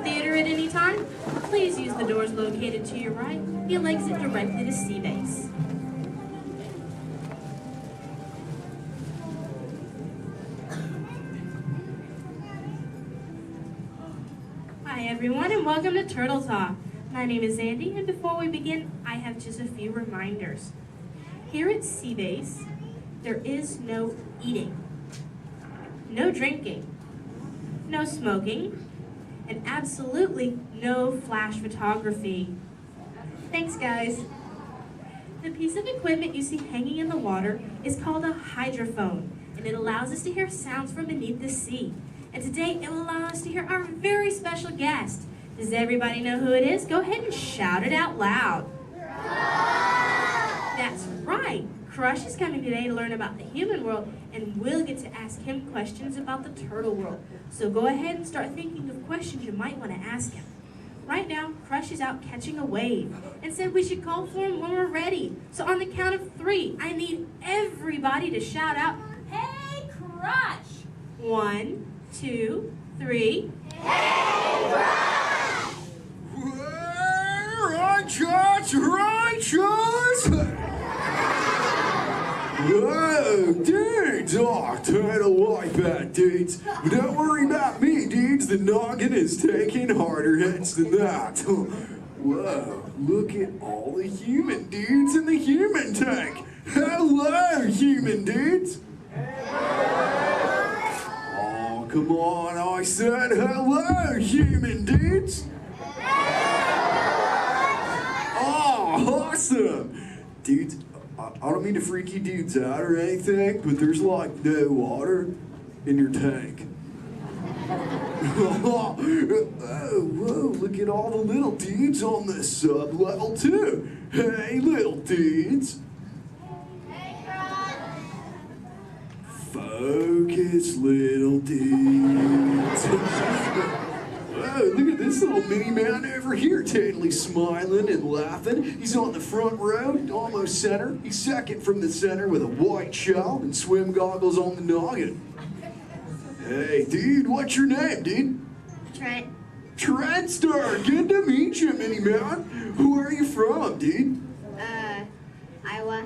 Theater at any time, please use the doors located to your right. You'll exit directly to Sea Base. Hi everyone and welcome to Turtle Talk. My name is Andy and before we begin, I have just a few reminders. Here at Sea Base, there is no eating, no drinking, no smoking, and absolutely no flash photography. Thanks, guys. The piece of equipment you see hanging in the water is called a hydrophone, and it allows us to hear sounds from beneath the sea. And today, it will allow us to hear our very special guest. Does everybody know who it is? Go ahead and shout it out loud. That's right. Crush is coming today to learn about the human world, and we'll get to ask him questions about the turtle world. So go ahead and start thinking of questions you might want to ask him. Right now, Crush is out catching a wave and said we should call for him when we're ready. So on the count of 3, I need everybody to shout out, "Hey, Crush!" 1, 2, 3. Hey, Crush!
Righteous, righteous! Whoa, dudes! Oh, turtle like that, dudes. But don't worry about me, dudes. The noggin is taking harder hits than that. Whoa, look at all the human dudes in the human tank. Hello, human dudes. Oh, come on, I said hello, human dudes. Oh, awesome. Dudes, I don't mean to freak you dudes out or anything, but there's like no water in your tank. Oh, whoa, look at all the little dudes on the sub-level too. Hey, little dudes. Focus, little dudes. Whoa, look at this little mini man over here, totally smiling and laughing. He's on the front row, almost center. He's second from the center with a white shell and swim goggles on the noggin. Hey, dude, what's your name, dude?
Trent.
Trent Star, good to meet you, mini man. Who are you from, dude?
Iowa.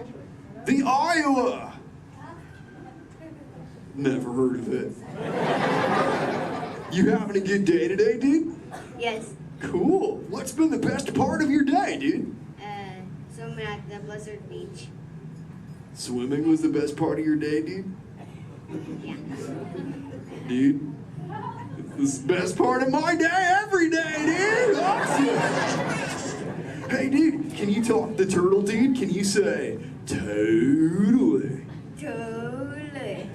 The Iowa. Never heard of it. You having a good day today, dude?
Yes.
Cool. What's been the best part of your day, dude?
Swimming at the Blizzard Beach.
Swimming was the best part of your day, dude?
Yeah.
Dude, this is the best part of my day every day, dude! Awesome! Hey, dude, can you talk the turtle, dude? Can you say, totally?
Totally.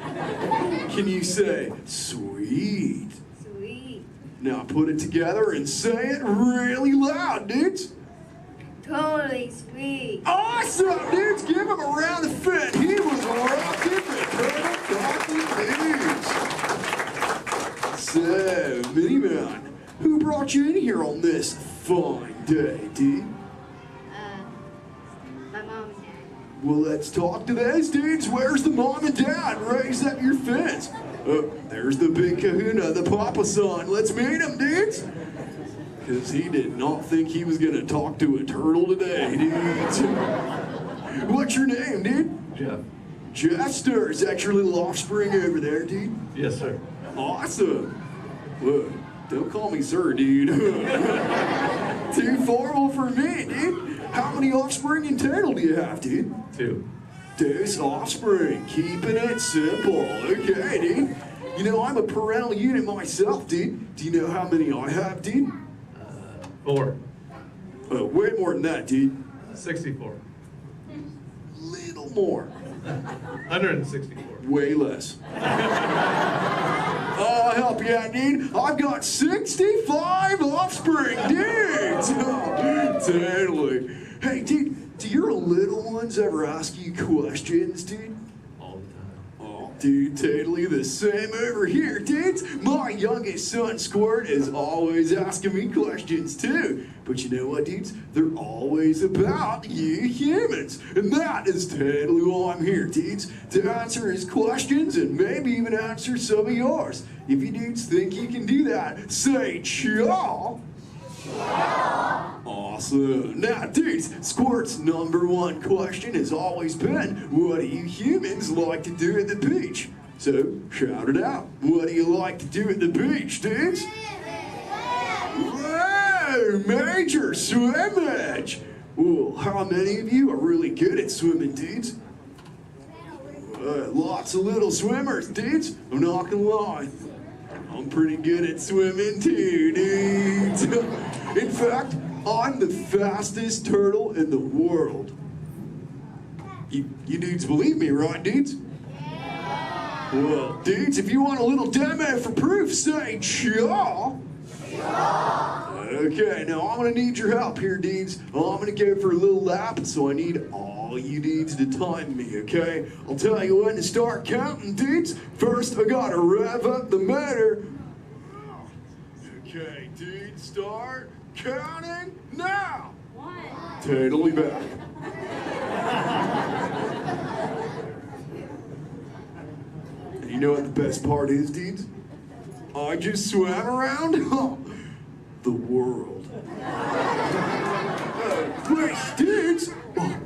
Can you say, sweet?
Sweet.
Now put it together and say it really loud, dudes.
Totally sweet.
Awesome, dudes! Give him a round of fit. He was rocking the Turtle Talking News. So, Miniman, who brought you in here on this fine day, dude?
My mom and dad.
Well, let's talk to those dudes. Where's the mom and dad? Raise up your fence. Oh, there's the big kahuna, the papa son. Let's meet him, dudes. Because he did not think he was going to talk to a turtle today, dudes. What's your name, dude?
Jeff.
Jeff Stir. Is that your little offspring over there, dude?
Yes, sir.
Awesome. Whoa, don't call me sir, dude. Too formal for me, dude. How many offspring in total do you have, dude?
2.
Deuce offspring, keeping it simple. Okay, dude. You know, I'm a parental unit myself, dude. Do you know how many I have, dude?
4.
Way more than that, dude.
64.
Little more.
164.
Way less. I'll help you out, dude. I've got 65 offspring, dudes. Totally. Hey, dude, do your little ones ever ask you questions, dude?
All the time.
Oh, dude, totally the same over here, dudes. My youngest son, Squirt, is always asking me questions, too. But you know what, dudes? They're always about you humans. And that is totally why I'm here, dudes. To answer his questions and maybe even answer some of yours. If you dudes think you can do that, say chaw. Awesome. Now, dudes, Squirt's #1 question has always been, what do you humans like to do at the beach? So, shout it out. What do you like to do at the beach, dudes? Whoa, major swimmage. Well, how many of you are really good at swimming, dudes? Lots of little swimmers, dudes. I'm not gonna lie. I'm pretty good at swimming too, dudes. In fact, I'm the fastest turtle in the world. You dudes believe me, right, dudes? Well, dudes, if you want a little demo for proof, say chaw. Okay, now I'm gonna need your help here, dudes. I'm gonna go for a little lap, so I need all you dudes to time me, okay? I'll tell you when to start counting, dudes. First, I gotta rev up the motor. Okay, dudes, start counting now.
1.
Totally back. And you know what the best part is, dudes? I just swam around the world. Wait, dudes,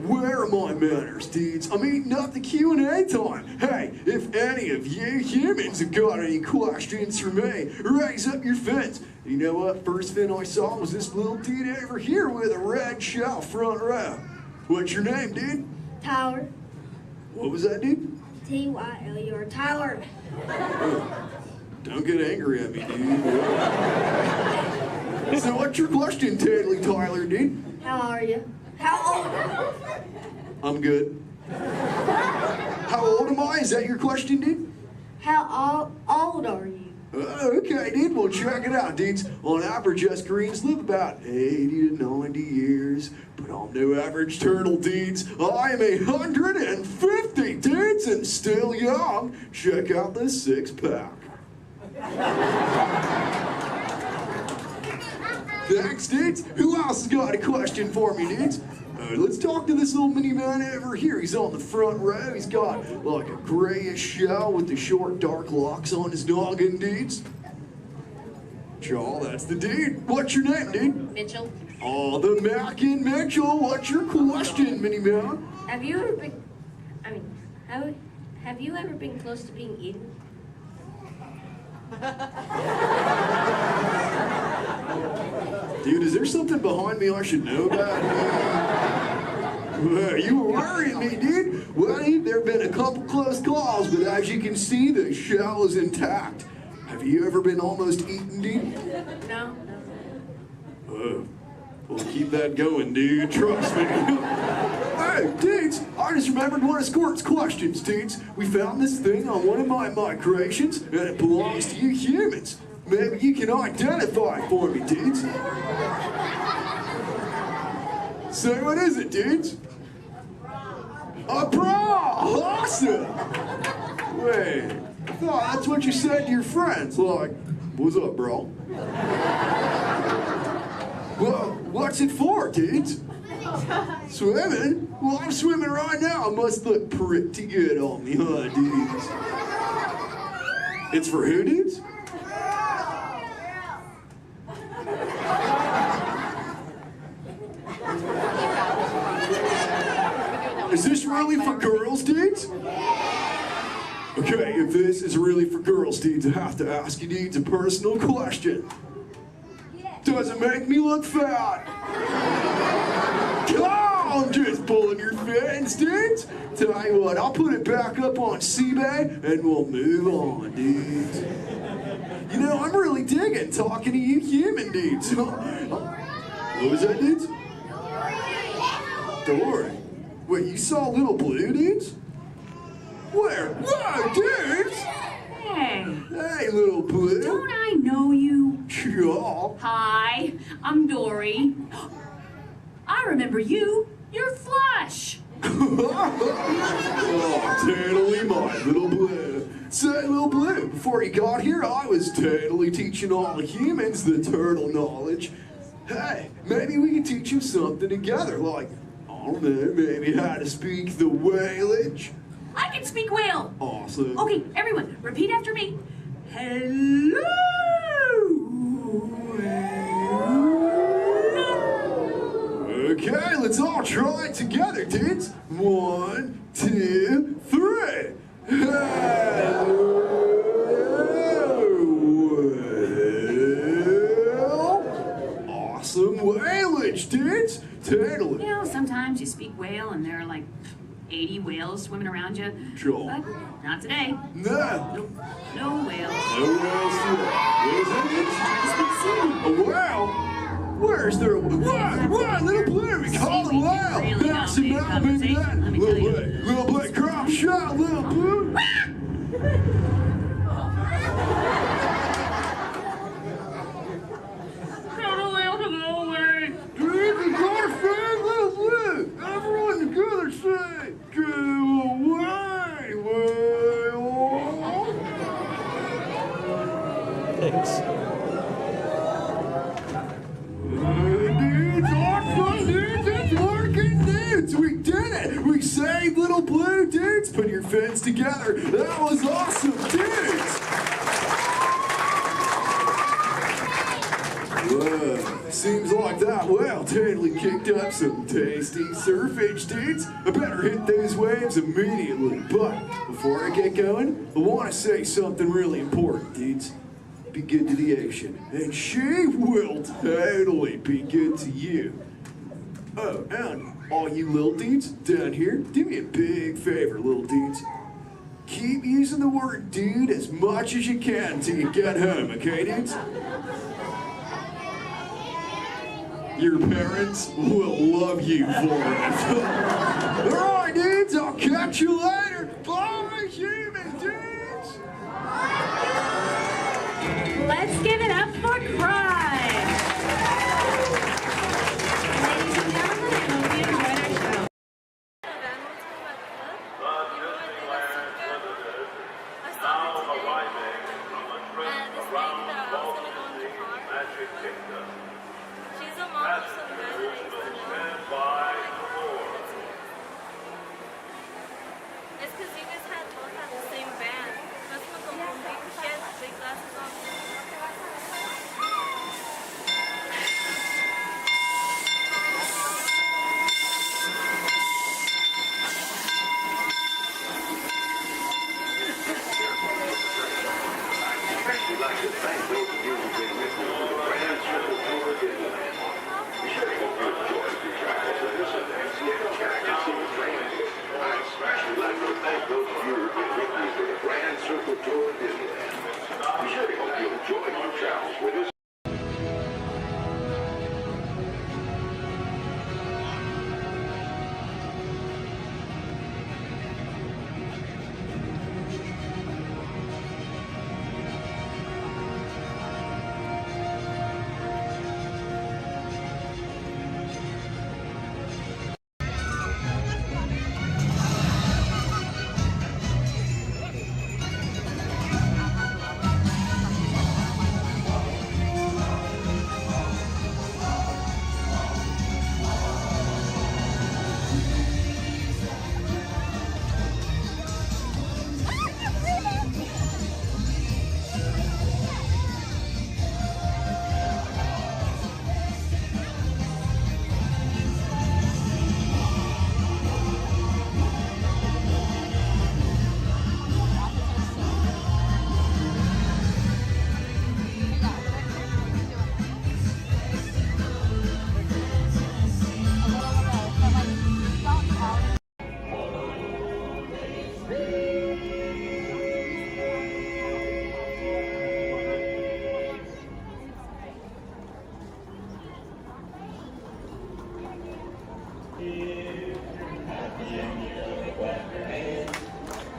where are my manners, dudes? I'm eating up the Q&A time. Hey, if any of you humans have got any questions for me, raise up your fins. You know what? First fin I saw was this little dude over here with a red shell front row. What's your name, dude?
Tyler.
What was that, dude?
Tyler. Tyler.
Don't get angry at me, dude. So what's your question, Tadley Tyler, dude?
How are you? How old?
I'm good. How old am I? Is that your question, dude?
How old are you?
Okay, dude. Well, check it out, dudes. On average, us Greens live about 80 to 90 years. But I'm no average turtle, dudes. I am 150, dudes, and still young. Check out the 6-pack. Thanks, dudes. Who else has got a question for me, dudes? Let's talk to this little mini man over here. He's on the front row. He's got like a grayish shell with the short, dark locks on his noggin, dudes. Chaw, that's the dude. What's your name, dude?
Mitchell.
Oh, the Mackin Mitchell. What's your question, mini man?
Have you ever been? Have you ever been close to being eaten?
Dude, is there something behind me I should know about? You were worrying me, dude. Well, there have been a couple close calls, but as you can see, the shell is intact. Have you ever been almost eaten, dude?
No.
Well, keep that going, dude. Trust me. Hey, dudes, I just remembered one of Squirt's questions, dudes. We found this thing on one of my migrations, and it belongs to you humans. Maybe you can identify it for me, dudes. Say, what is it, dudes? A bra! Awesome! Wait, I thought that's what you said to your friends, like, What's up, bro? Well, what's it for, dudes? Swimming? Well, I'm swimming right now. I must look pretty good on me, huh, dudes? It's for who, dudes? Is this really for girls, dudes? Okay, if this is really for girls, dudes, I have to ask you dudes a personal question. Does it make me look fat? I'm just pulling your fins, dudes. Tell you what, I'll put it back up on eBay and we'll move on, dudes. You know, I'm really digging talking to you human dudes. What was that, dudes? Dory. Wait, you saw Little Blue, dudes? Where? Whoa, dudes!
Hey.
Hey, Little Blue.
Don't I know you?
Yeah.
Hi, I'm Dory. I remember you. You're Flush.
Oh, totally my Little Blue. Say, Little Blue, before you got here, I was totally teaching all the humans the turtle knowledge. Hey, maybe we can teach them something together, like, I don't know, maybe how to speak the whalage.
I can speak whale.
Awesome.
Okay, everyone, repeat after me. Hello.
Okay, let's all try it together, dudes. 1, 2, 3. Hello. Awesome whalage, dudes. Totally.
You know, sometimes you speak whale and there are like 80 whales swimming around you.
Sure.
But not today.
No.
Nope. No whales.
No whales today.
Try to speak sea.
A whale? Where's there a whale? What? Little Blue, we call it a whale.
Really
That's maybe that. Little Blue, crop shot, Little Blue. Dude, we got a friend, Little Blue. Everyone together say, go away, whale.
Thanks.
Dudes, awesome, dudes, it's working, dudes. We did it. We saved Little Blue, dudes. Put your fins together. That was awesome, dudes. Whoa, seems like that whale totally kicked up some tasty surfage, dudes. I better hit those waves immediately. But before I get going, I want to say something really important, dudes. Be good to the ocean, and she will totally be good to you. Oh, and all you little dudes down here, do me a big favor, little dudes. Keep using the word dude as much as you can till you get home, okay, dudes? Your parents will love you for it. All right, dudes, I'll catch you later. Bye, human dudes.
Let's give it up for Crime. Ladies and gentlemen, I hope you enjoyed our show.
Now arriving from a trip around Walt Disney's Magic Kingdom. Passengers will stand by the door.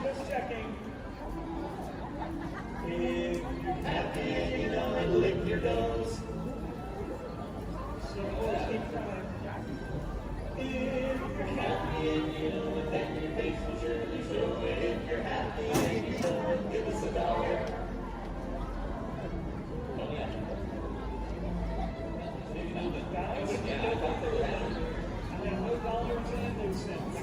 Just checking. If you're happy and you know it, lick your nose. So keep trying. If you're happy and you know it, then your face will surely show it. If you're happy and you know it, give us $1. Oh yeah. If you know the guys, you know what they're at. I have no dollars and no cents.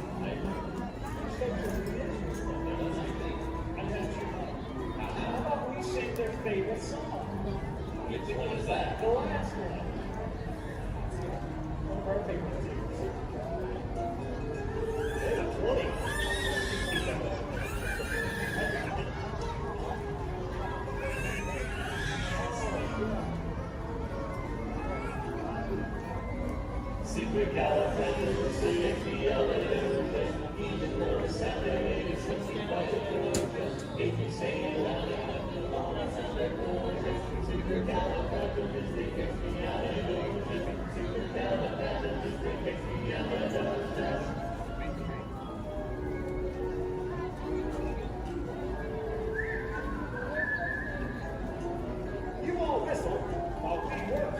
How about we sing their favorite song? Which one is that? The last one. One of our favorites. That's 20. Secret California, safety elevator, even though it's Saturday, it's something about the gorgeous. If you say it loud enough, the long sound like gorgeous. Secret California, they get me out of gorgeous. Secret California, they get me out of gorgeous. You all whistle while we work.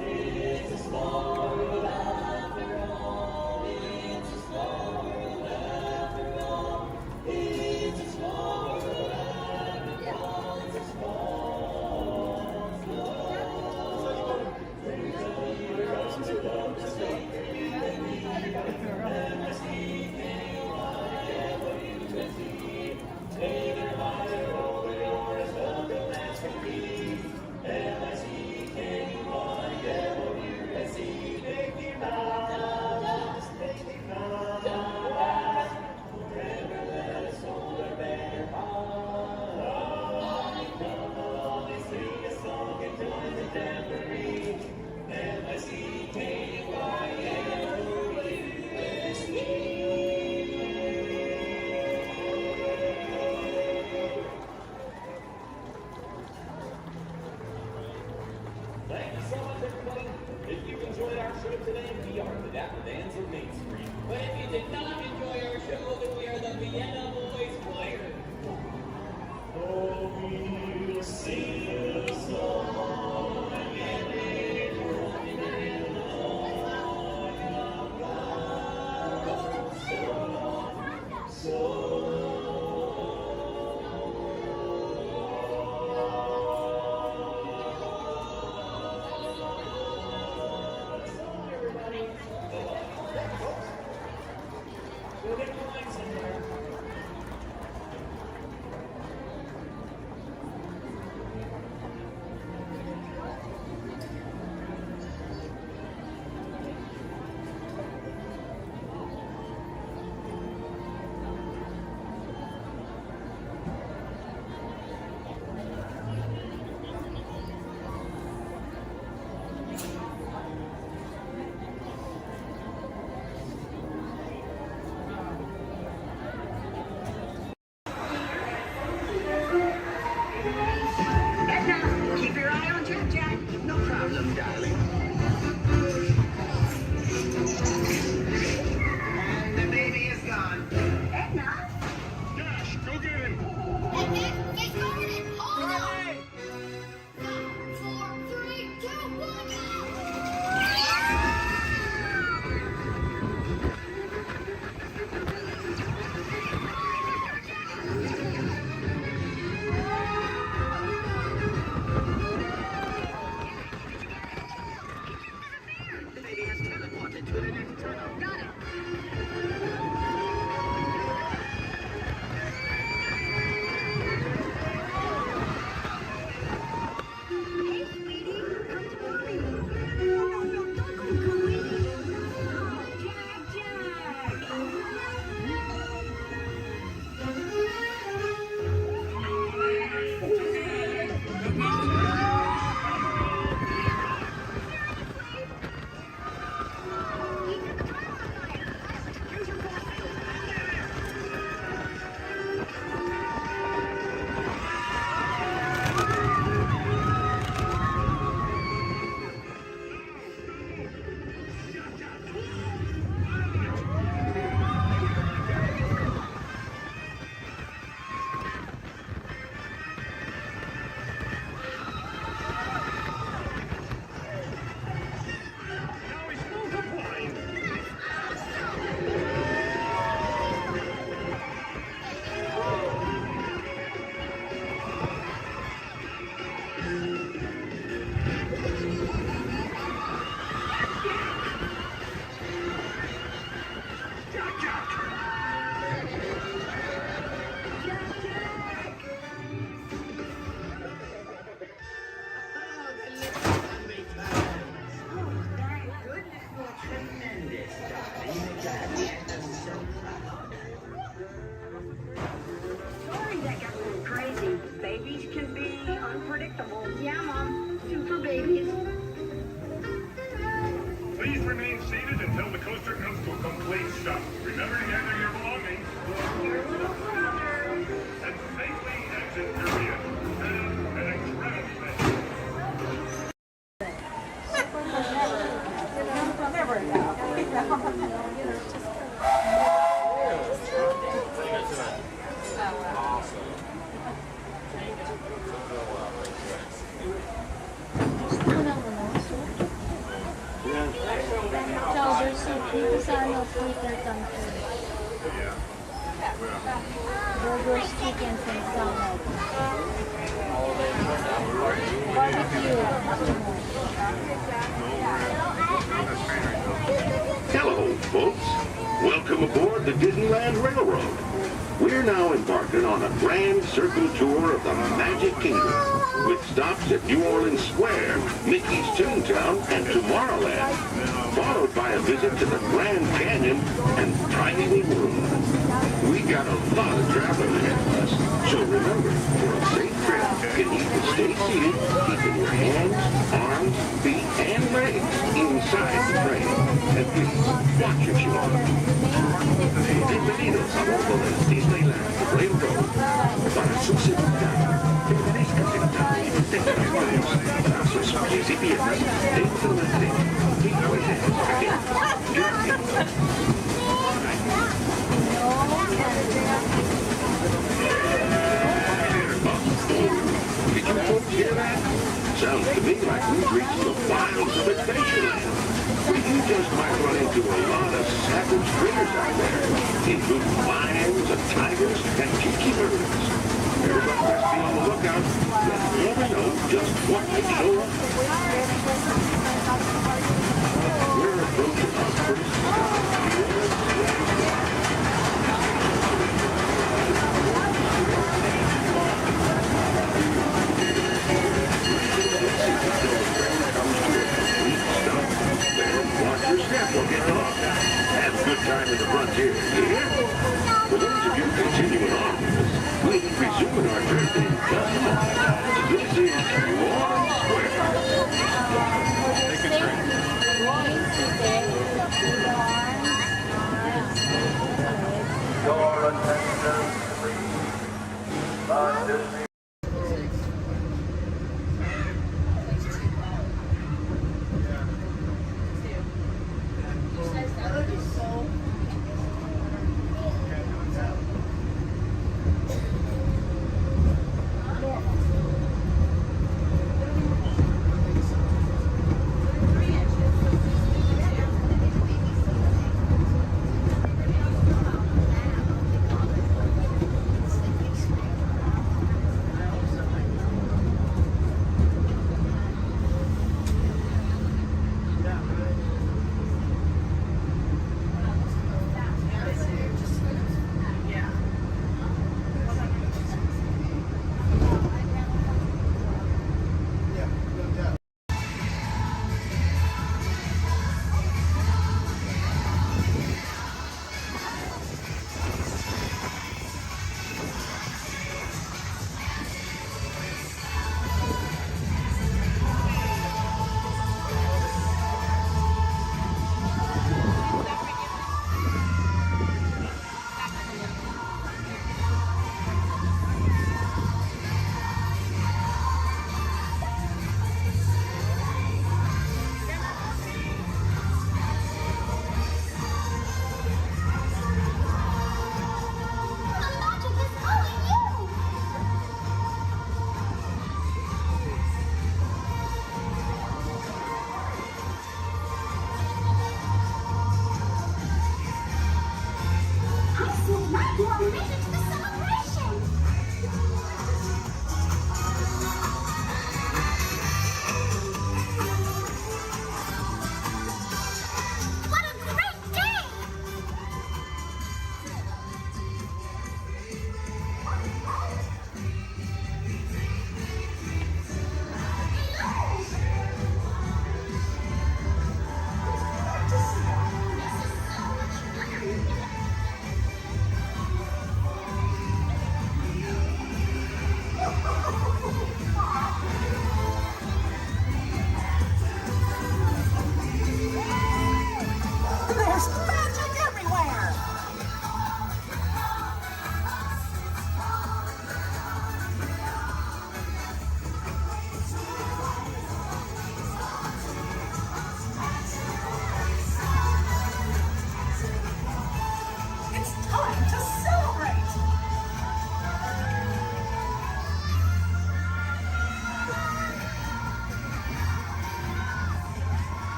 It's a small world after all. It's a small world after all. It's a small world after all. It's a small world. There's only a rose to love to stay for you and me. And I see anyone ever you can see. Take your eyes are over yours, welcome as can be. And I see anyone ever you can see. Mickey Mouse, Mickey Mouse, forever let us hold our better heart. Come along and sing a song and join the jamboree. And I see anyone ever you can see. Thank you so much, everybody. If you enjoyed our show today, we are the Dapper Dans of Main Street.
But if you did not enjoy our show, then we are the Vienna Boys Choir.
Oh, we'll sing a song and make one in the song of God. So everybody. We'll get the line somewhere.
babies.
Please remain seated until the coaster comes to a complete stop. Remember to gather your belongings. And safely exit period. Have an incredible day.
Dito sa ano, Twitter country. Burgers, chickens, and salad. Barbecue.
Hello, folks. Welcome aboard the Disneyland Railroad. We're now embarking on a grand circle tour of the Magic Kingdom, with stops at New Orleans Square, Mickey's Toontown, and Tomorrowland, followed by a visit to the Grand Canyon and Tiny World. We got a lot of traveling ahead of us, so remember, for a safe trip, you need to stay seated, keeping your hands, arms, feet, and legs inside the train. And please, watch your shoulder. Bienvenidos a bordo del Disneyland Railroad. Para su seguridad, permanezca sentado y mantenga las manos, brazos, pies y piernas dentro del tren. Y ruedas atentos. Gracias. Did you folks hear that? Sounds to me like we've reached the wilds of Adventureland. You just might run into a lot of savage critters out there, including lions and tigers and tiki birds. Everybody must be on the lookout. You never know just what may show up. We're approaching our first stop. Watch your step, don't get off. Have a good time in the frontier, yeah? For those of you continuing on with us, we'll be resuming our trip in just a moment. This is New Orleans Square.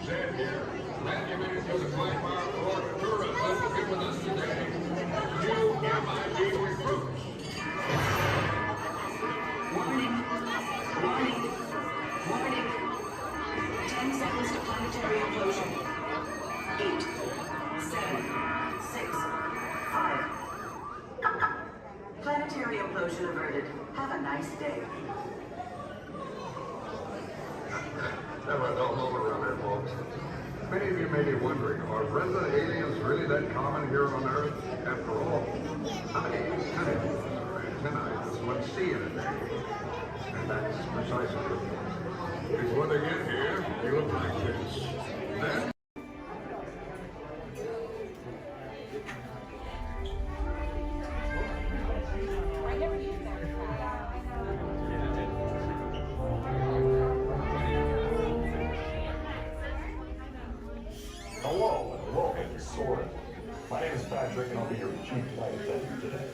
Zed here. Glad you made it through the flight bar for the tourists who will be with us today. You MIB recruits.
Warning. Warning. Warning. 10 seconds to planetary implosion. 8, 7, 6, 5. Planetary implosion averted. Have a nice day.
Never a dull moment around here, folks. Many of you may be wondering, are resident aliens really that common here on Earth? After all, how many antennae does one see in a day? And that's precisely the point. Because when they get here, they look like this. Then
Hello and welcome to Soarin'. My name is Patrick and I'll be your chief flight attendant today.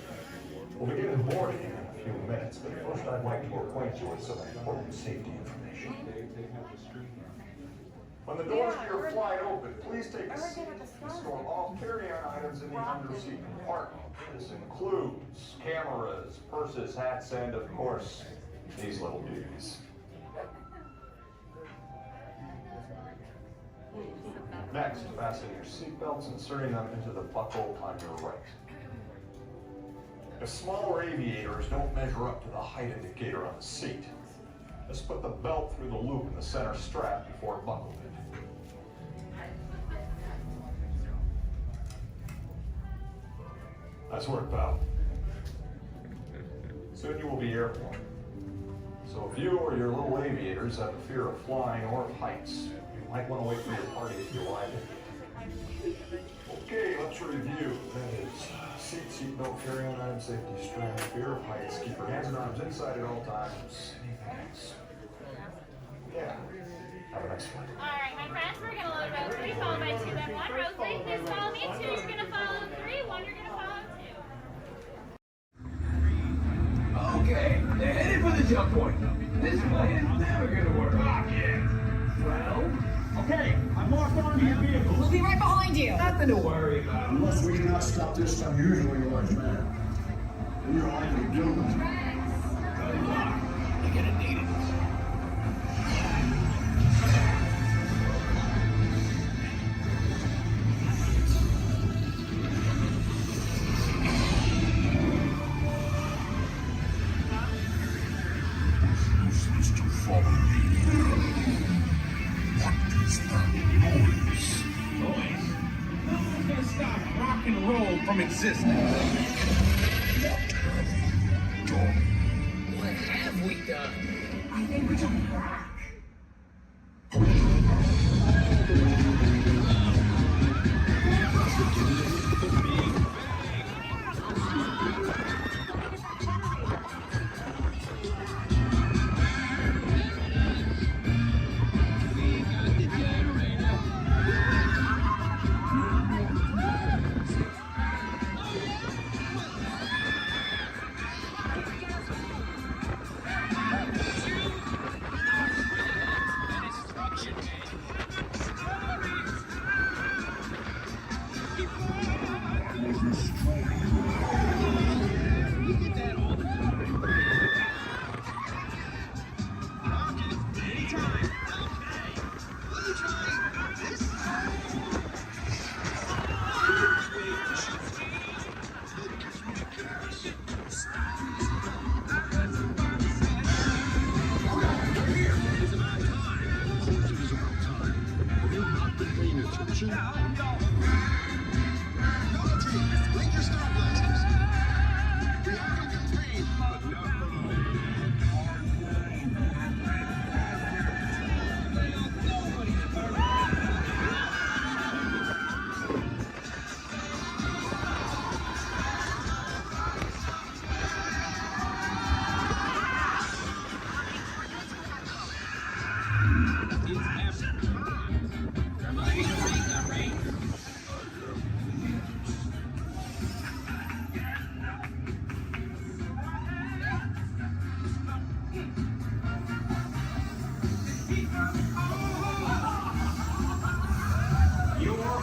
We'll begin boarding in a few minutes, but first I'd like to acquaint you with some important safety information. When the doors to your flight open, please take a seat and store all carry-on items in the underseat compartment. This includes cameras, purses, hats, and of course, these little beauties. Next, fasten your seatbelts, inserting them into the buckle on your right. If smaller aviators don't measure up to the height indicator on the seat, just put the belt through the loop in the center strap before buckling it. Nice work, pal. Soon you will be airborne. So if you or your little aviators have a fear of flying or of heights, you might want to wait for your party if you arrive in. Okay, let's review. That is seatbelt, carry-on item, safety strap, fear of heights, keep your hands and arms inside at all times. Anything else? Yeah. Have a nice flight.
Alright, my friends, we're gonna load row 3, followed by 2, then 1. Row 3, please follow me. 2, you're gonna follow 3, 1, you're gonna follow 2.
Okay, they're headed for the jump point. This plane is never gonna work. Ah, yeah. Well, okay, I'm locked onto your vehicle.
We'll be right behind you.
Nothing to worry about.
Unless we cannot stop this unusually large man. You're likely doomed.
Good luck. You're gonna need it.
From existence.
What have we done?
I think we're done.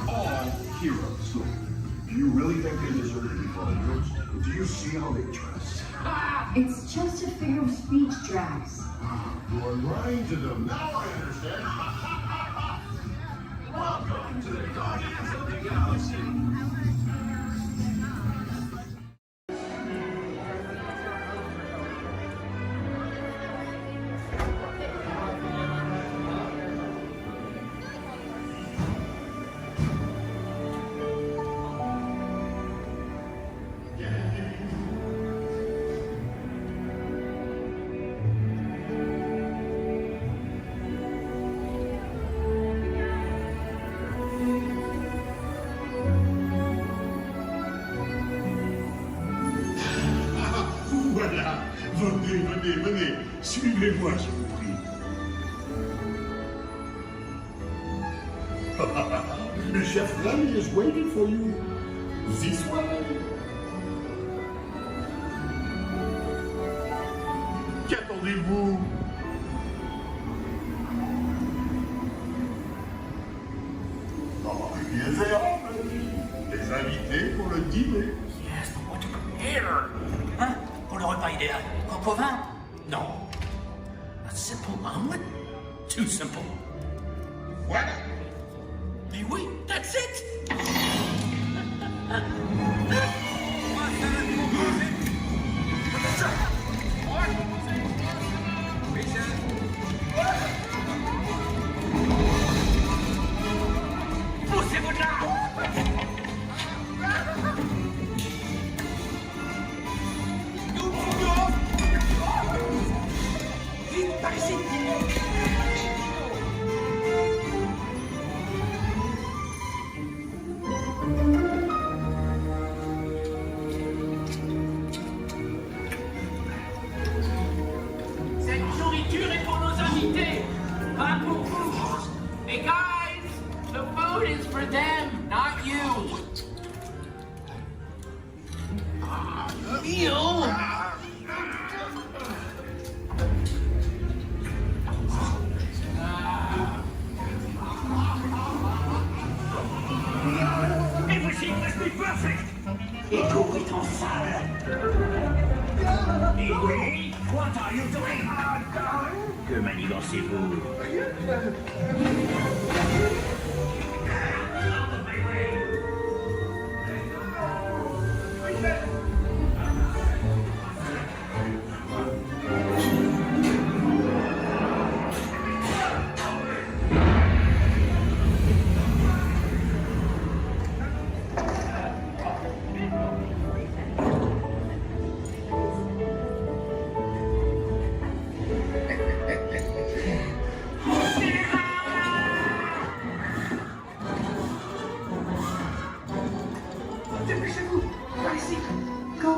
all heroes. Do you really think they deserve to be called heroes? Do you see how they dress?
It's just a figure of speech, Drax.
You are lying to them. Now I understand. Welcome to the Guardians of the Galaxy.
Voilà, venez, suivez-moi, je vous prie. Le chef Rami is waiting for you. This way. Qu'attendez-vous? Les invités pour le dîner.
Yes, but what to prepare? Hein? Pour le repas idéal. Coq au vin? No. A simple omelet? Too simple.
Voilà.
Mais oui, that's it! Poussez-vous de là! Vite, par ici!
Cette nourriture est pour nos invités, pas pour vous. Hey guys, the food is for them, not you.
Everything must be perfect! Et tout est en salle! Et oui, what are you doing? Que manigancez-vous?
Dépêchez-vous. Par ici. Go.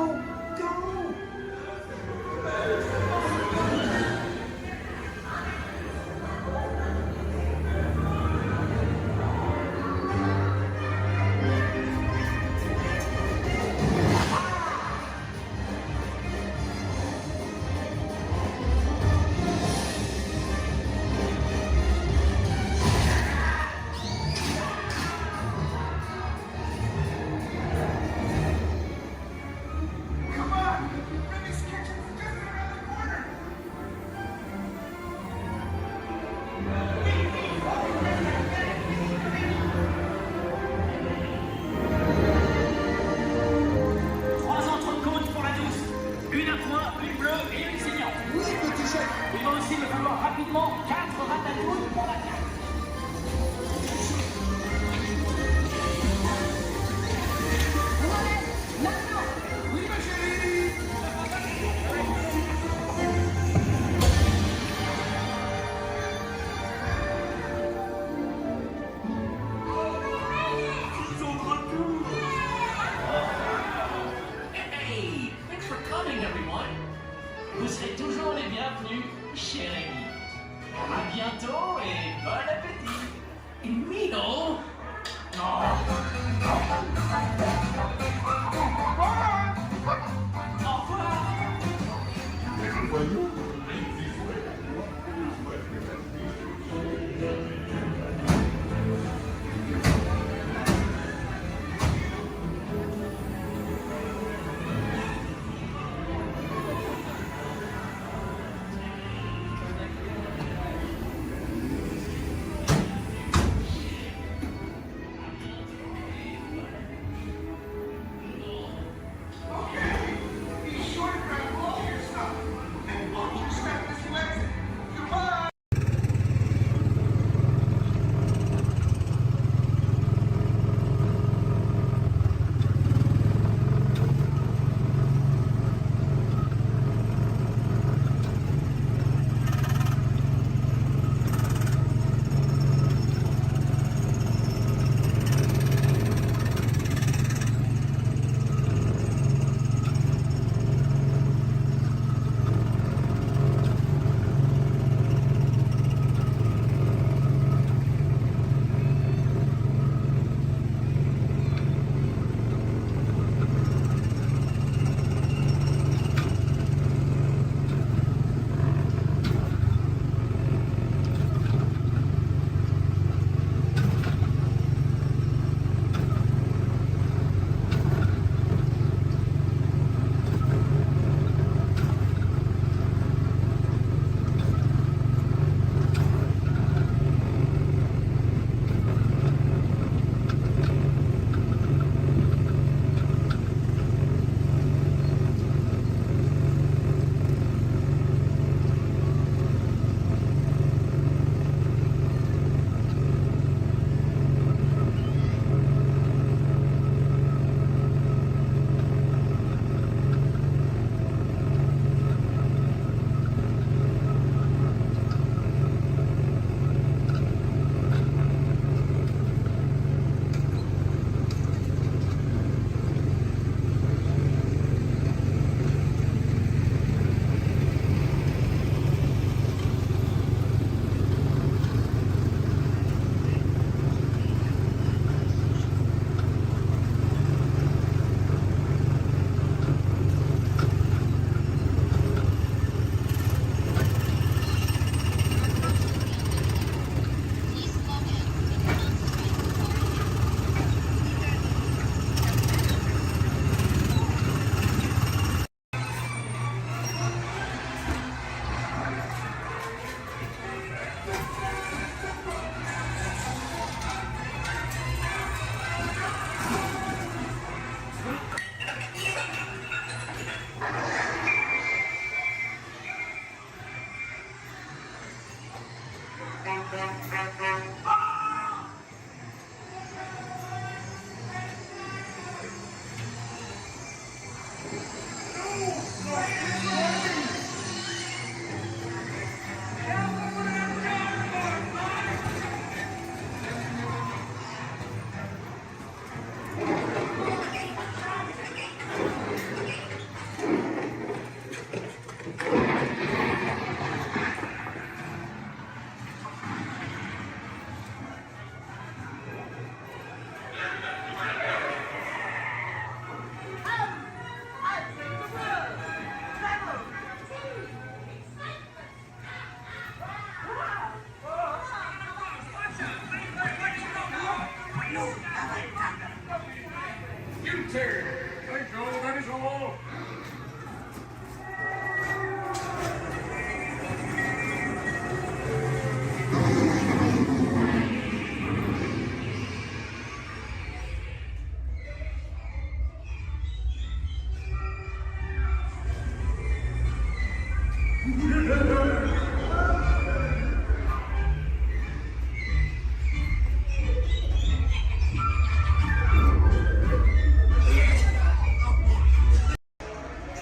You turn. Thank you, that is all.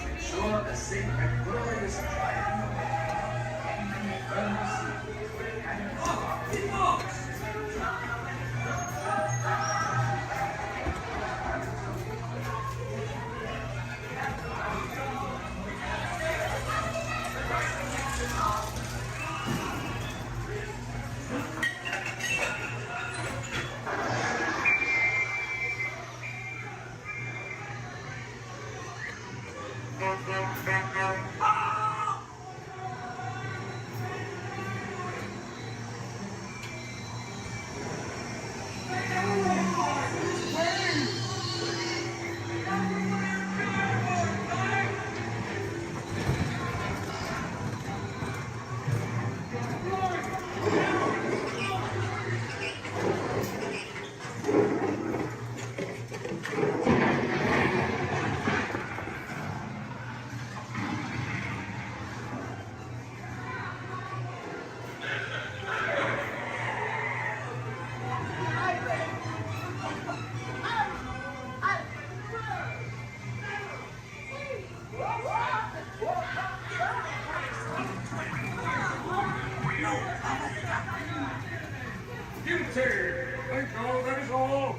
Ensure a safe and glorious flight. You turn. Thank you, that is all.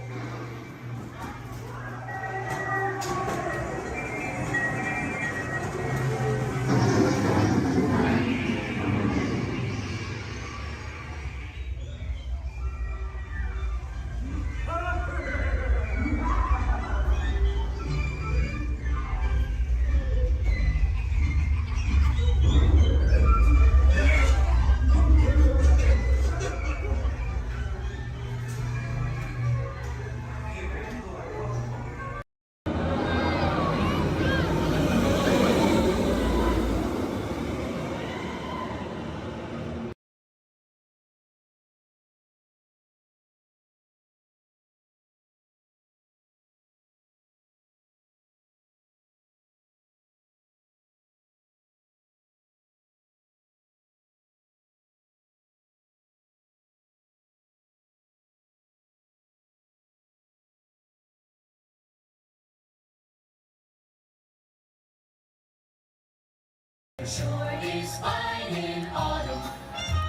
Sure is fine in autumn.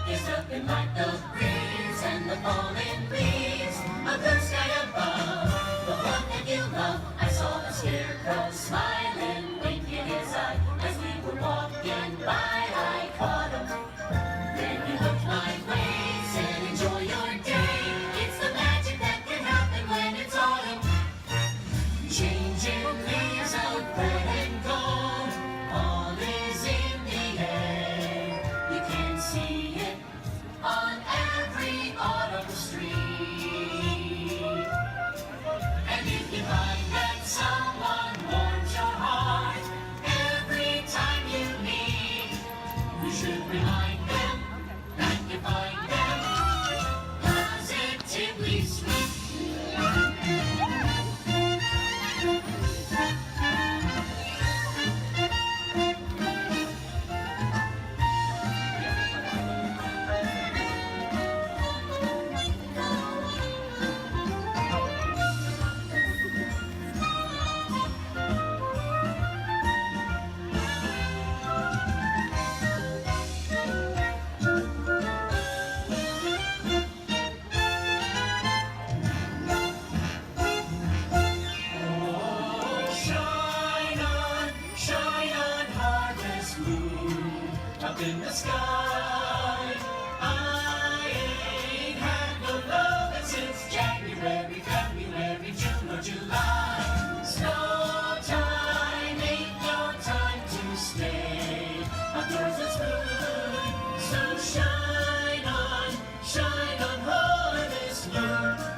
It's looking like the breeze and the falling leaves. A blue sky above, the one that you love. I saw the scarecrow smiling, winking his eye as we were walking by. I caught him. Then he looked my way, said, "Enjoy your day. It's the magic that can happen when it's autumn. Changing leaves of red and gold. All is in the air. You can see it on every autumn street.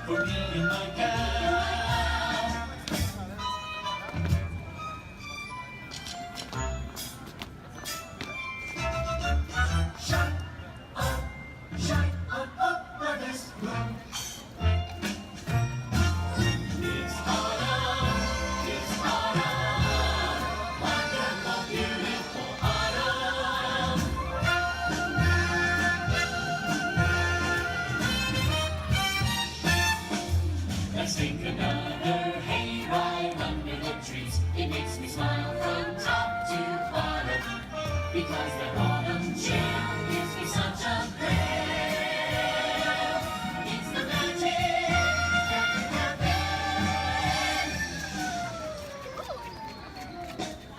for me and my gal. Shut up, my best friend. It's autumn, wonderful, beautiful autumn. Let's take another hayride under the trees. It makes me smile from top to bottom, because the autumn chill gives me such a thrill. It's the magic that can happen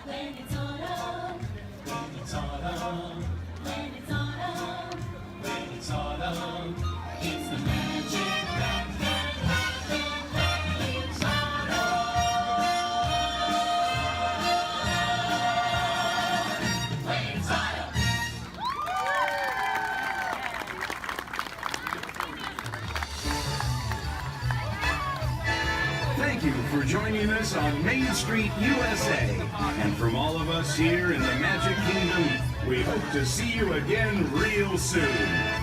when it's autumn. When it's autumn. When it's autumn. When it's autumn. It's the magic that can happen when it's autumn. When it's autumn.
Thank you for joining us on Main Street, USA. And from all of us here in the Magic Kingdom, we hope to see you again real soon.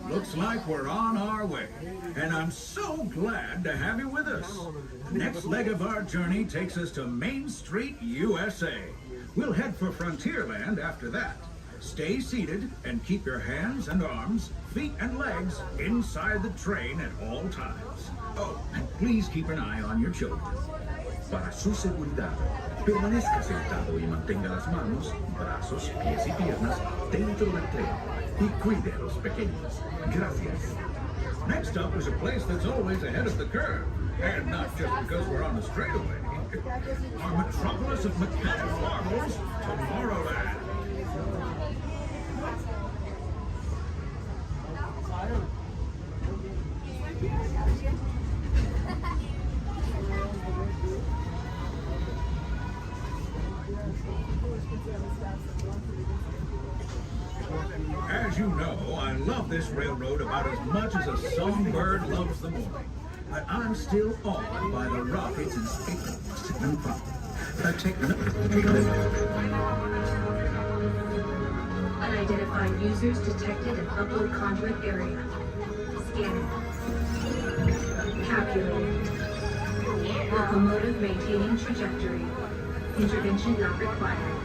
Looks like we're on our way, and I'm so glad to have you with us. The next leg of our journey takes us to Main Street, USA. We'll head for Frontierland after that. Stay seated and keep your hands and arms, feet and legs inside the train at all times. Oh, and please keep an eye on your children. Para su seguridad, permanezca sentado y mantenga las manos, brazos, pies y piernas dentro del tren y cuide a los pequeños. Gracias. Next up is a place that's always ahead of the curve, and not just because we're on the straightaway. Our metropolis of mechanic marvels, Tomorrowland. As you know, I love this railroad about as much as a songbird loves the morning. But I'm still awed by the rockets and
Unidentified users detected in upload conduit area. Scanning. Calculating. Locomotive maintaining trajectory. Intervention not required.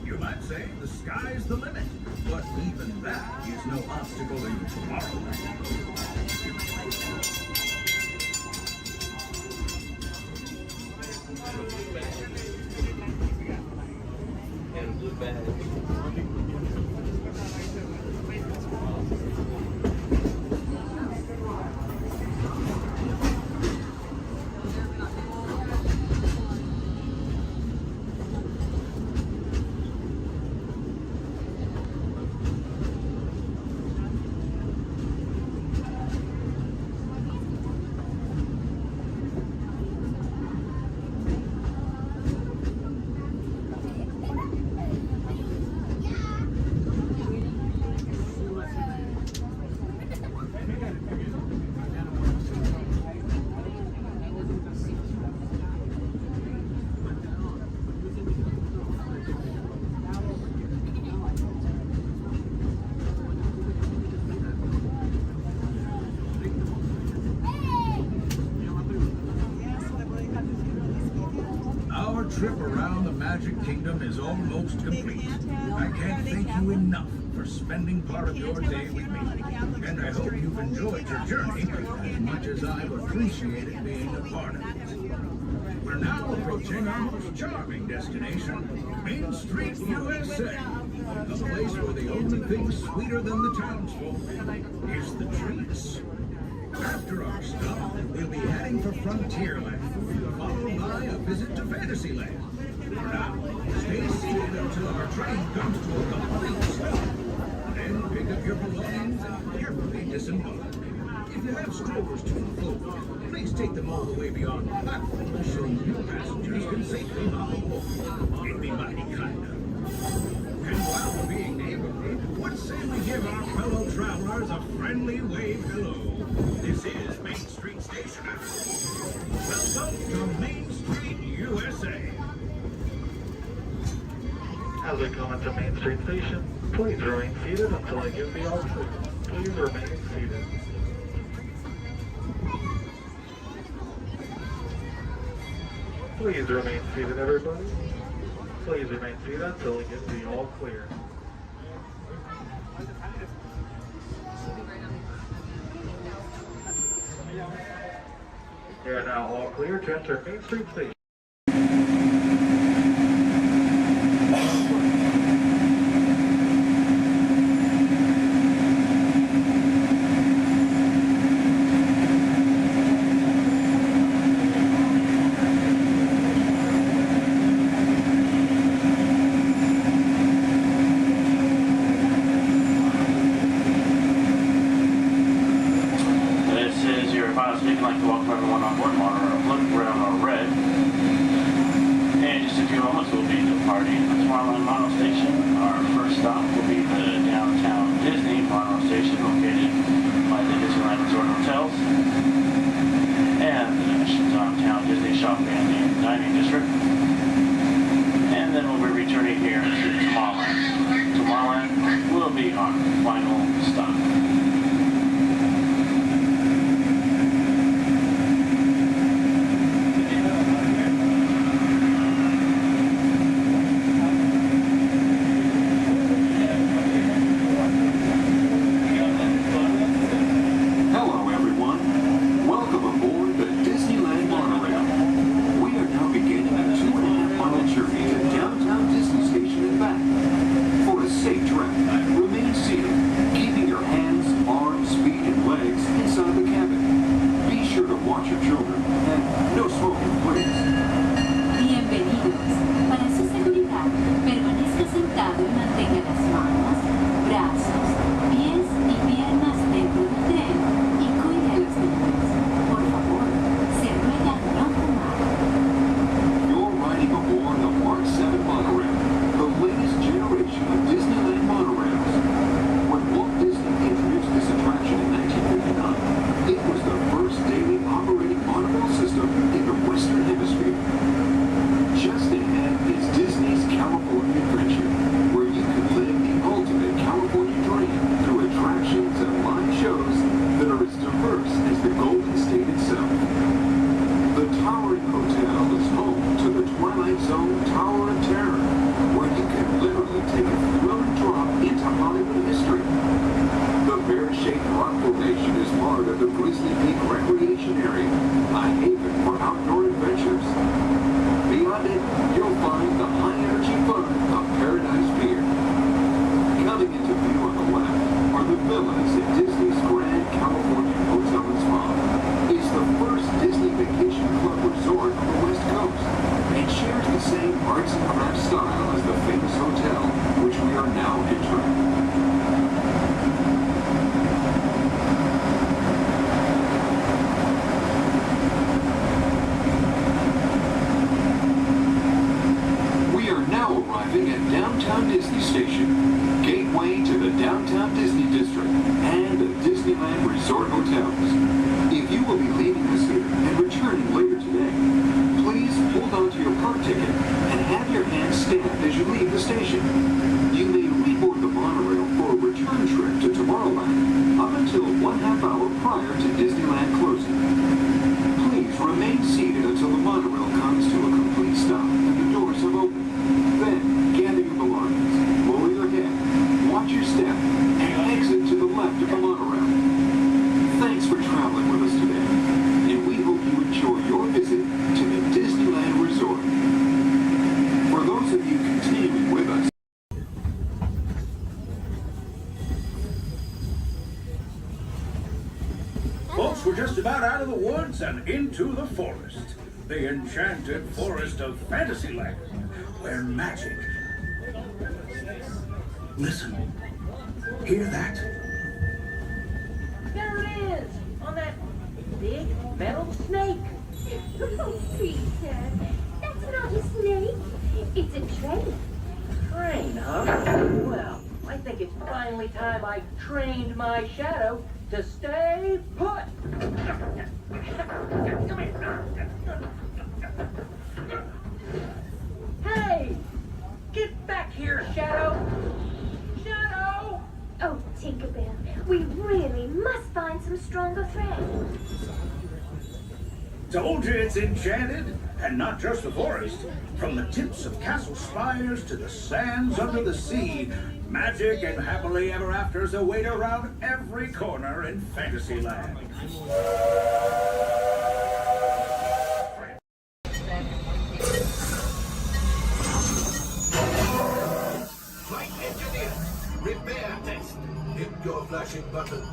You might say the sky's the limit, but even that is no obstacle in Tomorrowland. Trip around the Magic Kingdom is almost complete. I can't thank you enough for spending part of your day with me. And I hope you've enjoyed your journey as much as I've appreciated being a part of it. We're now approaching our most charming destination, Main Street, USA. A place where the only thing sweeter than the townsfolk is the treats. After our stop, we'll be heading for Frontierland, followed by a visit to Fantasyland. For now, stay seated until our train comes to a complete stop. Then pick up your belongings and carefully disembark. If you have strollers to unfold, please take them all the way beyond the platform so new passengers can safely hop aboard. It'd be mighty kind of. And while we're being neighborly, what say we give our fellow travelers a friendly wave hello? This is Main Street Station. Welcome to Main Street, USA.
As we come into Main Street Station, please remain seated until I give the all clear. Please remain seated. Please remain seated, everybody. Please remain seated until I give the all clear. You are now all clear to enter Main Street Station.
if you'd like to walk around the one on board monorail, look around on red. And just a few moments, we'll be departing the Tomorrowland Mono Station. Our first stop will be the downtown Disney Mono Station, located by the Disneyland Resort Hotels. And the downtown Disney Shopping and Dining District. And then we'll be returning here to Tomorrowland. Tomorrowland will be our final stop.
Hello, everyone. Welcome aboard the Disneyland monorail. We are now beginning a 2.5-mile journey to downtown Disney Station and back. For a safe trip, remain seated, keeping your hands, arms, feet, and legs inside the cabin. Be sure to watch your children, and no smoking, please.
Bienvenidos. Para su seguridad, permanezca sentado y mantenga las manos, brazos, pies y piernas dentro del tren y cuide a los niños. Por favor, se ruega no fumar.
You're riding aboard the Mark 7 monorail, the latest generation of Disneyland monorails. When Walt Disney introduced this attraction in 1959, it was the first daily operating monorail system in the Western Hemisphere. Just ahead is Disney's California Adventure, where you can live the ultimate California dream through attractions and live shows that are as diverse as the Golden State itself. The Towering Hotel is home to the Twilight Zone Tower of Terror, where you can literally take a thrilling drop into Hollywood history. The bear-shaped rock formation is part of the Grizzly Peak Recreation Area, a haven for outdoor adventures. Beyond it, you'll find the high-energy fun of Paradise Pier. Coming into view on the left are the villas at Disney's Grand California Hotel and Spa. It's the first Disney Vacation Club resort on the West Coast and shares the same arts and crafts style as the famous hotel, which we are now entering. We are now arriving at Downtown Disney Station, gateway to the Downtown Disney District and the Disneyland Resort Hotels. If you will be leaving us here and returning later today, please hold on to your park ticket and have your hand stamped as you leave the station. You may reboard the monorail for a return trip to Tomorrowland up until 1/2 hour prior to Disneyland closing. Please remain seated until the monorail comes to a complete stop and the doors have opened. Then, gather your belongings, lower your head, watch your step, and exit to the left of the monorail. Thanks for traveling with us today, and we hope you enjoy your visit to the Disneyland Resort. For those of you continuing with us,
Folks, we're just about out of the woods and into the forest. The enchanted forest of Fantasyland, where magic... Listen. Hear that?
There it is, on that big metal snake.
Oh, Peter, that's not a snake. It's a train.
Train, huh? Well, I think it's finally time I trained my shadow to stay put. Come here. Hey! Get back here, Shadow! Shadow!
Oh, Tinkerbell, we really must find some stronger thread.
Told you it's enchanted, and not just the forest. From the tips of castle spires to the sands under the sea, magic and happily ever afters await around every corner in Fantasyland.
Flight engineer, repair test. Hit your flashing buttons.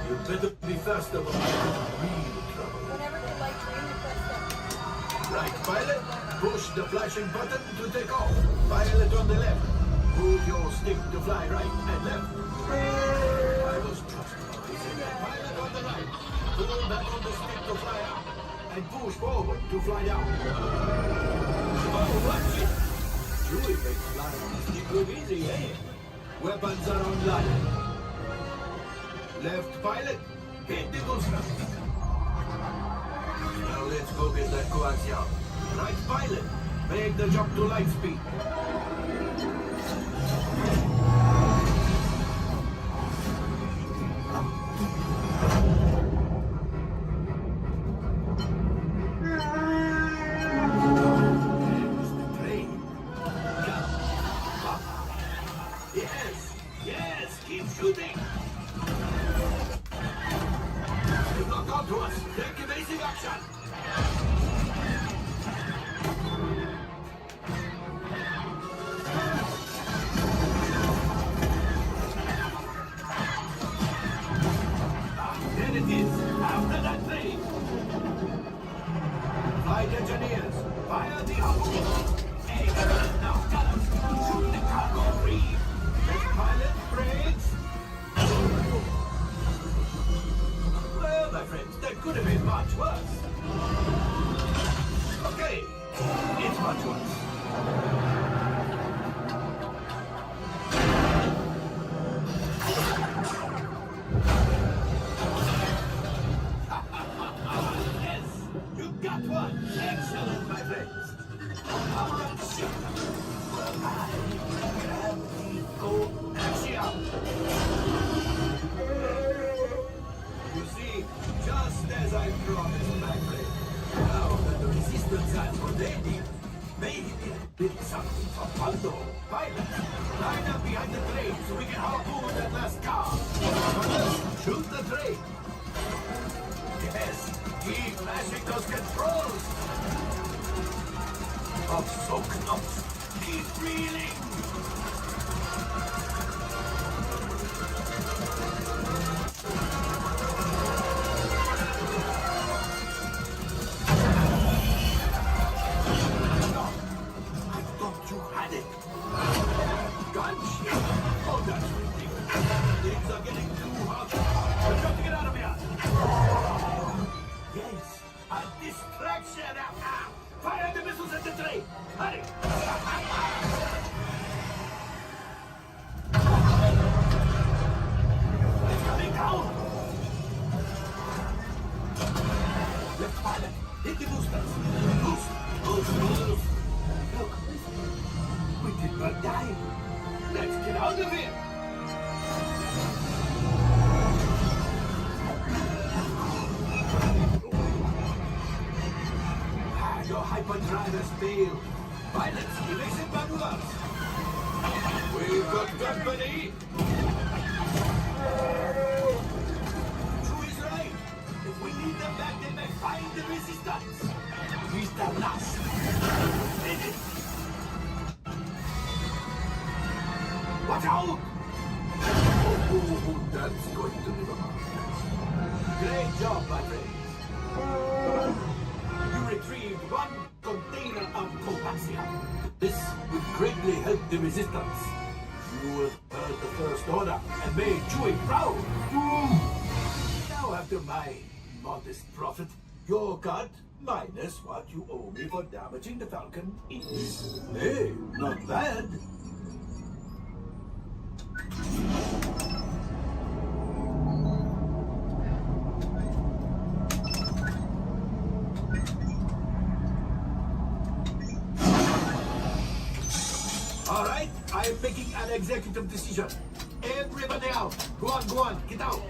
You better be faster when you're in real trouble.
Whenever the light train requests
Right, pilot, push the flashing button to take off. Pilot on the left. Move your stick to fly right and left. I was trusting. Pilot
push forward to fly down. Oh, watch it! Chewie makes flying Disney look easy, eh? Weapons are online. Left pilot, hit the booster. Now let's go get that coaxium. Right pilot, make the jump to light speed. Yes, yes, keep shooting. You knock onto us. Take evasive action. There it is. After that train. Flight engineers, fire the harpoon. Hey, now, fellas, shoot the cargo free. Left pilot, brakes. Well, my friends, that could have been much worse. Okay, it's much worse. Yes, you got one. Excellent, my friends. Power up ship. Gravity, go axiom. You see, just as I promised, my friend. Now that the resistance has what they need, maybe they'll build something for Paldo. Pilots, line up behind the train so we can harpoon that last car. Others, shoot the train. Yes, keep mashing those controls. I'm so close. Keep reeling. I thought you had it. Gunship. Oh, that's ridiculous. Things are getting too hot. We've got to get out of here. Yes, a distraction. Fire the missiles at the train. Hurry. It's coming down. Left pilot, hit the boosters. Boost. Look, we did not die. Let's get out of here. Your hyperdrive has failed. Pilots, evasive maneuvers. We've got company. True is right. If we need them back, they may find the resistance. He's the last. Minute. Watch out! Oh, that's going to be hard. Great job, my friends. You retrieved one container of coaxium. This would greatly help the resistance. You have heard the First Order and made Chewie proud. Now, after my modest profit, your cut, minus what you owe me for damaging the Falcon, is, hey, not bad. All right, I am making an executive decision. Everybody out. Go on, get out.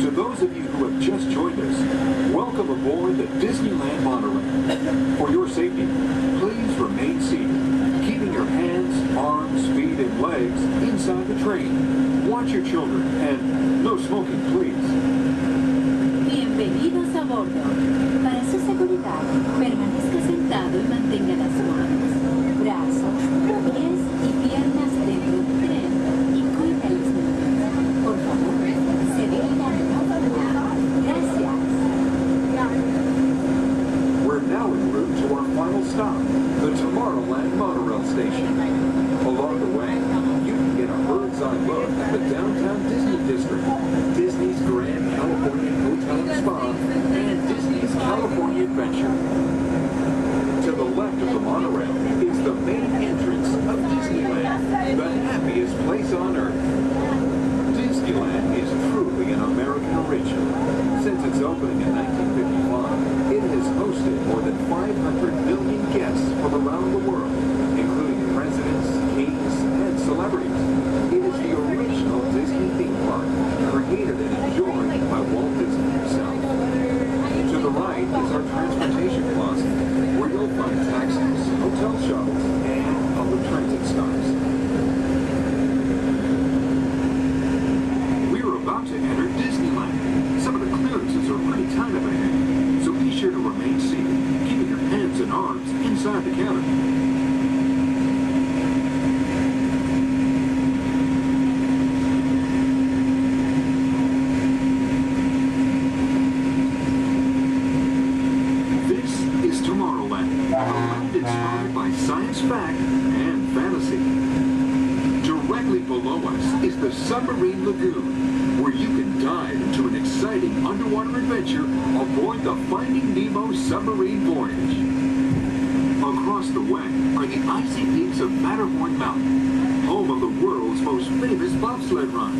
To those of you who have just joined us, welcome aboard the Disneyland monorail. For your safety, please remain seated, keeping your hands, arms, feet, and legs inside the train. Watch your children, and no smoking, please.
Bienvenidos a bordo. Para su seguridad, permanezca sentado y mantenga las manos, brazos, pies y piernas dentro del tren y cuida a los niños. Por favor, se dirija a no hablar. Gracias.
We're now en route to our final stop, the Tomorrowland monorail station. Along the way, you can get a bird's-eye look at the downtown Disney district, Disney's Grand California Hotel and Spa, and Disney's California Adventure. To the left of the monorail is the main entrance of Disneyland, the happiest place on Earth. Disneyland is truly an American original. Since its opening in 1955, it has hosted more than 500 million guests from around the world, including presidents, kings, and celebrities. It is the original Disney theme park, created and enjoyed by Walt Disney himself. To the right is our transportation plaza, where you'll find taxis, hotel shuttles, and public transit stops. We're about to enter Disneyland. Some of the clearances are pretty tight up ahead, so be sure to remain seated, keeping your hands and arms inside the cabin. Inspired by science fact and fantasy. Directly below us is the Submarine Lagoon, where you can dive into an exciting underwater adventure aboard the Finding Nemo submarine voyage. Across the way are the icy peaks of Matterhorn Mountain, home of the world's most famous bobsled run.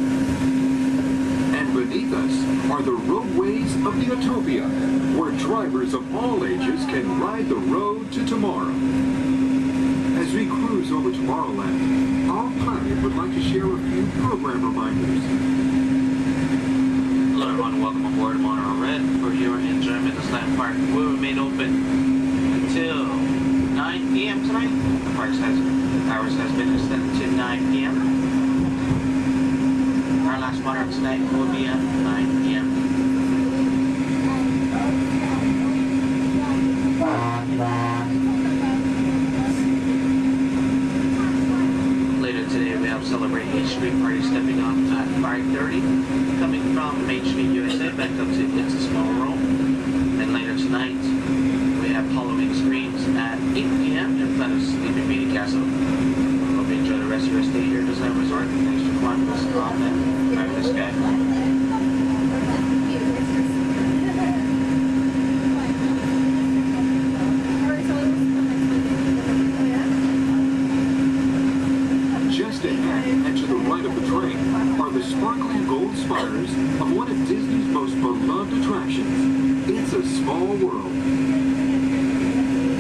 And beneath us are the roadways of the Utopia, where drivers of all ages can ride the road to tomorrow. As we cruise over Tomorrowland, our pilot would like to share a few program reminders.
Hello everyone, welcome aboard Monorail Red. For your enjoyment, this land park will remain open until 9 p.m. tonight. The park's hours has been extended to 9 p.m. Our last monorail tonight will be at 9 p.m. Later today we have Celebrate H Street Party stepping off at 5:30, coming from Main Street, USA, back up to It's a Small World. And later tonight we have Halloween screams at 8 p.m. in front of Sleeping Beauty Castle. Hope you enjoy the rest of your stay here at Disneyland Resort. Thanks for joining us on that fabulous guy.
Just ahead and to the right of the train are the sparkling gold spires of one of Disney's most beloved attractions, It's a Small World.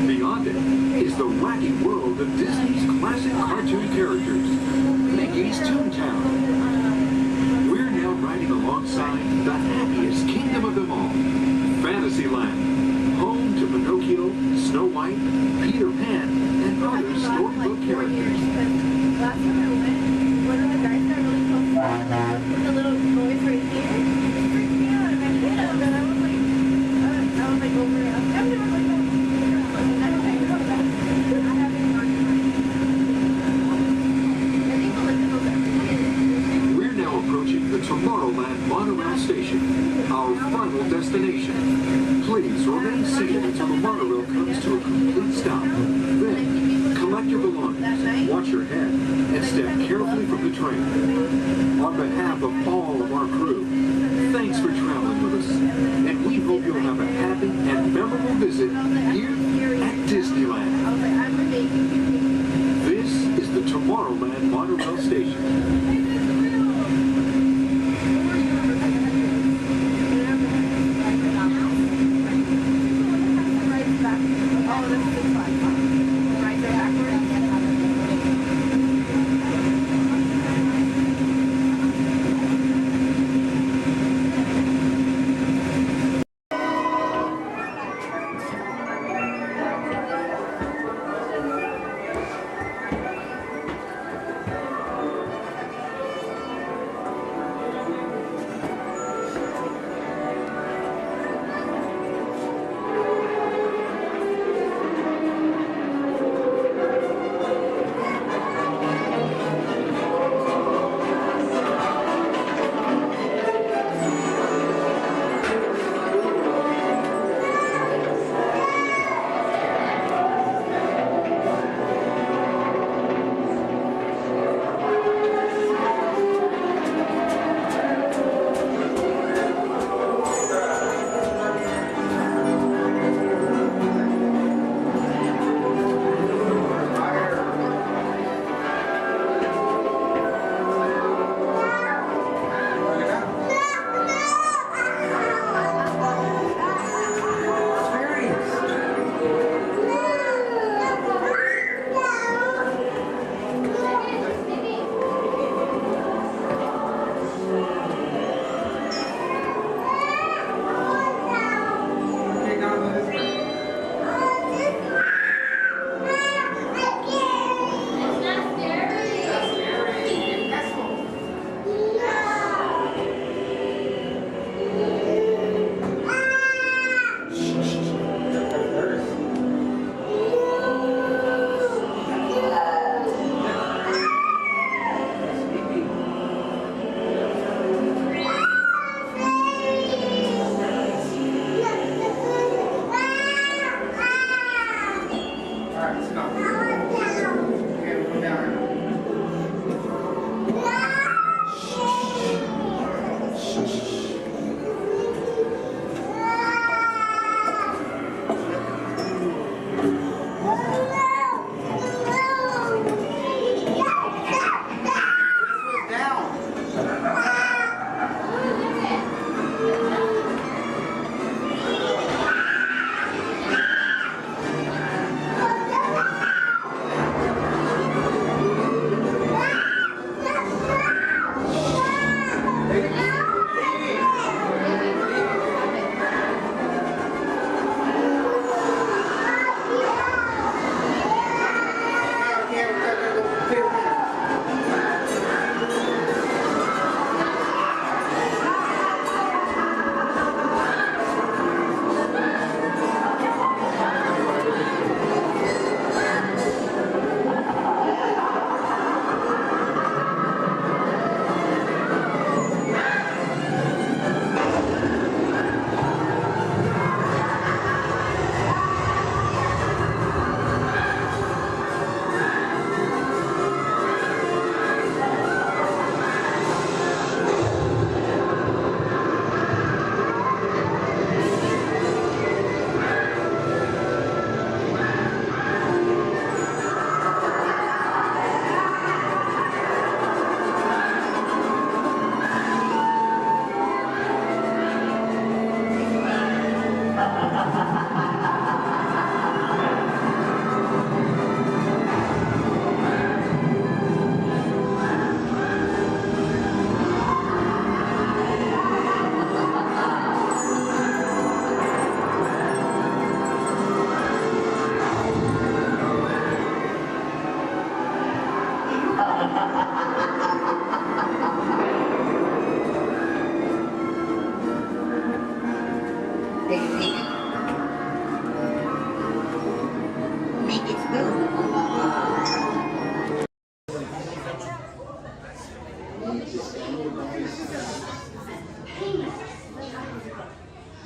Beyond it is the wacky world of Disney's classic cartoon characters, Mickey's Toontown. We're now riding alongside the happiest kingdom of them all, Fantasyland, home to Pinocchio, Snow White, Peter Pan, and other storybook characters.
Last time I went, one of the guys got really close to the little boys right here. It freaked me out, and I did it, and I was like over it. I'm never like, I haven't gone to
Please remain seated until the monorail comes to a complete stop. Then, collect your belongings, watch your head, and step carefully from the train. On behalf of all of our crew, thanks for traveling with us, and we hope you'll have a happy and memorable visit here at Disneyland. This is the Tomorrowland Monorail Station.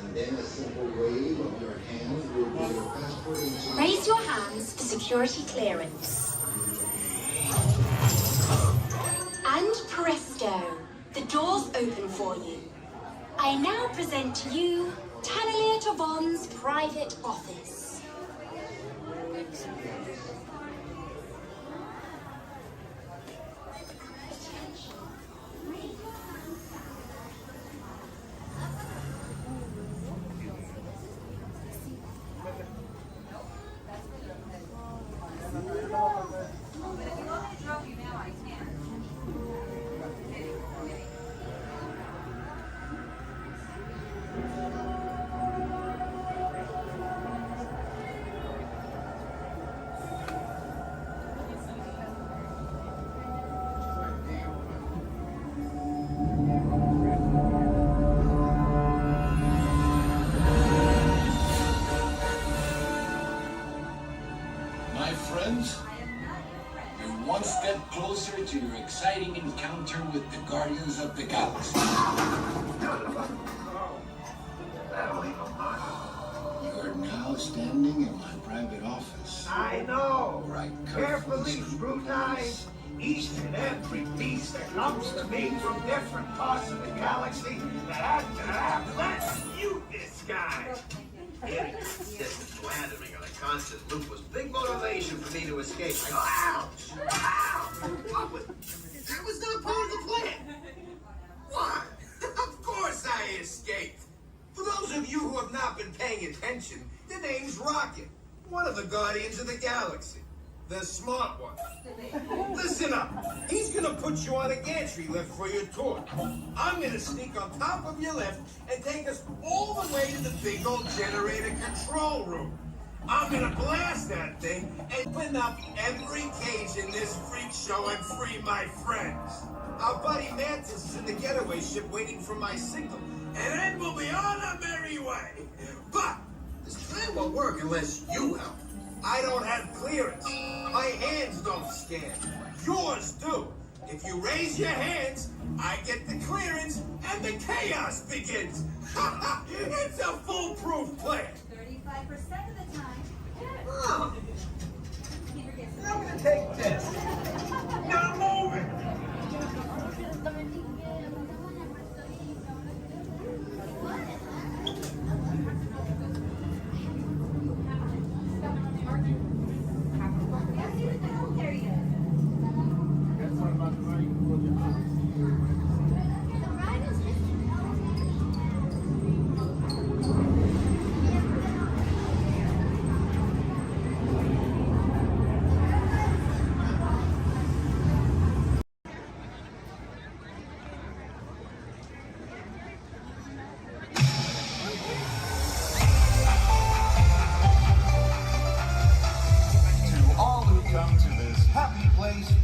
And then a simple wave security clearance. And presto, the doors open for you. I now present to you Tanelier Tavon's private office.
My friends, you're one step closer to your exciting encounter with the Guardians of the Galaxy. You're now standing in my private office.
I know.
Where I
Carefully scrutinize each and every piece that comes to me from different parts of the galaxy let's mute this guy. Getting consistent landing on a constant loop was big motivation for me to escape. I go, ouch! Ow! What was... That was not part of the plan! What? Of course I escaped! For those of you who have not been paying attention, the name's Rocket, one of the Guardians of the Galaxy. The smart one. Listen up. He's gonna put you on a gantry lift for your tour. I'm gonna sneak on top of your lift and take us all the way to the big old generator control room. I'm gonna blast that thing and open up every cage in this freak show and free my friends. Our buddy Mantis is in the getaway ship waiting for my signal, and then we'll be on our merry way. But this plan won't work unless you help. I don't have clearance. My hands don't scan. Yours do. If you raise your hands, I get the clearance and the chaos begins. It's a foolproof plan.
35% of the time.
Oh. I'm gonna take this. Now move it.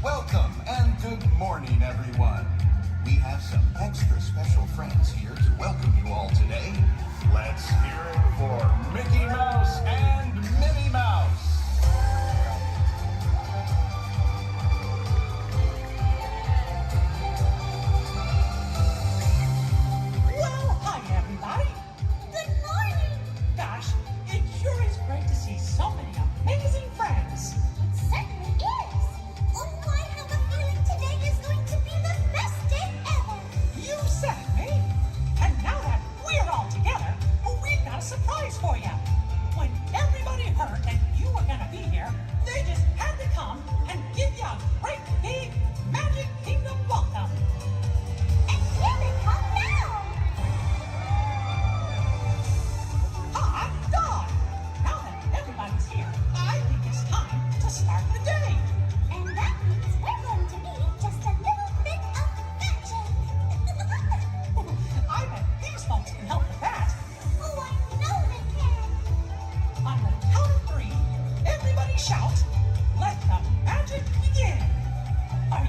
Welcome and good morning, everyone. We have some extra special friends here to welcome you all today. Let's hear it for Mickey Mouse and Minnie Mouse.
Well, hi, everybody. Good morning. Gosh, it sure is great to see so many amazing friends.
It certainly is. Oh, I have a feeling today is going to be the best day ever.
You said it, me. And now that we're all together, we've got a surprise for you. When everybody heard that you were going to be here, they just had to come and give you a great big Magic Kingdom welcome.
And here they come now.
Hot dog! Now that everybody's here, I think it's time to start the day.
And that means we're going to need just a little bit of magic.
I bet these folks can help with that.
Oh, I know they can.
On the count of 3, everybody shout, "Let the magic begin." Are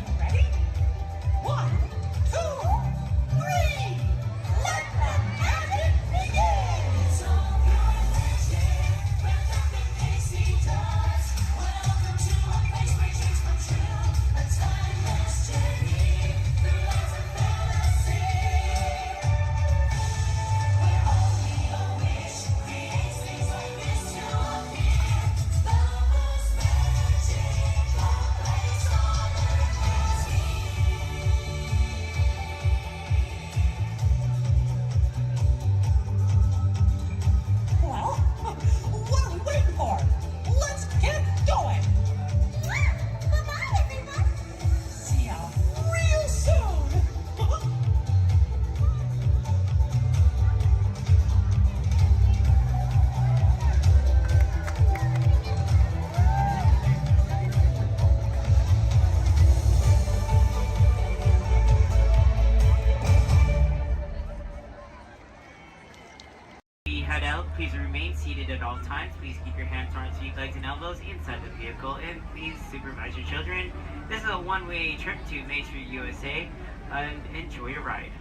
remain seated at all times. Please keep your hands, arms, feet, legs, and elbows inside the vehicle, and please supervise your children. This is a one-way trip to Main Street, USA, and enjoy your ride.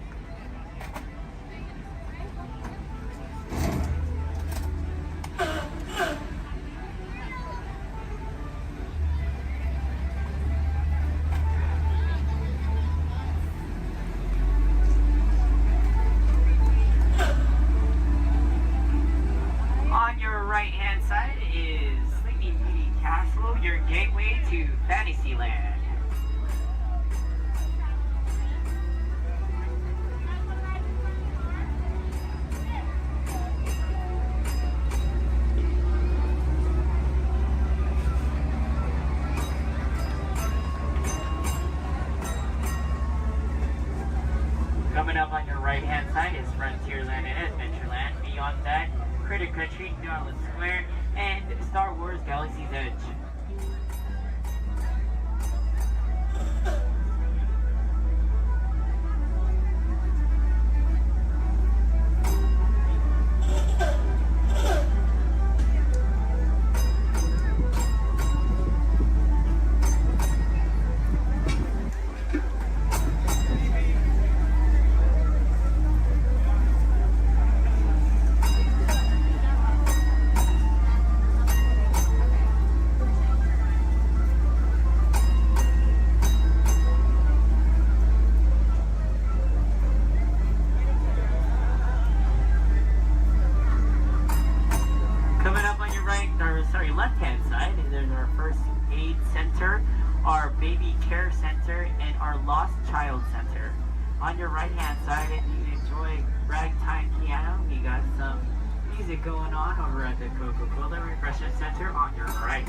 On your right-hand side is Sleeping Beauty Castle, your gateway to Fantasyland. Coming up on your right-hand side is Frontierland and Adventureland. Beyond that, Critter Country, Darling Square, and Star Wars Galaxy's Edge. Left-hand side, there's our first aid center, our baby care center, and our lost child center. On your right-hand side, if you enjoy ragtime piano, we got some music going on over at the Coca-Cola Refreshment Center on your right.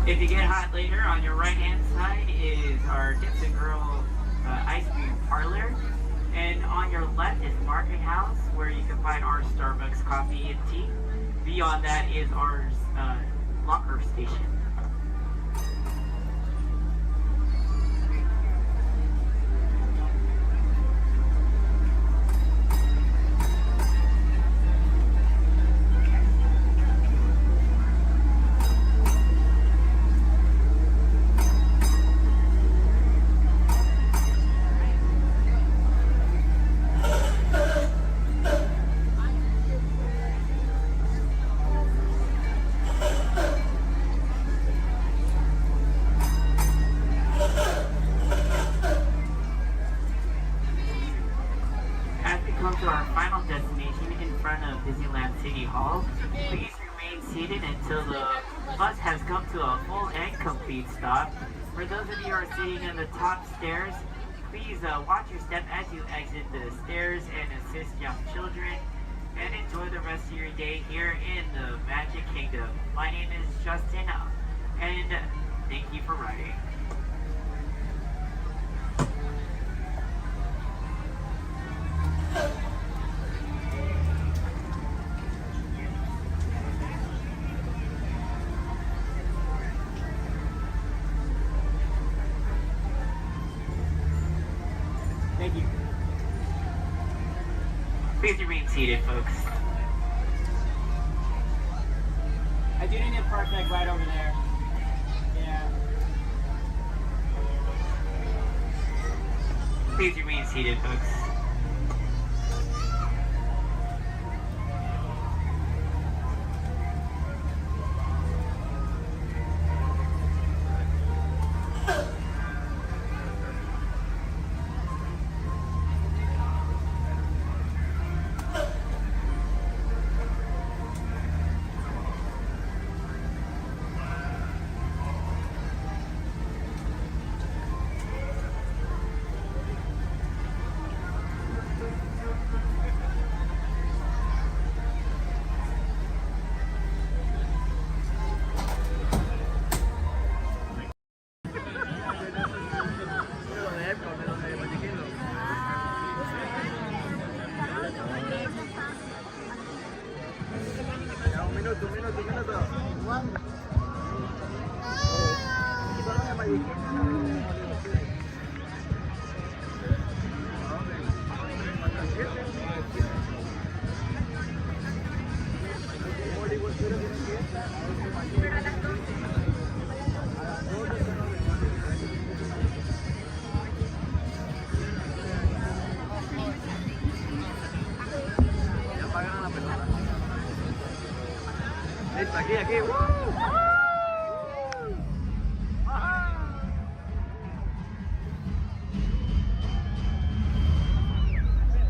If you get hot later, on your right-hand side is our Dips and Grill ice cream parlor. And on your left is Market House, where you can find our Starbucks coffee and tea. Beyond that is our locker station. To our final destination in front of Disneyland City Hall. Please remain seated until the bus has come to a full and complete stop. For those of you who are sitting in the top stairs, please watch your step as you exit the stairs and assist young children, and enjoy the rest of your day here in the Magic Kingdom. My name is Justin, and thank you for riding. Thank you. Please remain seated, folks. I do need to park like right over there. Yeah. Please remain seated, folks.
aquí.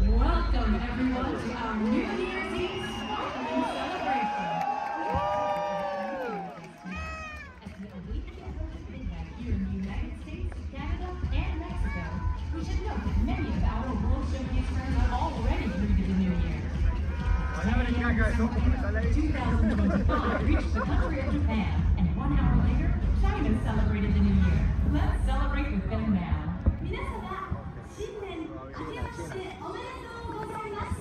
Welcome everyone to our New Year's Eve sparkling celebration. As we await the holiday event here in the United States, Canada, and Mexico, we should note that many of our World Showcase friends are already greeted the New Year. 2025 reached the country of Japan, and 1 hour later, China celebrated the New Year. Let's celebrate with them now.
皆様、新年明けましておめでとうございます。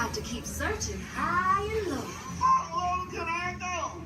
got to keep searching high and low.
How low can I go?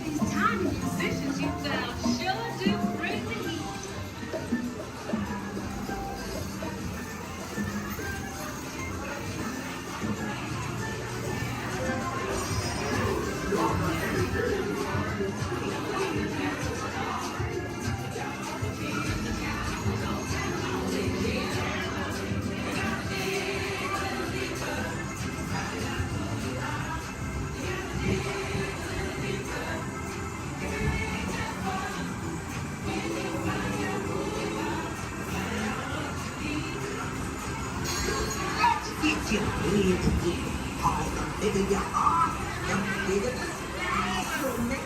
These tiny musicians you found sure do bring the heat.
Get your head together. All the bigger you are, the bigger the splash will make.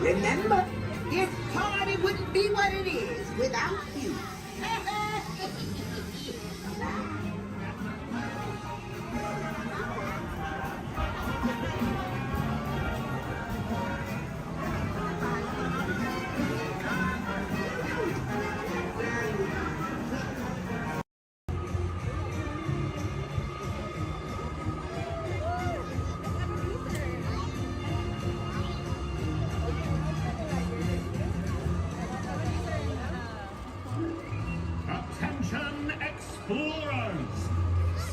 Remember, this party wouldn't be what it is without you.
Attention explorers!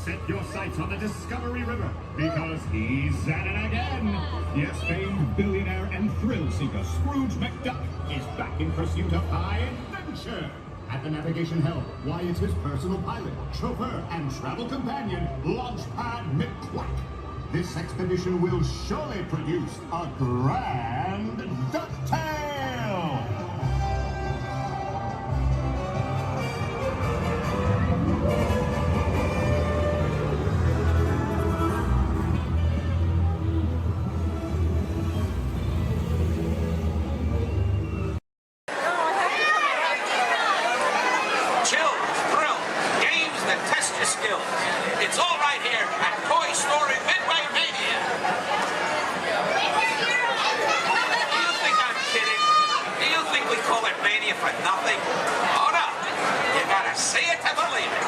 Set your sights on the Discovery River, because he's at it again! Yes, famed billionaire and thrill seeker Scrooge McDuck is back in pursuit of high adventure! At the navigation helm, why, it's his personal pilot, chauffeur, and travel companion, Launchpad McQuack. This expedition will surely produce a grand ducktail!
It's all right here at Toy Story Midway Mania. Do you think I'm kidding? Do you think we call it Mania for nothing? Oh no, you gotta see it to believe it.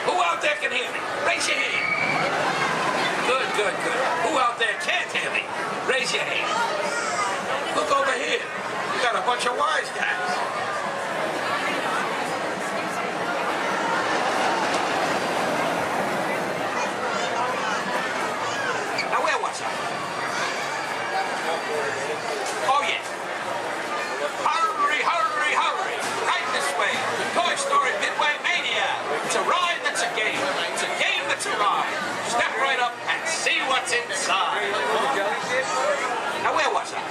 Who out there can hear me? Raise your hand. Good, good, good. Who out there can't hear me? Raise your hand. Look over here. You got a bunch of wise guys. Now where was I? Oh yeah. Hurry, hurry, hurry. Right this way. Toy Story Midway Mania. It's a ride that's a game. It's a game that's a ride. Step right up and see what's inside. Now where was I?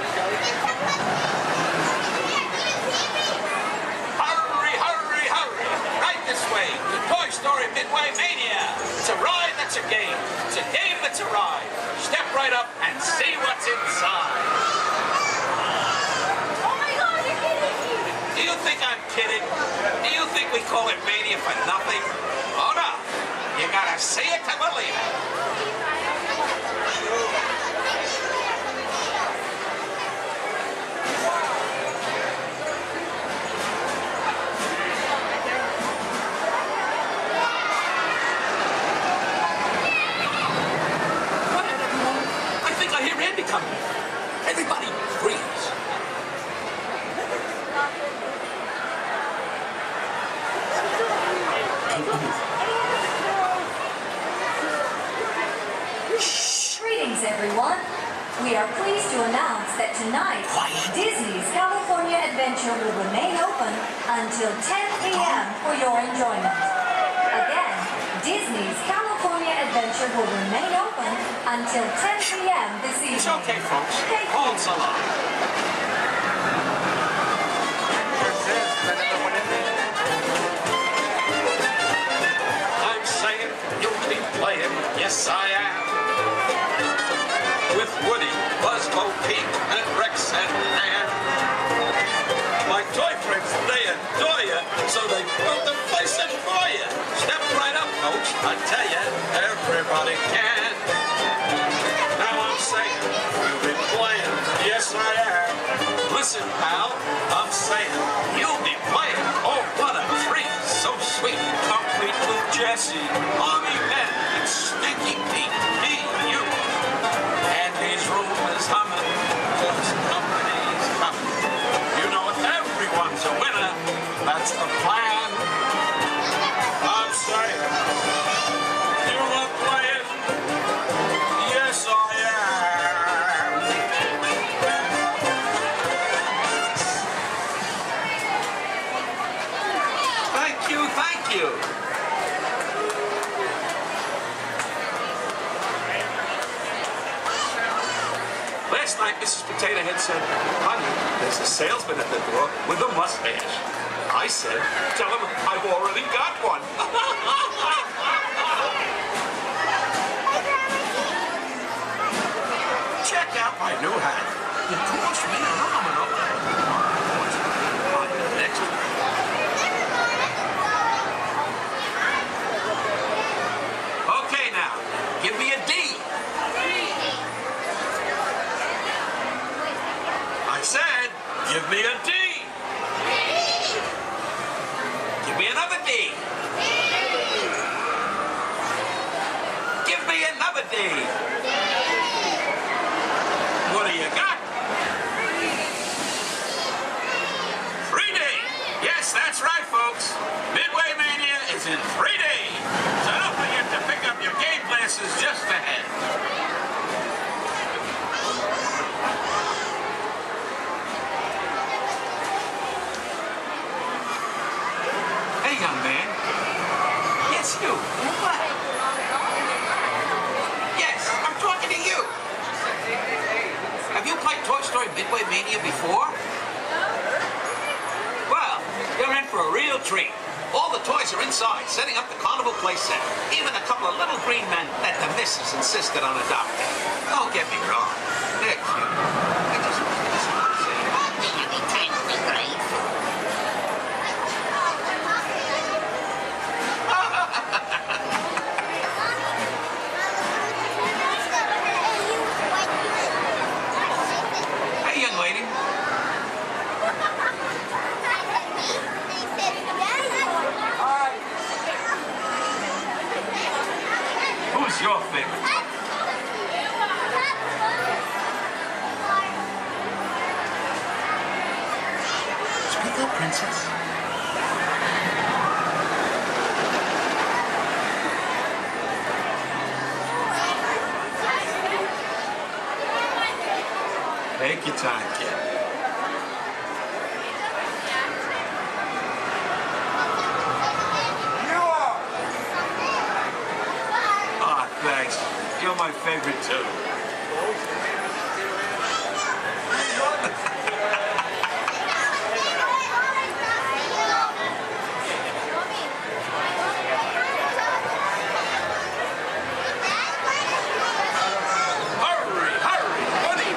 Hurry, hurry, hurry. Right this way to Toy Story Midway Mania. It's a ride that's a game. It's a game that's a ride. Step right up and see what's inside.
Oh my God, you're kidding me!
Do you think I'm kidding? Do you think we call it Mania for nothing? Oh no. You gotta see it to believe it. Everybody freeze.
Greetings, everyone. We are pleased to announce that tonight, Disney's California Adventure will remain open until 10 p.m. for your enjoyment. Again, Disney's California Adventure will remain open until 10 p.m. this evening.
It's okay, folks. Hold so long. I'm saying you'll be playing, yes I am, with Woody, Buzz, Bo Peep, and Rex and Ann. My toy friends, they adore you, so they built the place in for you. Step right up, folks. I tell you, everybody can. Now I'm saying, you'll be playing, yes I am. Listen, pal, I'm saying, you'll be playing. Oh, what a treat, so sweet. Complete with Jesse, Mommy Ben, and Stinky Pete, me, you. And his room is humming, cause company's coming. You know everyone's a winner, that's the plan. I'm saying, you are playing, yes I am. Thank you, thank you. Last night, Mrs. Potato Head said, honey, there's a salesman at the door with a mustache. I said, tell him I've already got one. begins in 3 days. So don't forget to pick up your game glasses just ahead. Hey, young man. Yes, you. What? Yes, I'm talking to you. Have you played Toy Story Midway Mania before? Well, you're in for a real treat. All the toys are inside, setting up the carnival playset. Even a couple of little green men that the missus insisted on adopting. Don't get me wrong. They're cute. I just wanted to say, anytime we great. Hey, young lady. Who's your favorite? Speak up, princess. Take your time, kid. Ah, thanks. You're my favorite too. Hurry, hurry, buddy.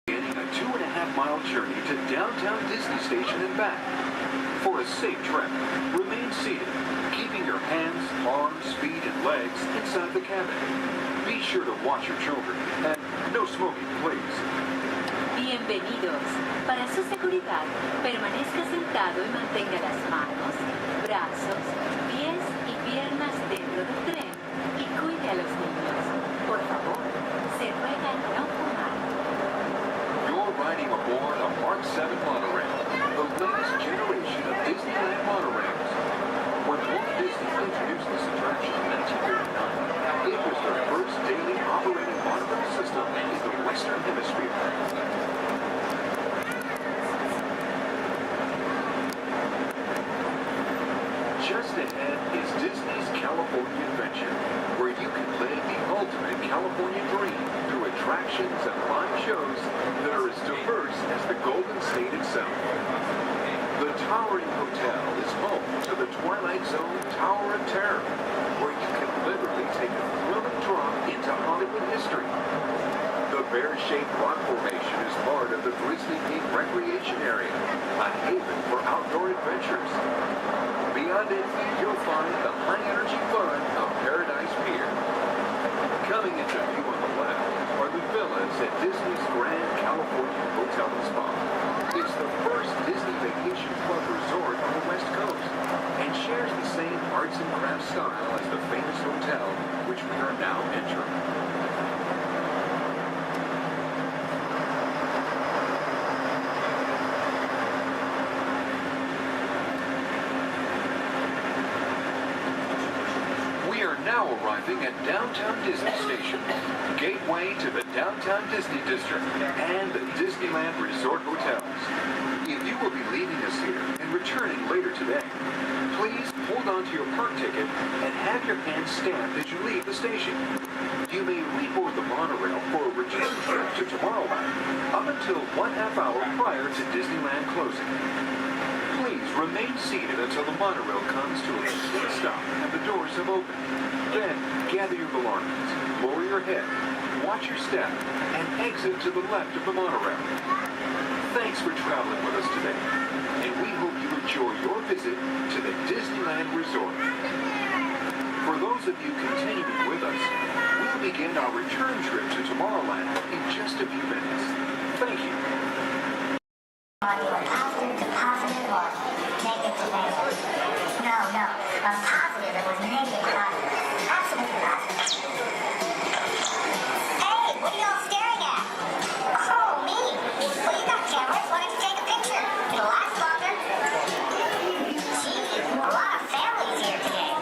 Beginning a 2.5-mile journey to downtown Disney Station and back. For a safe trip, remain seated, keeping your hands, arms, feet, and legs inside the cabin. Be sure to watch your children, and no smoking, please.
Bienvenidos. Para su seguridad, permanezca sentado y mantenga las manos, brazos, pies y piernas dentro del tren y cuide a los niños. Por favor, se ruega no fumar.
You're riding aboard a Mark 7 monorail, the latest generation of Disneyland monorails. When Walt Disney introduced this attraction in 1939, it was the first daily operating monorail system in the Western Hemisphere. Just ahead is Disney's California Adventure, where you can live the ultimate California dream through attractions and live shows that are as diverse as the Golden State itself. The Towering Hotel is home to the Twilight Zone Tower of Terror, where you can literally take a thrilling drop into Hollywood history. The bear-shaped rock formation is part of the Grizzly Peak Recreation Area, a haven for outdoor adventures. Beyond it, you'll find the high-energy fun of Paradise Pier. Coming into view on the left are the villas at Disney's Grand California Hotel and Spa. It's the first Disney Vacation Club resort on the West Coast and shares the same arts and crafts style as the famous hotel which we are now entering. We are now arriving at Downtown Disney Station, gateway to the Downtown Disney District and the Disneyland Resort Hotels. If you will be leaving us here and returning later today, please hold on to your park ticket and have your hand stamped as you leave the station. You may reboard the monorail for a return trip to Tomorrowland up until 1/2 hour prior to Disneyland closing. Please remain seated until the monorail comes to a complete stop and the doors have opened. Then, gather your belongings, lower your head, watch your step, and exit to the left of the monorail. Thanks for traveling with us today, and we hope you enjoy your visit to the Disneyland Resort. For those of you continuing with us, we'll begin our return trip to Tomorrowland in just a few minutes. Thank you.
Positive to positive or negative to negative? No. A positive that was negative to positive. Absolutely positive. Hey, what are y'all staring at? Oh, me. Well, you got cameras. Why don't you take a picture? It'll last longer. Gee, a lot of families here today.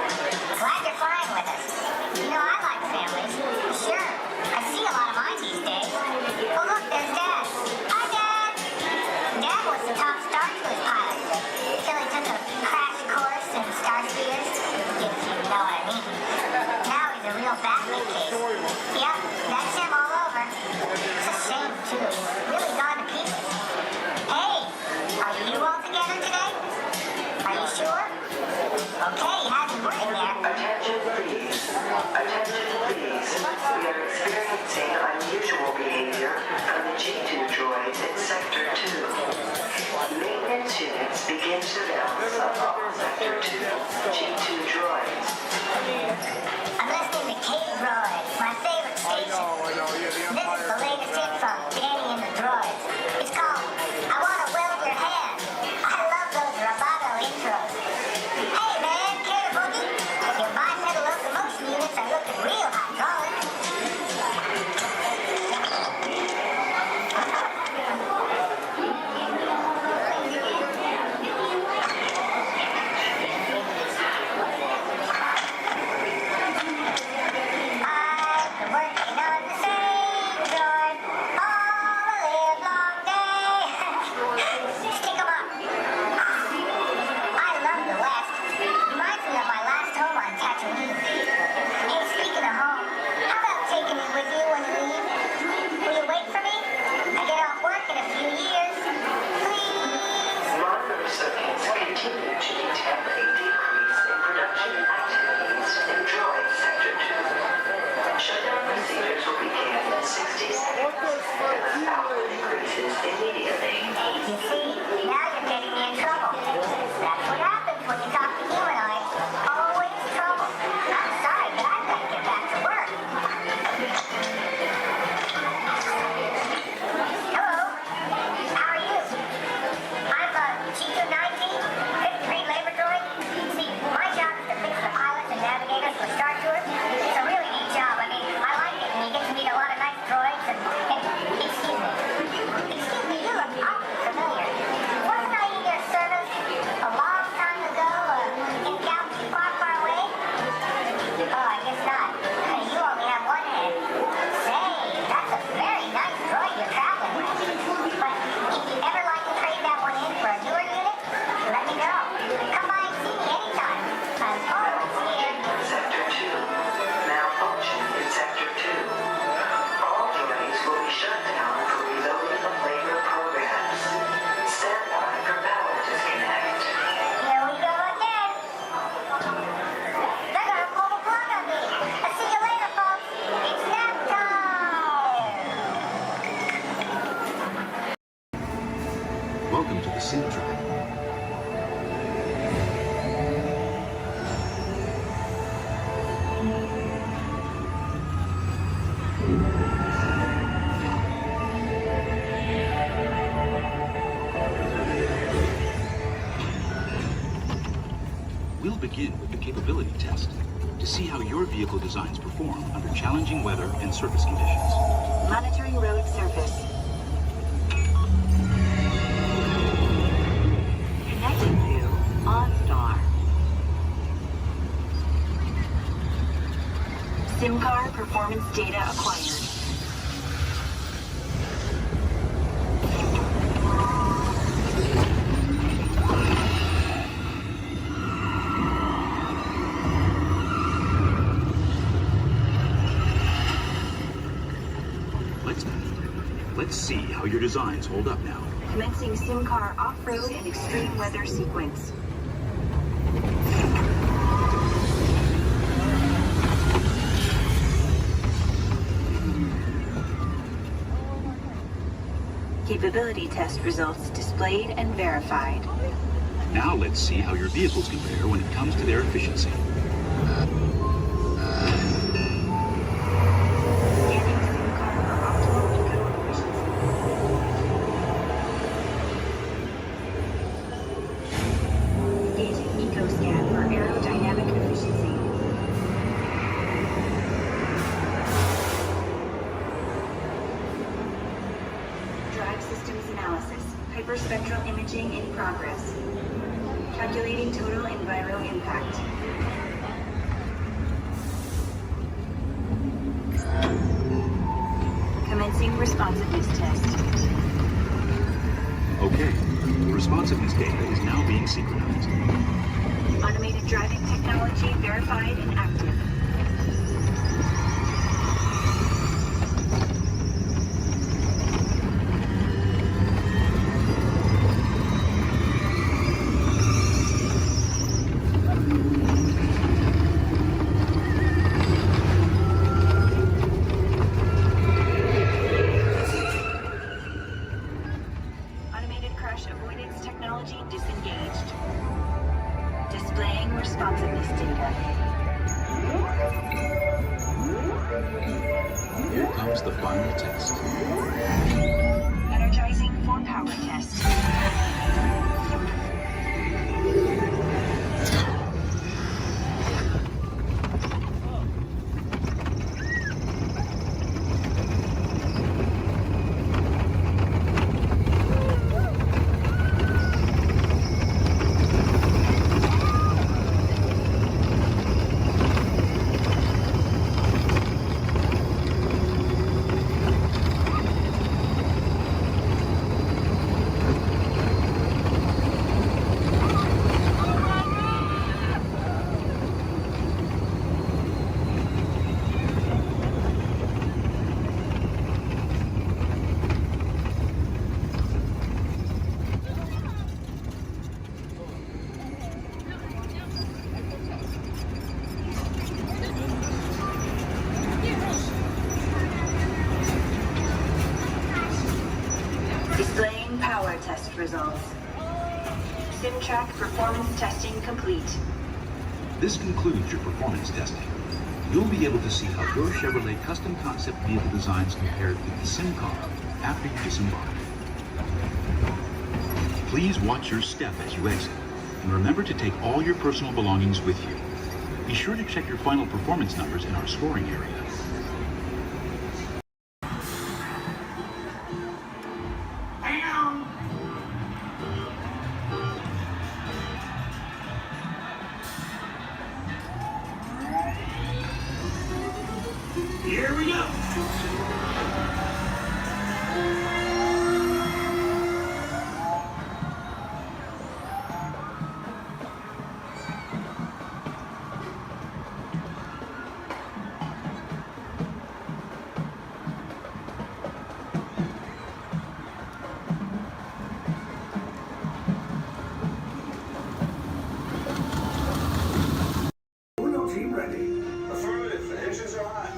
Glad you're flying with us. You know, I like families. Sure. I see a lot of mine these days. Oh, look, there's Dad. Hi, Dad. Dad was the top star to his pilot, till he took a crash course in star speeders, if you know what I mean. Now he's a real basket case. Yep, that's him all over. It's a shame, too. He's really gone to pieces. Hey, are you all together today? Are you sure? Okay, he hasn't working there.
Attention, please. Attention, please. We are experiencing unusual behavior from the G2 droids in Sector 2. Maintenance units begin surveillance of all Sector 2 G2 droids.
I'm listening to K-Droids, my favorite station. This is the latest hit from Danny and the Droids. It's called I Wanna Weld Your Hand. I love those rubato intros. Hey man, care to boogie? Your bipedal locomotion units are looking real hydraulic.
Welcome to the Sync Track. We'll begin with the capability test to see how your vehicle designs perform under challenging weather and surface conditions.
Monitoring road surface. Connecting to OnStar. SIM card performance data acquired.
Let's see how your designs hold up now.
Commencing SimCar off-road and extreme weather sequence. Capability test results displayed and verified.
Now let's see how your vehicles compare when it comes to their efficiency.
Spectral imaging in progress. Calculating total enviro impact. Commencing responsiveness test.
Okay, the responsiveness data is now being synchronized.
Automated driving technology verified and active. Disengaged. Displaying responsiveness data.
Here comes the final test.
Energizing for power test. Displaying power test results. SimTrack performance testing complete.
This concludes your performance testing. You'll be able to see how your Chevrolet custom concept vehicle designs compared with the SimCar after you disembark. Please watch your step as you exit, and remember to take all your personal belongings with you. Be sure to check your final performance numbers in our scoring area.
Here we go. Uno team ready. Affirmative. The engines are hot.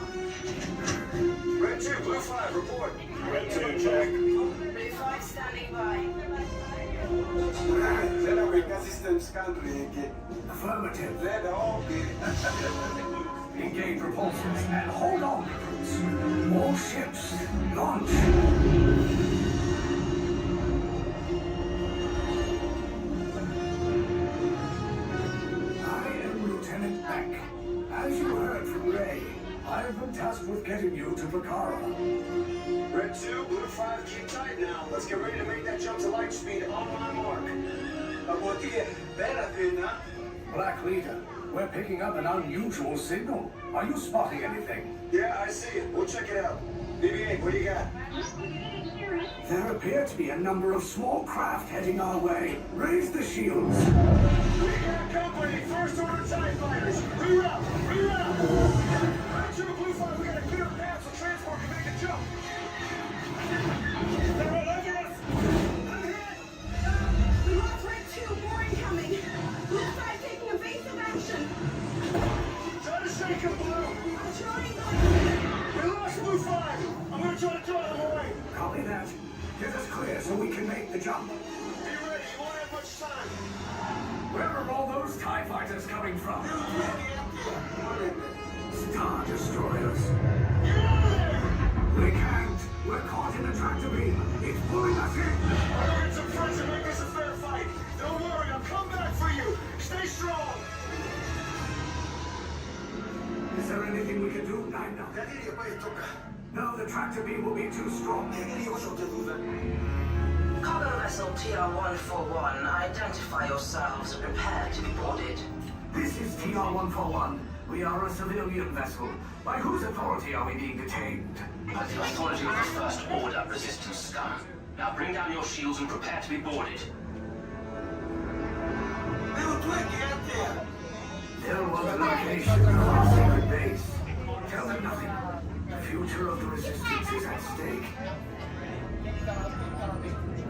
Red 2, Blue 5, report. Red 2, check.
Blue 5 standing by.
Generator system scan. Affirmative. Let all be. Engage propulsors and hold on, recruits. All ships, launch. I am Lieutenant Beck. As you heard from Ray, I have been tasked with getting you to Vacara. Red 2, Blue 5, keep tight now. Let's get ready to make that jump to light speed on my mark. Black Leader, we're picking up an unusual signal. Are you spotting anything? Yeah, I see it. We'll check it out. BB-8, what do you got? There appear to be a number of small craft heading our way. Raise the shields. We got company. First order TIE fighters. Reroute. Red 2, Blue 5, we got a clear path so transport can make a jump. They're all over us. I'm hit. make the jump.
Be ready, you won't have much time.
Where are all those TIE fighters coming from? Star Destroyers. We can't. We're caught in a tractor beam. It's pulling us in.
I'll get some friends and make this a fair fight. Don't worry, I'll come back for you. Stay strong.
Is there anything we can do, Nina? No, the tractor beam will be too strong.
Cargo vessel TR-141, identify yourselves and prepare to be boarded.
This is TR-141. We are a civilian vessel. By whose authority are we being detained?
By the authority of the First Order resistance scum. Now bring down your shields and prepare to be boarded.
There was a location of our secret base. Tell them nothing. The future of the resistance is at stake.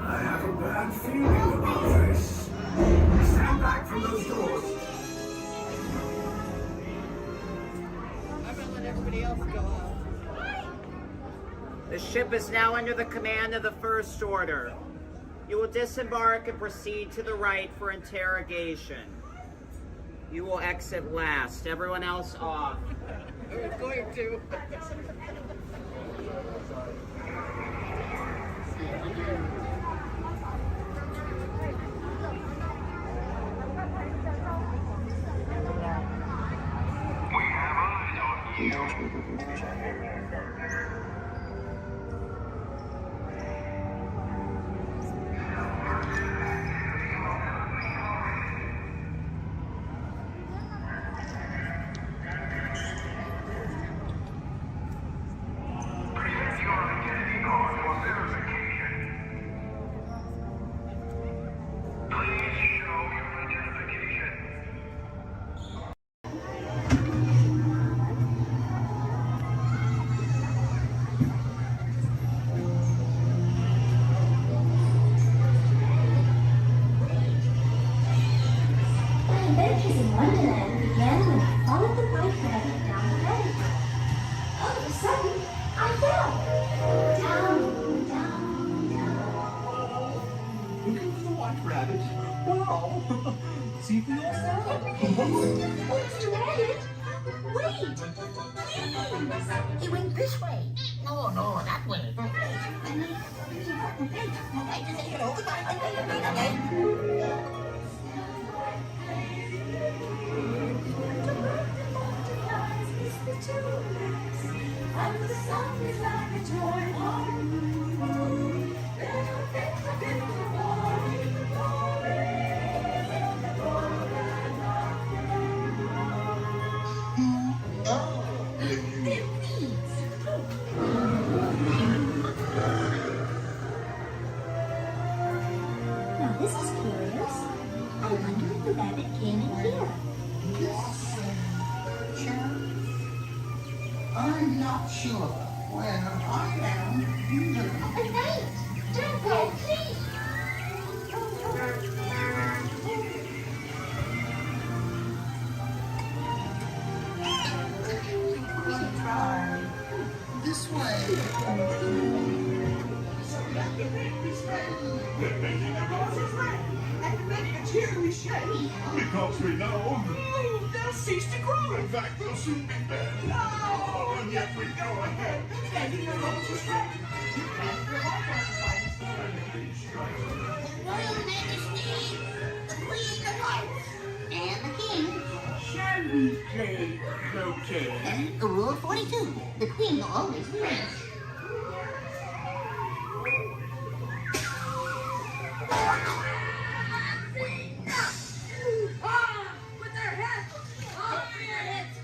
I have a bad feeling about this. Stand back from those doors.
I'm gonna let everybody else go out.
The ship is now under the command of the First Order. You will disembark and proceed to the right for interrogation. You will exit last. Everyone else off.
I was going to.
Adventures in Wonderland began when I followed the white rabbit down the rabbit trail. All of a sudden, I fell. Down, down, down.
Looking for the white rabbit? Wow! See for yourself.
Mr. Rabbit, wait! Please!
He went this way. No, that way. Okay, just say hello, goodbye. Okay.
And the sun is like a toy Now this is curious. I wonder if the rabbit came in here.
I'm not sure. Well, I am.
Wait! Don't go, please!
Try this way.
We're making a roses red and making a cheery shade. Because we know they'll cease to grow. In fact, they'll soon be dead. Oh, and yet we go ahead making the roses red.
Royal Majesty, the Queen of Hearts, and the King.
Shall we play croquet?
Rule 42, the Queen will always win.
With their heads! Oh, their heads!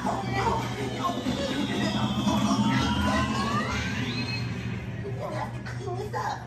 We'll have to clean this up.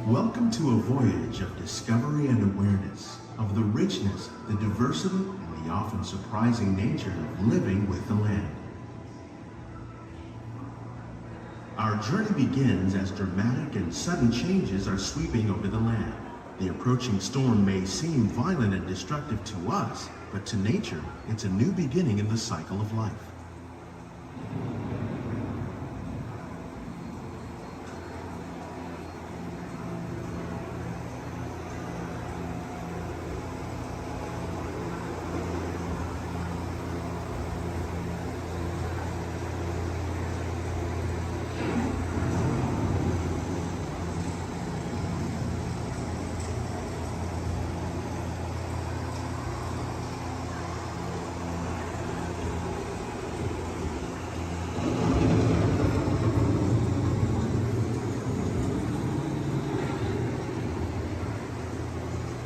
Welcome to a voyage of discovery and awareness of the richness, the diversity, and the often surprising nature of living with the land. Our journey begins as dramatic and sudden changes are sweeping over the land. The approaching storm may seem violent and destructive to us, but to nature, it's a new beginning in the cycle of life.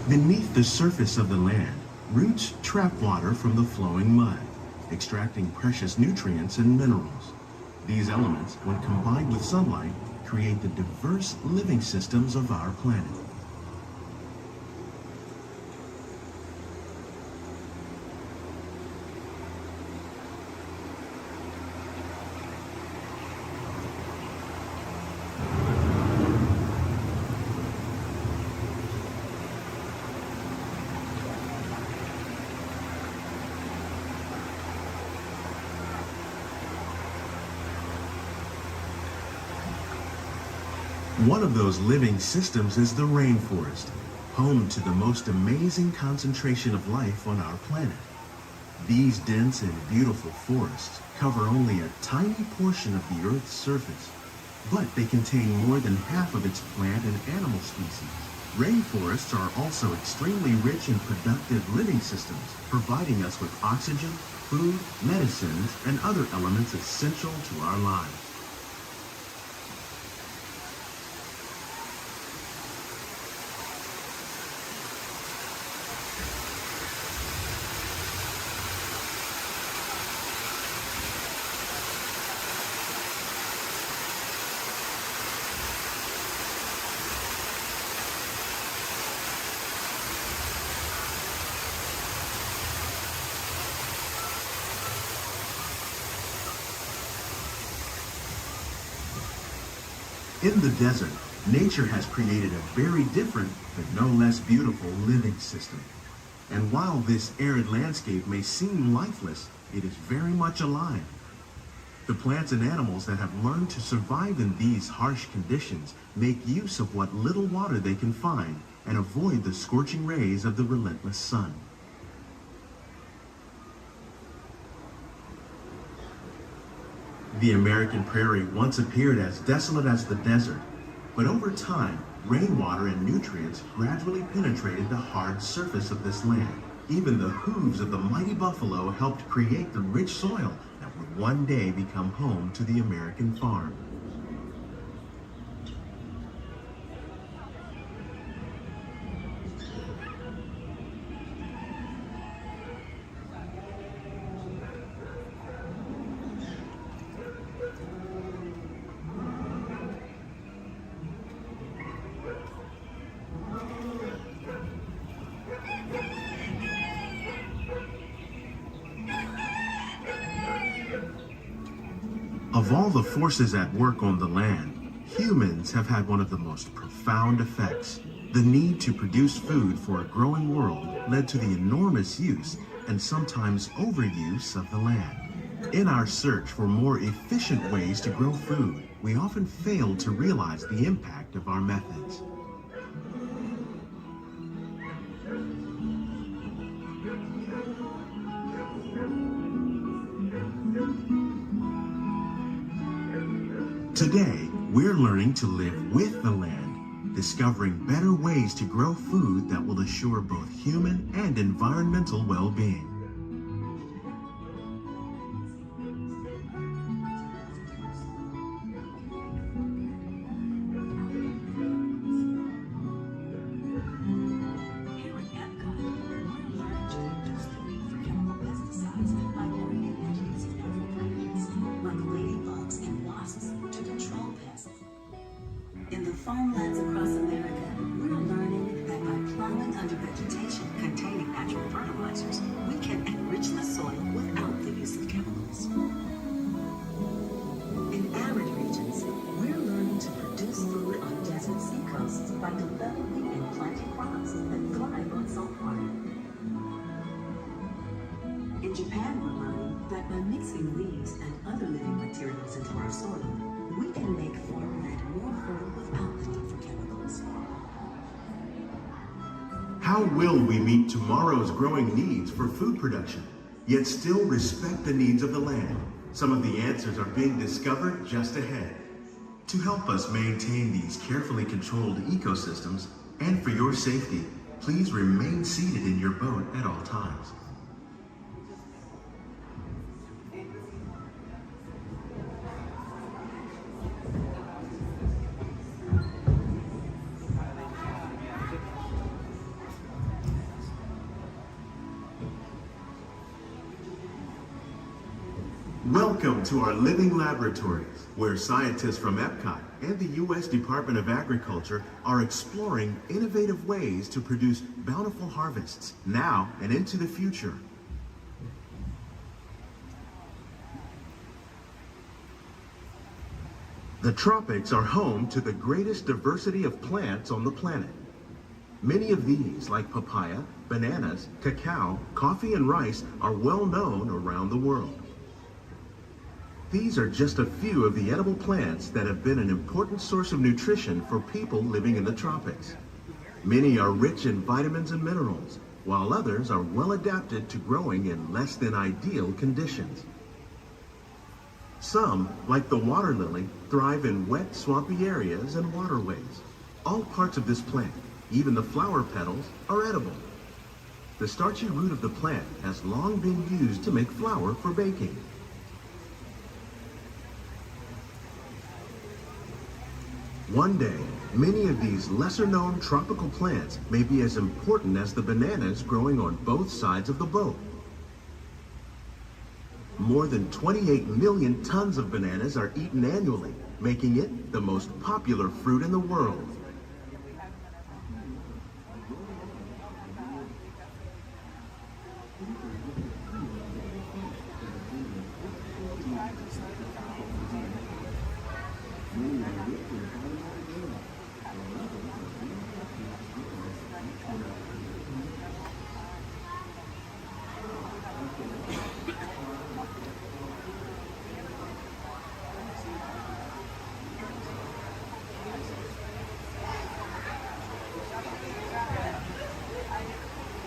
Beneath the surface of the land, roots trap water from the flowing mud, extracting precious nutrients and minerals. These elements, when combined with sunlight, create the diverse living systems of our planet. One of those living systems is the rainforest, home to the most amazing concentration of life on our planet. These dense and beautiful forests cover only a tiny portion of the Earth's surface, but they contain more than half of its plant and animal species. Rainforests are also extremely rich and productive living systems, providing us with oxygen, food, medicines, and other elements essential to our lives. In the desert, nature has created a very different, but no less beautiful living system. And while this arid landscape may seem lifeless, it is very much alive. The plants and animals that have learned to survive in these harsh conditions make use of what little water they can find and avoid the scorching rays of the relentless sun. The American prairie once appeared as desolate as the desert, but over time, rainwater and nutrients gradually penetrated the hard surface of this land. Even the hooves of the mighty buffalo helped create the rich soil that would one day become home to the American farm. Of all the forces at work on the land, humans have had one of the most profound effects. The need to produce food for a growing world led to the enormous use and sometimes overuse of the land. In our search for more efficient ways to grow food, we often fail to realize the impact of our methods. Today, we're learning to live with the land, discovering better ways to grow food that will assure both human and environmental well-being.
In the farmlands across America, we're learning that by plowing under vegetation containing natural fertilizers, we can enrich the soil without the use of chemicals. In arid regions, we're learning to produce food on desert seacoasts by developing and planting crops that thrive on salt water. In Japan, we're learning that by mixing leaves and other living materials into our soil, we can make farmland more fertile without the need for chemicals.
How will we meet tomorrow's growing needs for food production, yet still respect the needs of the land? Some of the answers are being discovered just ahead. To help us maintain these carefully controlled ecosystems, and for your safety, please remain seated in your boat at all times. Welcome to our living laboratories, where scientists from Epcot and the U.S. Department of Agriculture are exploring innovative ways to produce bountiful harvests now and into the future. The tropics are home to the greatest diversity of plants on the planet. Many of these, like papaya, bananas, cacao, coffee, and rice, are well known around the world. These are just a few of the edible plants that have been an important source of nutrition for people living in the tropics. Many are rich in vitamins and minerals, while others are well adapted to growing in less than ideal conditions. Some, like the water lily, thrive in wet, swampy areas and waterways. All parts of this plant, even the flower petals, are edible. The starchy root of the plant has long been used to make flour for baking. One day, many of these lesser-known tropical plants may be as important as the bananas growing on both sides of the boat. More than 28 million tons of bananas are eaten annually, making it the most popular fruit in the world.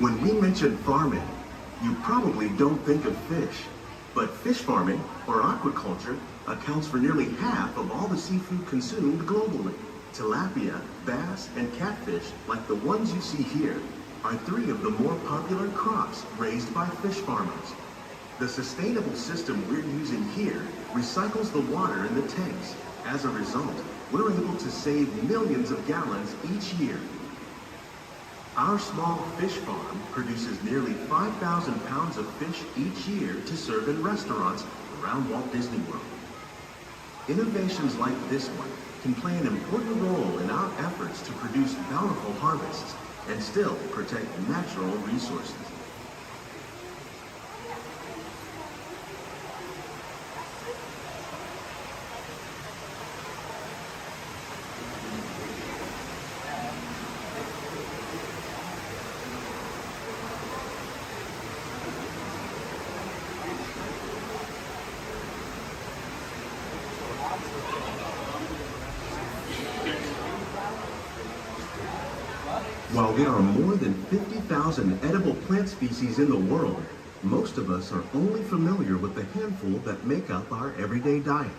When we mention farming, you probably don't think of fish. But fish farming, or aquaculture, accounts for nearly half of all the seafood consumed globally. Tilapia, bass, and catfish, like the ones you see here, are three of the more popular crops raised by fish farmers. The sustainable system we're using here recycles the water in the tanks. As a result, we're able to save millions of gallons each year. Our small fish farm produces nearly 5,000 pounds of fish each year to serve in restaurants around Walt Disney World. Innovations like this one can play an important role in our efforts to produce bountiful harvests and still protect natural resources. While there are more than 50,000 edible plant species in the world, most of us are only familiar with the handful that make up our everyday diet.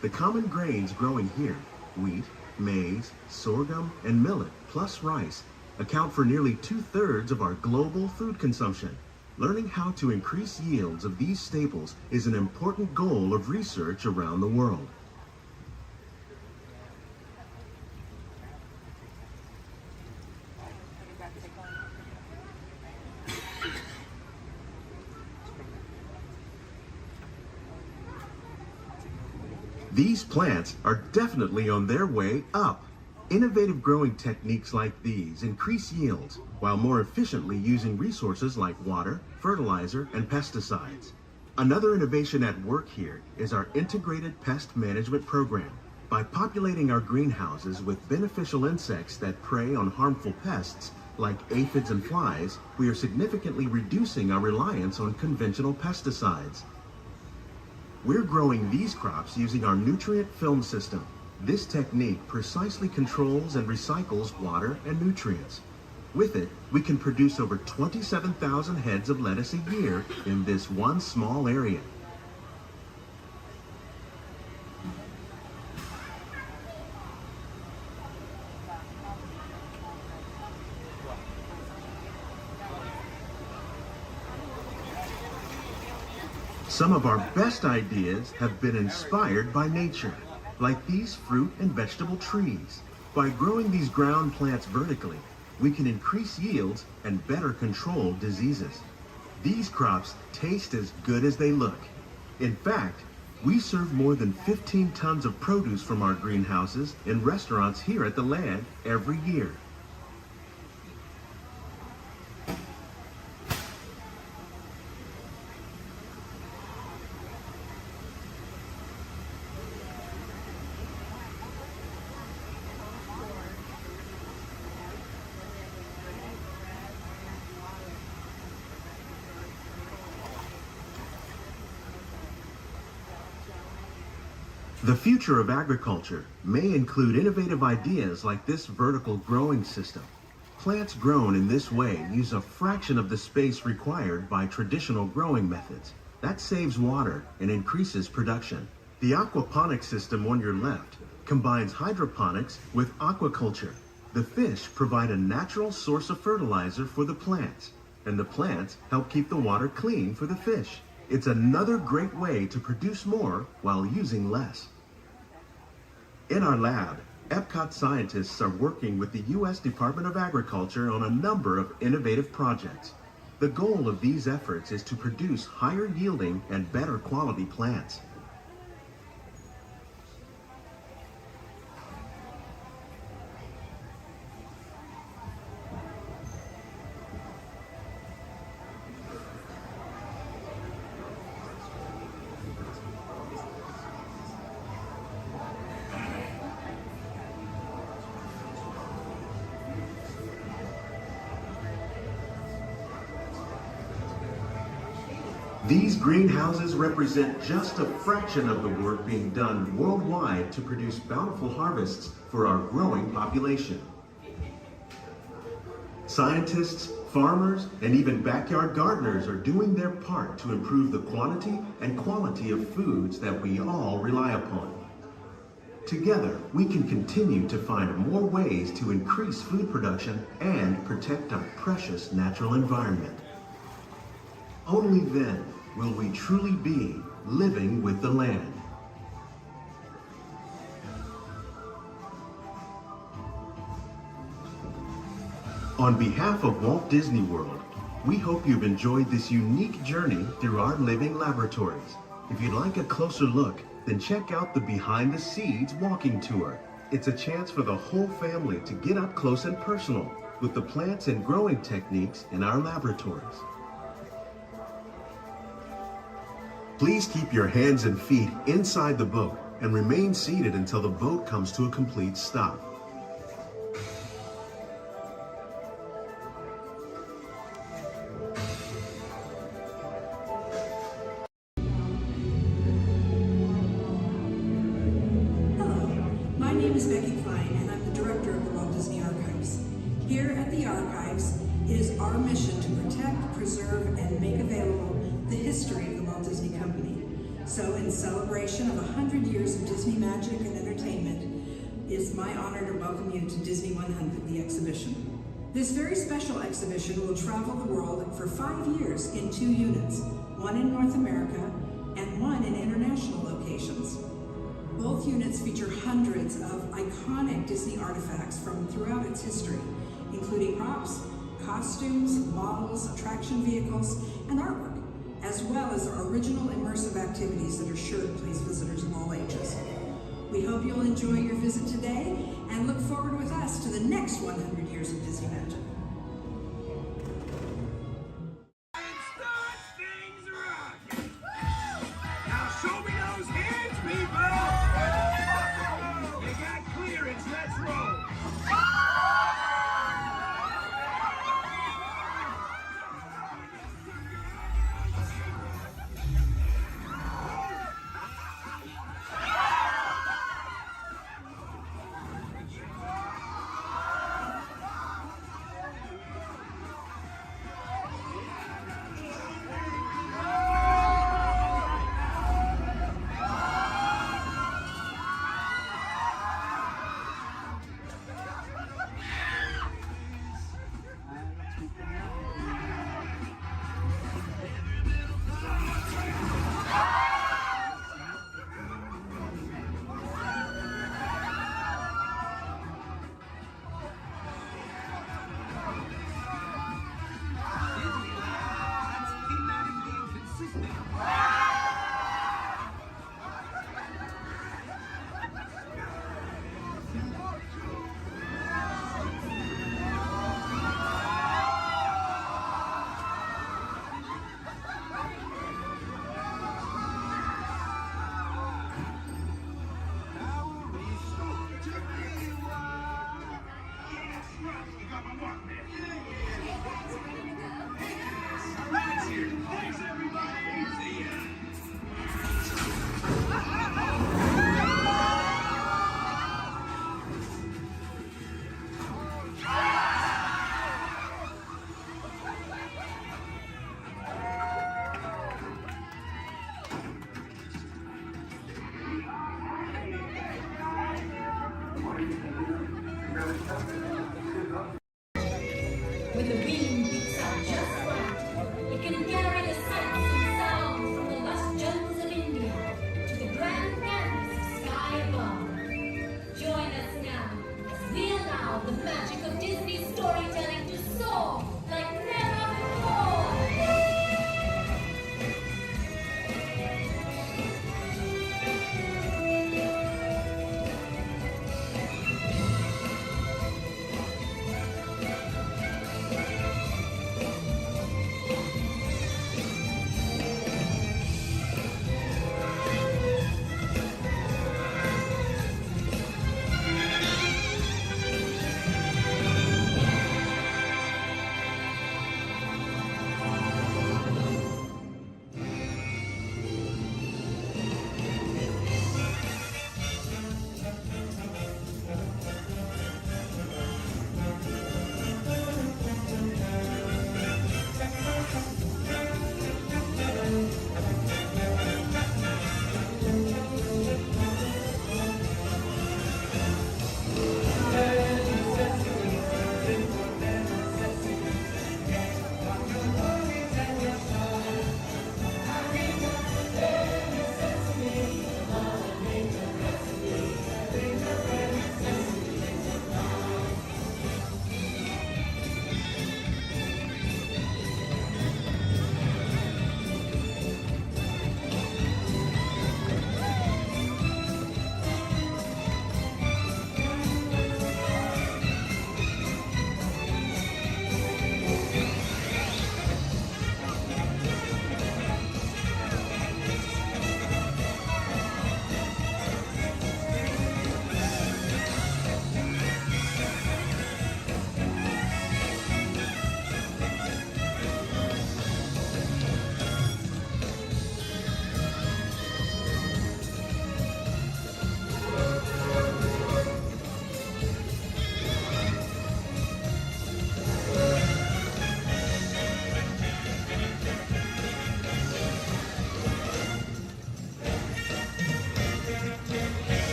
The common grains growing here, wheat, maize, sorghum, and millet, plus rice, account for nearly 2/3 of our global food consumption. Learning how to increase yields of these staples is an important goal of research around the world. These plants are definitely on their way up. Innovative growing techniques like these increase yields while more efficiently using resources like water, fertilizer, and pesticides. Another innovation at work here is our integrated pest management program. By populating our greenhouses with beneficial insects that prey on harmful pests like aphids and flies, we are significantly reducing our reliance on conventional pesticides. We're growing these crops using our nutrient film system. This technique precisely controls and recycles water and nutrients. With it, we can produce over 27,000 heads of lettuce a year in this one small area. Some of our best ideas have been inspired by nature, like these fruit and vegetable trees. By growing these ground plants vertically, we can increase yields and better control diseases. These crops taste as good as they look. In fact, we serve more than 15 tons of produce from our greenhouses in restaurants here at the land every year. The future of agriculture may include innovative ideas like this vertical growing system. Plants grown in this way use a fraction of the space required by traditional growing methods. That saves water and increases production. The aquaponics system on your left combines hydroponics with aquaculture. The fish provide a natural source of fertilizer for the plants, and the plants help keep the water clean for the fish. It's another great way to produce more while using less. In our lab, Epcot scientists are working with the U.S. Department of Agriculture on a number of innovative projects. The goal of these efforts is to produce higher yielding and better quality plants. These greenhouses represent just a fraction of the work being done worldwide to produce bountiful harvests for our growing population. Scientists, farmers, and even backyard gardeners are doing their part to improve the quantity and quality of foods that we all rely upon. Together, we can continue to find more ways to increase food production and protect our precious natural environment. Only then will we truly be living with the land. On behalf of Walt Disney World, we hope you've enjoyed this unique journey through our living laboratories. If you'd like a closer look, then check out the Behind the Seeds walking tour. It's a chance for the whole family to get up close and personal with the plants and growing techniques in our laboratories. Please keep your hands and feet inside the boat and remain seated until the boat comes to a complete stop.
My name is Becky Klein, and I'm the director of the Walt Disney Archives. Here at the Archives, it is our mission to protect, preserve, and make available the history of the Walt Disney Company. So in celebration of 100 years of Disney magic and entertainment, it's my honor to welcome you to Disney 100, the exhibition. This very special exhibition will travel the world for 5 years in 2 units, one in North America and one in international locations. Both units feature hundreds of iconic Disney artifacts from throughout its history, including props, costumes, models, attraction vehicles, and artwork, as well as original immersive activities that are sure to please visitors of all ages. We hope you'll enjoy your visit today and look forward with us to the next 100 years of Disney magic.
Now show me those hands, people! You got clearance, let's roll!
When the wind picks up just right, it can carry the sights and sounds from the lush jungles of India to the grand canvas of sky above. Join us now as we allow the magic of Disney storytelling to soar like never before.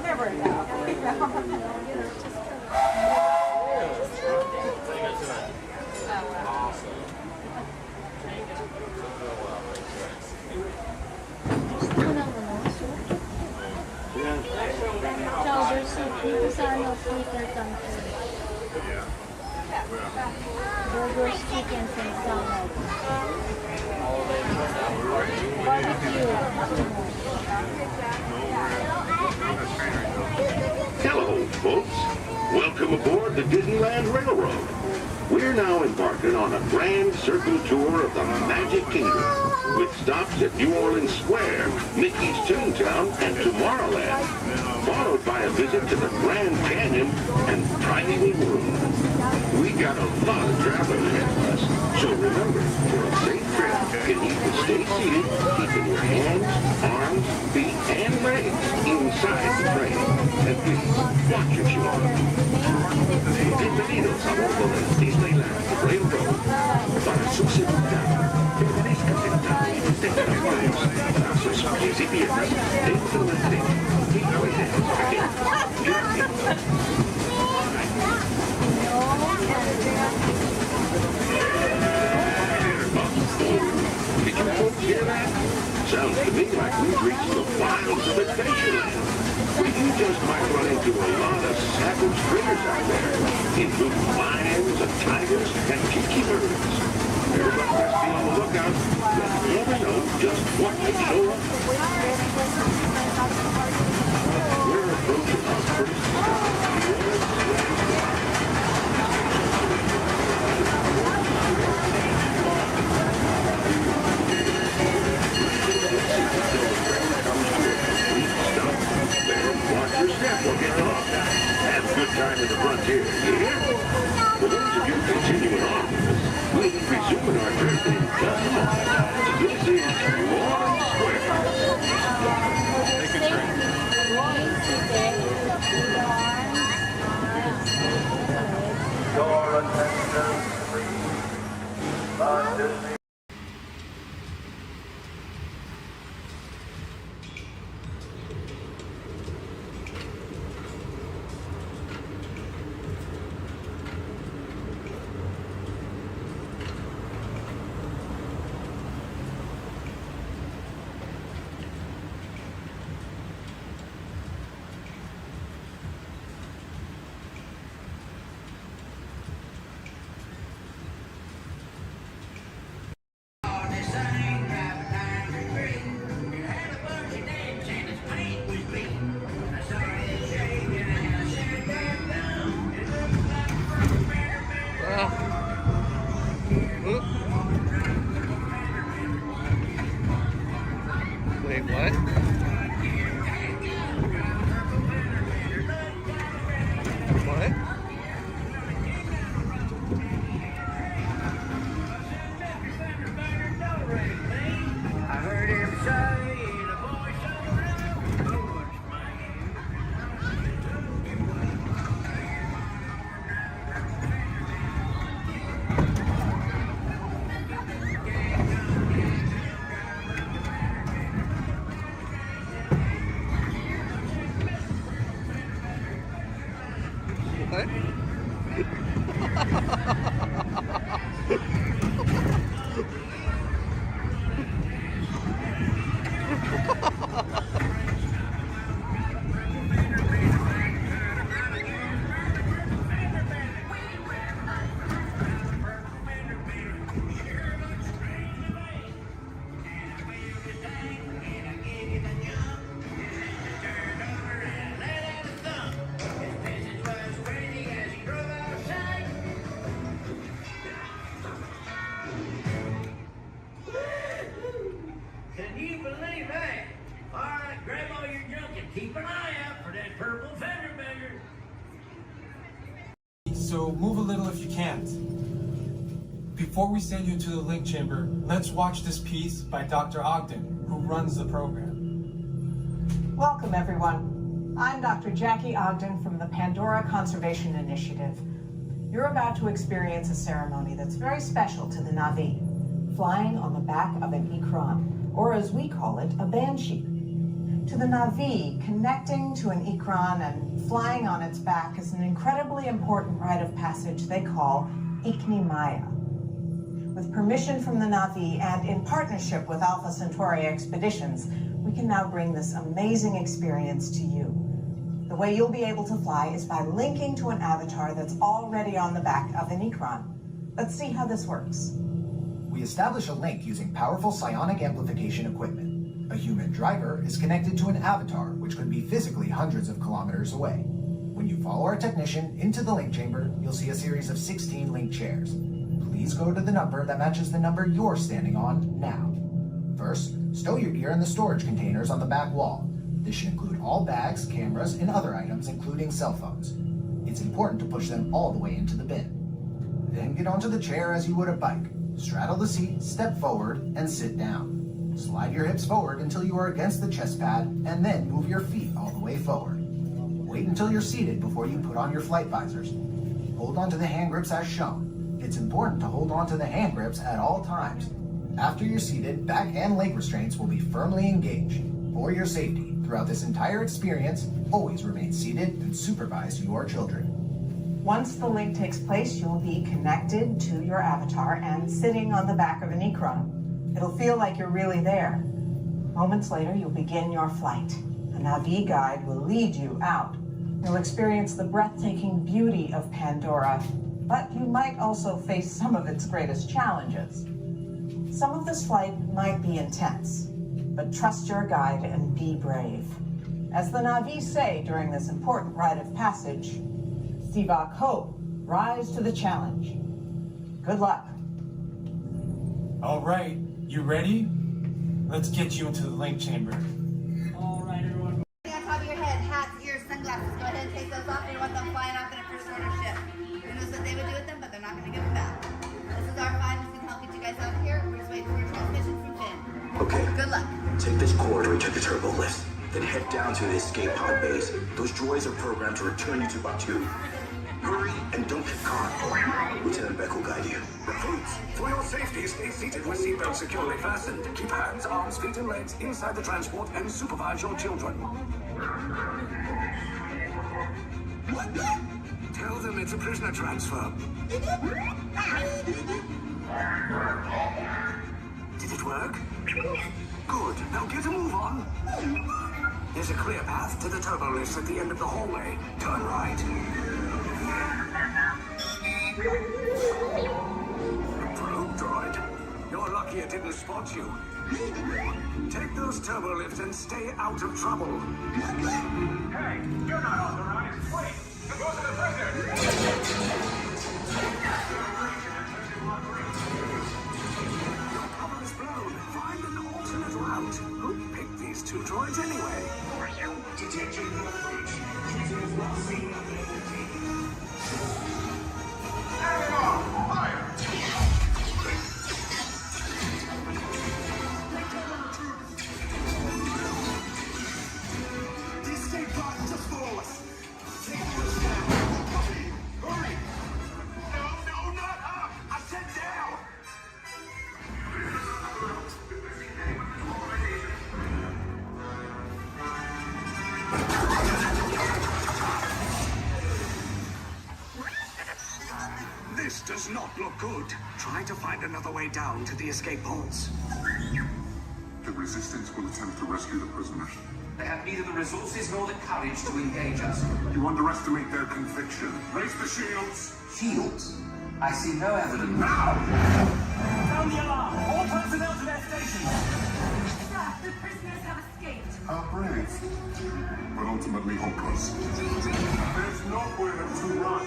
Whatever it goes.
Burgers, chickens, and salad. Barbecue.
Hello, folks. Welcome aboard the Disneyland Railroad. We're now embarking on a grand circle tour of the Magic Kingdom, with stops at New Orleans Square, Mickey's Toontown, and Tomorrowland, followed by a visit to the Grand Canyon and Tiny Room. We got a lot of travel ahead of us, so remember, for a safe trip, you need to stay seated, keeping your hands, arms, feet, and legs inside the train. And please, watch your children. Bienvenidos a bordo del Disneyland Railroad. Para su seguridad, permanezca sentado y tenga las manos, brazos, pies y piernas dentro del tren. Y no es Gracias. Did you folks hear that? Sounds to me like we've reached the wilds of Adventureland. You just might run into a lot of savage critters out there, including lions and tigers and tiki birds. Everybody must be on the lookout. You never know just what could show up. We're approaching our first stop. Watch your step, we'll get off. Have a good time at the frontier, you hear? For those of you continuing on, we'll be resuming our trip in just a moment. This is New Orleans Square. Take a drink. Door attendants, please.
Wait, what? What?
I heard him say the voice of the
What?
Can you believe that? All right, grab all your junk and keep an eye out for that purple fender bender.
So move a little if you can't. Before we send you into the link chamber, let's watch this piece by Dr. Ogden, who runs the program.
Welcome, everyone. I'm Dr. Jackie Ogden from the Pandora Conservation Initiative. You're about to experience a ceremony that's very special to the Na'vi, flying on the back of an ikram, or as we call it, a banshee. To the Na'vi, connecting to an Ikran and flying on its back is an incredibly important rite of passage they call Ikni Maya. With permission from the Na'vi and in partnership with Alpha Centauri Expeditions, we can now bring this amazing experience to you. The way you'll be able to fly is by linking to an avatar that's already on the back of an Ikran. Let's see how this works.
We establish a link using powerful psionic amplification equipment. A human driver is connected to an avatar, which could be physically hundreds of kilometers away. When you follow our technician into the link chamber, you'll see a series of 16 link chairs. Please go to the number that matches the number you're standing on now. First, stow your gear in the storage containers on the back wall. This should include all bags, cameras, and other items, including cell phones. It's important to push them all the way into the bin. Then get onto the chair as you would a bike. Straddle the seat, step forward, and sit down. Slide your hips forward until you are against the chest pad, and then move your feet all the way forward. Wait until you're seated before you put on your flight visors. Hold onto the hand grips as shown. It's important to hold onto the hand grips at all times. After you're seated, back and leg restraints will be firmly engaged. For your safety, throughout this entire experience, always remain seated and supervise your children.
Once the link takes place, you'll be connected to your avatar and sitting on the back of an Ikran. It'll feel like you're really there. Moments later, you'll begin your flight. A Na'vi guide will lead you out. You'll experience the breathtaking beauty of Pandora, but you might also face some of its greatest challenges. Some of this flight might be intense, but trust your guide and be brave. As the Na'vi say during this important rite of passage, Sivak Hope, rise to the challenge. Good luck.
All right, you ready? Let's get you into the link chamber.
All right, everyone. On top of your head, hats, ears, sunglasses. Go ahead and take those off. You want them flying off in a first order ship. Who knows what they would do with them, but they're not going to give them back. This is our five. This can help get you guys out of here. We're just waiting for a transmission from Finn.
Okay.
Good luck.
Take this corridor to the turbo lift, then head down to the escape pod base. Those droids are programmed to return you to Batu. Hurry and don't get caught. Lieutenant Beck will guide you.
Recruits, for your safety, stay seated with seatbelts securely fastened. Keep hands, arms, feet, and legs inside the transport and supervise your children. Tell them it's a prisoner transfer. Did it work? Good. Now get a move on. There's a clear path to the turbo lifts at the end of the hallway. Turn right. Probe droid. You're lucky it didn't spot you. Take those turbo lifts and stay out of trouble.
Hey, you're not authorized. Wait, go to the prisoner.
Your cover is blown. Find an alternate route. Who picked these two droids anyway?
Detection approach. Prisoners not seen on the Everyone, fire!
The escape pod just follow us. Take those down. Copy. Hurry. No, not up. I said down. This does not look good. Try to find another way down to the escape pods.
The Resistance will attempt to rescue the prisoners.
They have neither the resources nor the courage to engage us.
You underestimate their conviction. Raise the shields!
Shields? I see no evidence.
Now!
Sound the alarm! All personnel to their stations!
Sir, the prisoners have escaped.
How brave, but ultimately hopeless. There's nowhere to run.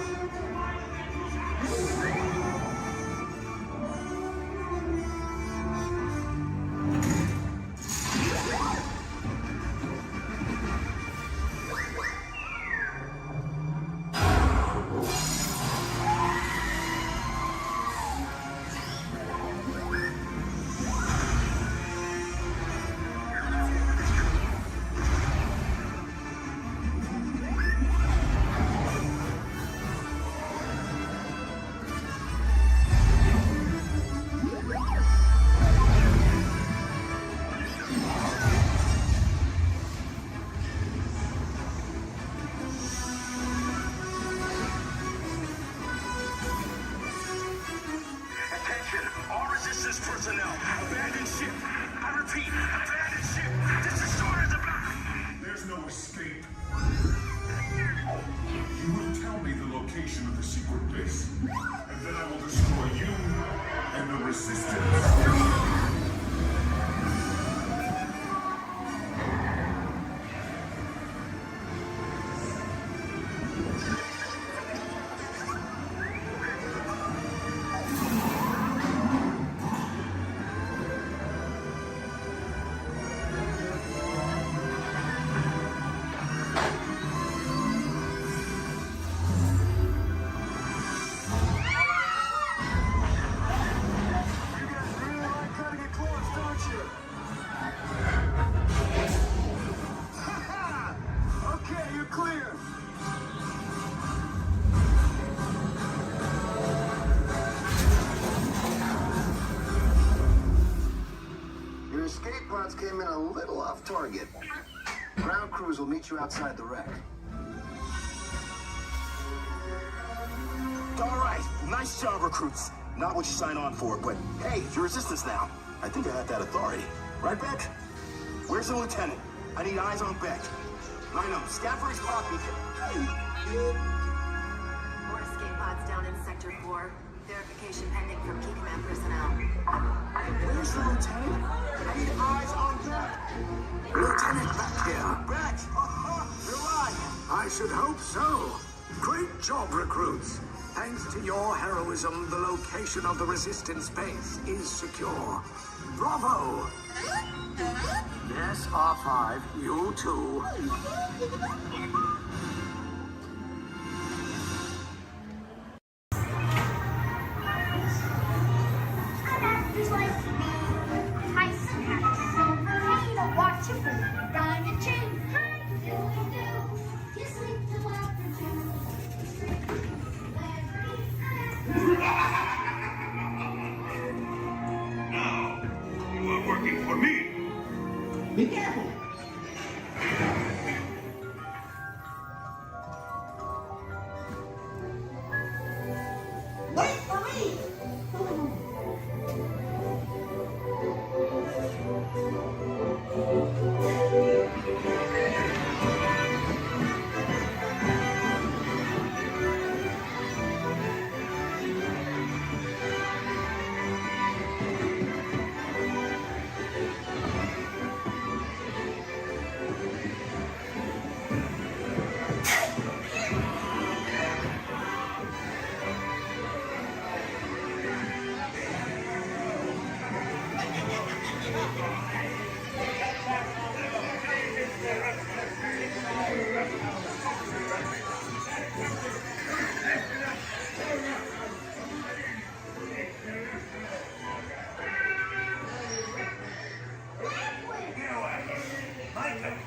personnel. Abandon ship. I repeat, abandon ship. This destroyer is about. There's no escape. You will tell me the location of the secret base, and then I will destroy you and the resistance.
Escape pods came in a little off target. Ground crews will meet you outside the wreck. All right, nice job, recruits. Not what you signed on for, but hey, you're resistance now. I think I have that authority. Right, Beck? Where's the lieutenant? I need eyes on Beck. Line up, scout for his pop beacon.
More escape pods down in Sector 4. Verification pending from key command personnel.
Where's the lieutenant? I need eyes on Beck. Lieutenant Beck here. Beck! You're alive!
I should hope so. Great job, recruits. Thanks to your heroism, the location of the resistance base is secure. Bravo! Yes, R5, you too.
Now, you are working for me.
Be careful. Wait for me.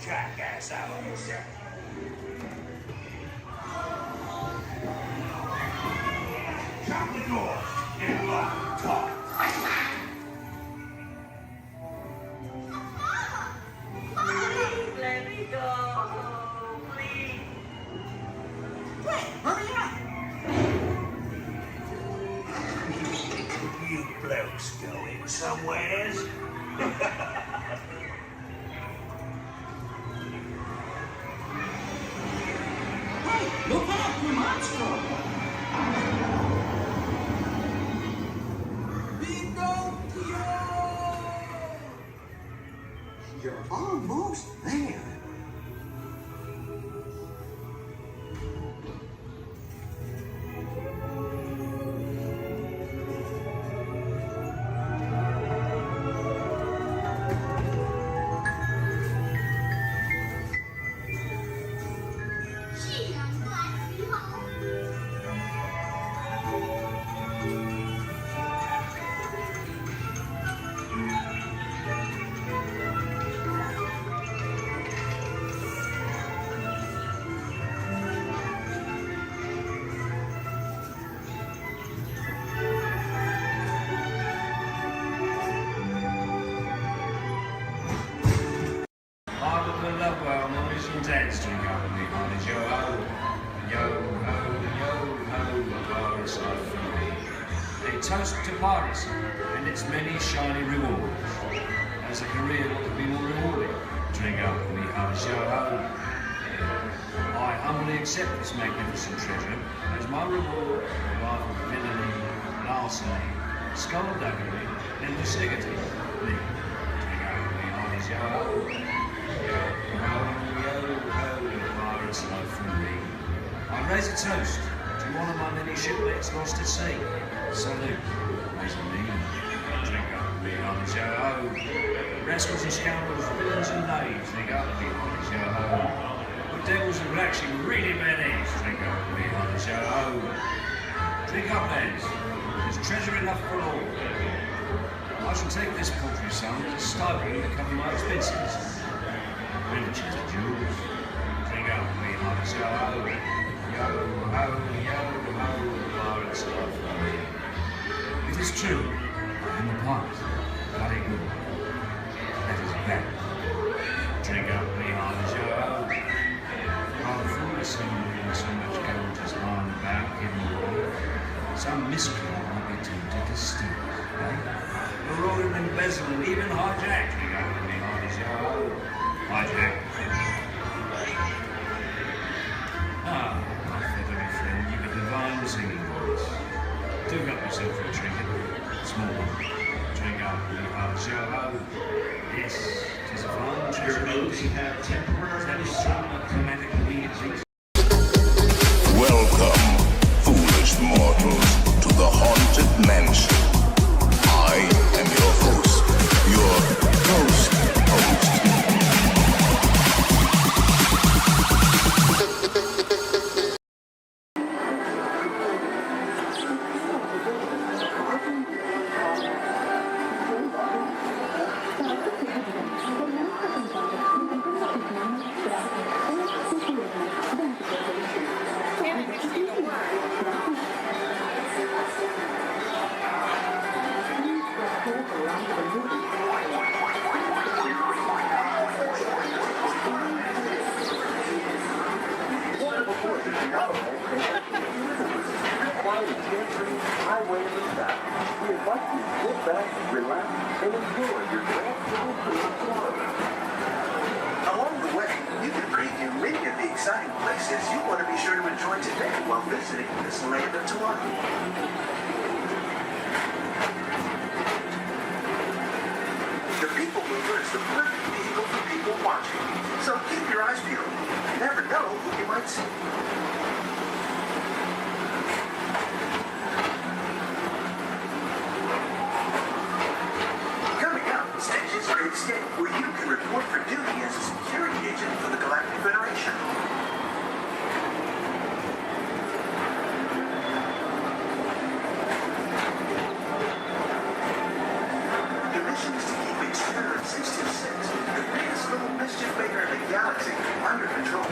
Jackass out of yourself. Shut the door and lock the top.
Please let me go. Please. Quick, hurry up.
You blokes going somewheres?
Look out, the monster! You're almost there.
a toast to piracy and its many shiny rewards. As a career, what could be more rewarding? Drink up, we have a show home. I humbly accept this magnificent treasure as my reward for life of villainy, larceny, skullduggery, and lucidity. Me, drink up, we have a show home. Pirates love from me. I raise a toast to one of my many shipmates lost at sea. Salute, raise a me. Drink up, we are the show. Rascals and scoundrels, villains and knaves, drink up, we are the show. But devils and blacks, you really bad eggs, drink up, we are the show. Drink up, lads, there's treasure enough for all. I shall take this paltry sum as a stipend to cover my expenses. Riches and jewels, drink up, we are the show. Yo, ho, yo, ho, pirates love for me. It is true, I am a pirate, bloody good. That is bad. Drink up, we are the show. Rather foolish in so much gold just lying about hidden away. Some miscreant might be tempted to steal it, eh? Maraud and embezzle and even hijack. Drink up, we are the show. Hijack. Ah, my feathery friend, you've a divine singing voice. Do help yourself for a trinket. Small one. Drink up, we are the show. Yes, 'tis a fine treasure.
Those who have temporarily strong
climatic needs.
Welcome, foolish mortals, to the haunted mansion. I am your host, your ghost host.
Along the way, you can preview many of the exciting places you want to be sure to enjoy today while visiting this land of tomorrow. The People Mover is the perfect vehicle for people watching, so keep your eyes peeled. You never know who you might see. Coming up, Station's Great Escape, where you can report for duty as a security agent for the Galactic Federation. The mission is to keep Experiment 626, the biggest little mischief maker in the galaxy, under control.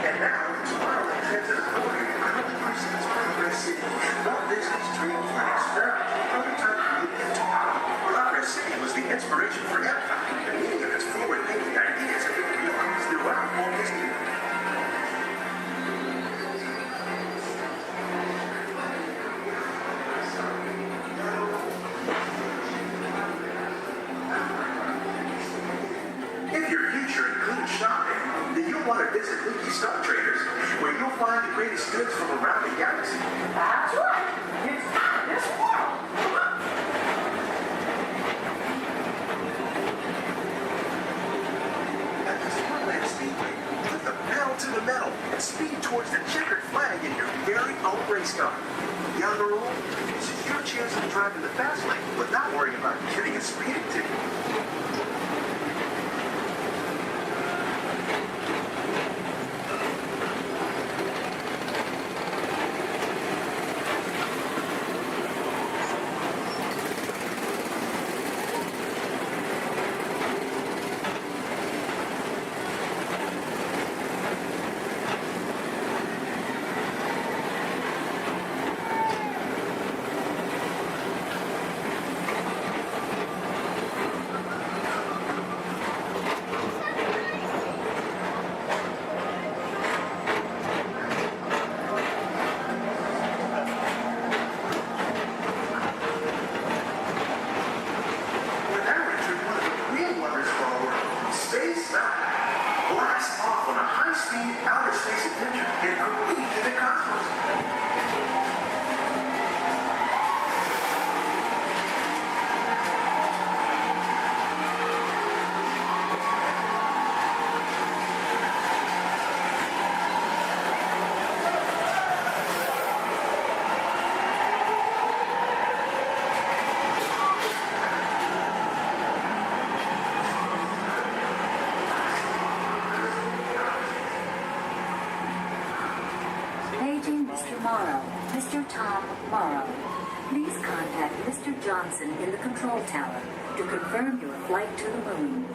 And now, tomorrow, the transit authority currently proceeds Progress City, Walt Disney's dream for an experimental prototype movie. Progress City was the inspiration for Epcot, and many of its forward-thinking ideas have been realized throughout Walt Disney. If your future includes shopping, then you'll want to visit Leaky Star Traders, where you'll find the greatest goods from around the galaxy. That's right. It's out of this world. At the Disneyland Speedway, put the pedal to the metal and speed towards the checkered flag in your very own race car. Younger rule, this is your chance to drive in the fast lane, but not worry about getting a speeding ticket.
contact Mr. Johnson in the control tower to confirm your flight to the moon.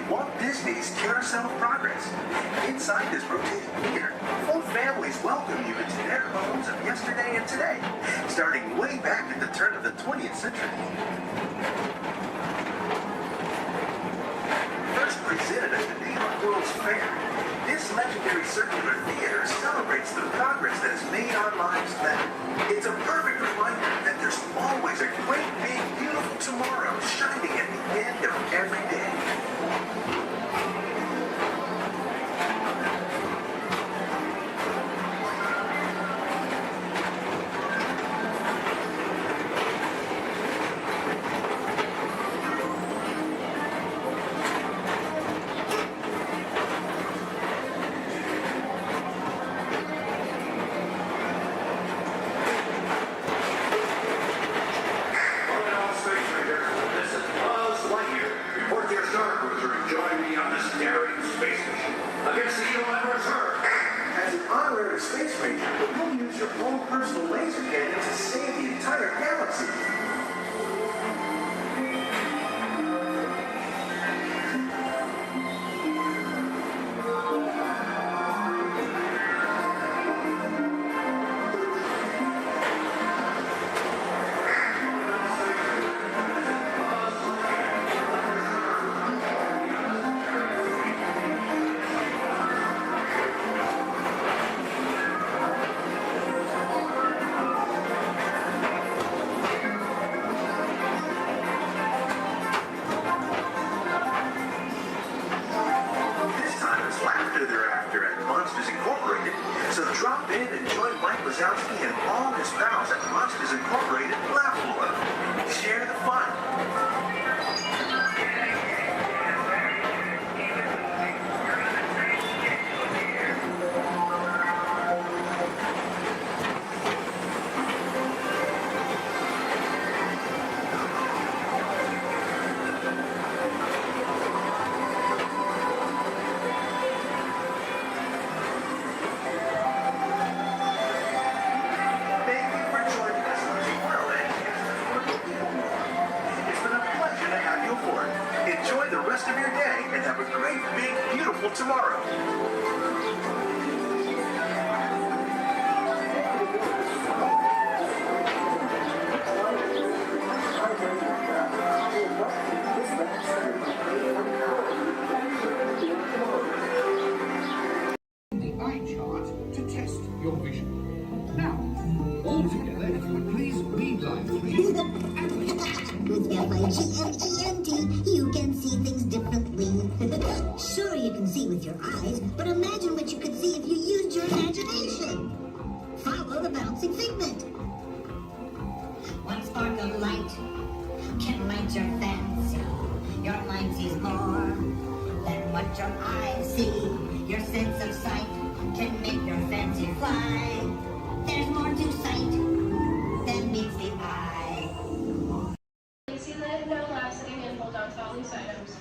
Walt Disney's Carousel of Progress. Inside this rotating theater, full families welcome you into their homes of yesterday and today, starting way back at the turn of the 20th century. First presented at the New York World's Fair, this legendary circular theater celebrates the progress that is made on lives then. It's a perfect reminder that there's always a great, big, beautiful tomorrow shining at the end of every day. Space Ranger, you'll use your own personal laser cannon to save the entire galaxy.
rest of your day and have a great, big, beautiful tomorrow.
The eye chart to test your vision. Now, all together, if you would please read line 3.
With F-I-G-M-E-N-T, you can see things differently. Sure, you can see with your eyes, but imagine what you could see if you used your imagination. Follow the bouncing figment. One spark of light can light your fancy. Your mind sees more than what your eyes see. Your sense of sight can make your fancy fly. There's more to sight than meets the eye.
Disneyland, no lasting, and hold on to all these items.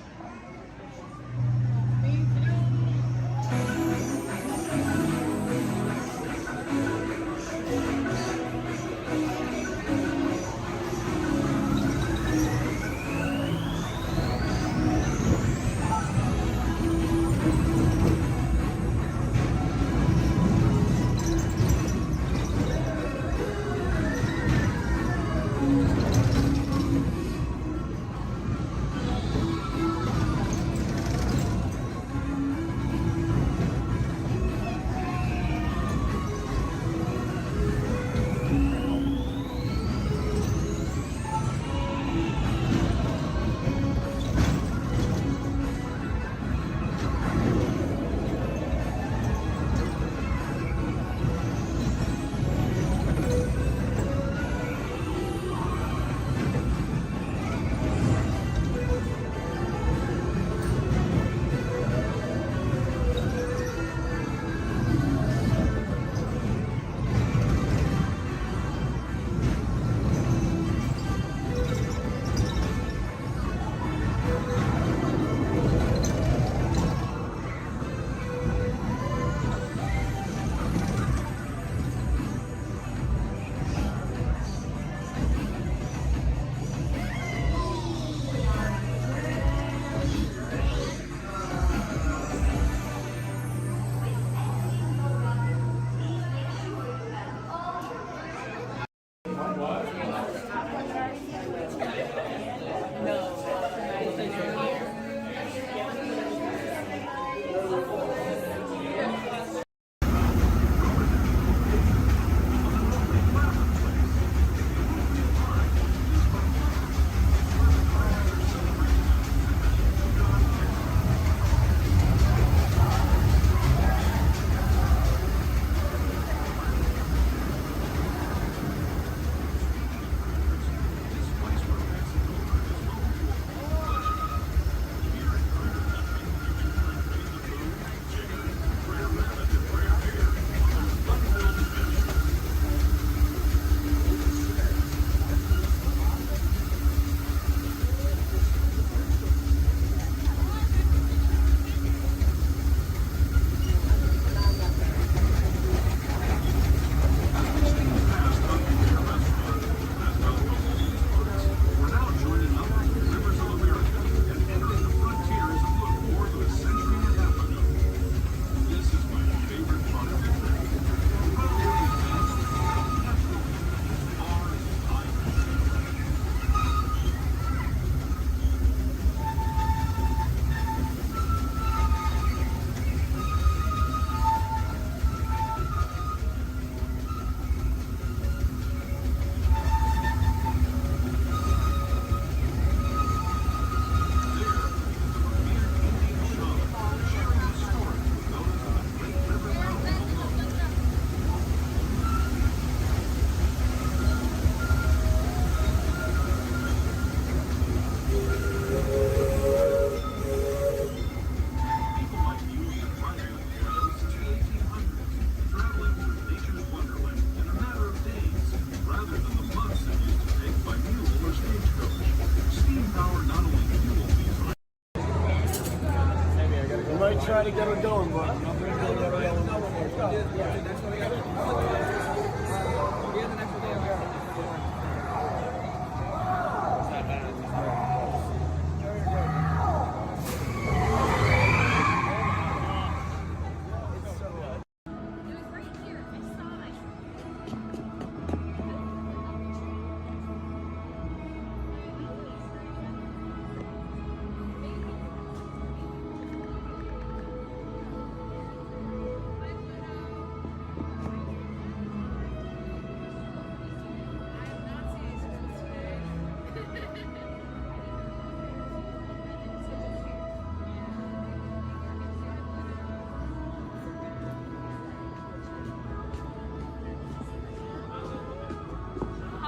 try to get her going, but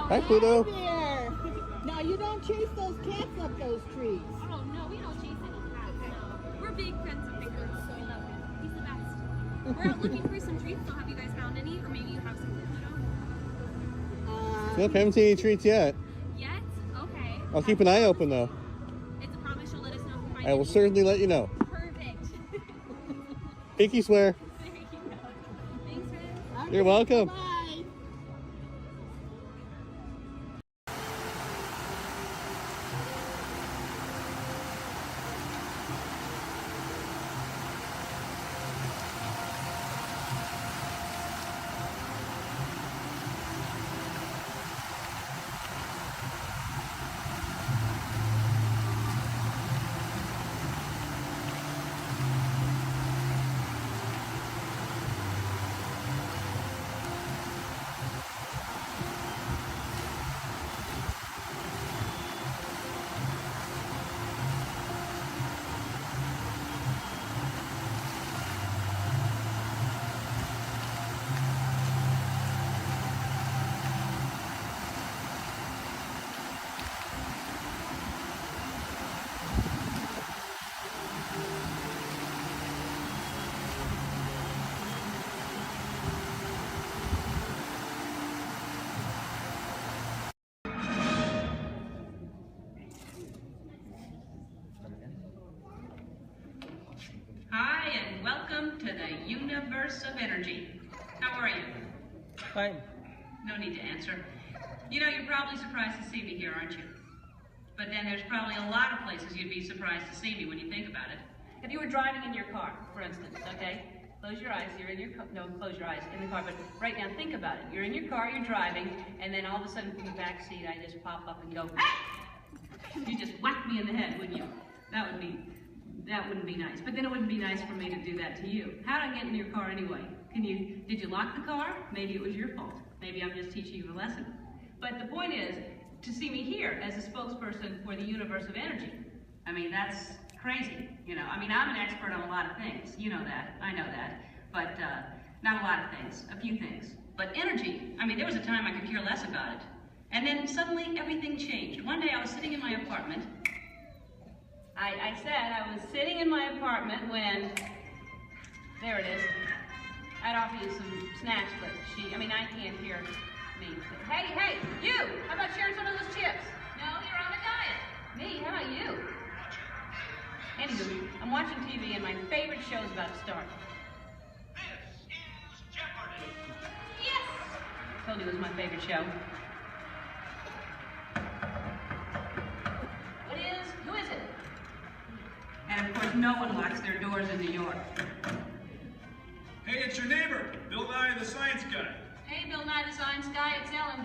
Hi, Pluto.
There. Now you don't chase those cats up those trees.
Oh no, we don't chase any cats. No. We're big friends of Pickers, so we love him. He's the best. We're out looking for some treats, so have you guys found any? Or maybe you have some for Pluto?
Nope, haven't seen any treats yet.
Yet? Okay.
I'll keep an eye open though.
It's a promise you'll let us know if you find
I will
any?
certainly let you know.
Perfect.
Pinky swear.
There you go. Thanks, Ren.
You're welcome.
Bye.
Hi, and welcome to the universe of energy. How are you?
Fine.
No need to answer. You know, you're probably surprised to see me here, aren't you? But then there's probably a lot of places you'd be surprised to see me when you think about it. If you were driving in your car, for instance, okay? Close your eyes, you're in your car. No, close your eyes, in the car, but right now think about it. You're in your car, you're driving, and then all of a sudden from the back seat, I just pop up and go, ah! You just whack me in the head, wouldn't you? That wouldn't be nice. But then it wouldn't be nice for me to do that to you. How'd I get in your car anyway? Did you lock the car? Maybe it was your fault. Maybe I'm just teaching you a lesson. But the point is, to see me here as a spokesperson for the universe of energy. I mean, that's crazy, you know. I mean, I'm an expert on a lot of things. You know that, I know that. But not a lot of things, a few things. But energy, I mean, there was a time I could care less about it. And then suddenly everything changed. One day I was sitting in my apartment. I said I was sitting in my apartment when, there it is. I'd offer you some snacks, but I can't hear me. Hey, you! How about sharing some of those chips? No, you're on a diet. Me, how about you? Anywho, I'm watching TV and my favorite show's about to start.
This is Jeopardy!
Yes! I told you it was my favorite show. Who is it? And of course, no one locks their doors in New York.
Hey, it's your neighbor, Bill Nye, the science guy.
Hey, Bill Nye, the science guy, it's Ellen,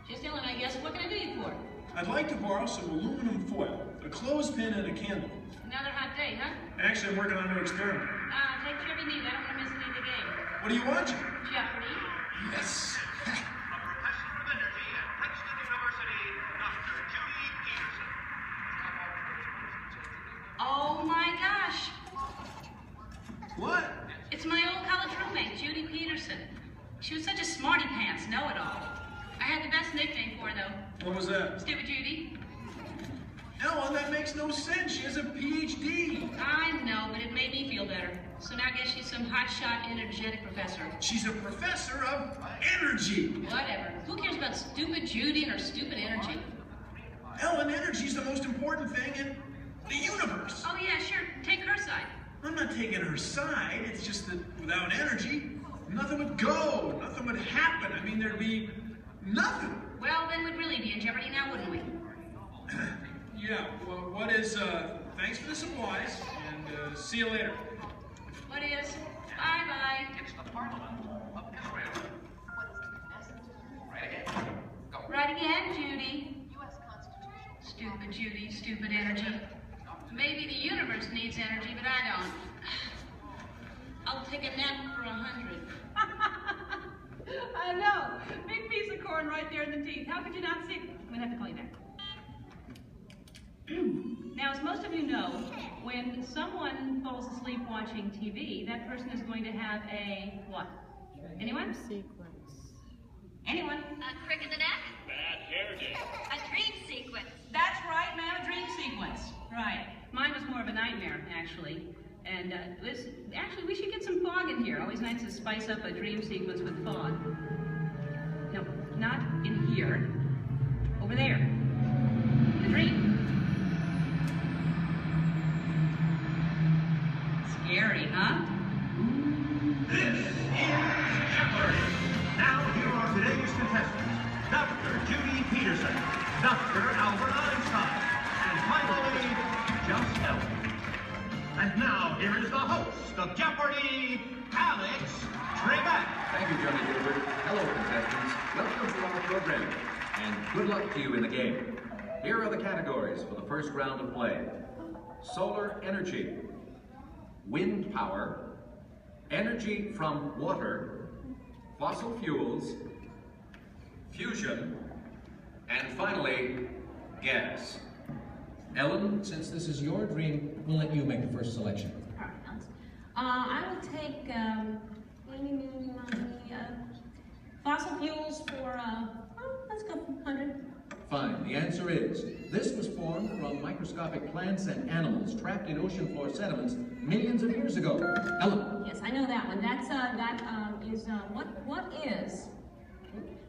just Ellen, I guess. What can I do you for?
I'd like to borrow some aluminum foil, a clothespin, and a candle.
Another hot day, huh?
Actually, I'm working on a new experiment.
Take whatever you need. I don't want to miss any of the game.
What are you watching?
Jeopardy.
Yes.
A professor of energy at Princeton University, Dr. Judy Peterson.
Oh my gosh.
What?
It's my old college roommate, Judy Peterson. She was such a smarty pants know-it-all. I had the best nickname for her, though.
What was that?
Stupid Judy.
Ellen, that makes no sense. She has a PhD.
I know, but it made me feel better. So now I guess she's some hotshot, energetic professor.
She's a professor of energy.
Whatever. Who cares about stupid Judy and her stupid energy?
Ellen, energy's the most important thing in the universe.
Oh yeah, sure. Take her side.
I'm not taking her side. It's just that without energy, nothing would go. Nothing would happen. I mean, there'd be nothing.
Well, then we'd really be in jeopardy now, wouldn't we?
Yeah, well, what is, thanks for the supplies, and see you later.
What is? Bye-bye.
It's the Parliament of Israel. Right again. Go.
Right again, Judy. Stupid Judy, stupid energy. Maybe the universe needs energy, but I don't. I'll take a nap for 100. I know. Big piece of corn right there in the teeth. How could you not see? I'm gonna have to call you back. Now, as most of you know, when someone falls asleep watching TV, that person is going to have a what? Anyone?
Sequence.
Anyone?
A crick in the neck?
Bad hair day.
A dream sequence.
That's right, ma'am, a dream sequence. Right. Mine was more of a nightmare, actually. And actually, we should get some fog in here. Always nice to spice up a dream sequence with fog. No, not in here. Over there. The dream. Scary, huh?
This is Jeopardy! Now here are today's contestants. Dr. Judy Peterson, Dr. Albert Einstein, and finally, just Ellen. And now here is the host of Jeopardy, Alex Trebek.
Thank you, Johnny Gilbert. Hello, contestants. Welcome to our program, and good luck to you in the game. Here are the categories for the first round of play. Solar energy, wind power, energy from water, fossil fuels, fusion, and finally, gas. Ellen, since this is your dream, we'll let you make the first selection.
All right, Alex. I will take fossil fuels for, let's go 100.
Fine. The answer is, this was formed from microscopic plants and animals trapped in ocean floor sediments millions of years ago. Ellen.
Yes, I know that one. That's,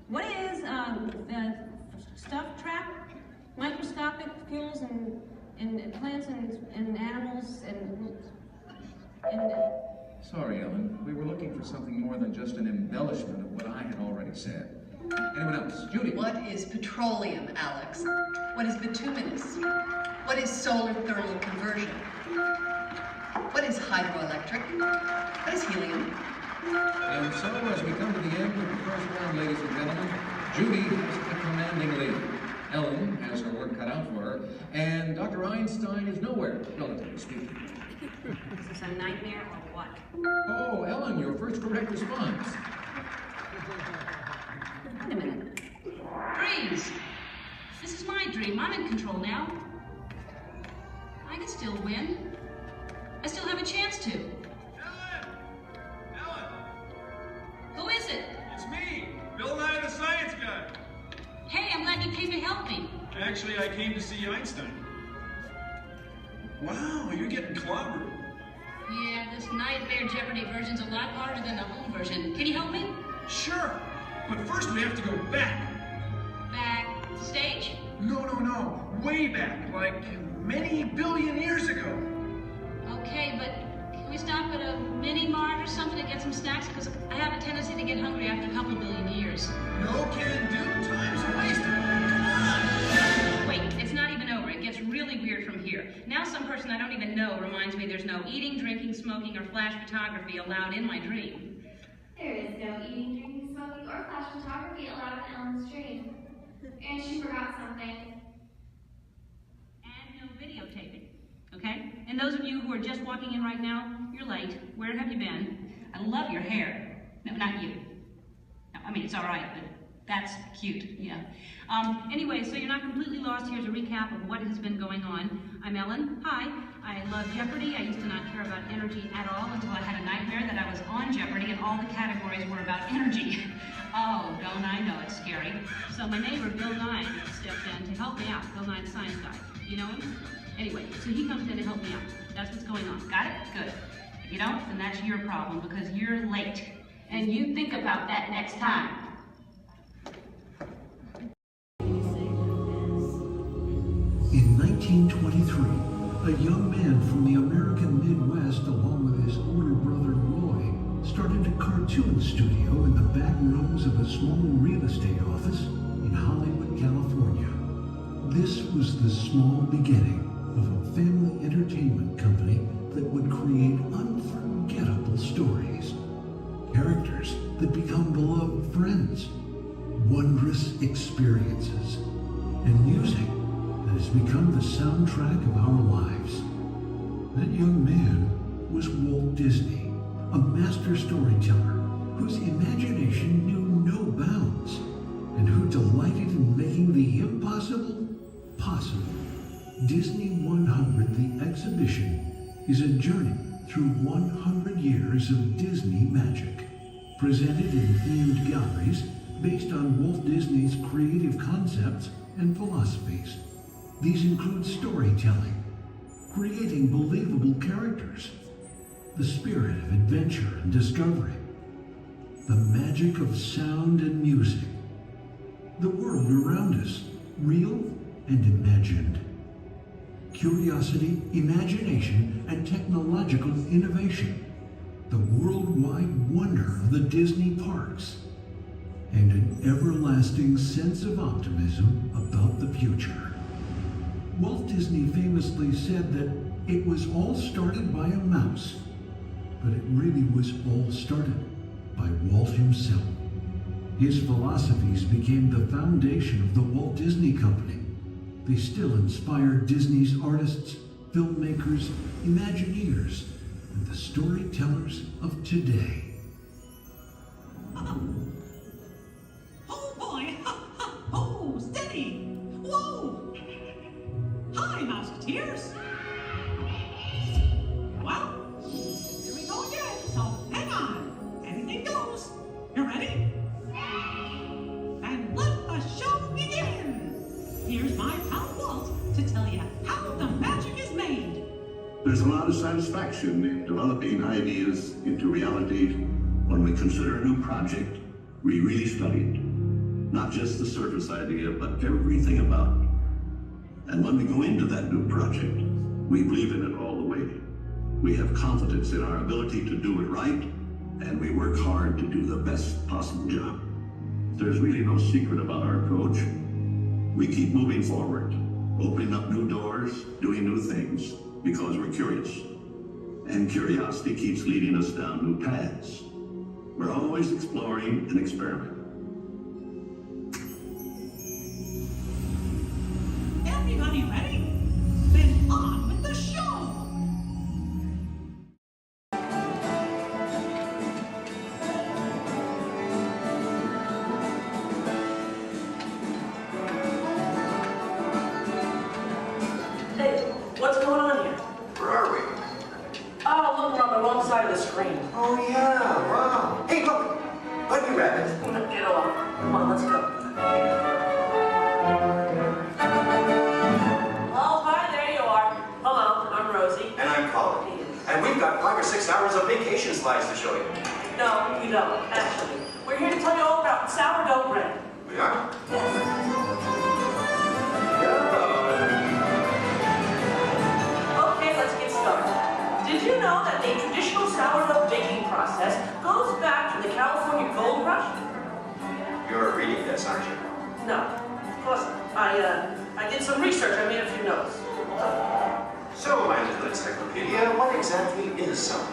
what is the stuff trapped? Microscopic fuels and plants and animals and
Sorry, Ellen. We were looking for something more than just an embellishment of what I had already said. Anyone else? Judy.
What is petroleum, Alex? What is bituminous? What is solar thermal conversion? What is hydroelectric? What is helium?
And so, as we come to the end of the first round, ladies and gentlemen, Judy has the commanding lead. Ellen has her work cut out for her, and Dr. Einstein is nowhere, relatively speaking.
Is this a nightmare or what?
Oh, Ellen, your first correct response.
Wait a minute. Dreams. This is my dream. I'm in control now. I can still win. I still have a chance to.
Ellen!
Who is it?
It's me, Bill Nye the Science Guy.
Hey, I'm glad you came to help me.
Actually, I came to see Einstein. Wow, you're getting clobbered.
Yeah, this Nightmare Jeopardy version's a lot harder than the home version. Can you help me?
Sure, but first we have to go back.
Back stage?
No. Way back, like many billion years ago.
Okay, but can we stop at a mini-mart or something to get some snacks? Because I have a tendency to get hungry after a couple billion years.
No can do. Time's wasted. Come on.
Wait, it's not even over. It gets really weird from here. Now some person I don't even know reminds me there's no eating, drinking, smoking, or flash photography allowed in my dream.
There is no eating, drinking, smoking, or flash photography allowed in Ellen's dream. And she forgot something.
And no videotaping, okay? And those of you who are just walking in right now, you're late. Where have you been? I love your hair. No, not you. No, I mean, it's all right, but that's cute, yeah. Anyway, so you're not completely lost. Here's a recap of what has been going on. I'm Ellen. Hi. I love Jeopardy. I used to not care about energy at all until I had a nightmare that I was on Jeopardy and all the categories were about energy. Oh, don't I know it's scary. So my neighbor, Bill Nye, stepped in to help me out. Bill Nye, the science guy. You know him? Anyway, so he comes in to help me out. That's what's going on. Got it? Good. If you don't, then that's your problem because you're late. And you think about that next time.
In 1923, a young man from the American Midwest, along with his older brother Roy, started a cartoon studio in the back rooms of a small real estate office in Hollywood, California. This was the small beginning of a family entertainment company that would create unforgettable stories, characters that become beloved friends, wondrous experiences, and music that has become the soundtrack of our lives. That young man was Walt Disney, a master storyteller whose imagination knew no bounds and who delighted in making the impossible possible. Disney 100, the exhibition, is a journey through 100 years of Disney magic, presented in themed galleries based on Walt Disney's creative concepts and philosophies. These include storytelling, creating believable characters, the spirit of adventure and discovery, the magic of sound and music, the world around us, real and imagined, curiosity, imagination, and technological innovation, the worldwide wonder of the Disney parks, and an everlasting sense of optimism about the future. Walt Disney famously said that it was all started by a mouse, but it really was all started by Walt himself. His philosophies became the foundation of the Walt Disney Company. They still inspire Disney's artists, filmmakers, Imagineers, and the storytellers of today.
Oh boy! Oh, steady! Whoa! Hi, Mouseketeers! Well, here we go again, so hang on. Anything goes. You ready? And let the show begin! Here's my pal Walt to tell you how the magic is made.
There's a lot of satisfaction in developing ideas into reality when we consider a new project we really studied. Not just the surface idea, but everything about it. And when we go into that new project, we believe in it all the way. We have confidence in our ability to do it right, and we work hard to do the best possible job. There's really no secret about our approach. We keep moving forward, opening up new doors, doing new things, because we're curious. And curiosity keeps leading us down new paths. We're always exploring and experimenting.
Everybody ready? Then on with the show!
Hey, what's going on here?
Where are we?
Oh, look, we're on the wrong side of the screen.
Oh, yeah, wow. Hey, look! Bunny Rabbit.
Get off. Come on, let's go. Oh, hi, there you are. Hello, I'm Rosie.
And I'm Colin. And we've got 5 or 6 hours of vacation slides to show you.
No, we don't, actually. We're here to tell you all about sourdough bread.
We are?
Okay, let's get started. Did you know that the traditional sourdough baking process goes back to the California Gold Rush?
You're reading this, aren't you?
No, of course not. I did some research. I made a few notes.
So, my little encyclopedia, what exactly is sourdough?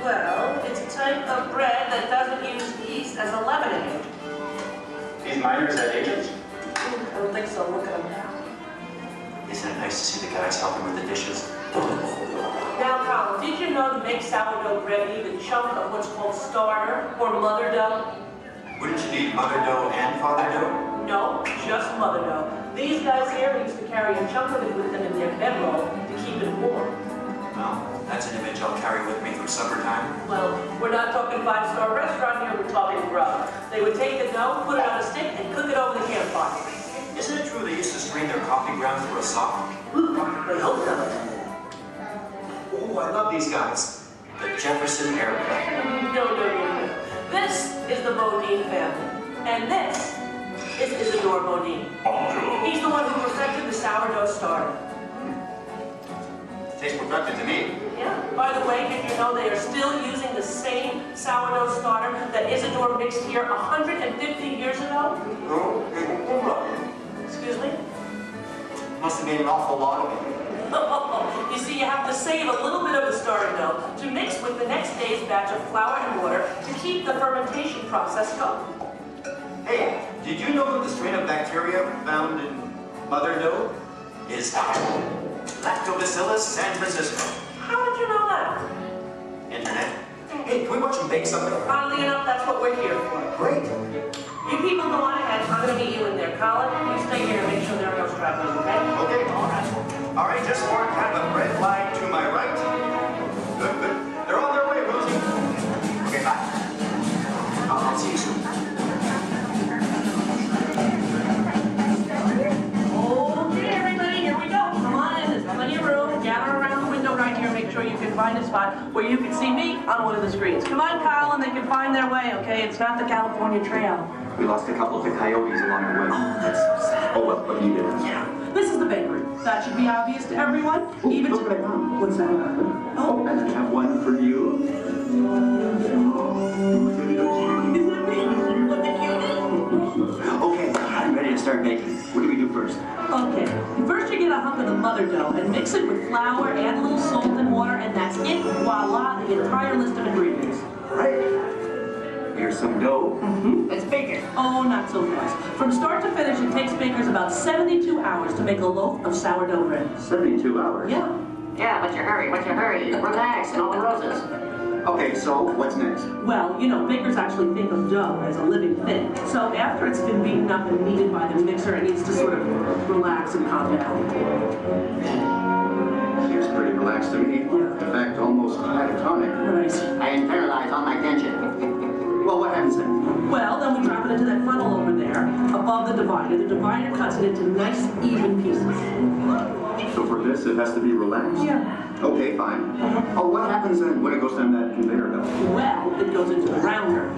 Well, it's a type of bread that doesn't use yeast as a leavening agent.
These miners had agents?
I don't think so. Look at them.
Isn't it nice to see the guys helping with the dishes?
Now, Colin, did you know to make sourdough bread you need a chunk of what's called starter or mother dough?
Wouldn't you need mother dough and father dough?
No, just mother dough. These guys here used to carry a chunk of it with them in their bedroll to keep it warm.
Well, that's an image I'll carry with me through supper time.
Well, we're not talking 5-star restaurant here, we're talking grub. They would take the dough, put it on a stick, and cook it over the campfire.
Isn't it true they used to strain their coffee grounds through a sock?
I hope not.
Oh, I love these guys. The Jefferson Airplane.
No. This is the Bodine family. And this is Isidore Bodine. He's the one who perfected the sourdough starter.
Tastes perfected to me.
Yeah. By the way, did you know they are still using the same sourdough starter that Isidore mixed here 150 years ago? Excuse me?
Must have made an awful lot of it.
You see, you have to save a little bit of the starter dough to mix with the next day's batch of flour and water to keep the fermentation process going.
Hey, did you know that the strain of bacteria found in mother dough is Lactobacillus San Francisco?
How did you know that?
Internet. Hey, can we watch them bake something?
Oddly enough, that's what we're here for.
Great.
You people go on ahead. I'm going to meet you in there. Colin, you stay here and make sure there are no stragglers, okay?
Okay. All right, just more kind of a red line to my right. Good. They're on their way, Rosie. Okay, bye. I'll see you soon.
find a spot where you can see me on one of the screens. Come on, Kyle, and they can find their way, okay? It's not the California Trail.
We lost a couple to coyotes along the way.
Oh, that's so sad.
Oh, well, what do you do?
Yeah. This is the bakery. That should be obvious to everyone. Even to... What's that?
Oh, and I have one for you. Okay, I'm ready to start baking. What do we do first?
Okay, first you get a hunk of the mother dough and mix it with flour, add a little salt and water, and that's it. Voila, the entire list of ingredients.
Right. Here's some dough.
Let's bake it. Oh, not so fast. From start to finish, it takes bakers about 72 hours to make a loaf of sourdough bread.
72 hours?
Yeah.
Yeah, what's your hurry? What's your hurry? Relax, and all the roses.
Okay, so what's next?
Well, you know, bakers actually think of dough as a living thing. So after it's been beaten up and kneaded by the mixer, it needs to sort of relax and calm down.
Seems pretty relaxed to me. In fact, almost catatonic.
Right.
I internalize all my tension.
Well, what happens then?
Well, then we drop it into that funnel over there, above the divider. The divider cuts it into nice, even pieces.
So for this, it has to be relaxed?
Yeah.
Okay, fine. Oh, what happens then when it goes down that conveyor belt?
Well, it goes into the rounder.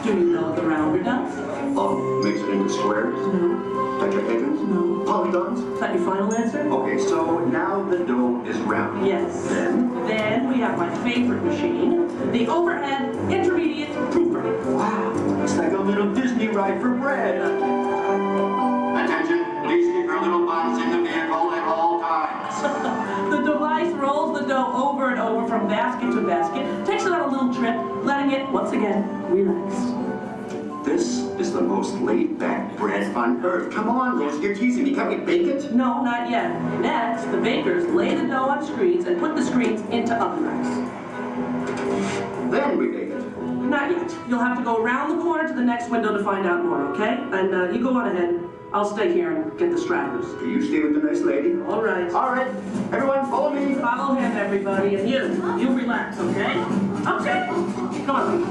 Do you know what the rounder does?
Oh, makes it into squares?
No.
Tetrahedrons?
No.
Polygons?
Is that your final answer?
Okay, so now the dough is round.
Yes.
Then
we have my favorite machine, the overhead intermediate proofer.
Wow, it's like a little Disney ride for bread.
Attention, please keep your little buns in the vehicle at all times.
The device rolls the dough over and over from basket to basket, takes it on a little trip, letting it, once again, relax.
This is the most laid-back bread on earth. Come on, Rose, you're teasing me. Can't we bake it?
No, not yet. Next, the bakers lay the dough on screens and put the screens into oven racks.
Then we bake it.
Not yet. You'll have to go around the corner to the next window to find out more, okay? And you go on ahead. I'll stay here and get the stragglers.
You stay with the nice lady.
All right.
All right. Everyone, follow me.
Follow him, everybody. And you relax, okay? Okay. Come on.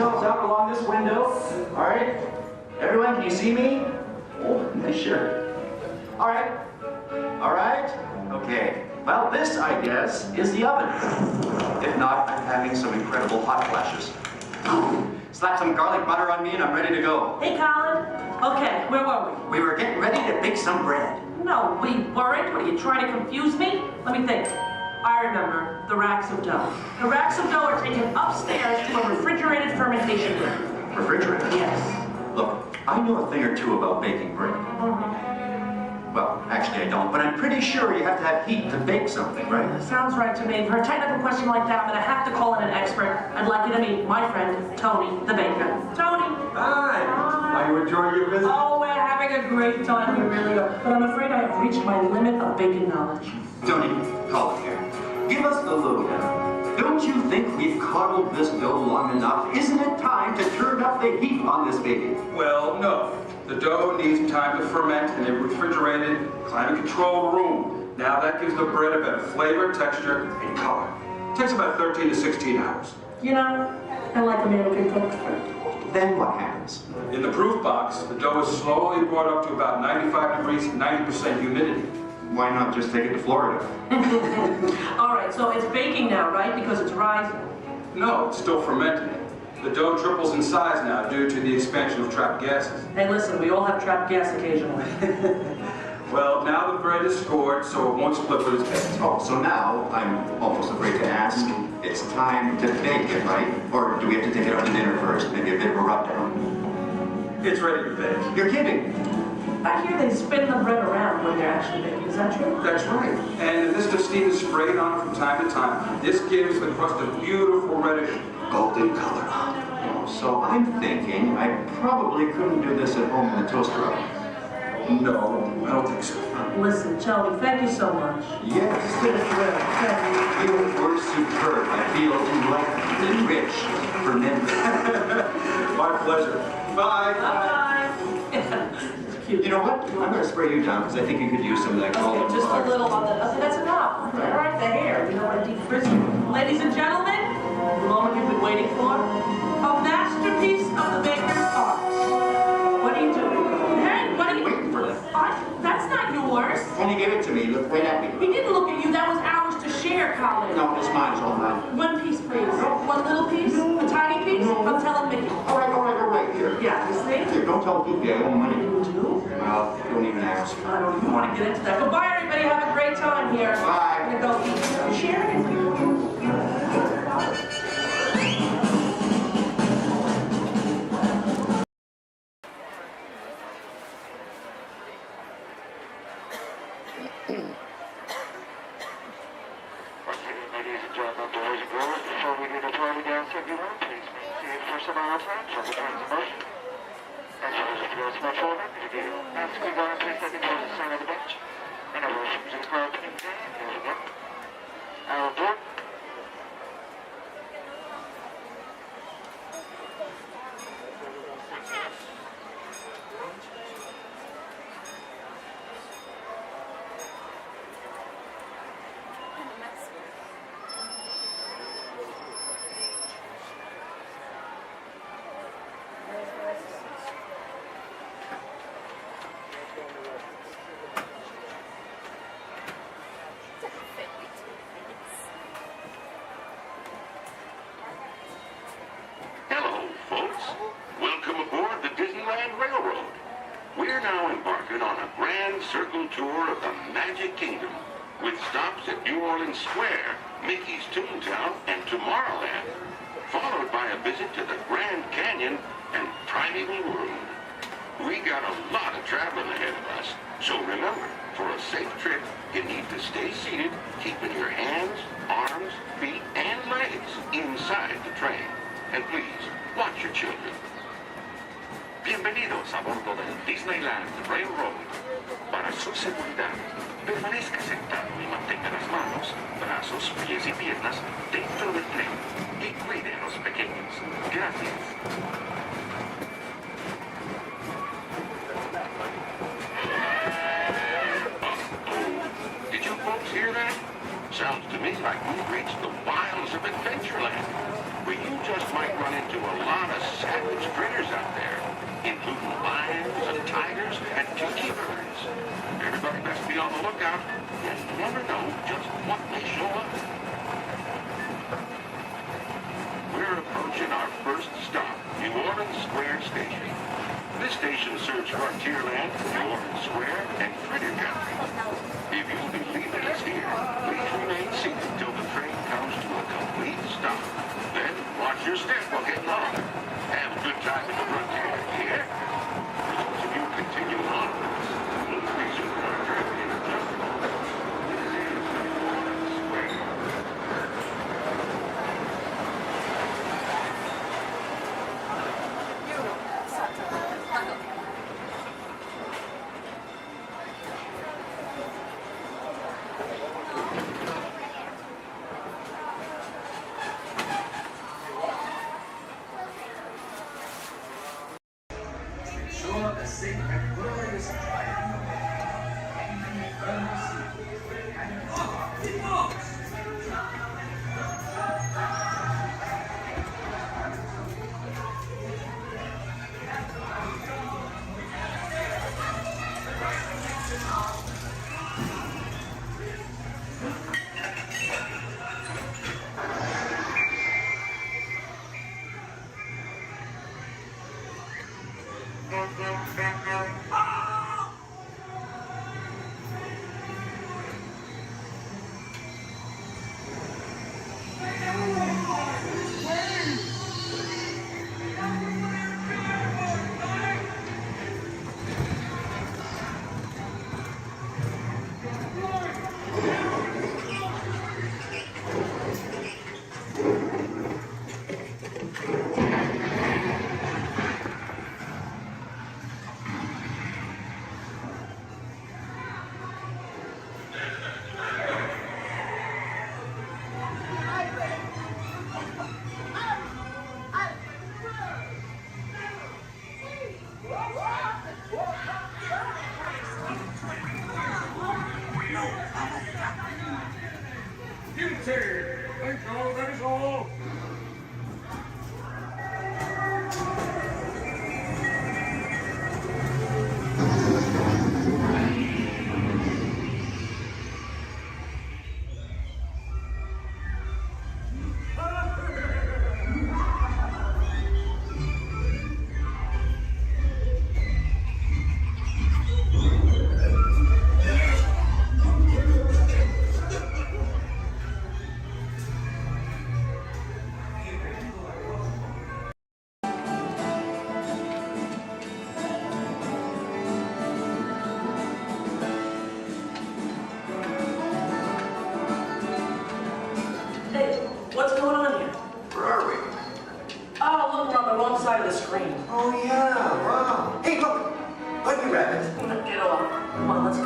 Out along this window. All right. Everyone, can you see me? Oh, nice shirt. All right. All right. Okay. Well, this, I guess, is the oven. If not, I'm having some incredible hot flashes. Slap some garlic butter on me and I'm ready to go.
Hey, Colin. Okay, where were we?
We were getting ready to bake some bread.
No, we weren't. What, are you trying to confuse me? Let me think. I remember the racks of dough. The racks of dough are taken upstairs to a refrigerated fermentation room.
Refrigerator?
Yes.
Look, I know a thing or two about baking bread. Well, actually I don't, but I'm pretty sure you have to have heat to bake something, right?
Sounds right to me. For a technical question like that, I'm going to have to call in an expert. I'd like you to meet my friend, Tony, the baker. Tony!
Hi! Are you enjoying your visit?
Oh, we're having a great time. We really are. But I'm afraid I have reached my limit of baking knowledge.
Tony, call it here. Give us the lowdown. Don't you think we've coddled this dough long enough? Isn't it time to turn up the heat on this baby?
Well, no. The dough needs time to ferment in a refrigerated, climate-controlled room. Now that gives the bread a better flavor, texture, and color. It takes about 13 to 16 hours.
You know, I like a man who can cook.
Then what happens?
In the proof box, the dough is slowly brought up to about 95 degrees, 90% humidity.
Why not just take it to Florida?
All right, so it's baking now, right? Because it's rising.
No, it's still fermenting. The dough triples in size now due to the expansion of trapped gases.
Hey, listen, we all have trapped gas occasionally.
Well, now the bread is scored, so it won't split with its base.
Oh, so now I'm almost afraid to ask. It's time to bake it, right? Or do we have to take it out to dinner first? Maybe a bit of a rub-down.
It's ready to bake.
You're kidding.
I hear they spin the bread around when they're actually baking. Is that true?
That's right. And a mist of steam is sprayed on it from time to time. This gives the crust a beautiful reddish
golden color. Oh, so I'm thinking I probably couldn't do this at home in the toaster oven.
No, I don't think so.
Listen, Tony, thank you so much.
Yes. You were superb. I feel enlightened and rich for men.
My pleasure. Bye.
Bye. cute.
You know what? I'm going to spray you down because I think you could use some of that golden
Okay, just a
color.
little on the, okay, that's enough. All right, the hair, you know what a deep frizz. Ladies and gentlemen, the moment you've been waiting for, a masterpiece of the maker's art. What are you doing? Hey, what are you?
Waiting for that.
That's not yours.
When he gave it to me, he looked right at me.
He didn't look at you, that was ours to share, Colin.
No, it's mine, it's all mine.
One piece, please. One little piece? A tiny piece? I'm telling Mickey.
All right, here.
Yeah, you see?
Here, don't tell Goofy I owe money.
You do?
Well, don't even ask.
I don't even want to get into that. Goodbye, everybody. Have a great time here.
Bye.
I'm going to go eat. Sharon?
Ladies and gentlemen, boys and girls, before we do the party dance, everyone, please maintain personal outside from the train's motion. As well as if you guys much older, if you ask me down, please let me know the sign of the bench. And I will from the crowd team today. Here we go. Our board.
Hello, folks. Welcome aboard the Disneyland Railroad. We're now embarking on a grand circle tour of the Magic Kingdom, with stops at New Orleans Square, Mickey's Toontown, and Tomorrowland, followed by a visit to the Grand Canyon and Primeval World. We got a lot of traveling ahead of us, so remember, for a safe trip, you need to stay seated, keeping your hands, arms, feet, and legs inside the train. And please, watch your children. Bienvenidos a bordo del Disneyland Railroad. Para su seguridad, permanezca sentado y mantenga las manos, brazos, pies y piernas dentro del tren y cuide a los pequeños. Gracias. Did you folks hear that? Sounds to me like we've reached the wilds of Adventureland, where you just might run into a lot of savage critters out there, including lions and tigers and tiki birds. Everybody best be on the lookout. You never know just what may show up. We're approaching our first stop, New Orleans Square Station. This station serves Frontierland, New Orleans Square, and Critter Country. If you'll be leaving us here, please remain seated till the train comes to a complete stop. Then watch your step while getting on. Have a good time at the Frontier, yeah? For those of you continuing onwards, we'll resume our trip in just a moment. This is New Orleans Square.
Ensure a safe and glorious drive.
screen.
Oh, yeah, wow. Hey, look. Let me grab it.
Get off. Come on, let's go.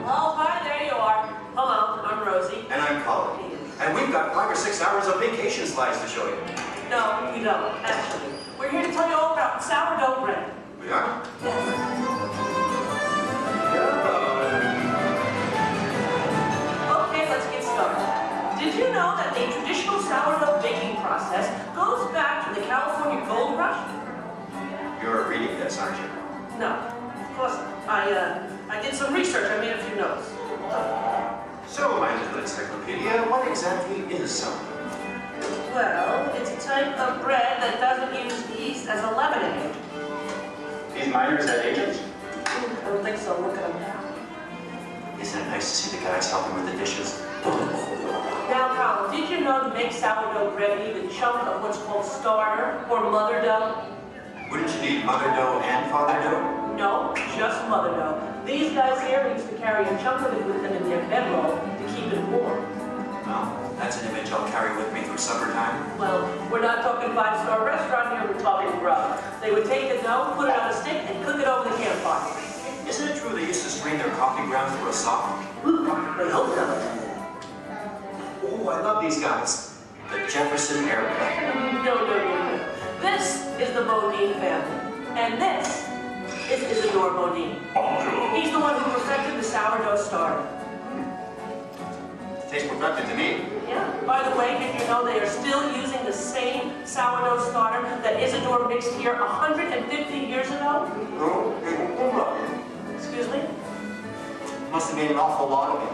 Oh, hi, there you are. Hello, I'm Rosie.
And I'm Colin. And we've got 5 or 6 hours of vacation slides to show you.
No, we don't, actually. We're here to tell you all about sourdough bread.
We are?
Okay, let's get started. Did you know that the traditional sourdough baking process goes back to the California Gold Rush?
You're reading this, aren't you?
No, of course not. I did some research. I made a few notes.
So, my little encyclopedia, what exactly is sourdough?
Well, it's a type of bread that doesn't use yeast as a leavening agent.
These miners had agents?
I don't think so. Look at them.
Isn't it nice to see the guys helping with the dishes?
Now, Colin, did you know to make sourdough bread you need a chunk of what's called starter or mother dough?
Wouldn't you need mother dough and father dough?
No, just mother dough. These guys here used to carry a chunk of it with them in their bedroll to keep it warm.
Well, that's an image I'll carry with me through supper time.
Well, we're not talking 5-star restaurant here, we're talking grub. They would take the dough, put it on a stick, and cook it over the campfire.
Isn't it true they used to strain their coffee grounds through a sock?
They hope so.
Oh, I love these guys. The Jefferson Airplane.
No. This is the Bodine family. And this is Isidore Bodine. He's the one who perfected the sourdough starter.
Tastes perfected to me.
Yeah. By the way, did you know they are still using the same sourdough starter that Isidore mixed here 150 years ago? Excuse me?
Must have made an awful lot of it.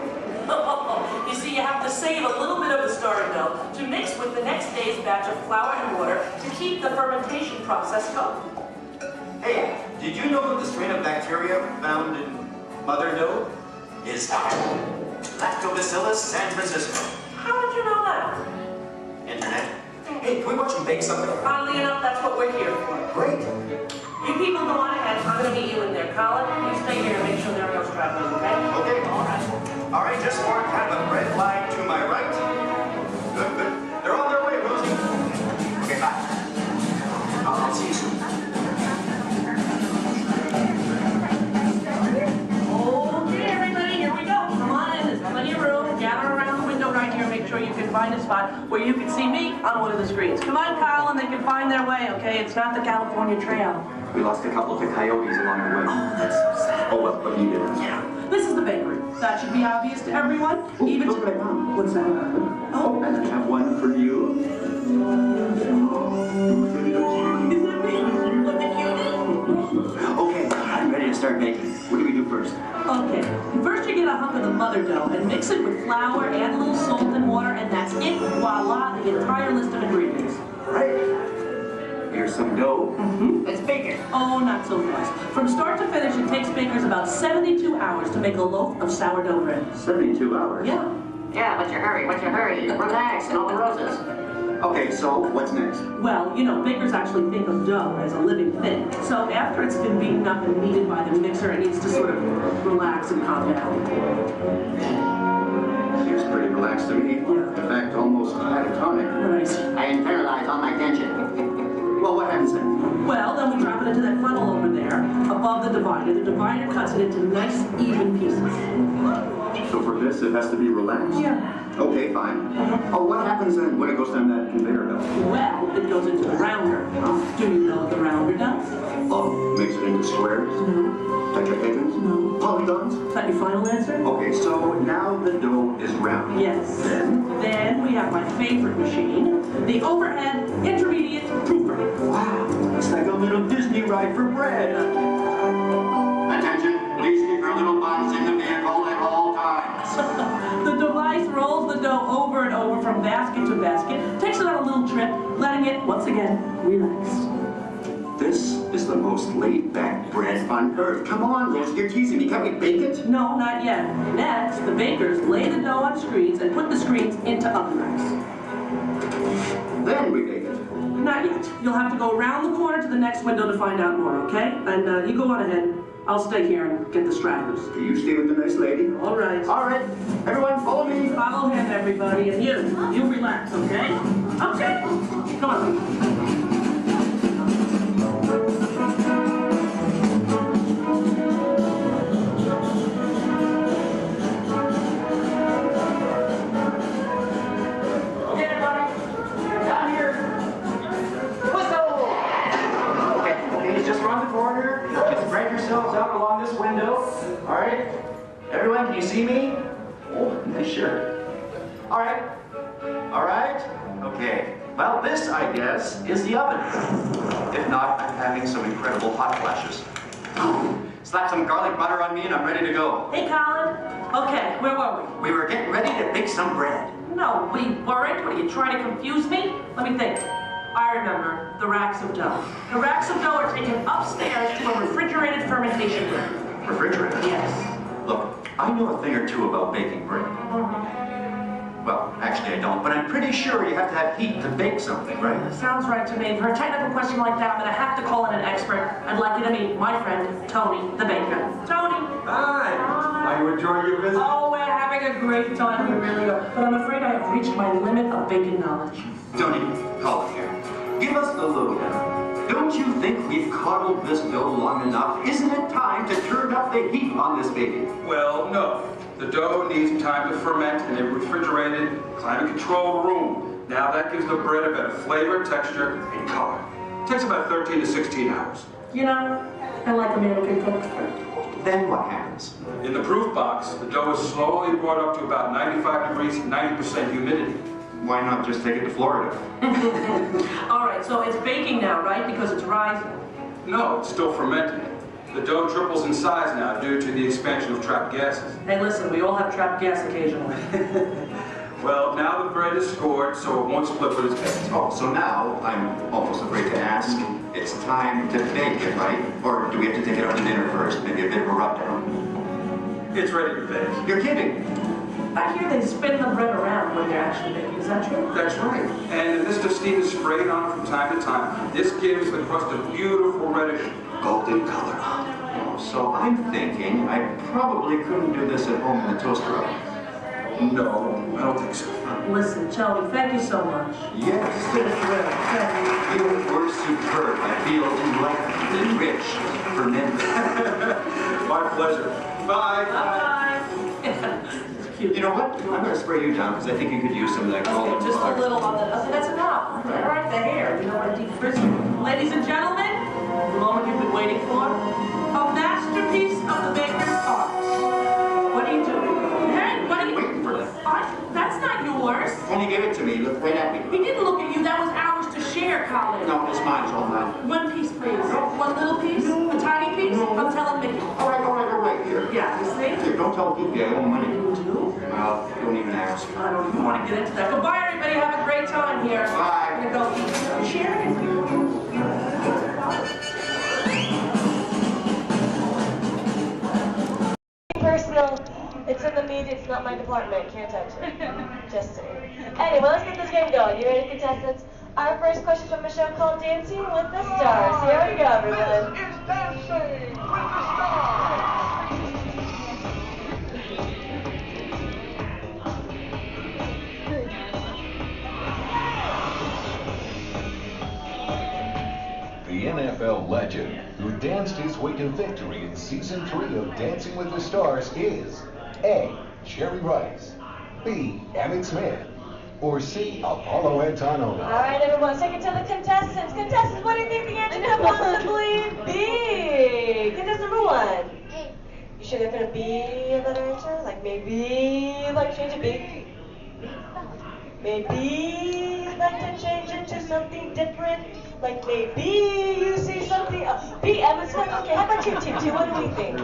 You see, you have to save a little bit of the starter dough to mix with the next day's batch of flour and water to keep the fermentation process going.
Hey, did you know that the strain of bacteria found in mother dough is Lactobacillus San Francisco?
How did you know that?
Internet. Hey, can we watch them bake something?
Oddly enough, that's what we're here for.
Great.
You people go on ahead. I'm going to meet you in there. Colin, you stay here and make sure there are no stragglers, okay?
Okay. All right, just more kind of a red line to my right. Good. They're on their way, Rosie. Okay, bye. I'll see you soon.
Okay, everybody, here we go. Come on in. There's plenty of room. Gather around the window right here. Make sure you can find a spot where you can see me on one of the screens. Come on, Colin. They can find their way, okay? It's not the California Trail.
We lost a couple to coyotes along the way.
Oh, that's so sad.
Oh, well, what you did.
Yeah. This is the bakery. That should be obvious to everyone. Even to... What's that?
Oh, and I have one for you.
Is that me? What the cutie?
Okay, I'm ready to start baking. What do we do first?
Okay. First you get a hunk of the mother dough and mix it with flour, add a little salt and water, and that's it. Voila, the entire list of ingredients.
Right. Here's some dough. Let's bake it.
Oh, not so fast. From start to finish, it takes bakers about 72 hours to make a loaf of sourdough bread.
72 hours?
Yeah.
Yeah, what's your hurry? Relax, and all the roses.
Okay, so what's next?
Well, you know, bakers actually think of dough as a living thing. So after it's been beaten up and kneaded by the mixer, it needs to sort of relax and calm down.
Seems pretty relaxed to me. In fact, almost catatonic.
Right.
I internalize all my tension.
Well, what happens then?
Well, then we drop it into that funnel over there, above the divider. The divider cuts it into nice, even pieces.
So for this, it has to be relaxed?
Yeah.
Okay, fine. Oh, what happens then when it goes down that conveyor belt?
Well, it goes into the rounder. Do you know what the rounder does?
Oh, makes it into squares?
No.
Tetrahedrons?
No.
Polygons?
Is that your final answer?
Okay, so now the dough is round.
Yes.
Then
we have my favorite machine, the overhead intermediate proofer.
Wow, it's like a little Disney ride for bread.
Attention, please keep your little buns in the vehicle at all times.
The device rolls the dough over and over from basket to basket, takes it on a little trip, letting it, once again, relax.
This is the most laid-back bread on earth. Come on, Rosie, you're teasing me. Can't we bake it?
No, not yet. Next, the bakers lay the dough on screens and put the screens into oven racks.
Then we bake it.
Not yet. You'll have to go around the corner to the next window to find out more, okay? And you go on ahead. I'll stay here and get the stragglers.
You stay with the nice lady.
All right.
All right. Everyone, follow me.
Follow him, everybody. And you relax, okay? Okay. Come on.
Out along this window. All right. Everyone, can you see me? Oh, nice shirt. All right. All right. Okay. Well, this, I guess, is the oven. If not, I'm having some incredible hot flashes. Slap some garlic butter on me and I'm ready to go.
Hey, Colin. Okay, where were we?
We were getting ready to bake some bread.
No, we weren't. What, are you trying to confuse me? Let me think. I remember the racks of dough. The racks of dough are taken upstairs to a refrigerated fermentation room.
Refrigerated?
Yes.
Look, I know a thing or two about baking bread. Well, actually I don't, but I'm pretty sure you have to have heat to bake something, right?
Sounds right to me. For a technical question like that, I'm going to have to call in an expert. I'd like you to meet my friend, Tony, the baker. Tony!
Hi! Are you enjoying your visit?
Oh, we're having a great time. We really are. But I'm afraid I have reached my limit of baking knowledge.
Tony, call it here. Give us the lowdown. Don't you think we've coddled this dough long enough? Isn't it time to turn up the heat on this baby?
Well, no. The dough needs time to ferment in a refrigerated, climate-controlled room. Now that gives the bread a better flavor, texture, and color. It takes about 13 to 16 hours.
You know, I like a man who can cook.
Then what happens?
In the proof box, the dough is slowly brought up to about 95 degrees, 90% humidity.
Why not just take it to Florida?
All right, so it's baking now, right? Because it's rising.
No, it's still fermenting. The dough triples in size now due to the expansion of trapped gases.
Hey, listen, we all have trapped gas occasionally.
Well, now the bread is scored, so it won't split with its base.
Oh, so now I'm almost afraid to ask. It's time to bake it, right? Or do we have to take it out to dinner first? Maybe a bit of a rub-down?
It's ready to bake.
You're kidding.
I hear they spin the bread around when they're actually baking. Is that true?
That's right. And a mist of steam is sprayed on from time to time. This gives the crust a beautiful reddish
golden color. Oh, so I'm thinking I probably couldn't do this at home in the toaster oven.
No, I don't think so.
Listen, Tony, thank you so much.
Yes. You were superb. I feel enlightened, rich, fermented.
My pleasure. Bye.
Bye.
You know what? I'm going to spray you down because I think you could use some of that golden
just
color.
a little on the... Okay, that's enough. All right, the hair. You know what deep frizz. Ladies and gentlemen, the moment you've been waiting for. A masterpiece of the baker's art. What are you doing? Hey, what are you...
Waiting for that.
That's not yours.
Tony gave it to me. Look right at me.
He didn't look at you. That was ours to share, Colin.
No, it's mine. It's all mine.
One piece, please. One little piece? A tiny piece? I'm telling Mickey.
All right, here.
Yeah, you see?
Here, don't tell Kiki I owe money.
You do?
Well, don't even ask.
I don't even want to get into that. Goodbye, everybody. Have a great time here.
Bye.
I'm going to go eat some sharing.
Personal. It's in the media. It's not my department. Can't touch it. Just saying. Anyway, let's get this game going. You ready, contestants? Our first question from a show called Dancing with the Stars. Here we go, everyone.
This is Dancing with the Stars.
The NFL legend who danced his way to victory in Season 3 of Dancing with the Stars is A. Jerry Rice, B. Emmett Smith, or C. Apollo Antonova.
All right, everyone, take it to the contestants. Contestants, what do you think the answer could possibly be? Contestant number 1. You sure there couldn't be a better answer? Like maybe you'd like to change it B? Maybe you'd like to change it to something different? Like maybe you see something B, Emmett Smith. Okay, how about you, Team 2? What do we think?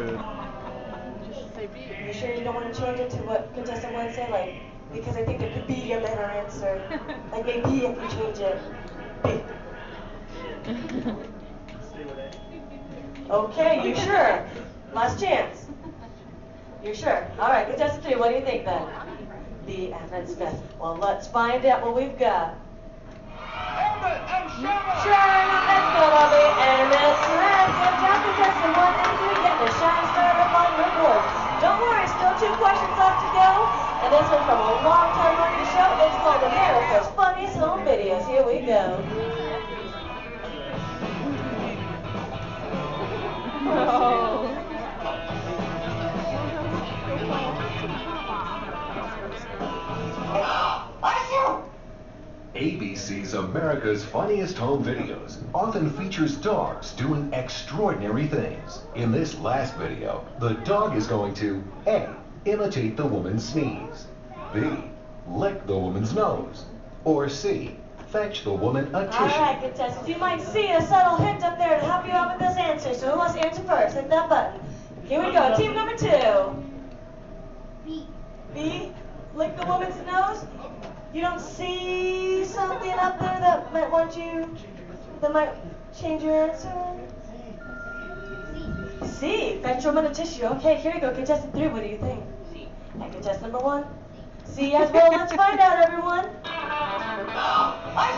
You sure you don't want to change it to what contestant 1 say? Like, because I think there could be a better answer. Like maybe if you change it, B. Okay, you sure? Last chance. You sure? All right, contestant 3, what do you think then? B, Emmett Smith. Well, let's find out what we've got. Sure enough, that's gonna be Emmett Smith. Good job, contestant 1 and 3, getting a shine started up on your board. Don't worry, still 2 questions left to go. And this one from a long time on the show. It's called America's Funny funniest home videos. Here we go.
ABC's America's Funniest Home Videos often features dogs doing extraordinary things. In this last video, the dog is going to A. Imitate the woman's sneeze, B. Lick the woman's nose, or C. Fetch the woman a tissue.
Alright, contestants, you might see a subtle hint up there to help you out with this answer. So who wants to answer first? Hit that button. Here we go. Team number 2. B. B? Lick the woman's nose? You don't see something up there that might change your answer? C. Fetch your woman a tissue. Okay, here we go. Contestant 3, what do you think? C. And contestant number 1? C as well. Let's find out, everyone.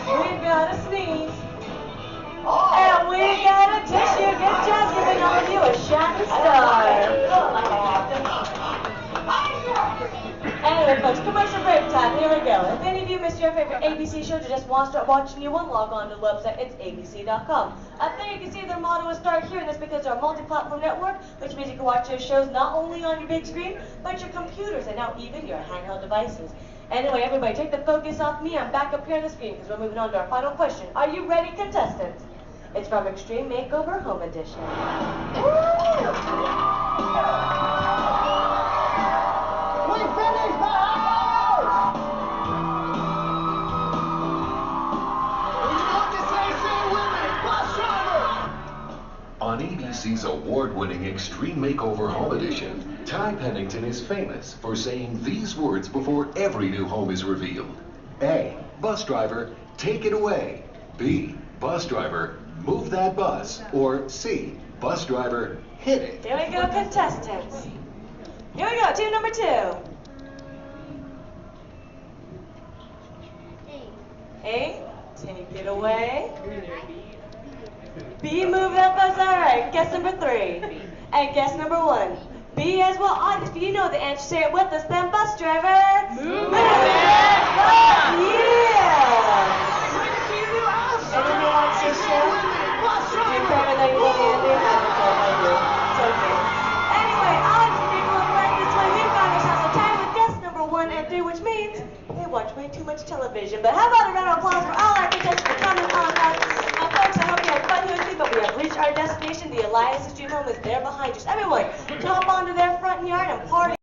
We've got a sneeze. And we got a tissue. Good job giving all of you a shining star. Anyway, folks, commercial break time. Here we go. If any of you missed your favorite ABC shows or just want to start watching new one, log on to the website. It's abc.com. Up there you can see their motto is Start Here, and that's because they're a multi-platform network, which means you can watch your shows not only on your big screen, but your computers and now even your handheld devices. Anyway, everybody, take the focus off me. I'm back up here on the screen because we're moving on to our final question. Are you ready, contestants? It's from Extreme Makeover Home Edition.
We finished the house! You know what they say women, bus driver!
On ABC's award-winning Extreme Makeover Home Edition, Ty Pennington is famous for saying these words before every new home is revealed. A. Bus driver, take it away. B. Bus driver, move that bus. Or C. Bus driver, hit it.
Here we go, contestants. Here we go, team number 2. A, take it away. B, move that bus. All right, guess number 3. And guess number 1. B as well. If you know the answer, say it with us then. Bus driver. Move that bus. Yeah. Anyone wants to show? You're better than you want to do. It's okay. Anyway, people have right this way. We've got ourselves a tie with guess number 1 and 3, which means they watch way too much television. But how about a round of applause for all our contestants for coming on us? Now, folks, I hope you had fun here with me, but we have reached our destination. The Elias Extreme Home is there behind us. Everyone, to hop onto their front yard and party.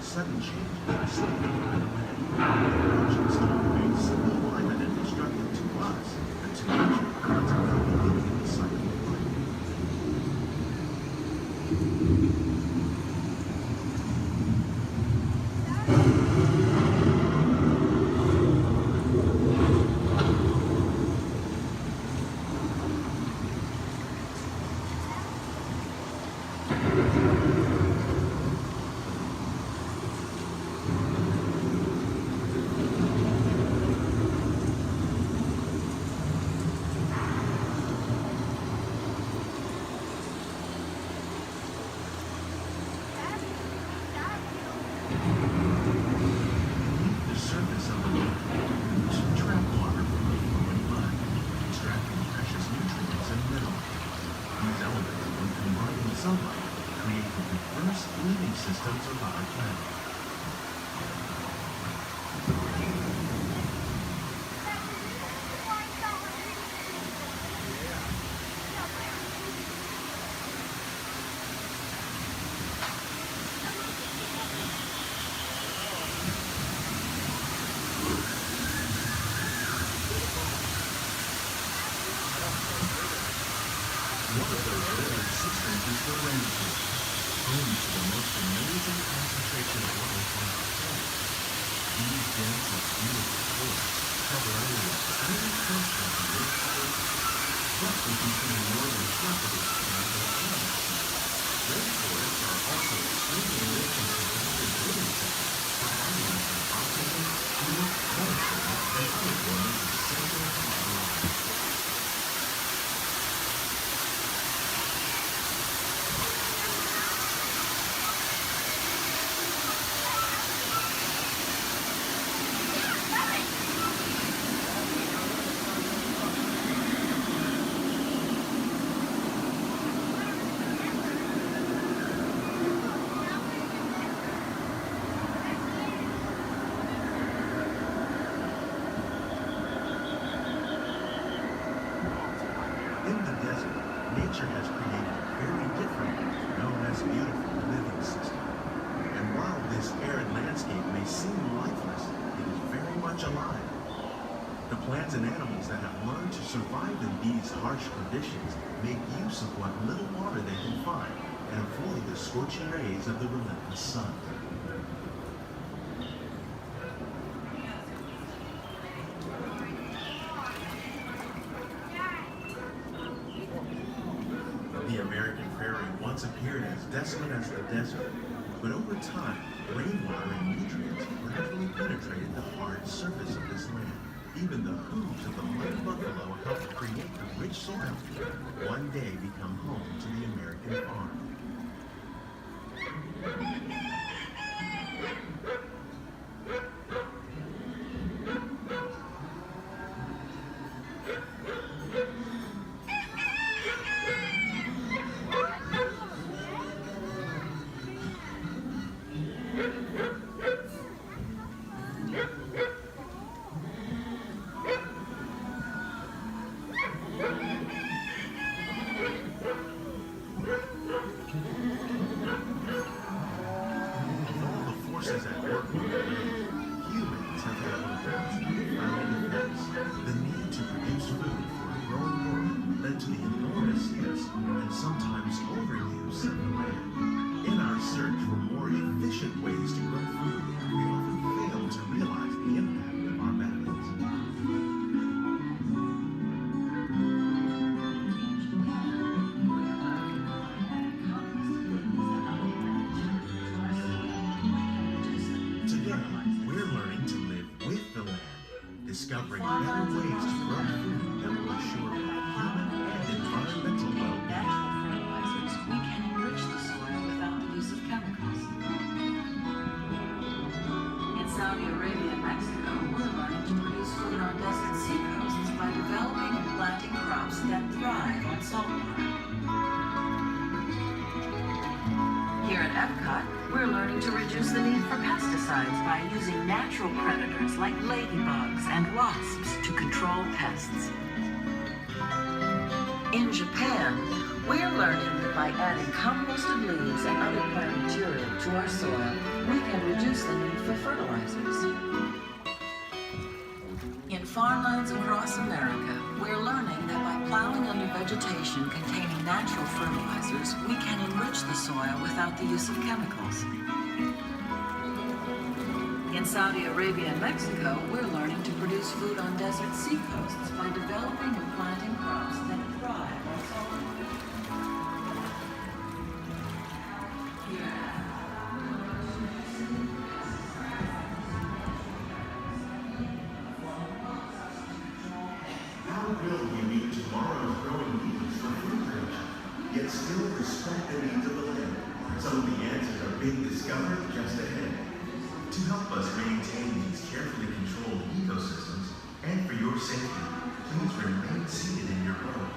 Sudden changes are slipping by the way. Approaching storm waves, climate and destructive to us, and to nature, consequently leaving the cycle of life. Living systems of our planet.
These dense and beautiful forests cover areas very close to the Earth's surface, roughly between the northern tropical and the Atlantic Sea. Rainforests are also extremely rich in significant living systems, providing us with oxygen, food, medicine, and other forms of essential health life. Nature has created a very different, known as beautiful living system. And while this arid landscape may seem lifeless, it is very much alive. The plants and animals that have learned to survive in these harsh conditions make use of what little water they can find and avoid the scorching rays of the relentless sun. The American prairie once appeared as desolate as the desert, but over time, rainwater and nutrients gradually penetrated the hard surface of this land. Even the hooves of the muddy buffalo helped create the rich soil that one day become home to the American farm. Discovering better ways to grow food that will assure human and environmental well-being.
Natural fertilizers, we can enrich the soil without the use of chemicals. In Saudi Arabia and Mexico, we're learning to produce food on desert seacoasts by developing and planting crops that thrive on saltwater. Here at Epcot, we're learning to reduce the need for pesticides by using natural predators like ladybugs and wasps to control pests. In Japan, we're learning that by adding composted leaves and other plant material to our soil, we can reduce the need for fertilizers. In farmlands across America, we're learning that by plowing under vegetation containing natural fertilizers, we can enrich the soil without the use of chemicals. In Saudi Arabia and Mexico, we're learning to produce food on desert seacoasts by developing and planting crops that thrive on saltwater.
How will we meet tomorrow's growing needs for food production, yet still respect the needs of the land? Some of the answers are being discovered just ahead. To help us maintain these carefully controlled ecosystems, and for your safety, please remain seated in your boat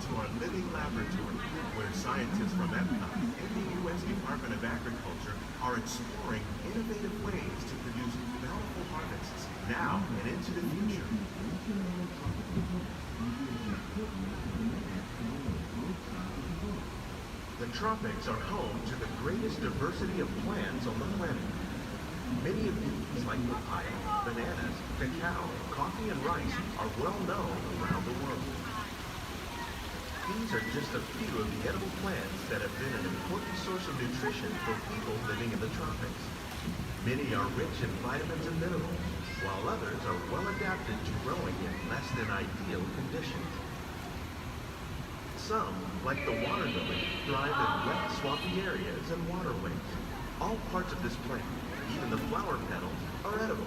to our living laboratory, where scientists from Epcot and the U.S. Department of Agriculture are exploring innovative ways to produce bountiful harvests now and into the future. The tropics are home to the greatest diversity of plants on the planet. Many of these, like papaya, bananas, cacao, coffee, and rice, are well known around the world. These are just a few of the edible plants that have been an important source of nutrition for people living in the tropics. Many are rich in vitamins and minerals, while others are well adapted to growing in less than ideal conditions. Some, like the water lily, thrive in wet, swampy areas and waterways. All parts of this plant, even the flower petals, are edible.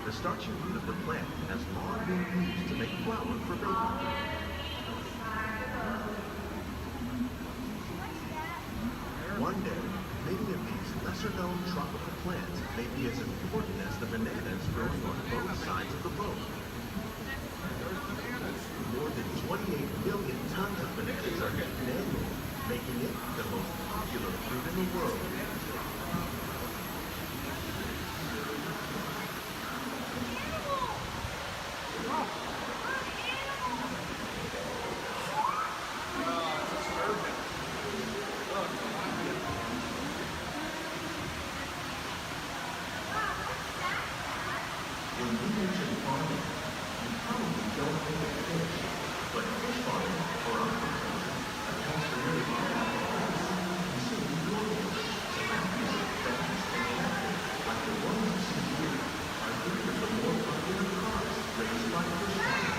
The starchy root of the plant has long been used to make flour for baking. One day, many of these lesser-known tropical plants may be as important as the bananas growing on both sides of the boat. More than 28 million tons of bananas are eaten annually, making it the most popular fruit in the world. When we mention farming, you probably don't think of fish, but fish farming, for our culture, accounts for nearly half of all the seafood consumed globally. Tilapia, bass, and catfish, like the ones you see here, are three of the more popular carps raised by fish farming.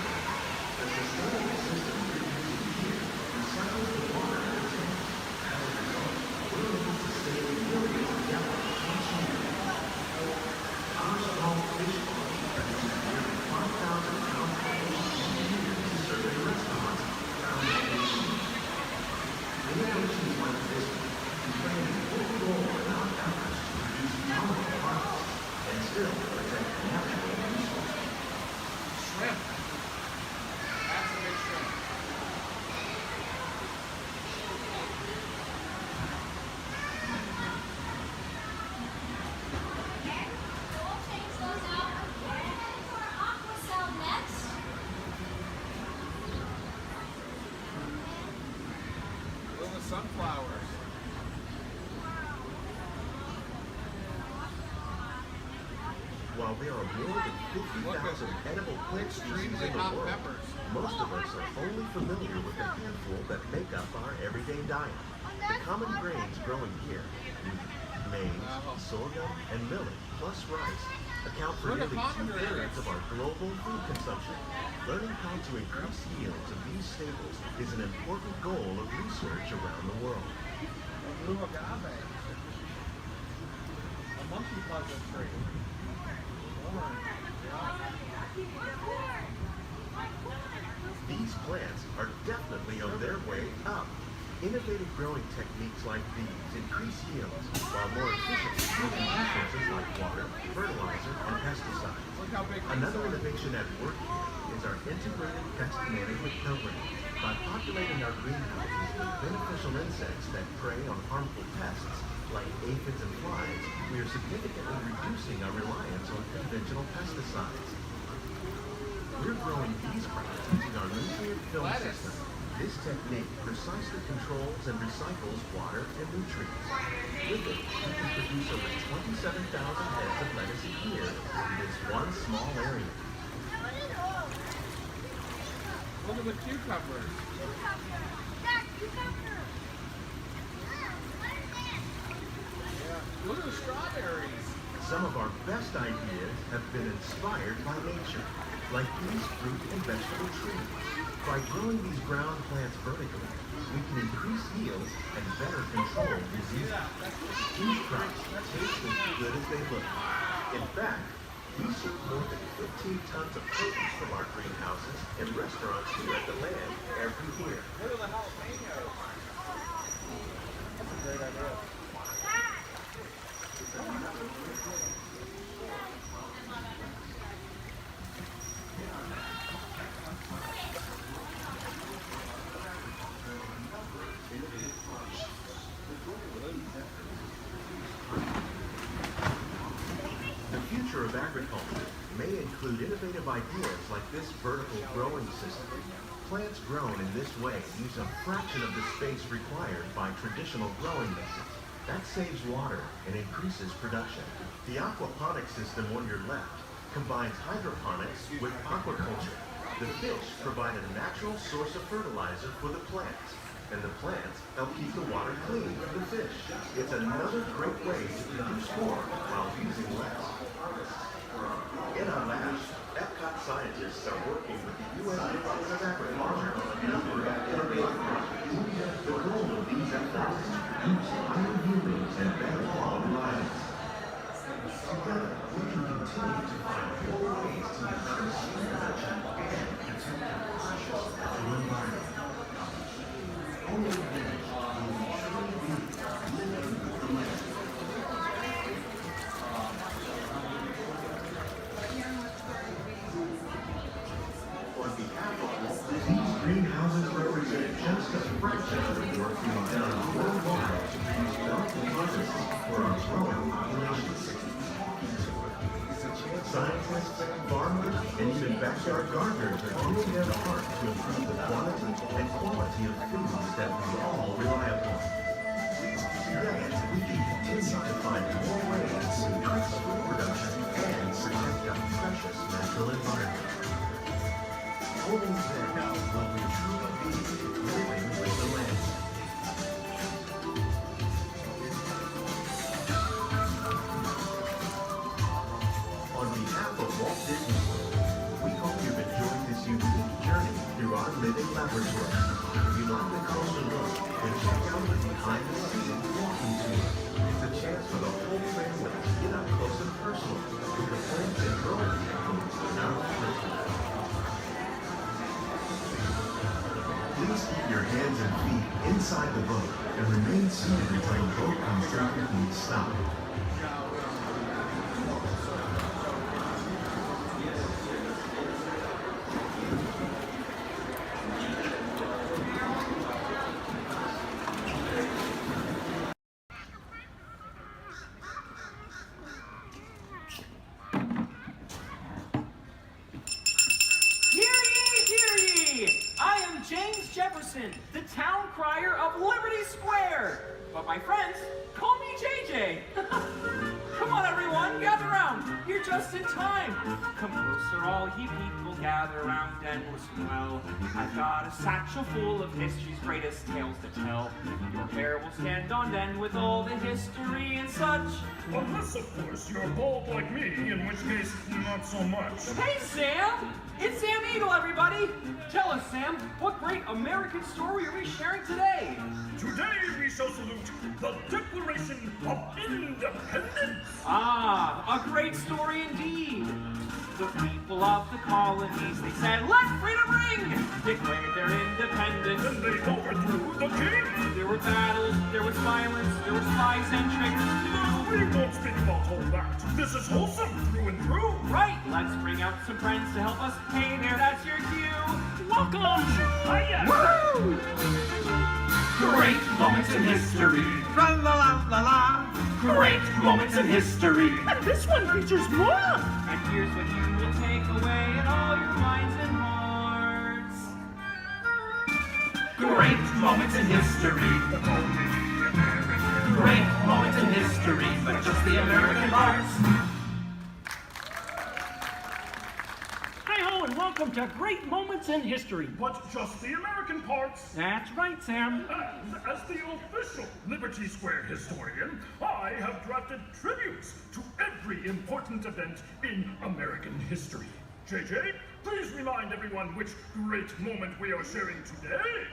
The sustainable system we're using here recycles the water in the tank. As a result, we're able to save millions of gallons each year. Our small fish farm produces nearly 5,000 pounds of fish each year to serve in restaurants around the nation. Innovations like this can play an important role in our efforts to produce bountiful harvests and still protect natural resources.
Shrimp. That's a big shrimp. Little sunflowers.
While there are more than 50,000 edible plant species in the world, most of us are only familiar with the handful that make up our everyday diet. The common grains growing here, wheat, maize, sorghum, and millet, plus rice, account for nearly 2/3 of our global food consumption. Learning how to increase yields of these staples is an important goal of research around the world.
Blue agave. A monkey puzzle tree.
These plants are definitely on their way up. Innovative growing techniques like these increase yields while more efficiently using resources like water, fertilizer, and pesticides. Another innovation at work here is our integrated pest management program. By populating our greenhouses with beneficial insects that prey on harmful pests like aphids and flies, we are significantly reducing our reliance on conventional pesticides. We're growing these crops using our nutrient film system. This technique precisely controls and recycles water and nutrients. With it, we can produce over 27,000 heads of lettuce a year in this one small area.
Look at the cucumbers. Look at the strawberries.
Some of our best ideas have been inspired by nature, like these fruit and vegetable trees. By growing these ground plants vertically, we can increase yields and better control diseases. These crops taste as good as they look. In fact, we ship more than 15 tons of produce from our greenhouses and restaurants here at the land every year.
Look at the jalapenos. That's a great idea.
include innovative ideas like this vertical growing system. Plants grown in this way use a fraction of the space required by traditional growing methods. That saves water and increases production. The aquaponic system on your left combines hydroponics with aquaculture. The fish provide a natural source of fertilizer for the plants, and the plants help keep the water clean for the fish. It's another great way to produce more while using less. In our labs, Epcot scientists are working with the U.S. Department of Agriculture on a number of innovative projects. The goal of these efforts is to produce higher yieldings and better quality items. Together, we can continue to find more ways to increase food production and protect our precious natural environment. Only then will we truly be living with the land. On behalf of Walt, these greenhouses represent just a fraction of the work being done worldwide to produce delicate harvests for our growing populations. Scientists, farmers, and even backyard gardeners are doing their part to improve the quantity and quality of foods that we all rely upon. Together, we can continue to find more ways to increase food production and protect our precious natural environment. Only then will we truly be living with the land. On behalf of Walt Disney World, we hope you've enjoyed this unique journey through our living laboratory. If you'd like a closer look, then check out the behind-the-scenes walking tour. It's a chance for the whole family to get up close and personal with the plants and growing techniques in our laboratory. Please keep your hands and feet inside the boat and remain seated until the boat comes to a complete stop.
The town crier of Liberty Square. But my friends, call me JJ. Come on, everyone, gather round. You're just in time. Come closer, all ye people, gather round and listen well. I've got a satchel full of history's greatest tales to tell. Your hair will stand on end with all the history and such.
Unless, of course, you're bald like me, in which case, not so much.
Hey, Sam! It's Sam Eagle, everybody! Tell us, Sam, what great American story are we sharing today?
Today we shall salute the Declaration of Independence!
Ah, a great story indeed! The people of the colonies, they said, let freedom ring! Declared their independence.
And they overthrew the king!
There were battles, there was violence, there were spies and triggers too.
We won't speak about all that. This is wholesome through and through.
Right, let's bring out some friends to help us. Hey there, that's your cue. Welcome! Hiya!
Woo!
Great moments in history. Tra-la-la-la-la. Great moments in history.
And this one features more.
And here's what you will take away in all your minds and hearts. Great moments in history. Great moments in history, but just the American parts.
Hi-ho, and welcome to Great Moments in History. But just the American parts.
That's right, Sam.
And as the official Liberty Square historian, I have drafted tributes to every important event in American history. JJ, please remind everyone which great moment we are sharing today.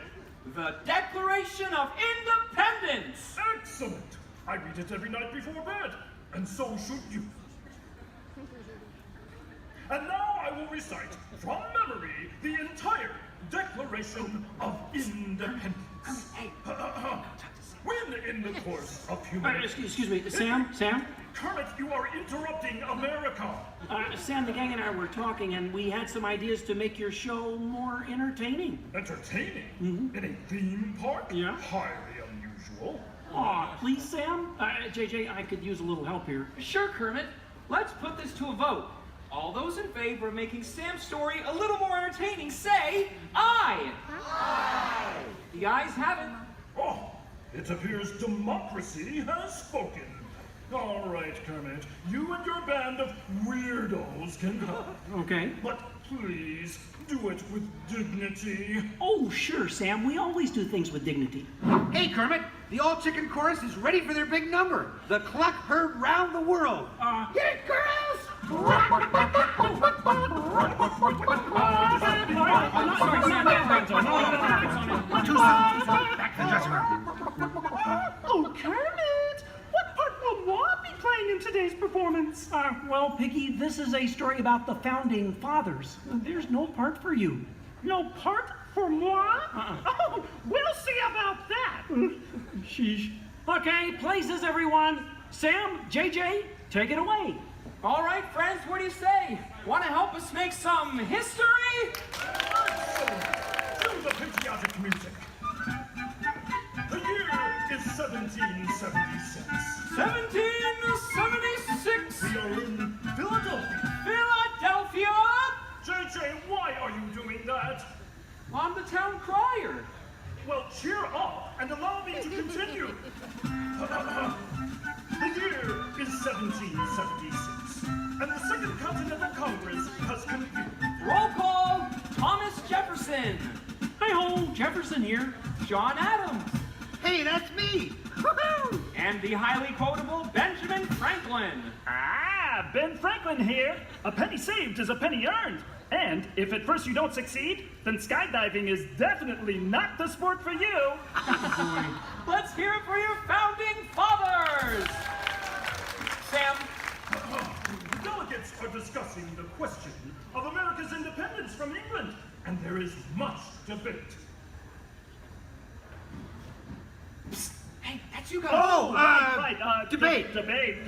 The Declaration of Independence!
Excellent! I read it every night before bed, and so should you. And now I will recite from memory the entire Declaration of Independence. When in the course of human...
Excuse me, Sam?
Kermit, you are interrupting America.
Sam, the gang and I were talking, and we had some ideas to make your show more entertaining.
Entertaining? In a theme park?
Yeah.
Highly unusual.
Aw, please, Sam? JJ, I could use a little help here.
Sure, Kermit. Let's put this to a vote. All those in favor of making Sam's story a little more entertaining, say aye. Aye. The ayes have it.
Oh, it appears democracy has spoken. All right, Kermit, you and your band of weirdos can come.
Okay.
But please, do it with dignity.
Oh, sure, Sam. We always do things with dignity.
Hey, Kermit, the all-chicken chorus is ready for their big number. The cluck heard round the world. Get it, girls!
Too soon. Back to the dressing room.
Oh, Kermit! What part will Walt be playing in today's performance?
Well, Piggy, this is a story about the founding fathers. There's no part for you.
No part for moi? Oh, we'll see about that.
Sheesh. Okay, places, everyone. Sam, JJ, take it away.
All right, friends, what do you say? Want to help us make some history?
Cue the patriotic music. The year is 1776.
1776.
We are in Philadelphia.
Philadelphia?
JJ, why are you doing that?
I'm the town crier.
Well, cheer up and allow me to continue. The year is 1776, and the Second Continental Congress has convened.
Roll call, Thomas Jefferson.
Hi-ho, Jefferson here.
John Adams.
Hey, that's me. Woohoo!
And the highly quotable Benjamin Franklin.
Ah, Ben Franklin here. A penny saved is a penny earned. And if at first you don't succeed, then skydiving is definitely not the sport for you.
Let's hear it for your founding fathers. Sam.
The delegates are discussing the question of America's independence from England, and there is much debate.
Psst. Hey, that's you guys.
Oh,
right.
Debate.
Debate.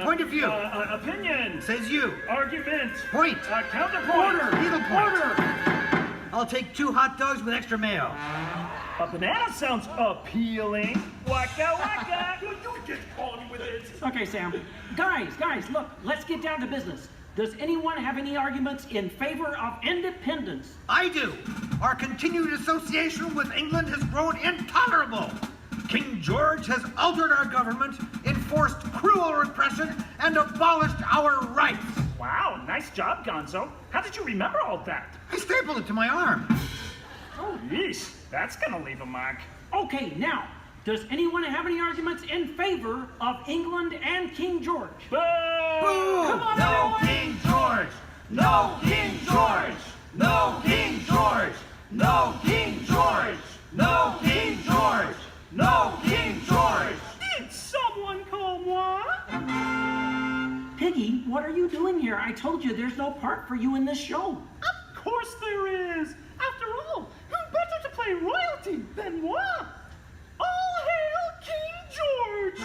Point of view.
Opinion.
Says you.
Argument.
Point.
Counterpoint.
Order. Needlepoint. I'll take 2 hot dogs with extra mayo.
A banana sounds appealing. Waka waka.
You get on with it.
Okay, Sam. Guys, look, let's get down to business. Does anyone have any arguments in favor of independence?
I do. Our continued association with England has grown intolerable. King George has altered our government, enforced cruel repression, and abolished our rights.
Wow, nice job, Gonzo. How did you remember all that?
I stapled it to my arm.
Oh, yeesh. That's gonna leave a mark.
Okay, now, does anyone have any arguments in favor of England and King George?
Boo!
Boo!
Come on,
No
everyone.
King George! No King George! No King George! No King George! No King George! No King George!
Did someone call moi?
Piggy, what are you doing here? I told you there's no part for you in this show.
Of course there is. After all, who better to play royalty than moi? All hail King George!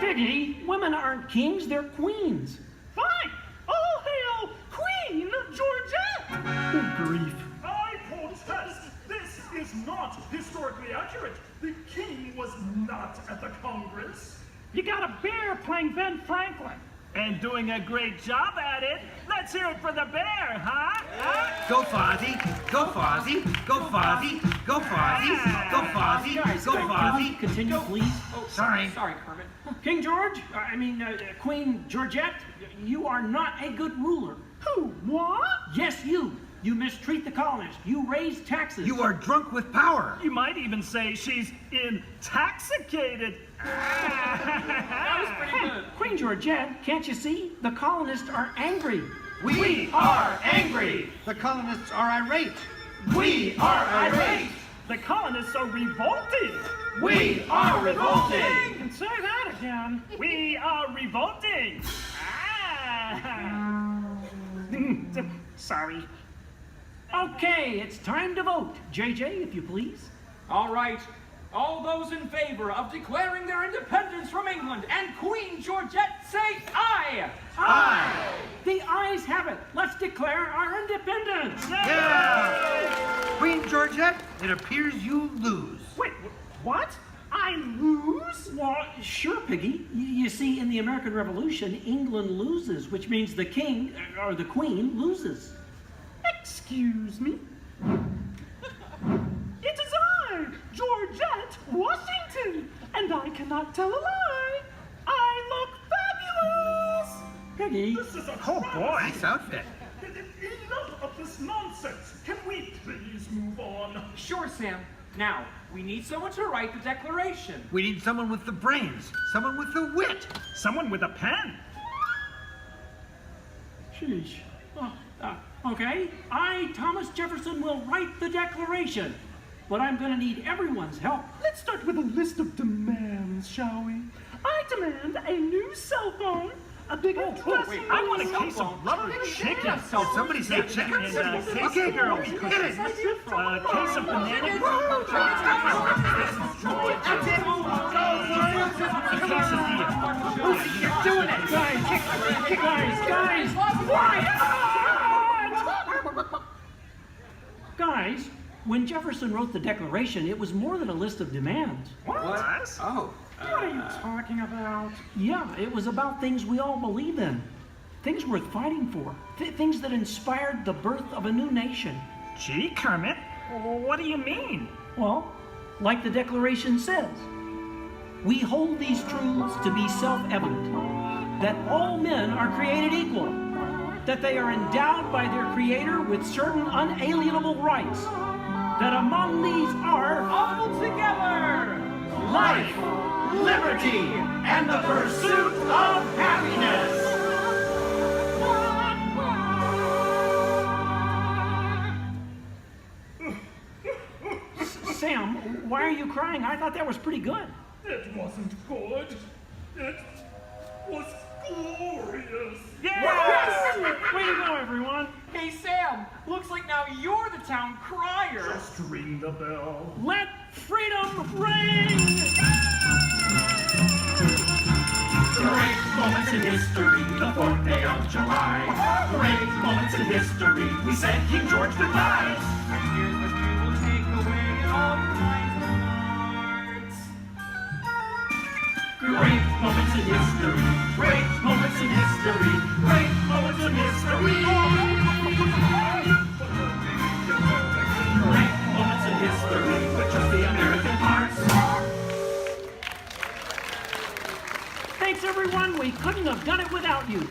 Piggy, women aren't kings, they're queens.
Fine. All hail Queen Georgette!
Good grief.
I protest. This is not historically accurate. The king was not at the Congress.
You got a bear playing Ben Franklin. And doing a great job at it. Let's hear it for the bear, huh?
Go Fozzie! Go Fozzie! Go Fozzie! Go Fozzie! Go Fozzie!
Guys,
Go
can we
Fozzie!
continue, please?
Oh,
Sorry.
Sorry, Kermit.
King George, Queen Georgette, you are not a good ruler.
Who? What?
Yes, you. You mistreat the colonists. You raise taxes.
You are drunk with power.
You might even say she's intoxicated.
That was pretty good.
Queen Georgette, can't you see? The colonists are angry.
We are angry. The colonists are irate. We are irate.
The colonists are revolted.
We are revolting.
You can say that again. We are revolting. Sorry.
Okay, it's time to vote. JJ, if you please.
All right. All those in favor of declaring their independence from England and Queen Georgette say aye.
Aye. The ayes have it. Let's declare our independence.
Yeah. Queen Georgette, it appears you lose.
Wait, what? I lose? lose?
Well, sure, Piggy. You see, in the American Revolution, England loses, which means the king, or the queen, loses.
Excuse me? It is I, Georgette Washington, and I cannot tell a lie. I look fabulous!
Piggy.
This is a
Oh boy, nice outfit.
Enough of this nonsense. Can we please move on?
Sure, Sam. Now, we need someone to write the declaration.
We need someone with the brains, someone with the wit.
Someone with a pen.
Sheesh. Okay, I, Thomas Jefferson, will write the declaration. But I'm going to need everyone's help.
Let's start with a list of demands, shall we? I demand a new cell phone, a bigger dressing room.
I want a case of rubber chicken.
Somebody say chicken. Okay, girls, hit it.
A case of banana. A case of beer.
You're doing it.
Guys, Guys, when Jefferson wrote the Declaration, it was more than a list of demands.
What?
Oh.
What are you talking about?
Yeah, it was about things we all believe in. Things worth fighting for. Things that inspired the birth of a new nation.
Gee, Kermit, what do you mean?
Well, like the Declaration says, we hold these truths to be self-evident, that all men are created equal, that they are endowed by their Creator with certain unalienable rights, that among these are
All together!
life, liberty, and the pursuit of happiness. Sam, why are you crying? I thought that was pretty good.
It wasn't good. It was glorious.
Yes! Way to go, everyone.
Hey, Sam, looks like now you're the town crier.
Just ring the bell.
Let freedom ring!
Great moments in history, the 4th day of July. Great moments in history, we said King George goodbye.
And here's what you will take away in all your minds and hearts.
Great moments in history, great moments in history, great moments in history. Great moments in history, with just the American parts.
Thanks, everyone. We couldn't have done it without you.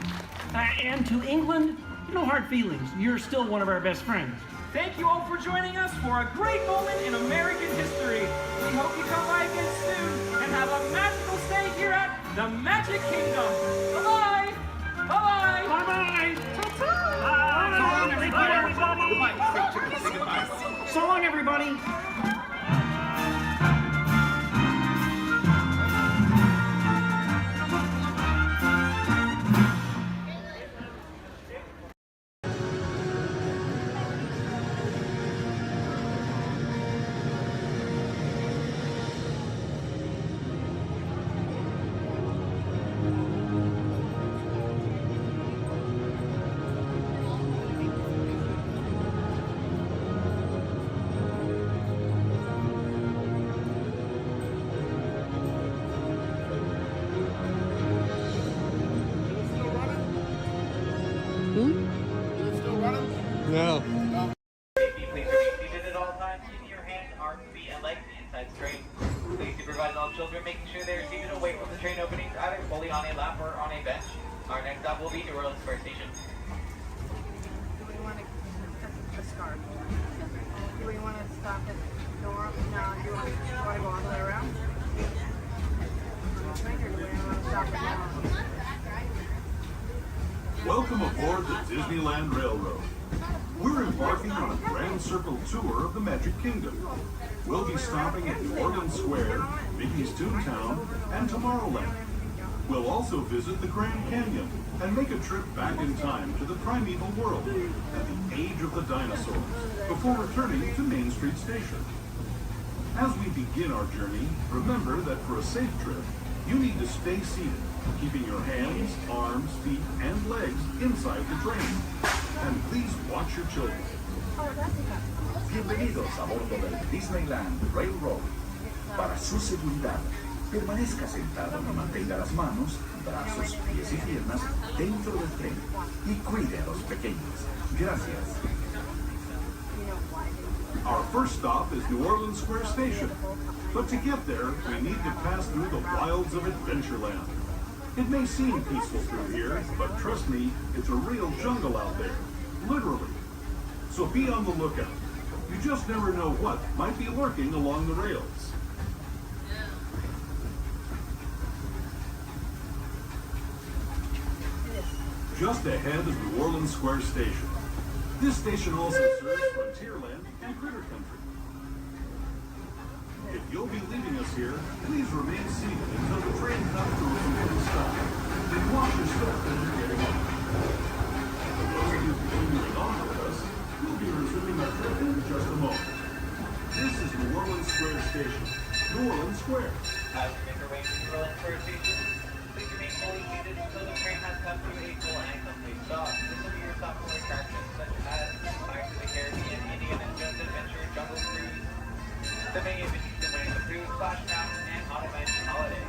And to England, no hard feelings. You're still one of our best friends.
Thank you all for joining us for a great moment in American history. We hope you come by again soon and have a magical stay here at the Magic Kingdom. Bye-bye. Bye-bye.
Bye-bye.
Bye-bye.
So long, everybody.
No.
Please remain seated at all times, keeping your hands, arms, feet, and legs inside straight. Please supervise all children, making sure they are seated away from the train openings, either fully on a lap or on a bench. Our next stop will be New Orleans Square Station.
Do we want to the scarf? Do we want to stop at the door? No. Do you want to go all the way around? Or do we want to stop at the door?
Welcome aboard the Disneyland Railroad. We're embarking on a grand circle tour of the Magic Kingdom. We'll be stopping at New Orleans Square, Mickey's Toontown, and Tomorrowland. We'll also visit the Grand Canyon and make a trip back in time to the primeval world and the age of the dinosaurs before returning to Main Street Station. As we begin our journey, remember that for a safe trip, you need to stay seated, keeping your hands, arms, feet, and legs inside the train. And please watch your children.
Bienvenidos a bordo del Disneyland Railroad. Para su seguridad,
Permanezca sentado y mantenga las manos, brazos, pies y piernas dentro del tren y cuide a los pequeños. Gracias.
Our first stop is New Orleans Square Station. But to get there, we need to pass through the wilds of Adventureland. It may seem peaceful through here, but trust me, it's a real jungle out there. Literally. So be on the lookout. You just never know what might be lurking along the rails. Just ahead is New Orleans Square Station. This station also serves Frontierland and Critter Country. If you'll be leaving us here, please remain seated until the train comes to a complete stop. Then watch your step as you're getting on. For those of you continuing on with us, we'll be resuming our trip in just a moment. This is New Orleans Square Station. New Orleans Square.
As you make your way to New Orleans Square Station, please remain fully seated until the train has come to a full and complete stop. This will be your stop for attractions such as Pirates of the Caribbean, Indiana Jones Adventure, Jungle Cruise, the many of which you can win the Cruise, Splash Mountain, and Haunted Mansion Holiday.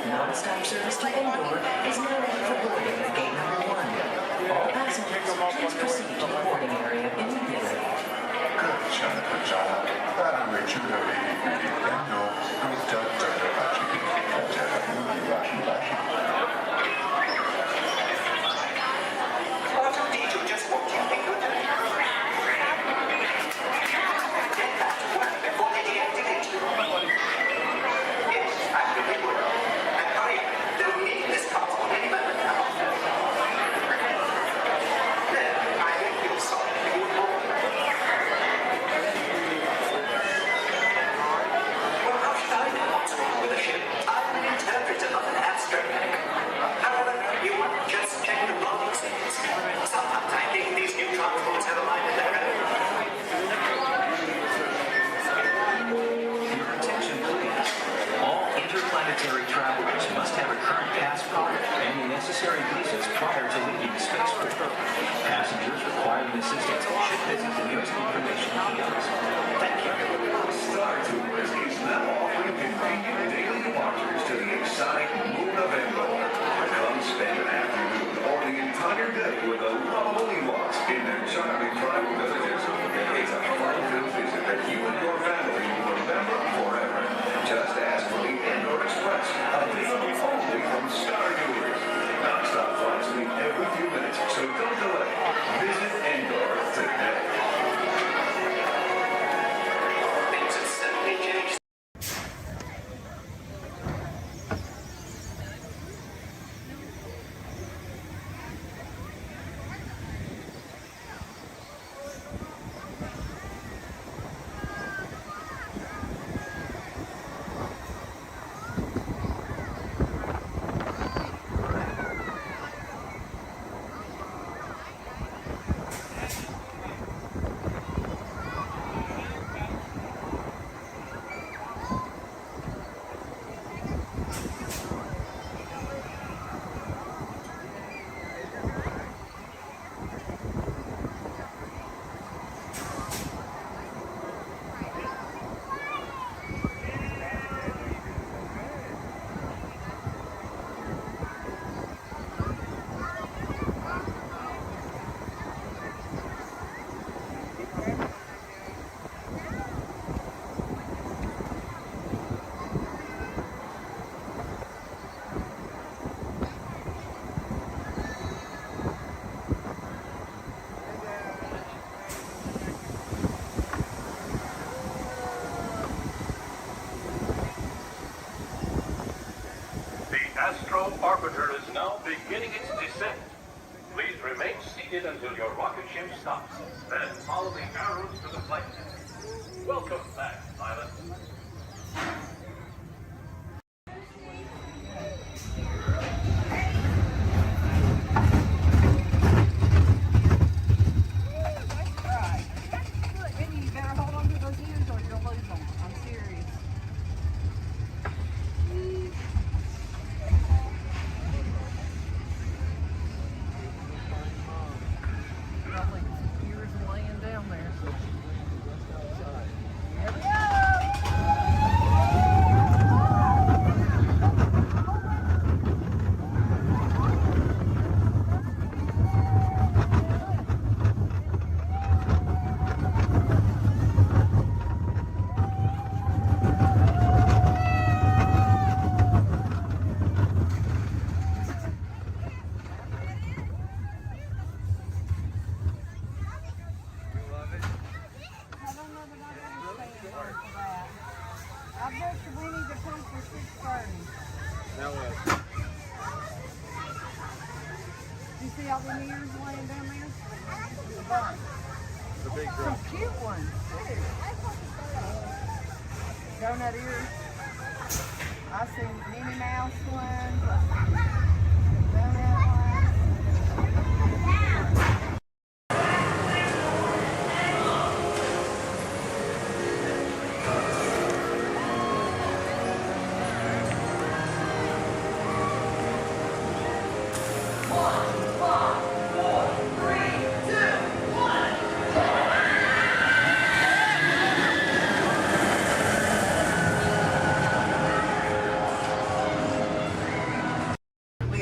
Non-stop service to Endor is now ready for boarding at gate number 1. All passengers, please proceed to the boarding area immediately.
Good job. 나를 왜 주려고
orbiter is now beginning its descent. Please remain seated until your rocket ship stops. Then follow the arrows to the flight deck. Welcome back, pilot.
Whitney, you better hold on to those ears or you'll lose them. I'm serious. Probably ears laying down there. Here we go! I don't know that I understand for that. I bet you we need to put for 6:30.
That was.
You see all the ears laying down there? The bunch.
The big
Some
drop.
cute ones too. Donut ears. I see Minnie Mouse ones. I see donut ones.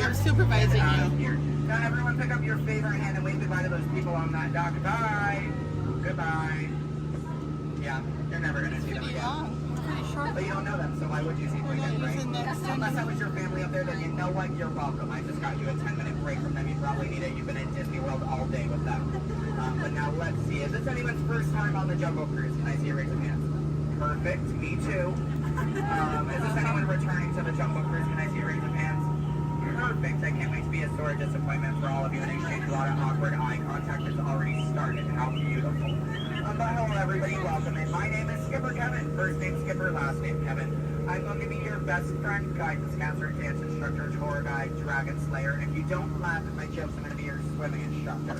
I'm supervising you. Now everyone pick up your favorite hand and wave goodbye to those people on that dock. Goodbye. Goodbye. Yeah, you're never going to see them again.
It's pretty short.
But you don't know them, so why would you see them again, right? Unless that was your family up there, then you know what? You're welcome. I just got you a 10-minute break from them. You probably need it. You've been at Disney World all day with them. But now let's see. Is this anyone's first time on the Jungle Cruise? Can I see a raise of hands? Perfect. Me too. Is this anyone returning to the Jungle Cruise? Can I see a raise of hands? Perfect. I can't wait to be a sore disappointment for all of you and exchange a lot of awkward eye contact that's already started. How beautiful. But hello everybody, welcome in. My name is Skipper Kevin. First name Skipper, last name Kevin. I'm going to be your best friend, guidance counselor, dance instructor, tour guide, dragon slayer. And if you don't laugh at my jokes, I'm going to be your swimming instructor.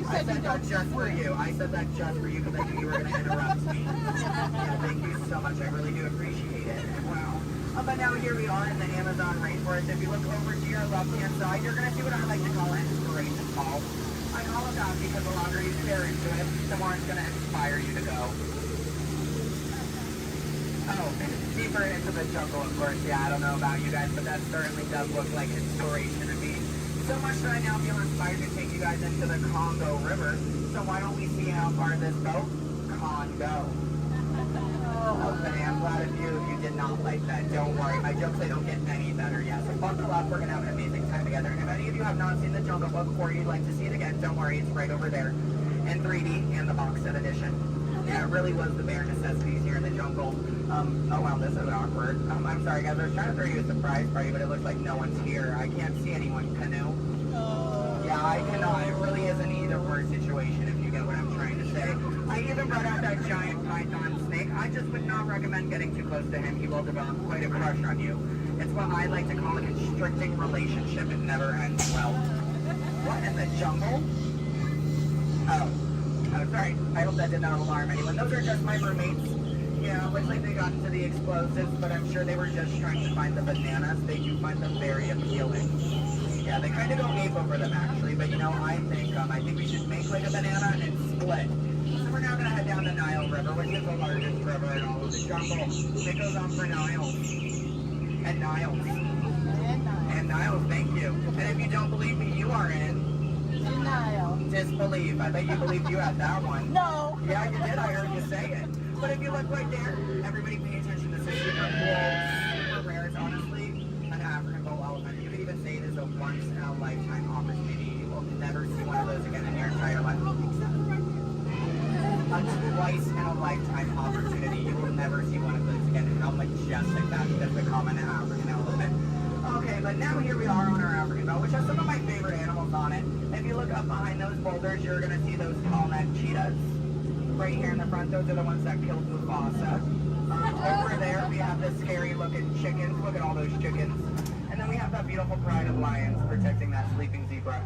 I said that just for you. I said that just for you because I knew you were going to interrupt me. Yeah, thank you so much. I really do appreciate it. Wow. But now here we are in the Amazon rainforest. If you look over to your left-hand side, you're going to see what I like to call an inspiration ball. I call it that because the longer you stare into it, the more it's going to inspire you to go. Oh, deeper into the jungle, of course. Yeah, I don't know about you guys, but that certainly does look like inspiration to me. So much that I now feel inspired to take you guys into the Congo River. So why don't we see how far this boat can go? Oh, but I'm glad if you did not like that. Don't worry, my jokes, they don't get any better yet. So buckle up, we're going to have an amazing time together. And if any of you have not seen the Jungle Book or you'd like to see it again, don't worry, it's right over there in 3D and the box set edition. Yeah, it really was the bare necessities here in the jungle. Oh wow, this is awkward. I'm sorry guys, I was trying to throw you a surprise party, but it looks like no one's here. I can't see anyone. Canoe? Yeah, I cannot. It really is an either or situation if you get what I'm trying to say. I even brought out that giant python snake. I just would not recommend getting too close to him. He will develop quite a crush on you. It's what I like to call a constricting relationship. It never ends well. What in the jungle? Oh, sorry. I hope that did not alarm anyone. Those are just my roommates. Yeah, looks like they got into the explosives, but I'm sure they were just trying to find the bananas. They do find them very appealing. Yeah, they kind of go ape over them actually, but you know, I think we should make like a banana and then split. So we're now going to head down the Nile River, which is the largest river in all of the jungle. It goes on for Niles. And Niles. And Niles, thank you. And if you don't believe me, you are in
denial.
Disbelief. I bet you believed you had that one.
No.
Yeah, you did. I heard you say it. But if you look right there, everybody pay attention to this super cool, super rare. It's honestly an African bull elephant. You could even say it is a once-in-a-lifetime opportunity. You will never see one of those again in your entire life. A twice-in-a-lifetime opportunity. You will never see one of those again. How majestic that is the common African elephant. Okay, but
But now here we are on our African belt, which has some of my favorite animals on it. If you look up behind those boulders, you're going to see those tall-necked cheetahs. Right here in the front, those are the ones that killed Mufasa. Over there, we have the scary-looking chickens. Look at all those chickens. And then we have that beautiful pride of lions protecting that sleeping zebra.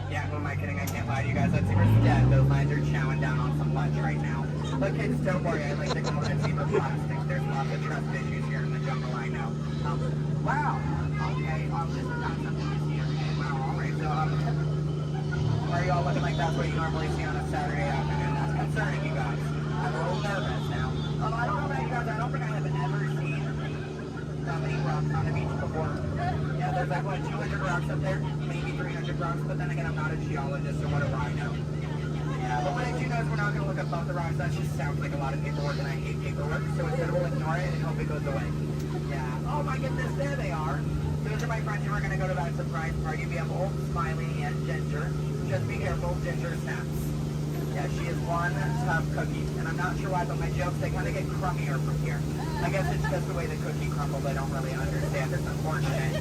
Yeah, who am I kidding? I can't lie to you guys. That zebra's dead. Those lions are chowing down on some lunch right now. But kids, don't worry. I like to call it zebra plastics. There's lots of trust issues here in the jungle, I know. Wow. Okay, this is not something you see every day. Wow, alright. So, are you all looking like that's what you normally see on a Saturday afternoon? That's concerning, you guys. I'm a little nervous now. I don't know about you guys. I don't think I have ever seen that many rocks on the beach before. Yeah, there's like, what, 200 rocks up there? Maybe 300 rocks, but then again, I'm not a geologist, so what do I know? Yeah, but what I do know is we're not going to look above the rocks. That just sounds like a lot of paperwork, and I hate paperwork, so instead we'll ignore it and hope it goes away. Yeah. Oh my goodness, there they are. Those are my friends who are going to go to that surprise party. We have Old, Smiley, and Ginger. Just be careful, Ginger snaps. Yeah, she is one tough cookie, and I'm not sure why, but my jokes, they kind of get crummier from here. I guess it's just the way the cookie crumbles. I don't really understand. It's unfortunate.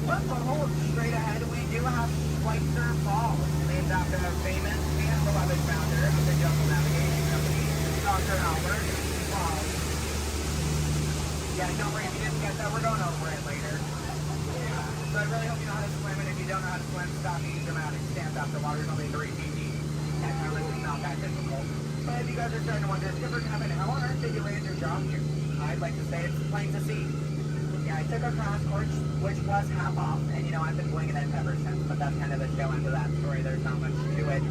But behold, straight ahead, we do have Schweitzer Falls, named after a famous and beloved founder of the Jungle Navigation Company, Dr. Albert. Wow. Yeah, don't worry, if you didn't get that, we're going over it later. Yeah. So I really hope you know how to swim, and if you don't know how to swim, stop being dramatic. Stand up, the water's only 3 feet deep. Yeah, it's not that difficult. But if you guys are starting to wonder, Skipper Kevin, how on earth did you land your job here? I'd like to say it's plain to see. Yeah, I took a cross course, which was half off, and you know, I've been winging it ever since, but that's kind of the tail end of that story. There's not much to it.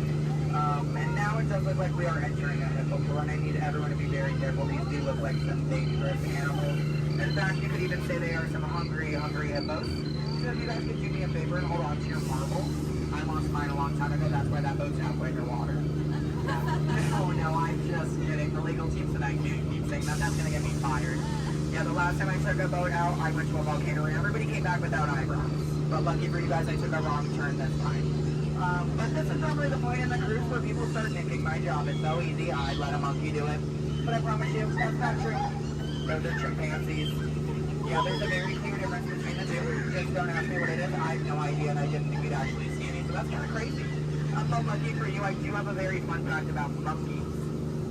And now it does look like we are entering a hippopotame run. I need everyone to be very careful. These do look like some dangerous animals. In fact, you could even say they are some hungry hippos. So if you guys could do me a favor and hold on to your marbles. I lost mine a long time ago. That's why that boat's halfway underwater. Oh no, I'm just kidding. The legal team said I can't keep saying that. That's going to get me fired. Yeah, the last time I took a boat out, I went to a volcano and everybody came back without eyebrows. But lucky for you guys, I took a wrong turn this time. But this is normally the point in the cruise where people start nicking my job. It's so easy, I let a monkey do it. But I promise you, that's not true. Those are chimpanzees. Yeah, there's a very clear difference between the two. Just don't ask me what it is. I have no idea, and I didn't think we'd actually see any, so that's kind of crazy. But lucky for you, I do have a very fun fact about monkeys.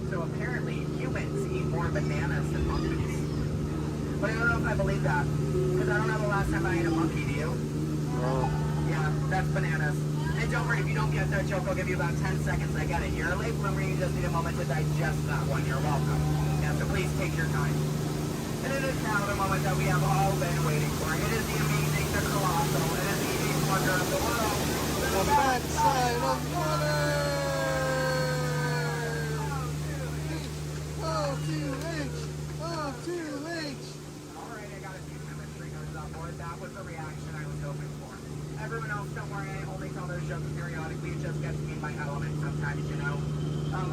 So apparently, humans eat more bananas than monkeys. But I don't know if I believe that, because I don't know the last time I ate a monkey, do you? Oh. Yeah, that's bananas. And don't worry, if you don't get that joke, I'll give you about 10 seconds. I get it. You're a late bloomer, you just need a moment to digest that one. You're welcome. Yeah, so please take your time. And it is now the moment that we have all been waiting for. It is the amazing, the colossal, it is the eighth wonder of the world. The backside of water! O2H! O2H! Alright, I got a few chemistry nerds on board. That was the reaction I was hoping for. Everyone else, don't worry, I only tell those jokes periodically. It just gets me in my element sometimes, you know.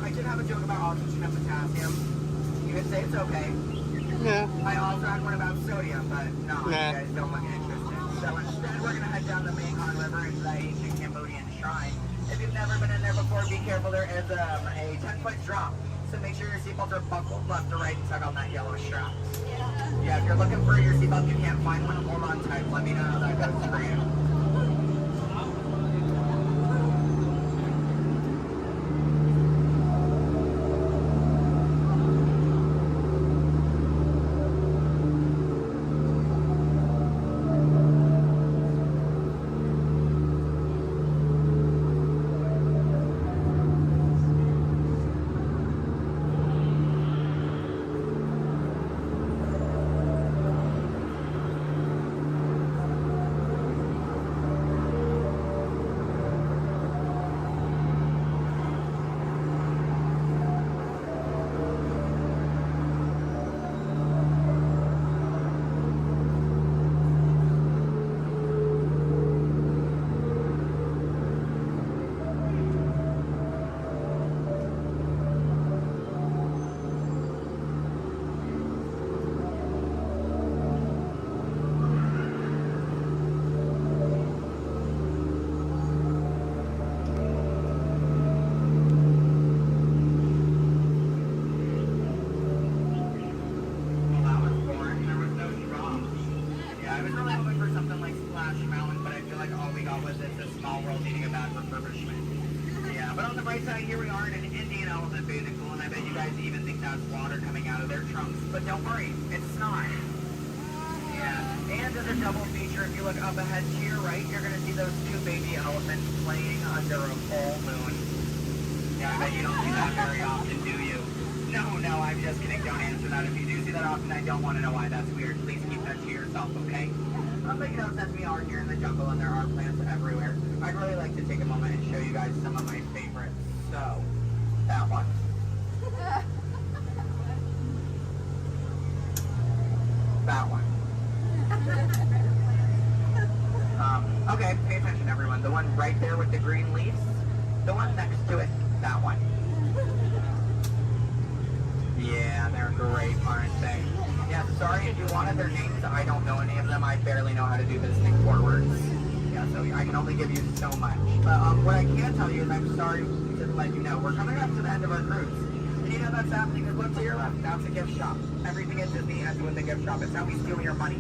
I did have a joke about oxygen and potassium. You could say it's okay. Yeah. I also had one about sodium, but no, you guys don't look interested. So instead, we're going to head down the Mekong River into the ancient Cambodian shrine. If you've never been in there before, be careful. There is a 10-foot drop. So make sure your seatbelts are buckled left to right and tug on that yellow strap. Yeah, if you're looking for your seatbelt, you can't find one, hold on tight. Let me know how that goes for you. about was it's a small world needing a bad refurbishment. Yeah, but on the bright side, here we are in an Indian elephant bathing pool, and I bet you guys even think that's water coming out of their trunks. But don't worry, it's not. Yeah, and as a double feature, if you look up ahead to your right, you're going to see those two baby elephants playing under a full moon. Yeah, I bet you don't see that very often, do you? No, I'm just kidding. Don't answer that. If you do see that often, I don't want to know why that's weird. Please keep that to yourself, okay? But you know, since we are here in the jungle and there are plants everywhere, I'd really like to take a moment and show you guys some of my favorites. So, that one. That one. Okay, pay attention everyone. The one right there with the green leaves, the one next to it, that one. Yeah, they're great, aren't they? Yeah, sorry if you wanted their names. I don't know any of them. I barely know how to do this thing forwards. Yeah, so I can only give you so much. But what I can tell you is I'm sorry to let you know we're coming up to the end of our cruise. And you know that's happening because look to your left. That's a gift shop. Everything at Disney ends with a gift shop. It's how we steal your money.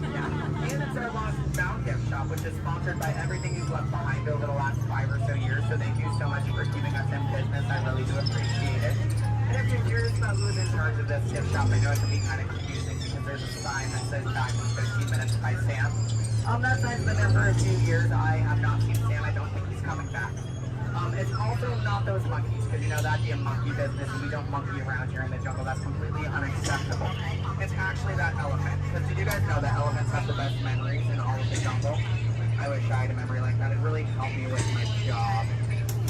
Yeah. And it's our Lost Bound gift shop, which is sponsored by everything you've left behind over the last 5 or so years. So thank you so much for keeping us in business. I really do appreciate it. And if you're curious about who's in charge of this gift shop, I know it can be kind of confusing because there's a sign that says back in 15 minutes by Sam. That sign's been there for a few years. I have not seen Sam. I don't think he's coming back. It's also not those monkeys, because you know that'd be a monkey business, and we don't monkey around here in the jungle. That's completely unacceptable. It's actually that elephant. Because did you guys know that elephants have the best memories in all of the jungle? I wish I had a memory like that. It really helped me with my job.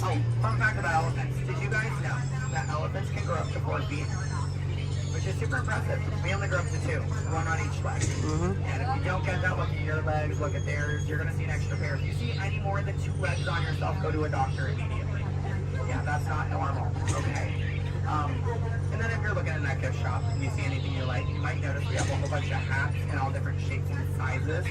Oh, fun fact about elephants. Did you guys know that elephants can grow up to 4 feet? Which is super impressive. We only grow up to 2, one on each leg. And if you don't get that, look at your legs, look at theirs, you're going to see an extra pair. If you see any more than 2 legs on yourself, go to a doctor immediately. Yeah, that's not normal, okay? And then if you're looking in that gift shop and you see anything you like, you might notice we have a whole bunch of hats in all different shapes and sizes.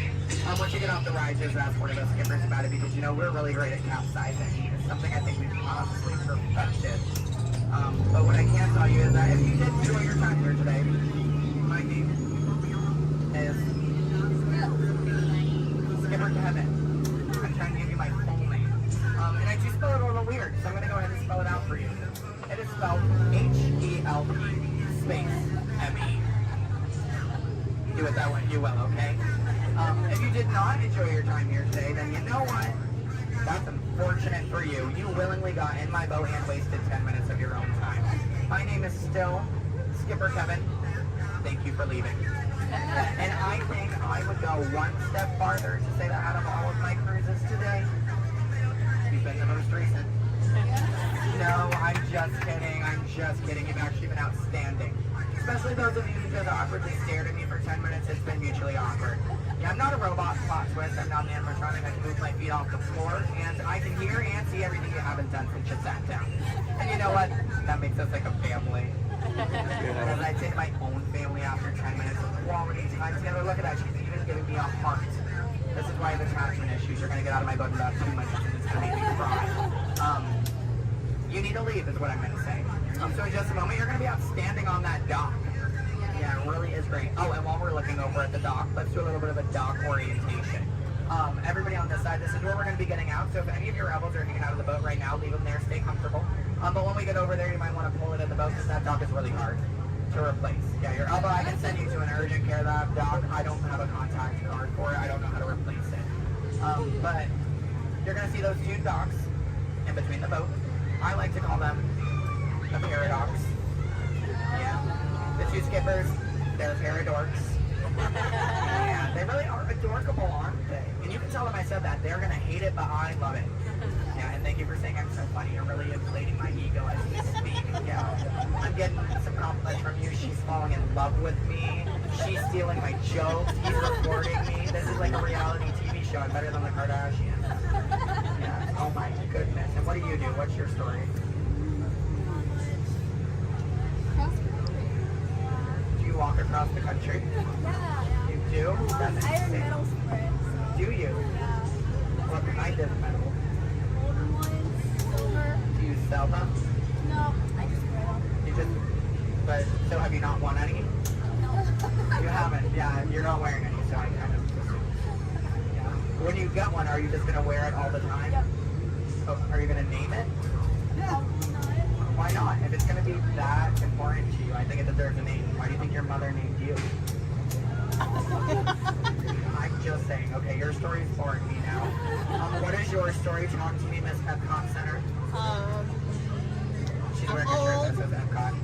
Once you get off the ride, just ask one of those skippers about it because you know we're really great at capsizing. It's something I think we've honestly perfected. But what I can tell you is that if you did enjoy your time here today, my name is Skipper Kevin. I'm trying to give you my full name. And I do spell it a little weird, so I'm going to go ahead and spell it out for you. It is spelled H-E-L-P space M-E. Do it that way, you will, okay? If you did not enjoy your time here today, then you know what? That's unfortunate for you. You willingly got in my boat and wasted 10 minutes of your own time. My name is still Skipper Kevin. Thank you for leaving. And I think I would go one step farther to say that out of all of my cruises today, you've been the most recent. No, I'm just kidding. You've actually been outstanding. Especially those of you who just awkwardly stared at me for 10 minutes. It's been mutually awkward. Yeah, I'm not a robot plot twist. I'm not an animatronic. I can move my feet off the floor, and I can hear and see everything you haven't done since you sat down. And you know what? That makes us like a family. As I say to my own family after 10 minutes of quality time together, look at that. She's even giving me a heart. This is why I have attachment issues. You're going to get out of my boat in about 2 minutes, and it's going to make me cry. You need to leave is what I'm going to say. So in just a moment, you're going to be outstanding on that dock. Yeah, it really is great. Oh, and while we're looking over at the dock, let's do a little bit of a dock orientation. Everybody on this side, this is where we're going to be getting out. So if any of your elbows are hanging out of the boat right now, leave them there, stay comfortable. But when we get over there, you might want to pull it in the boat because that dock is really hard to replace. Yeah, your elbow, I can send you to an urgent care dock. I don't have a contact card for it. I don't know how to replace it. But you're going to see those 2 docks in between the boat. I like to call them the paradox. Yeah. The 2 skippers, they're paradorks. Yeah, they really are adorkable, aren't they? And you can tell them I said that. They're going to hate it, but I love it. Yeah, and thank you for saying I'm so funny. You're really inflating my ego as we speak. Yeah. I'm getting some compliments from you. She's falling in love with me. She's stealing my jokes. He's recording me. This is like a reality TV show. I'm better than the Kardashians. Yeah. Oh my goodness. And what do you do? What's your story? Do you walk across the country? Yeah. You do? That's
Iron
insane.
metal spreads.
Do you?
Yeah.
What kind of metal?
Golden ones, silver.
Do you sell them?
No, I just spread them.
You just, but, so have you not won any?
No.
You haven't, yeah, you're not wearing any, so I kind of assumed. Yeah. when you get one, are you just gonna wear it all the time?
Yep.
Oh, are you gonna name it?
Yeah.
Why not? If it's gonna be that important to you, I think it deserves a name. Why do you think your mother named you? I'm just saying. Okay, your story's boring me now. What is your story? Talk to me, Miss Epcot Center. She's wearing a shirt that says Epcot.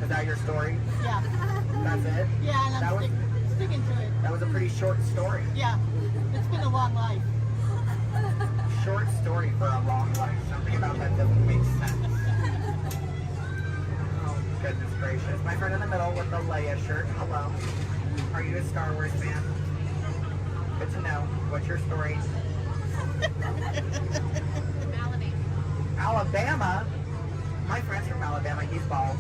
Is that your story?
Yeah.
That's it?
Yeah, and
that
I'm sticking to it.
That was a pretty short story.
Yeah. It's been a long life.
Short story for a long life. Something about that doesn't make sense. Oh, goodness gracious. My friend in the middle with the Leia shirt. Hello. Are you a Star Wars fan? Good to know. What's your story? Alabama? My friend's from Alabama. He's bald.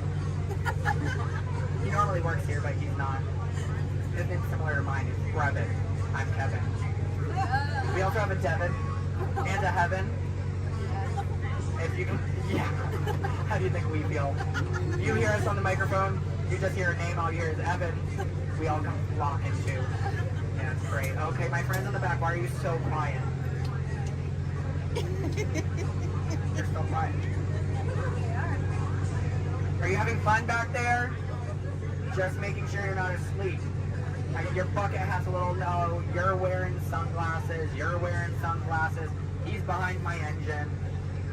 He normally works here, but he's not. His name's similar to mine. It's Brevin. I'm Kevin. We also have a Devin and a Heaven. If you can, yeah. How do you think we feel? You hear us on the microphone, you just hear a name, all you hear is Evan. We all come flocking too. Yeah, it's great. Okay, my friends in the back, why are you so quiet? You're so quiet. Are you having fun back there? Just making sure you're not asleep. I mean, your bucket has a little no. You're wearing sunglasses. You're wearing sunglasses. He's behind my engine.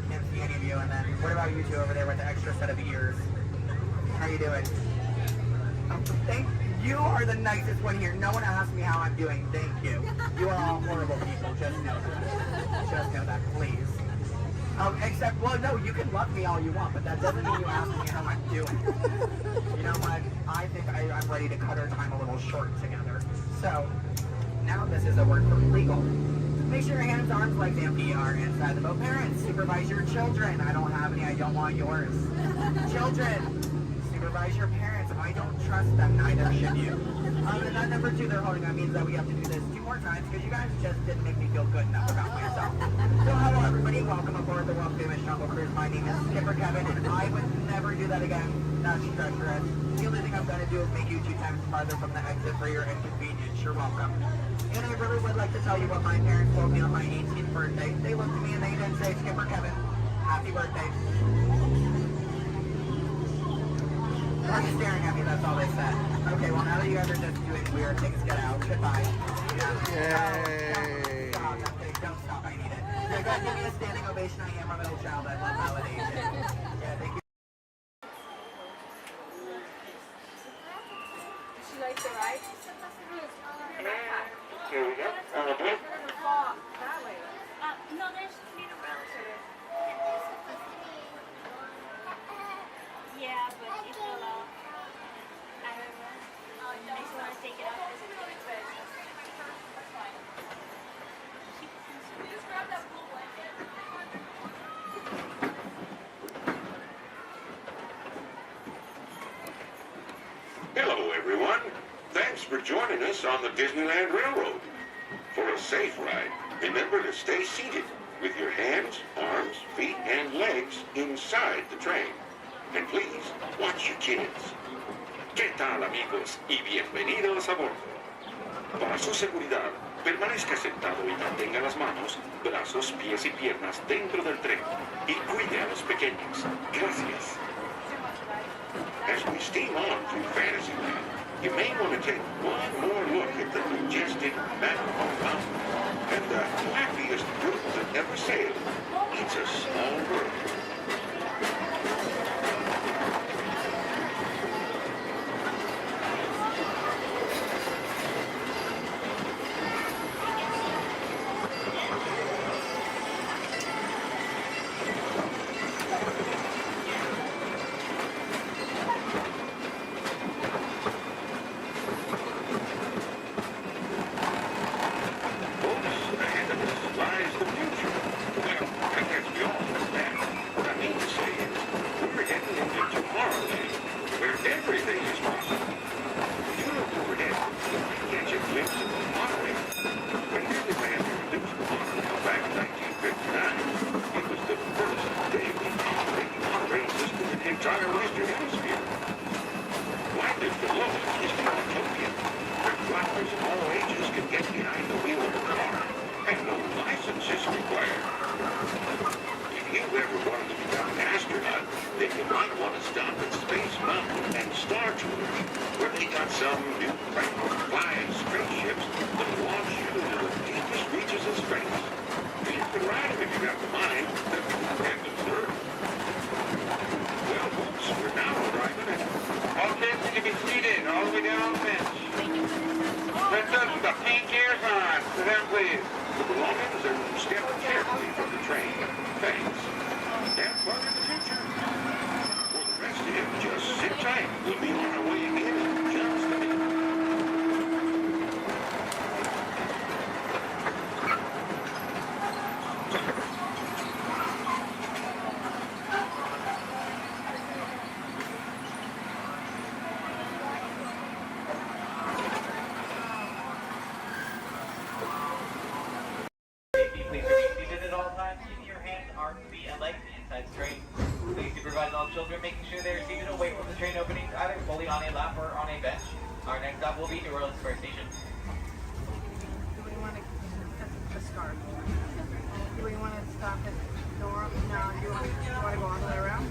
Can't see any of you. And then, what about you two over there with the extra set of ears? How you doing? You are the nicest one here. No one asked me how I'm doing. Thank you. You are all horrible people. Just know that. Just know that, please. Except, well, no, you can love me all you want, but that doesn't mean you ask me how I'm doing. You know what? I think I'm ready to cut our time a little short together. So, now this is a word from legal. Make sure your hands, arms, legs, and feet are inside the boat. Parents, supervise your children. I don't have any. I don't want yours. Children, supervise your parents. I don't trust them. Neither should you. And that number 2 they're holding on means that we have to do this 2 more times because you guys just didn't make me feel good enough about myself. So hello everybody, welcome aboard the world famous Jungle Cruise. My name is Skipper Kevin and I would never do that again. That's treacherous. The only thing I'm going to do is make you 2 times farther from the exit for your inconvenience. You're welcome. And I really would like to tell you what my parents told me on my 18th birthday. They looked at me and they didn't say, Skipper Kevin, happy birthday. Why are you staring at me? That's all they said. Okay, well now that you guys are just doing weird things, get out. Goodbye. Yeah. Stop. Don't stop. I need it. Yeah, guys, give me a standing ovation. I am a middle child. I love validation. Yeah, thank you.
She likes it, right?
Here we go.
That way.
No, there's Nina Brown. Yeah, but it fell off. I don't know. I just want to take it off.
Just grab that blue blanket.
Hello, everyone. Thanks for joining us on the Disneyland Railroad. For a safe ride, remember to stay seated with your hands, arms, feet, and legs inside the train. And please, watch your kids. ¿Qué tal, amigos? Y bienvenidos a bordo. Para su seguridad, permanezca sentado y mantenga las manos, brazos, pies y piernas dentro del tren. Y cuide a los pequeños. Gracias. As we steam on through Fantasyland, you may want to take one more look at the majestic Matterhorn Mountain and the happiest group that ever sailed eats a small bird. Ahead of us lies the future. Well, I guess we all the belongings and step carefully from the train. Thanks. Have fun in the future. For the rest of you, just sit tight. We'll be on our way again in just a minute.
Safety, please remain seated at all times, keeping your hands, arms, feet, and legs inside the train. Please supervise all children, making sure they are seated away from the train openings, either fully on a lap or on a bench. Our next stop will be New Orleans Square Station.
Do we want to the scarf? Do we want to stop at Nora? No, do you want to go all the way around?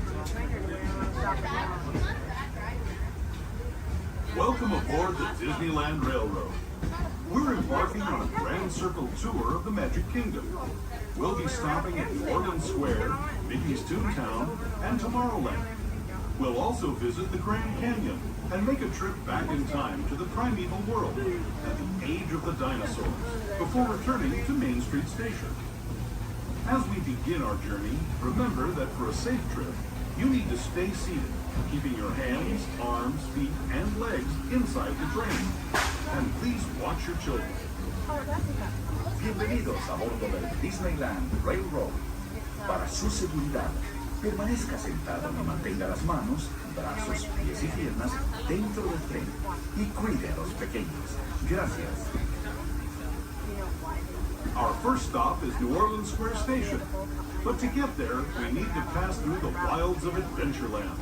Or do we want to stop at Nora?
Welcome aboard the Disneyland Railroad. We're embarking on a grand circle tour of the Magic Kingdom. We'll be stopping at New Orleans Square, Mickey's Toontown, and Tomorrowland. We'll also visit the Grand Canyon and make a trip back in time to the primeval world at the age of the dinosaurs before returning to Main Street Station. As we begin our journey, remember that for a safe trip, you need to stay seated, keeping your hands, arms, feet, and legs inside the train. And please watch your children.
Bienvenidos a bordo del Disneyland Railroad. Para su seguridad, permanezca sentado y mantenga las manos, brazos, pies y piernas dentro del tren y cuide a los pequeños. Gracias.
Our first stop is New Orleans Square Station. But to get there, we need to pass through the wilds of Adventureland.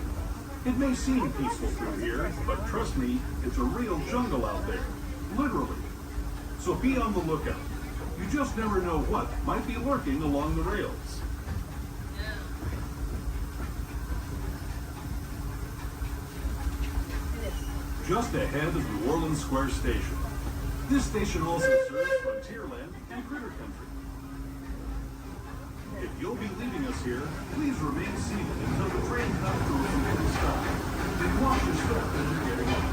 It may seem peaceful through here, but trust me, it's a real jungle out there. Literally. So be on the lookout. You just never know what might be lurking along the rails. Just ahead is New Orleans Square Station. This station also serves Frontierland and Critter Country. If you'll be leaving us here, please remain seated until the train comes to a complete stop. Then watch your step as you're getting on.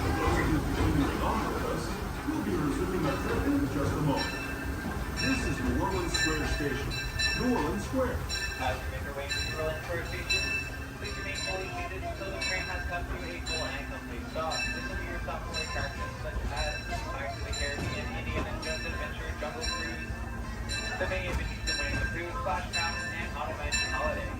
For those of you continuing on with us, we'll be resuming our trip in just a moment. This is New Orleans Square Station. New Orleans Square.
As you make your way to New Orleans Square Station, please remain fully seated until the train has come to a full and complete stop. This will be your stop for attractions such as Pirates of the Caribbean, Indiana Jones Adventure, Jungle Cruise, the Bay of Beneath the Winning the Cruise, Splash Mountain, and Autumn Edge Holiday.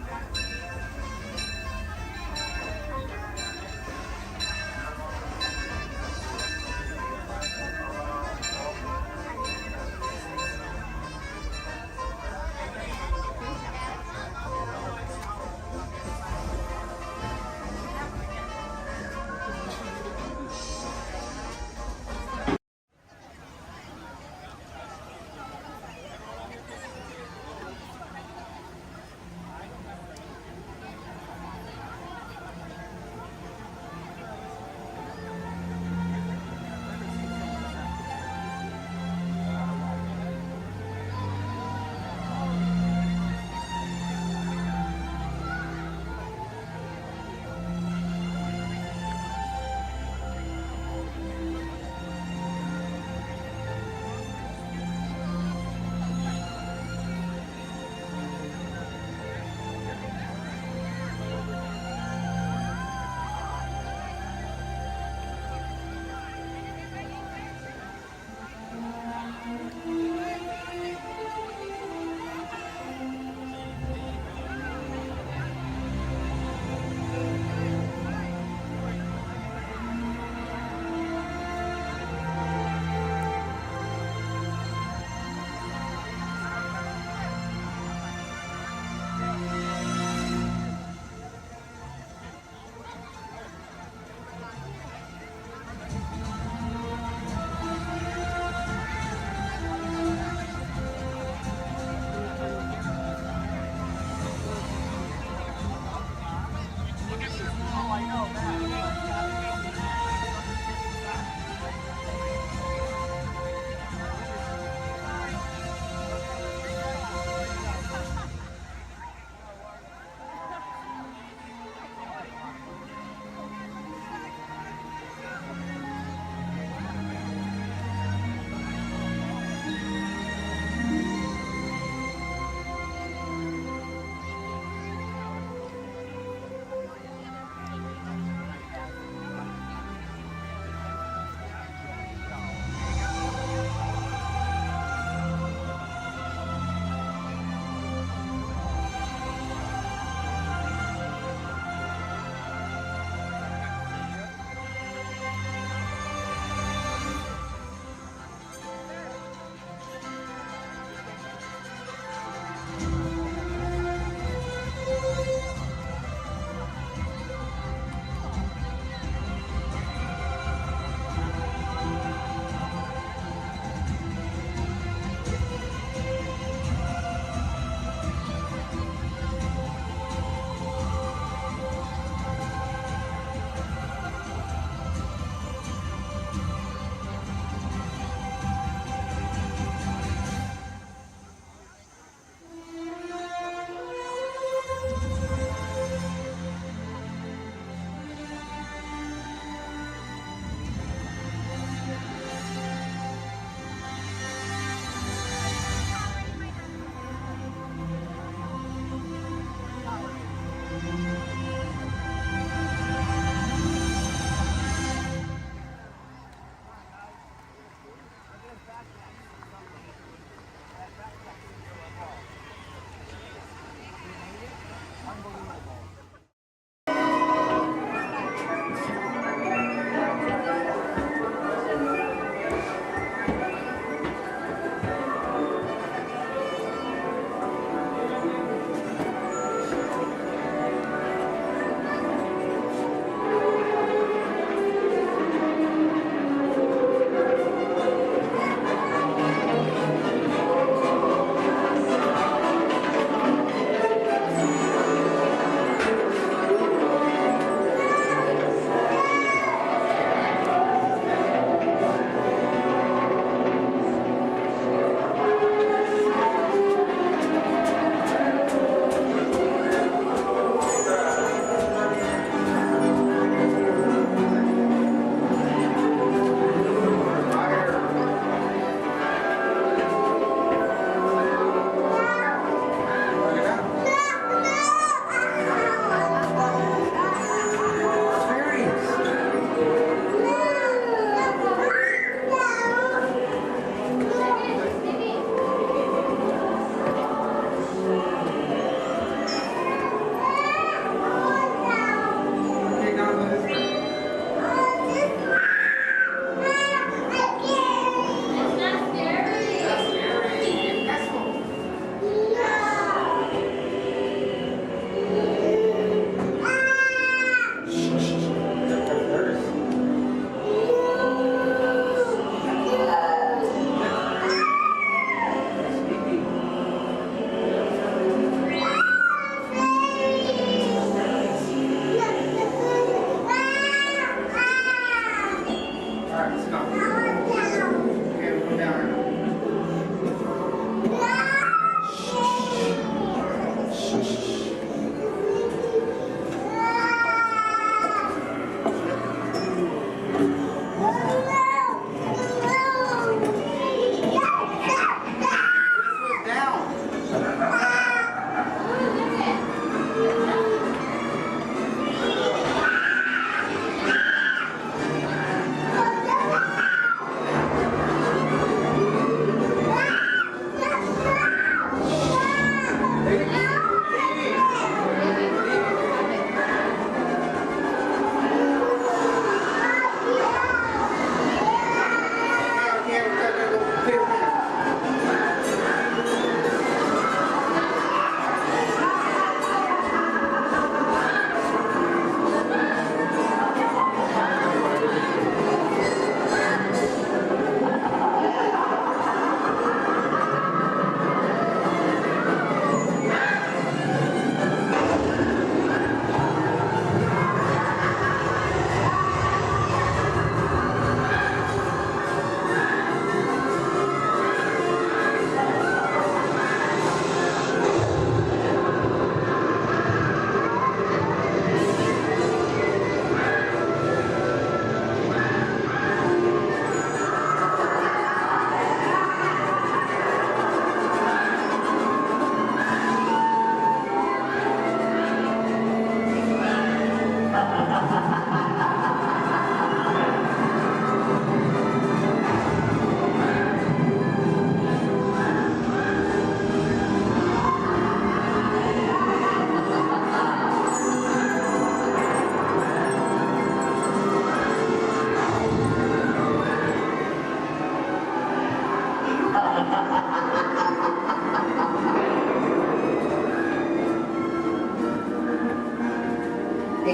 Take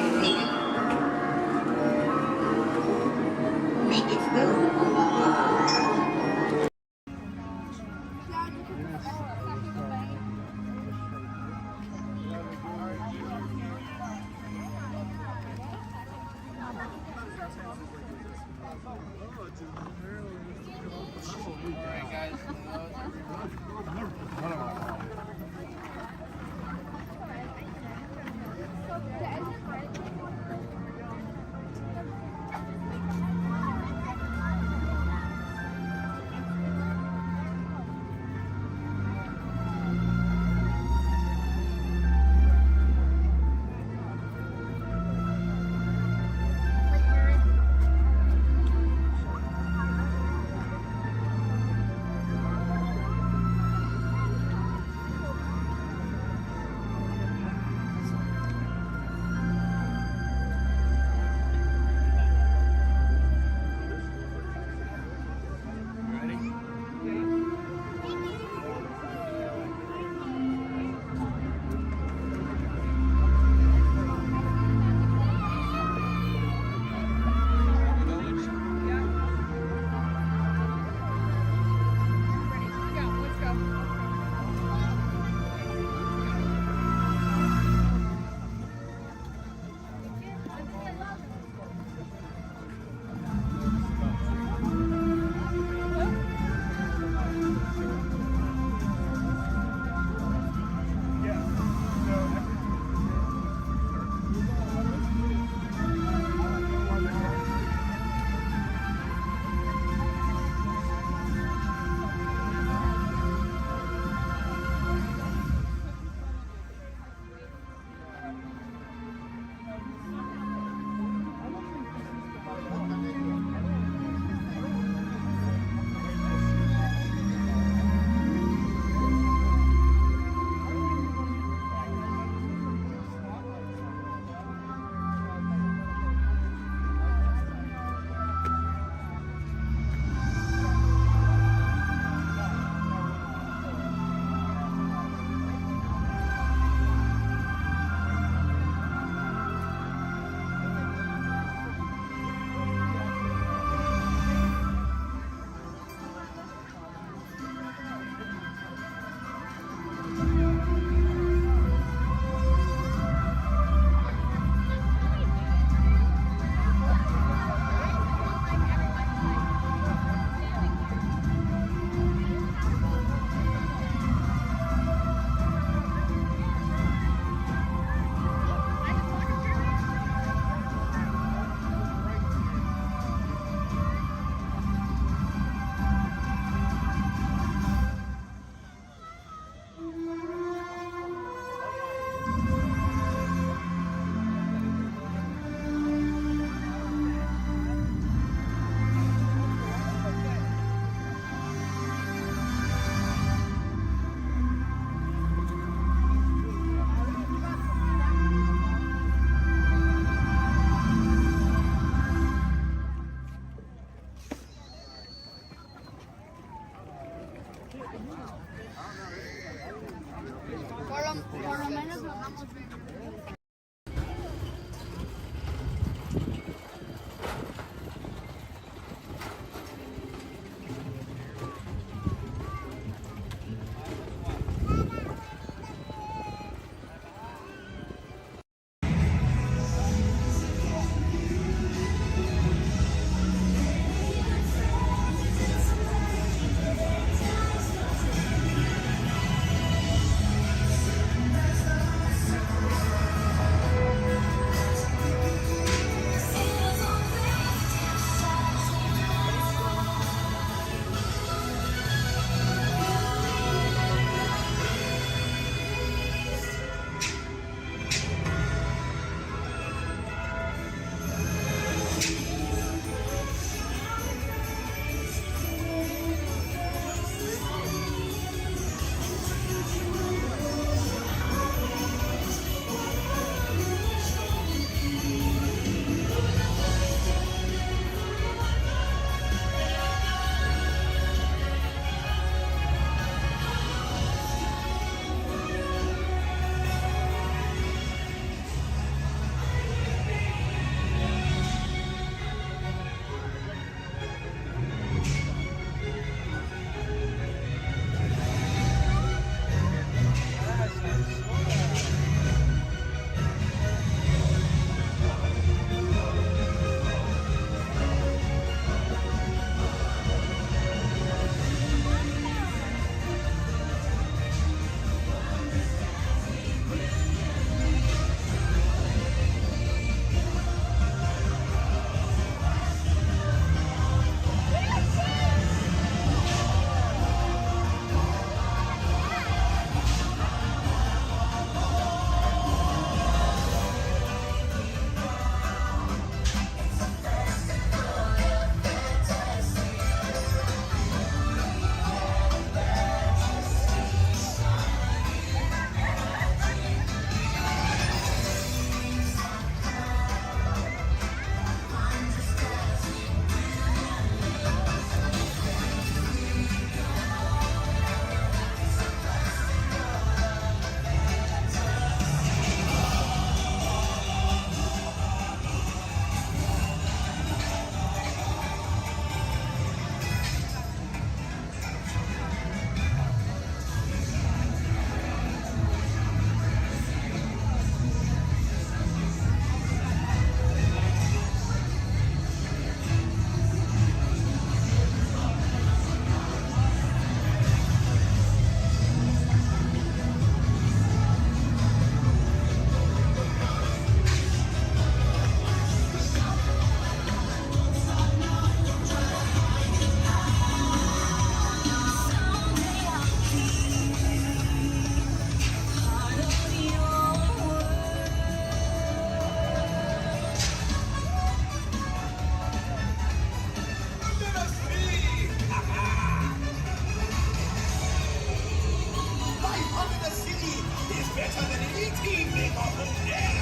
a peek. Make it move.
Alright guys,
evening of the dead.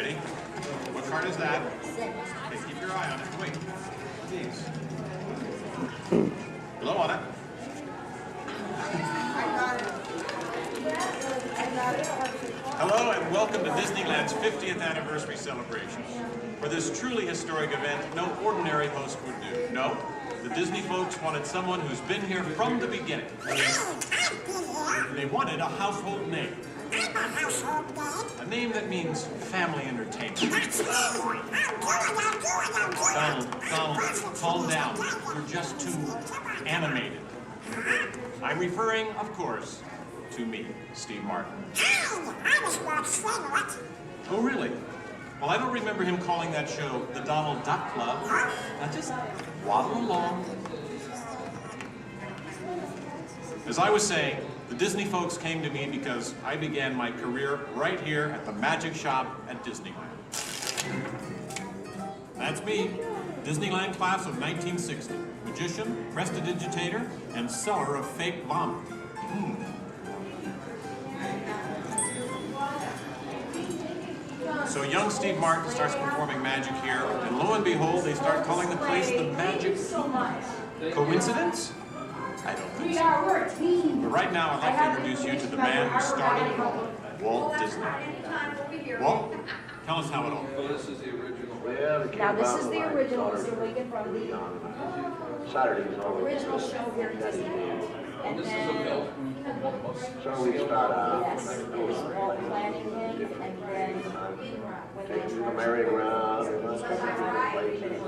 Ready? What card is that? Okay, keep your eye on it. Wait. Please. Blow on it. Hello and welcome to Disneyland's 50th anniversary celebration. For this truly historic event, no ordinary host would do. No, the Disney folks wanted someone who's been here from the beginning. They wanted a household name. A name that means family entertainment. Donald, calm down. You're just too animated. I'm referring, of course, to me, Steve Martin. Oh, really? Well, I don't remember him calling that show the Donald Duck Club. Now just waddle along. As I was saying, the Disney folks came to me because I began my career right here at the Magic Shop at Disneyland. That's me, Disneyland class of 1960. Magician, prestidigitator, and seller of fake vomit. So young Steve Martin starts performing magic here, and lo and behold, they start calling the place the Magic Kingdom. Coincidence? I don't think so. But right now, I'd like to introduce you to the man who started it all, Walt Disney. Walt, tell us how it all began.
Now this is the original, so we get from the original show here at Disneyland. And then,
So we start out.
yes, it was Walt planning him, and then when they
Taking the merry-go-round, and let's go to different places.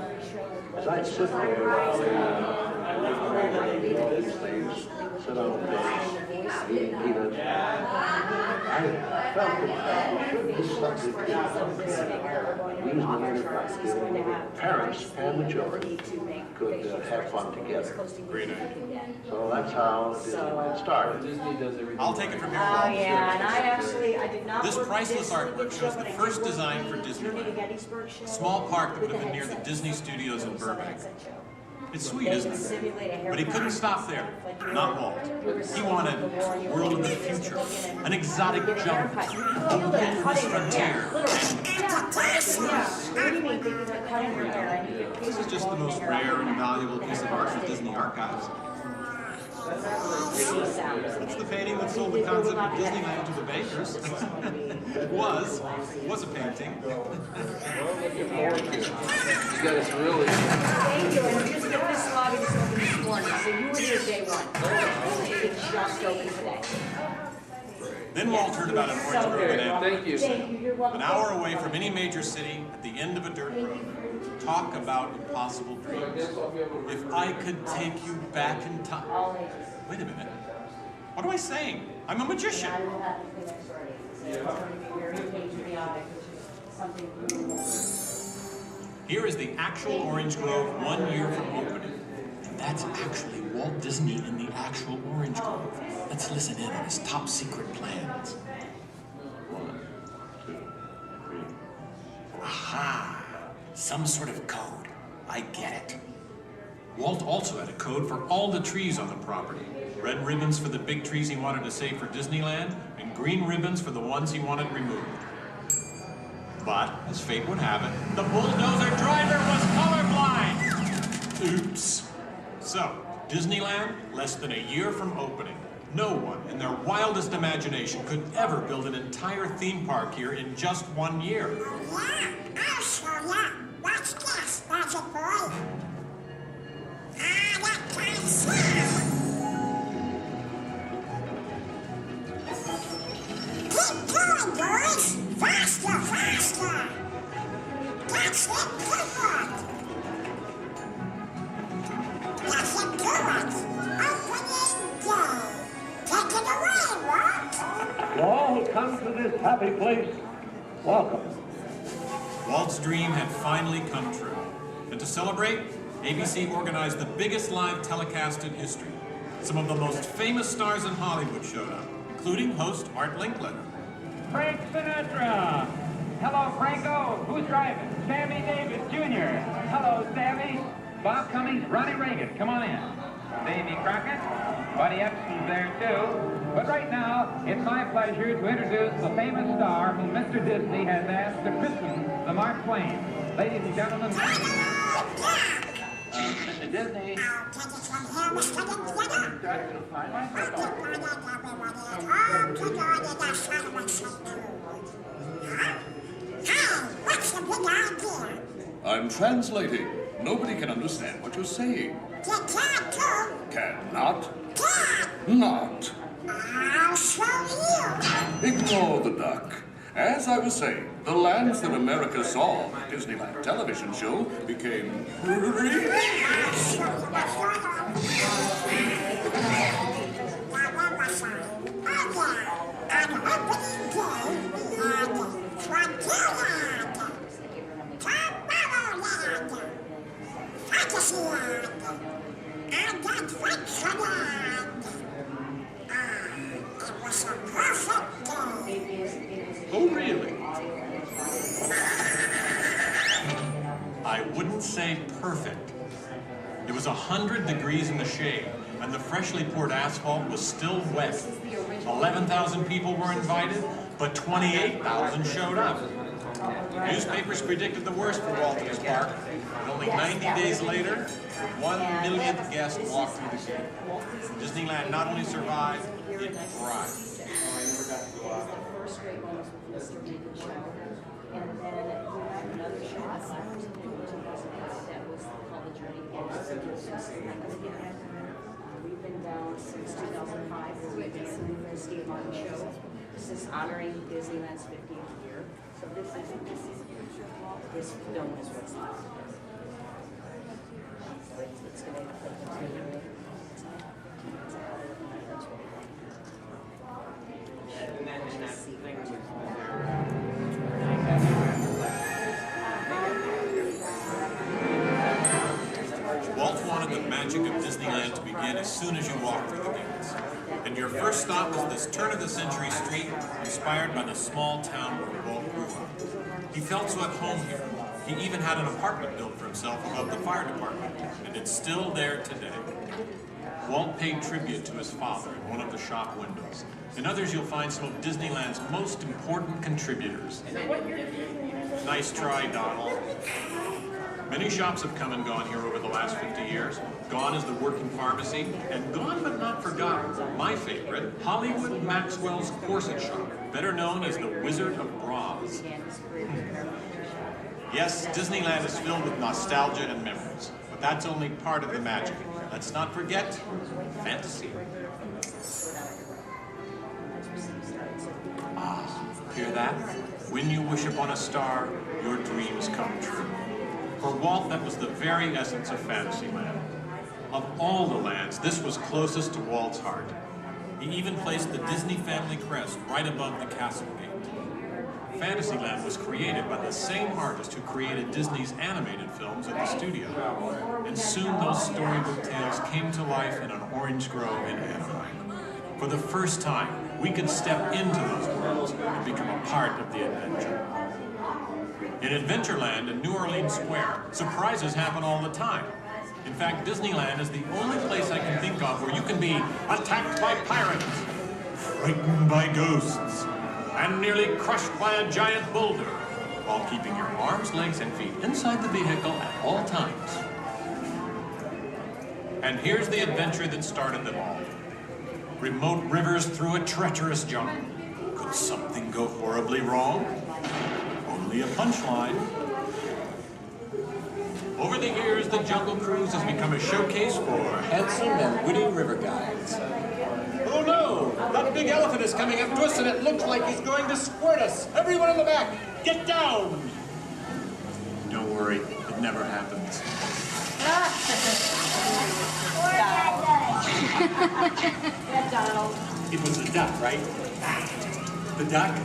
As I sit there, while they do all these things, sit on a bench, eating peanuts, I felt that this subject is something that parents and the children could have fun together.
Great idea.
So that's how Disneyland started.
I'll take it from here,
Oh,
Walt.
yeah, and I did not.
This
work
priceless
this
artwork
show,
shows
but
the
I
first
did work
design for
the
Disneyland.
Gettysburg show
A small park that would
with
have been
the
near the
headset.
Disney Studios in Burbank. It's sweet,
They
isn't
would
it?
simulate a hair
But he couldn't stop there. Not Walt. He wanted a world of the future, an exotic jungle, a wilderness frontier. This is just the most rare and valuable piece of art for Disney archives. That's the painting that sold the concept of Disneyland to the bakers. It was a painting.
You guys really...
Thank you, and just get this lobby just opened this morning, so you were here day one. It's just open today.
Then Walt heard about an orange grove in Anaheim.
Thank you.
Thank you, you're welcome.
An hour away from any major city, at the end of a dirt road. Talk about impossible dreams. If I could take you back in time. Wait a minute. What am I saying? I'm a magician. Here is the actual orange grove 1 year from opening. And that's actually Walt Disney in the actual orange grove. Let's listen in on his top secret plans. 1, 2, 3. Aha! Some sort of code. I get it. Walt also had a code for all the trees on the property. Red ribbons for the big trees he wanted to save for Disneyland, and green ribbons for the ones he wanted removed. But, as fate would have it, the bulldozer driver was colorblind! Oops. So, Disneyland, less than a year from opening. No one in their wildest imagination could ever build an entire theme park here in just 1 year.
Yeah, I'll show ya. Watch this, Magic Boy. That kind of sound. Keep going, boys. Faster, faster. That's it, good one. That's it, good one. Open it, go. Take it away, Walt.
To all who come to this happy place, welcome.
Walt's dream had finally come true. And to celebrate, ABC organized the biggest live telecast in history. Some of the most famous stars in Hollywood showed up, including host Art Linkletter.
Frank Sinatra. Hello, Franco. Who's driving? Sammy Davis Jr. Hello, Sammy. Bob Cummings, Ronnie Reagan. Come on in. Davy Crockett. Buddy Epson's there, too. But right now, it's my pleasure to introduce the famous star whom Mr. Disney has asked to christen the Mark Twain. Ladies and gentlemen,
Mr. Disney. I'll take it from here, Mr. What's the big idea?
I'm translating. Nobody can understand what you're saying.
You can't do.
Cannot.
Can't.
Not.
I'll show you.
Ignore the duck. As I was saying, the lands that America saw on the Disneyland television show became really...
Fantasyland and Adventureland. It was a perfect day.
Oh, really?
I wouldn't say perfect. It was 100 degrees in the shade, and the freshly poured asphalt was still wet. 11,000 people were invited, but 28,000 showed up. Newspapers predicted the worst for Walt and his park, and only 90 days later, the 1 millionth guest walked through the gate. Disneyland not only survived, it thrived.
First grade one was with Mr. Regan show, and then we had another show that was called The Journey. We've been down since 2005, where we've been doing the Steve Martin show. This is honoring Disneyland's 50th year. So this film is what's left. So it's going to continue.
Walt wanted the magic of Disneyland to begin as soon as you walked through the gates. And your first stop was this turn-of-the-century street inspired by the small town where Walt grew up. He felt so at home here. He even had an apartment built for himself above the fire department, and it's still there today. Walt paid tribute to his father in one of the shop windows. In others, you'll find some of Disneyland's most important contributors. Nice try, Donald. Many shops have come and gone here over the last 50 years. Gone is the working pharmacy, and gone but not forgotten, my favorite, Hollywood Maxwell's corset shop, better known as the Wizard of Bras. Yes, Disneyland is filled with nostalgia and memories, but that's only part of the magic. Let's not forget fantasy. Ah, hear that? When you wish upon a star, your dreams come true. For Walt, that was the very essence of Fantasyland. Of all the lands, this was closest to Walt's heart. He even placed the Disney family crest right above the castle gate. Fantasyland was created by the same artist who created Disney's animated films at the studio. And soon those storybook tales came to life in an orange grove in Anaheim. For the first time, we could step into those worlds and become a part of the adventure. In Adventureland and New Orleans Square, surprises happen all the time. In fact, Disneyland is the only place I can think of where you can be attacked by pirates, frightened by ghosts, and nearly crushed by a giant boulder, while keeping your arms, legs, and feet inside the vehicle at all times. And here's the adventure that started them all. Remote rivers through a treacherous jungle. Could something go horribly wrong? Only a punchline. Over the years, the Jungle Cruise has become a showcase for handsome and witty river guides. Oh no! That big elephant is coming up to us and it looks like he's going to squirt us! Everyone in the back, get down! Don't worry, it never happens.
Yeah, Donald.
It was the duck, right? The duck?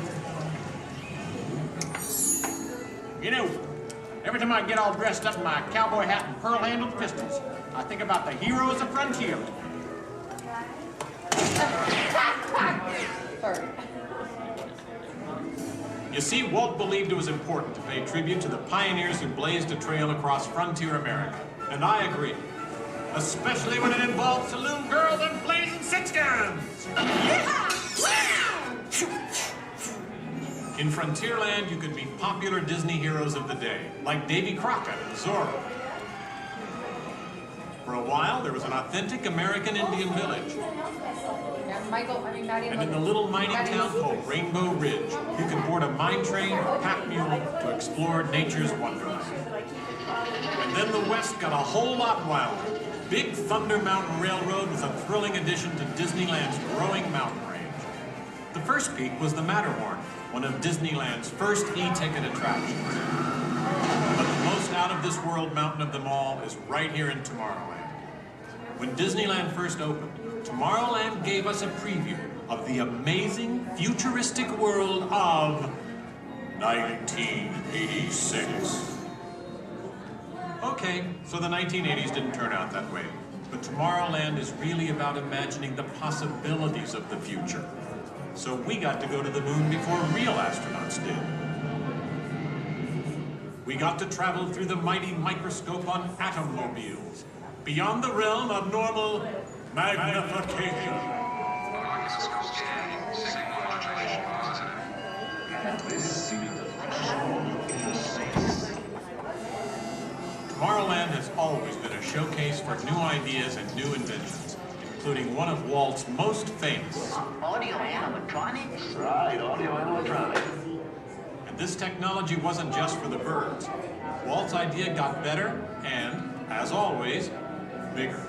You know, every time I get all dressed up in my cowboy hat and pearl-handled pistols, I think about the heroes of frontier. You see, Walt believed it was important to pay tribute to the pioneers who blazed a trail across frontier America, and I agree. especially when it involves saloon girls and blazing six-guns. In Frontierland, you could meet popular Disney heroes of the day, like Davy Crockett and Zorro. For a while, there was an authentic American Indian village. And in the little mining town called Rainbow Ridge, you could board a mine train or pack mule to explore nature's wonderland. And then the West got a whole lot wilder. Big Thunder Mountain Railroad was a thrilling addition to Disneyland's growing mountain range. The first peak was the Matterhorn, one of Disneyland's first e-ticket attractions. But the most out-of-this-world mountain of them all is right here in Tomorrowland. When Disneyland first opened, Tomorrowland gave us a preview of the amazing, futuristic world of 1986. Okay, so the 1980s didn't turn out that way. But Tomorrowland is really about imagining the possibilities of the future. So we got to go to the moon before real astronauts did. We got to travel through the mighty microscope on atommobiles, beyond the realm of normal magnification. Tomorrowland has always been a showcase for new ideas and new inventions, including one of Walt's most famous.
Audio animatronics?
Right, audio animatronics.
And this technology wasn't just for the birds. Walt's idea got better and, as always, bigger.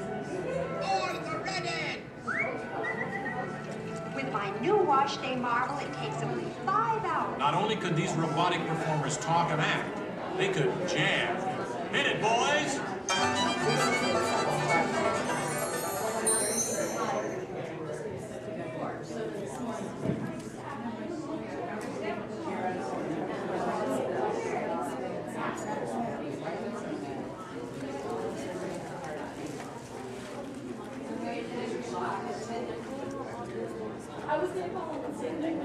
With my new wash day marble, it takes only 5 hours.
Not only could these robotic performers talk and act, they could jam. Hit it, boys!
I was going to call him and say that.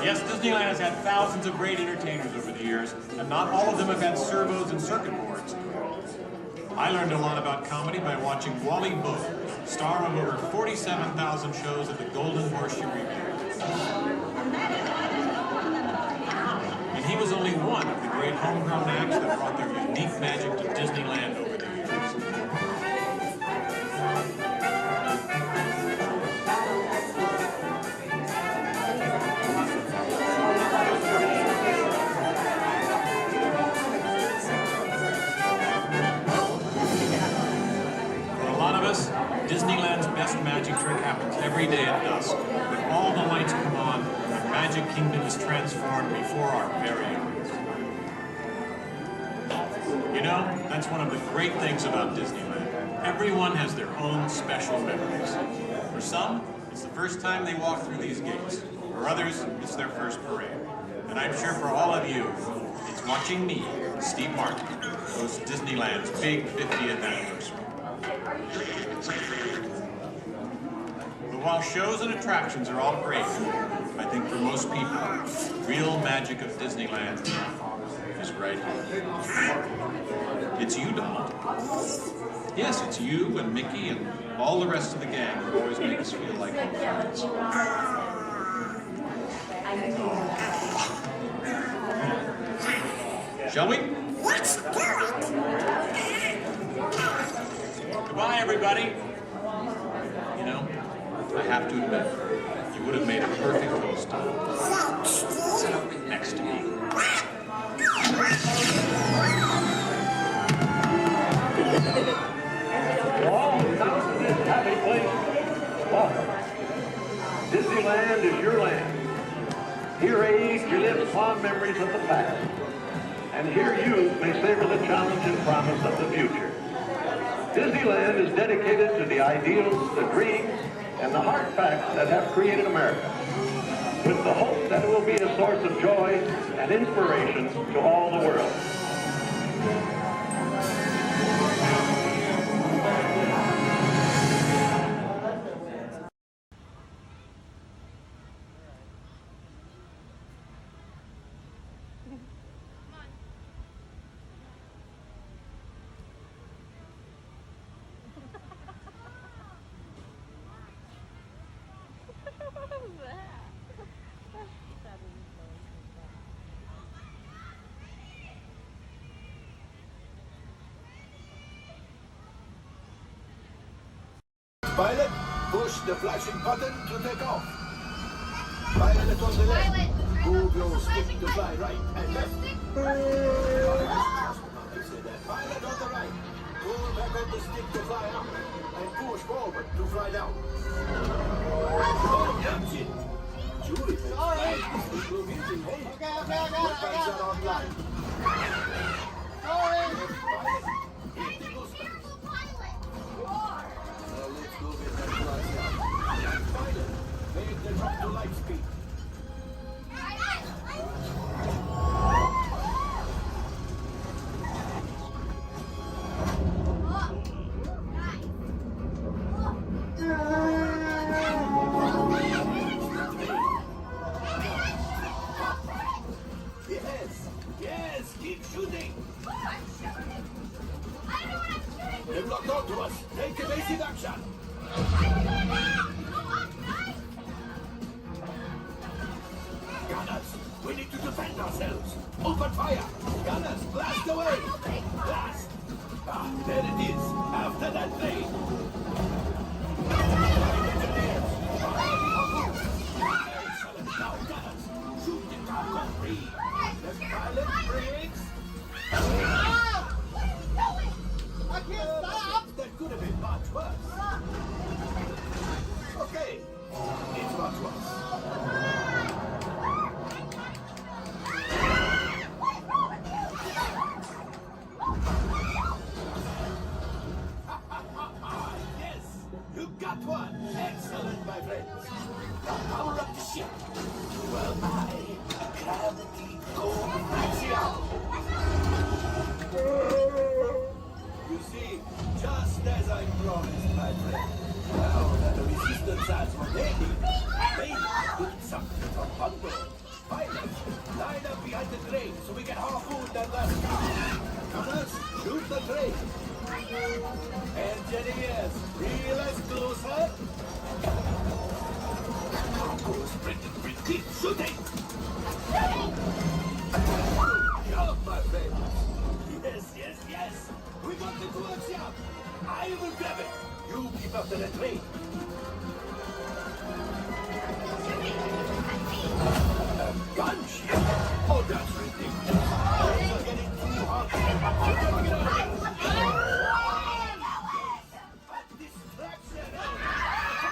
Yes, Disneyland has had thousands of great entertainers over the years, and not all of them have had servos and circuit boards. I learned a lot about comedy by watching Wally Bogue, star of over 47,000 shows at the Golden Horseshoe Revue. And he was only one of the great homegrown acts that brought their unique magic to Disneyland over the years. Disneyland's best magic trick happens every day at dusk, when all the lights come on and the Magic Kingdom is transformed before our very eyes. You know, that's one of the great things about Disneyland. Everyone has their own special memories. For some, it's the first time they walk through these gates. For others, it's their first parade. And I'm sure for all of you, it's watching me, Steve Martin, host Disneyland's big 50th anniversary. But while shows and attractions are all great, I think for most people, the real magic of Disneyland is right here. It's you, Donald. Yes, it's you and Mickey and all the rest of the gang who always make us feel like home friends. Shall we?
Let's do it!
Goodbye, everybody. You know, I have to admit, you would have made a perfect host next to me.
All come to this happy place. Welcome. Disneyland is your land. Here age you live upon memories of the past. And here youth may savor the challenge and promise of the future. Disneyland is dedicated to the ideals, the dreams,
and the hard facts that have created America, with the hope that it will be a source of joy and inspiration to all the world.
Pilot, push the flashing button to take off. Pilot on the left. Move your stick to fly right and left. Pilot on the right. Pull back on the stick to fly up and push forward to fly down. Oh, captain. Julie, sorry. Okay. Weapons are online. Sorry. Hit the booster. Let's go get that fly down. Pilot, make the drop to light speed. Yes, keep shooting. They've locked onto us. Take evasive action. Gunners, we need to defend ourselves. Open fire. Gunners, blast away. Blast. Ah, there it is. After that blade. Excellent. Now, gunners, shoot the cargo free. The pilot brings. I can't stop! That could have been much worse. Okay, it's much worse. Yes, you got one. Excellent, my friends. Now power up the ship. Well, gravity go axial. You see, just as I promised, my friend. Now that the resistance has what they need, they need something from Bungo. Pilot, line up behind the train so we can harpoon that last car. Gunners, shoot the train. Engineers, reel us closer. Cargo's pretty. Keep shooting. Good job, my friend. Yes. We got it to action. I will grab it. You keep after the train. Gunship? Oh, that's ridiculous. You're getting too hot. Distraction.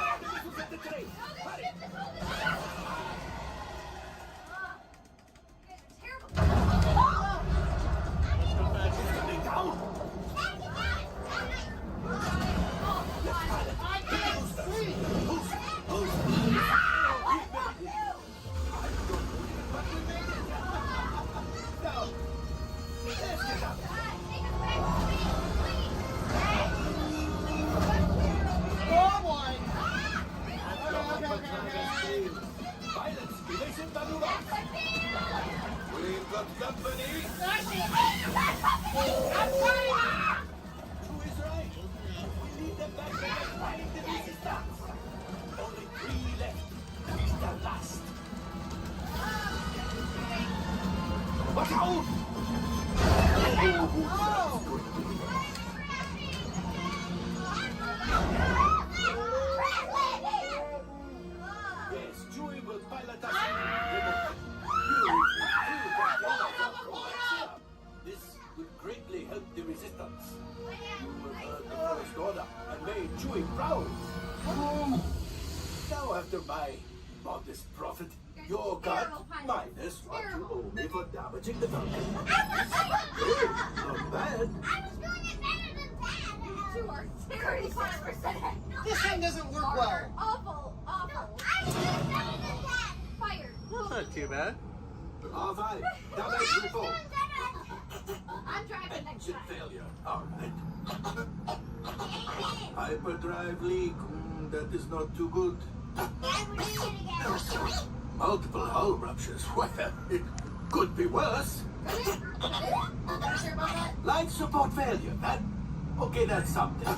Come on, let me get the train. Hurry. We've got company. Who is right? We need them back there fighting the resistance. Only 3 left. He's the last. Watch out! Yes, Chewie will pilot us. This would greatly help the resistance. You will earn the first order and made Chewie proud. Now, after my modest profit, your cut minus what you owe me for damaging the Falcon. Not bad.
You are 35%.
This thing doesn't work well.
All
you, man. All right. Damage report.
I'm driving next
Engine
time.
failure. All right. Hyperdrive leak. That is not too good. Multiple hull ruptures. Well, it could be worse. Life support failure. Okay, that's something.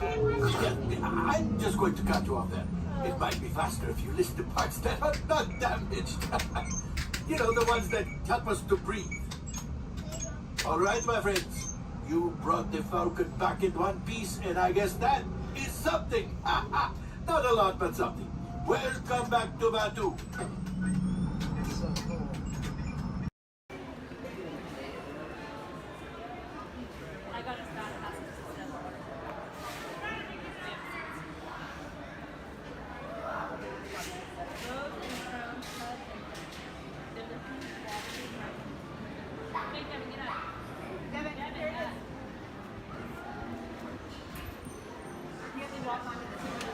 Yeah, I'm just going to cut you off there. It might be faster if you list the parts that are not damaged. You know, the ones that help us to breathe. All right, my friends. You brought the Falcon back in one piece, and I guess that is something. Not a lot, but something. Welcome back to Batu.
I got a fast passenger system.
Devin, here it is. You have to walk onto this one.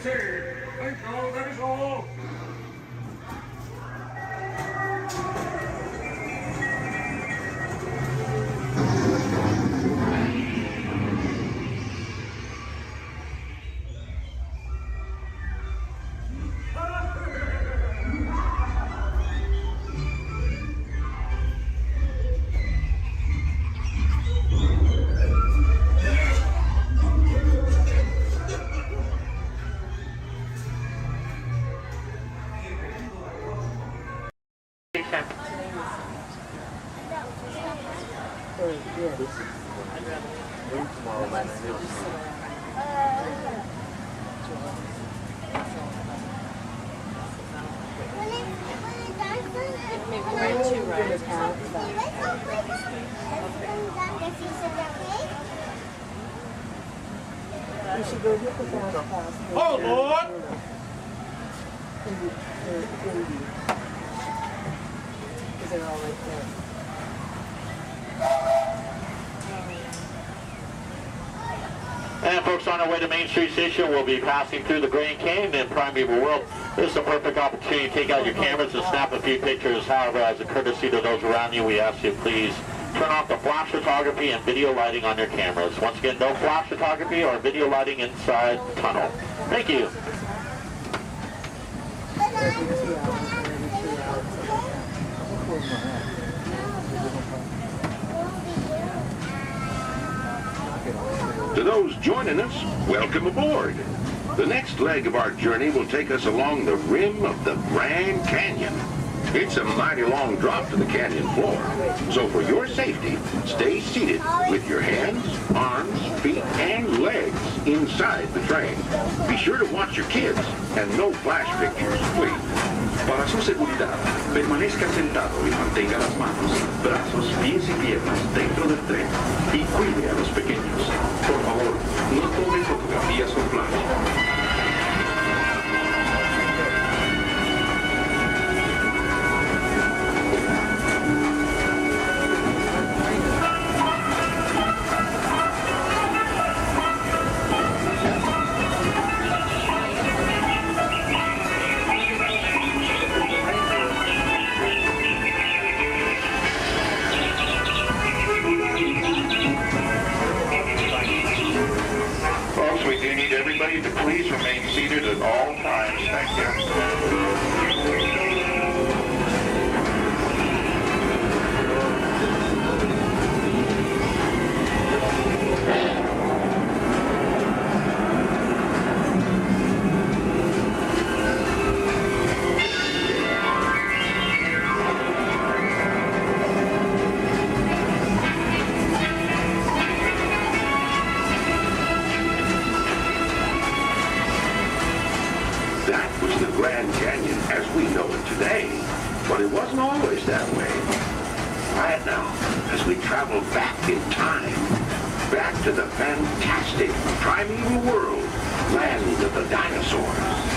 say. Thank you, that is all.
We should go get the fast pass.
Oh, Lord!
Because they're all right there.
And folks, on our way to Main Street Station, we'll be passing through the Grand Canyon and Primeval World. This is a perfect opportunity to take out your cameras and snap a few pictures. However, as a courtesy to those around you, we ask you please turn off the flash photography and video lighting on your cameras. Once again, no flash photography or video lighting inside the tunnel. Thank you.
To those joining us, welcome aboard. The next leg of our journey will take us along the rim of the Grand Canyon. It's a mighty long drop to the canyon floor, so for your safety, stay seated with your hands, arms, feet, and legs inside the train. Be sure to watch your kids and no flash pictures, please.
Para su seguridad, permanezca sentado y mantenga las manos, brazos, pies y piernas dentro del tren y cuide a los pequeños. Por favor, no tome fotografías con flash.
We do need everybody to please remain seated at all times. Thank you. Grand Canyon as we know it today, but it wasn't always that way. Quiet now as we travel back in time, back to the fantastic primeval world, land of the dinosaurs.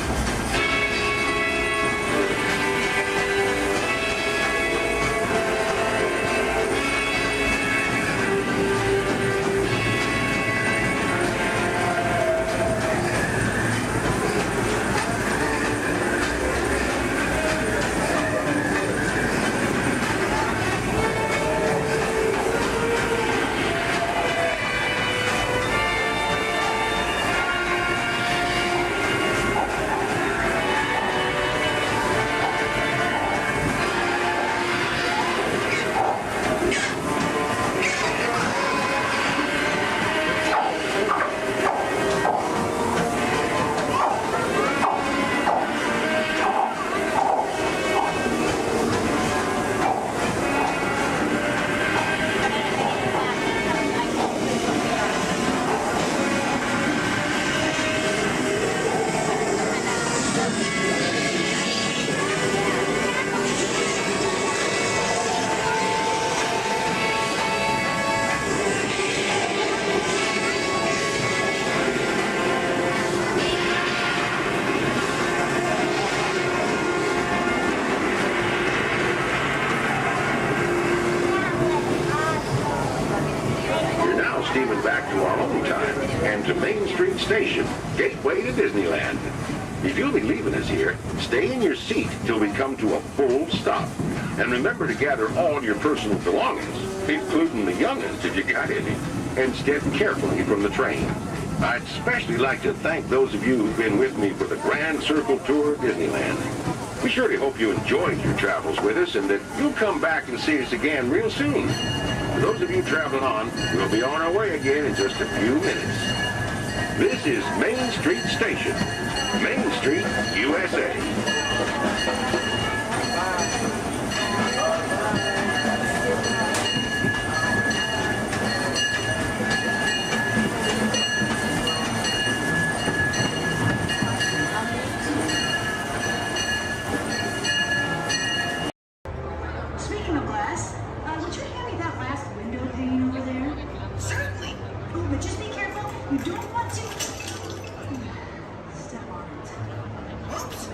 gateway to Disneyland. If you'll be leaving us here, stay in your seat till we come to a full stop. And remember to gather all your personal belongings, including the young'uns if you got any, and step carefully from the train. I'd especially like to thank those of you who've been with me for the Grand Circle Tour of Disneyland. We surely hope you enjoyed your travels with us and that you'll come back and see us again real soon. For those of you traveling on, we'll be on our way again in just a few minutes. This is Main Street Station, Main Street, USA.
Speaking of glass, would you hand me that last window pane over there? Certainly. Oh, but just be careful. You don't want to step on it. Oops.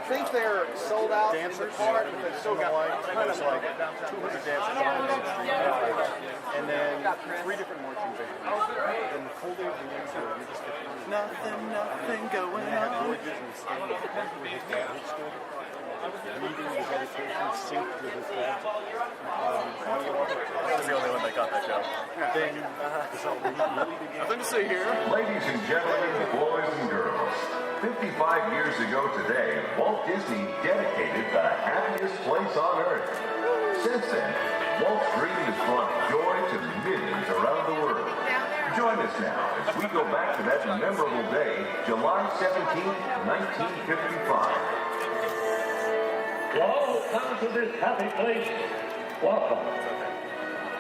think they're sold out in the park, but they've still got kind of like 200 dancers on Main Street. And then 3 different marching bands. And the whole day of the dance, you just get nothing going on. George's and standing with his dad stood, reading the meditation, synced with his dad. That's the only one that got that joke. Then the song really began. Nothing to see here.
Ladies and gentlemen, boys and girls, 55 years ago today, Walt Disney dedicated the happiest place on earth. Since then, Walt's dream has brought joy to millions around the world. Join us now as we go back to that memorable day, July 17th, 1955.
To all who come to this happy place, welcome.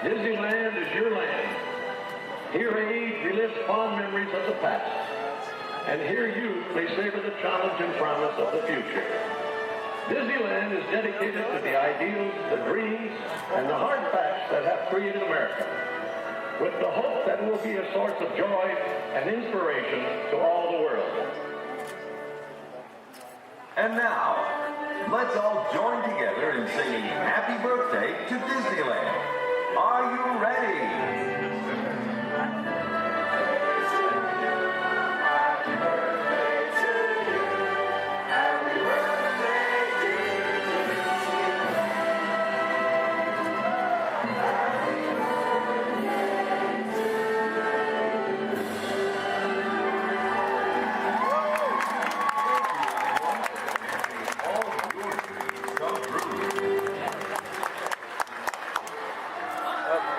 Disneyland is your land. Here age relives fond memories of the past. And here youth may savor the challenge and promise of the future. Disneyland is dedicated to the ideals, the dreams, and the hard facts that have created America, with the hope that it will be a source of joy and inspiration to all the world.
And now, let's all join together in singing Happy Birthday to Disneyland. Are you ready?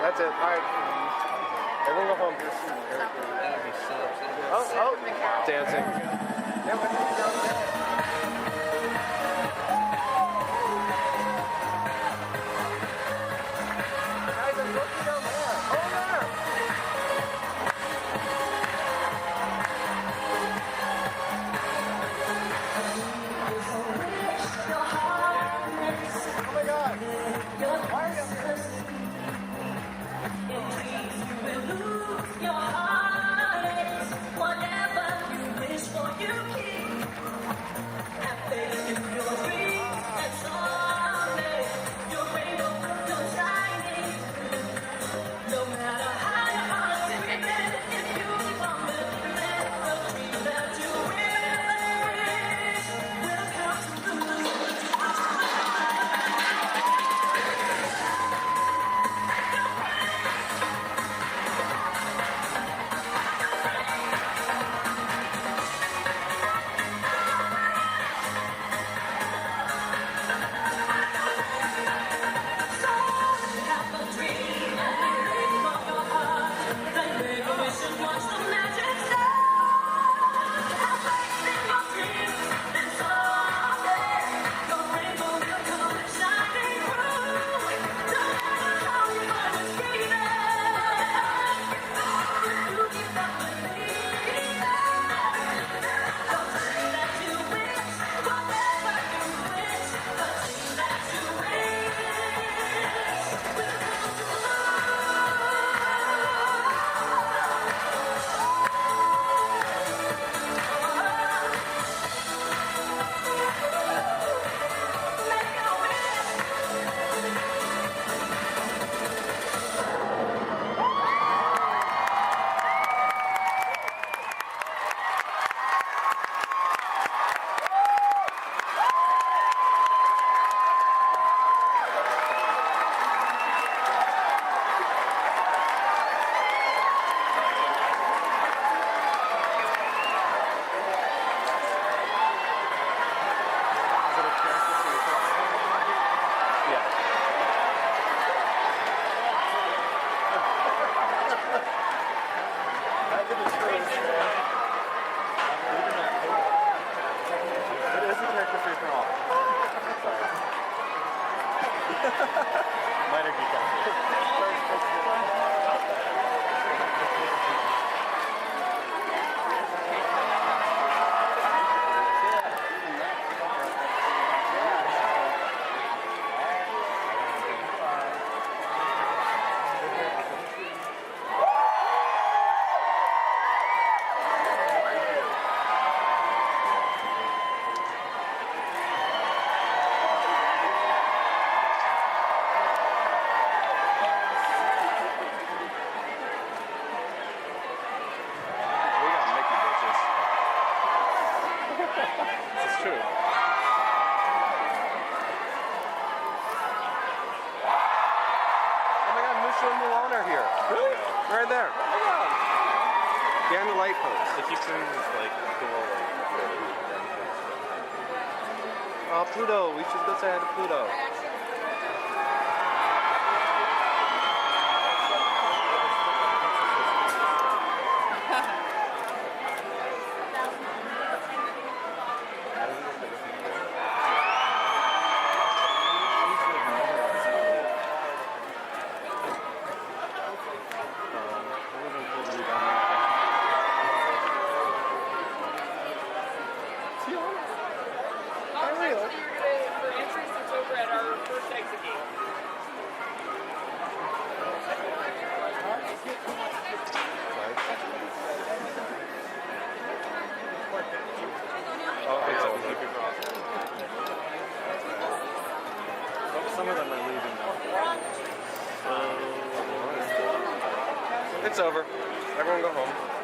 That's it. All right. Everyone go home. Oh, dancing.
Whatever you wish for, you keep. Have faith in your
there. Behind the light post.
They keep doing this like cool
Oh, Pluto. We should go say hi to Pluto. Some of them are leaving now. It's over. Everyone go home.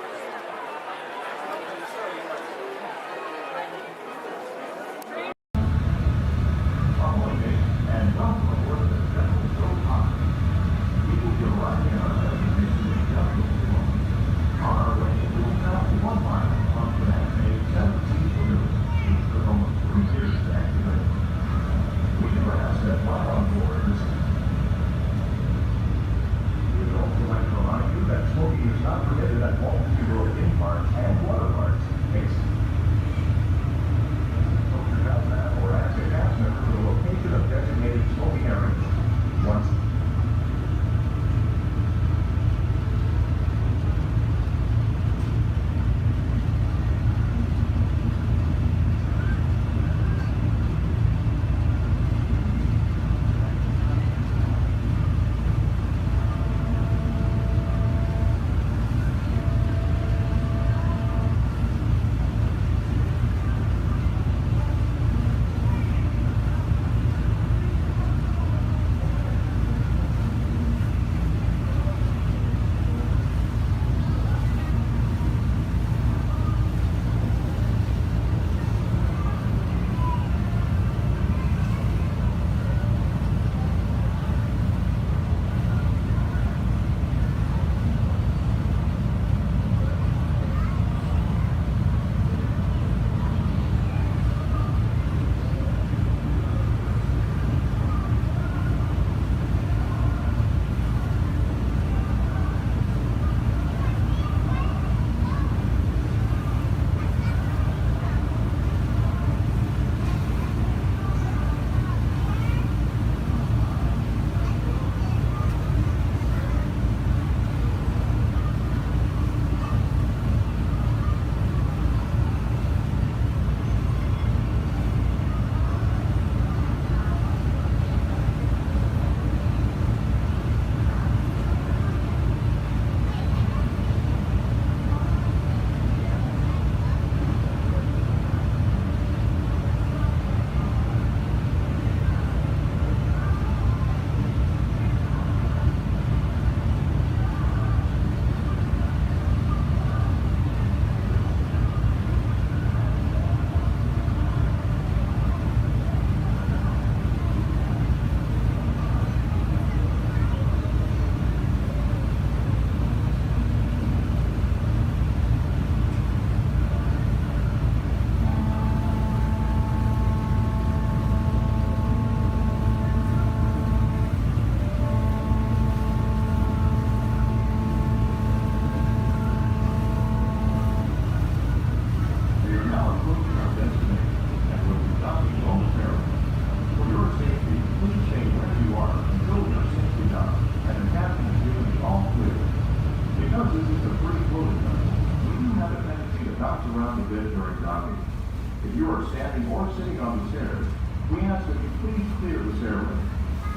If you are standing or sitting on the stairs, we ask that you please clear the stairway.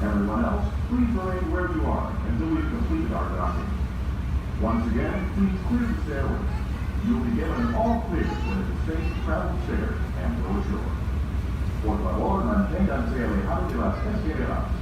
Everyone else, please remain where you are until we've completed our docking. Once again, please clear the stairway. You'll be given an all clear when it is safe to travel stairs and go ashore. Por favor, manténganse alejados de las escaleras.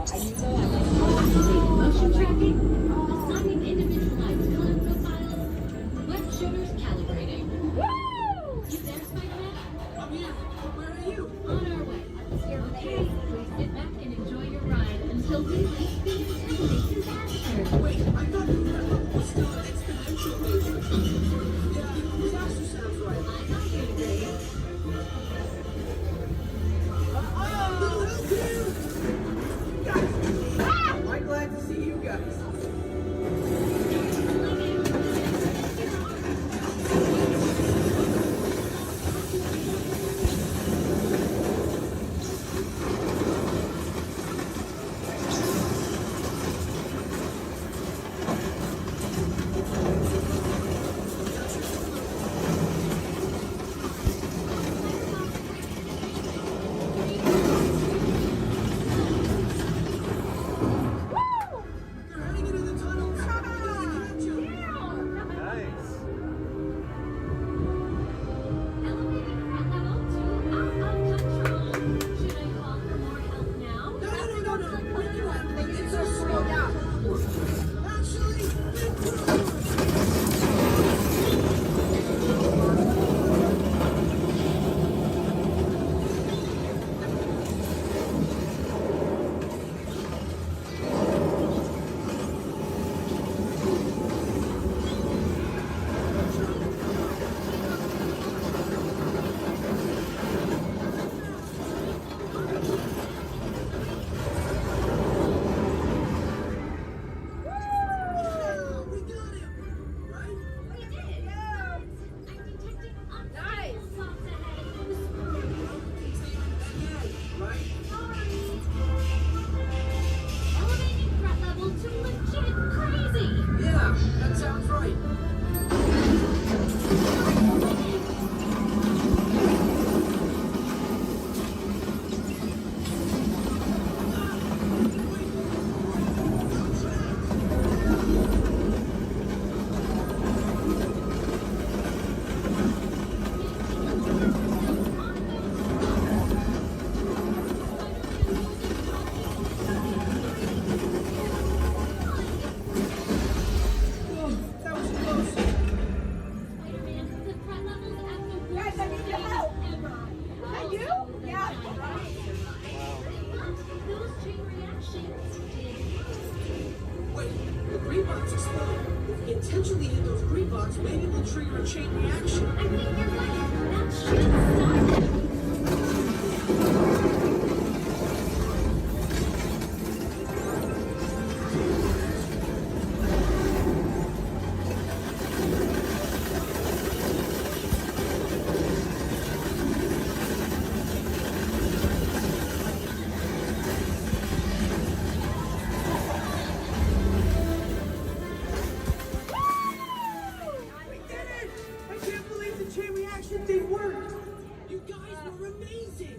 Motion tracking, assigning individualized color profiles, web shooters calibrating. Woo! You there, Spider-Man?
I'm here. Where are you?
On our way. Okay, please sit back and enjoy your ride until we reach the intended disaster.
Wait, I thought the level was still an exponential movement. Yeah, disaster sounds right.
I'm not here to grade.
I'm glad to see you guys. They're heading into the tunnels. They're gonna catch you.
Nice.
Elevated threat level to out of control. Should I call for more help now?
No. We can have things are slowed down. Actually, we got him. Right?
We did. I'm detecting unstable spots ahead.
Right?
Elevating threat level to legit crazy.
Yeah, that sounds right. That was close.
Spider-Man, the threat level's at the worst
I need your help.
ever.
Are you? Yeah.
Those chain reactions did.
Wait, the green box exploded. If we intentionally hit those green box, maybe we'll trigger a chain reaction.
I think you're right. That should stop it.
We did it! I can't believe the chain reaction thing worked. You guys were amazing.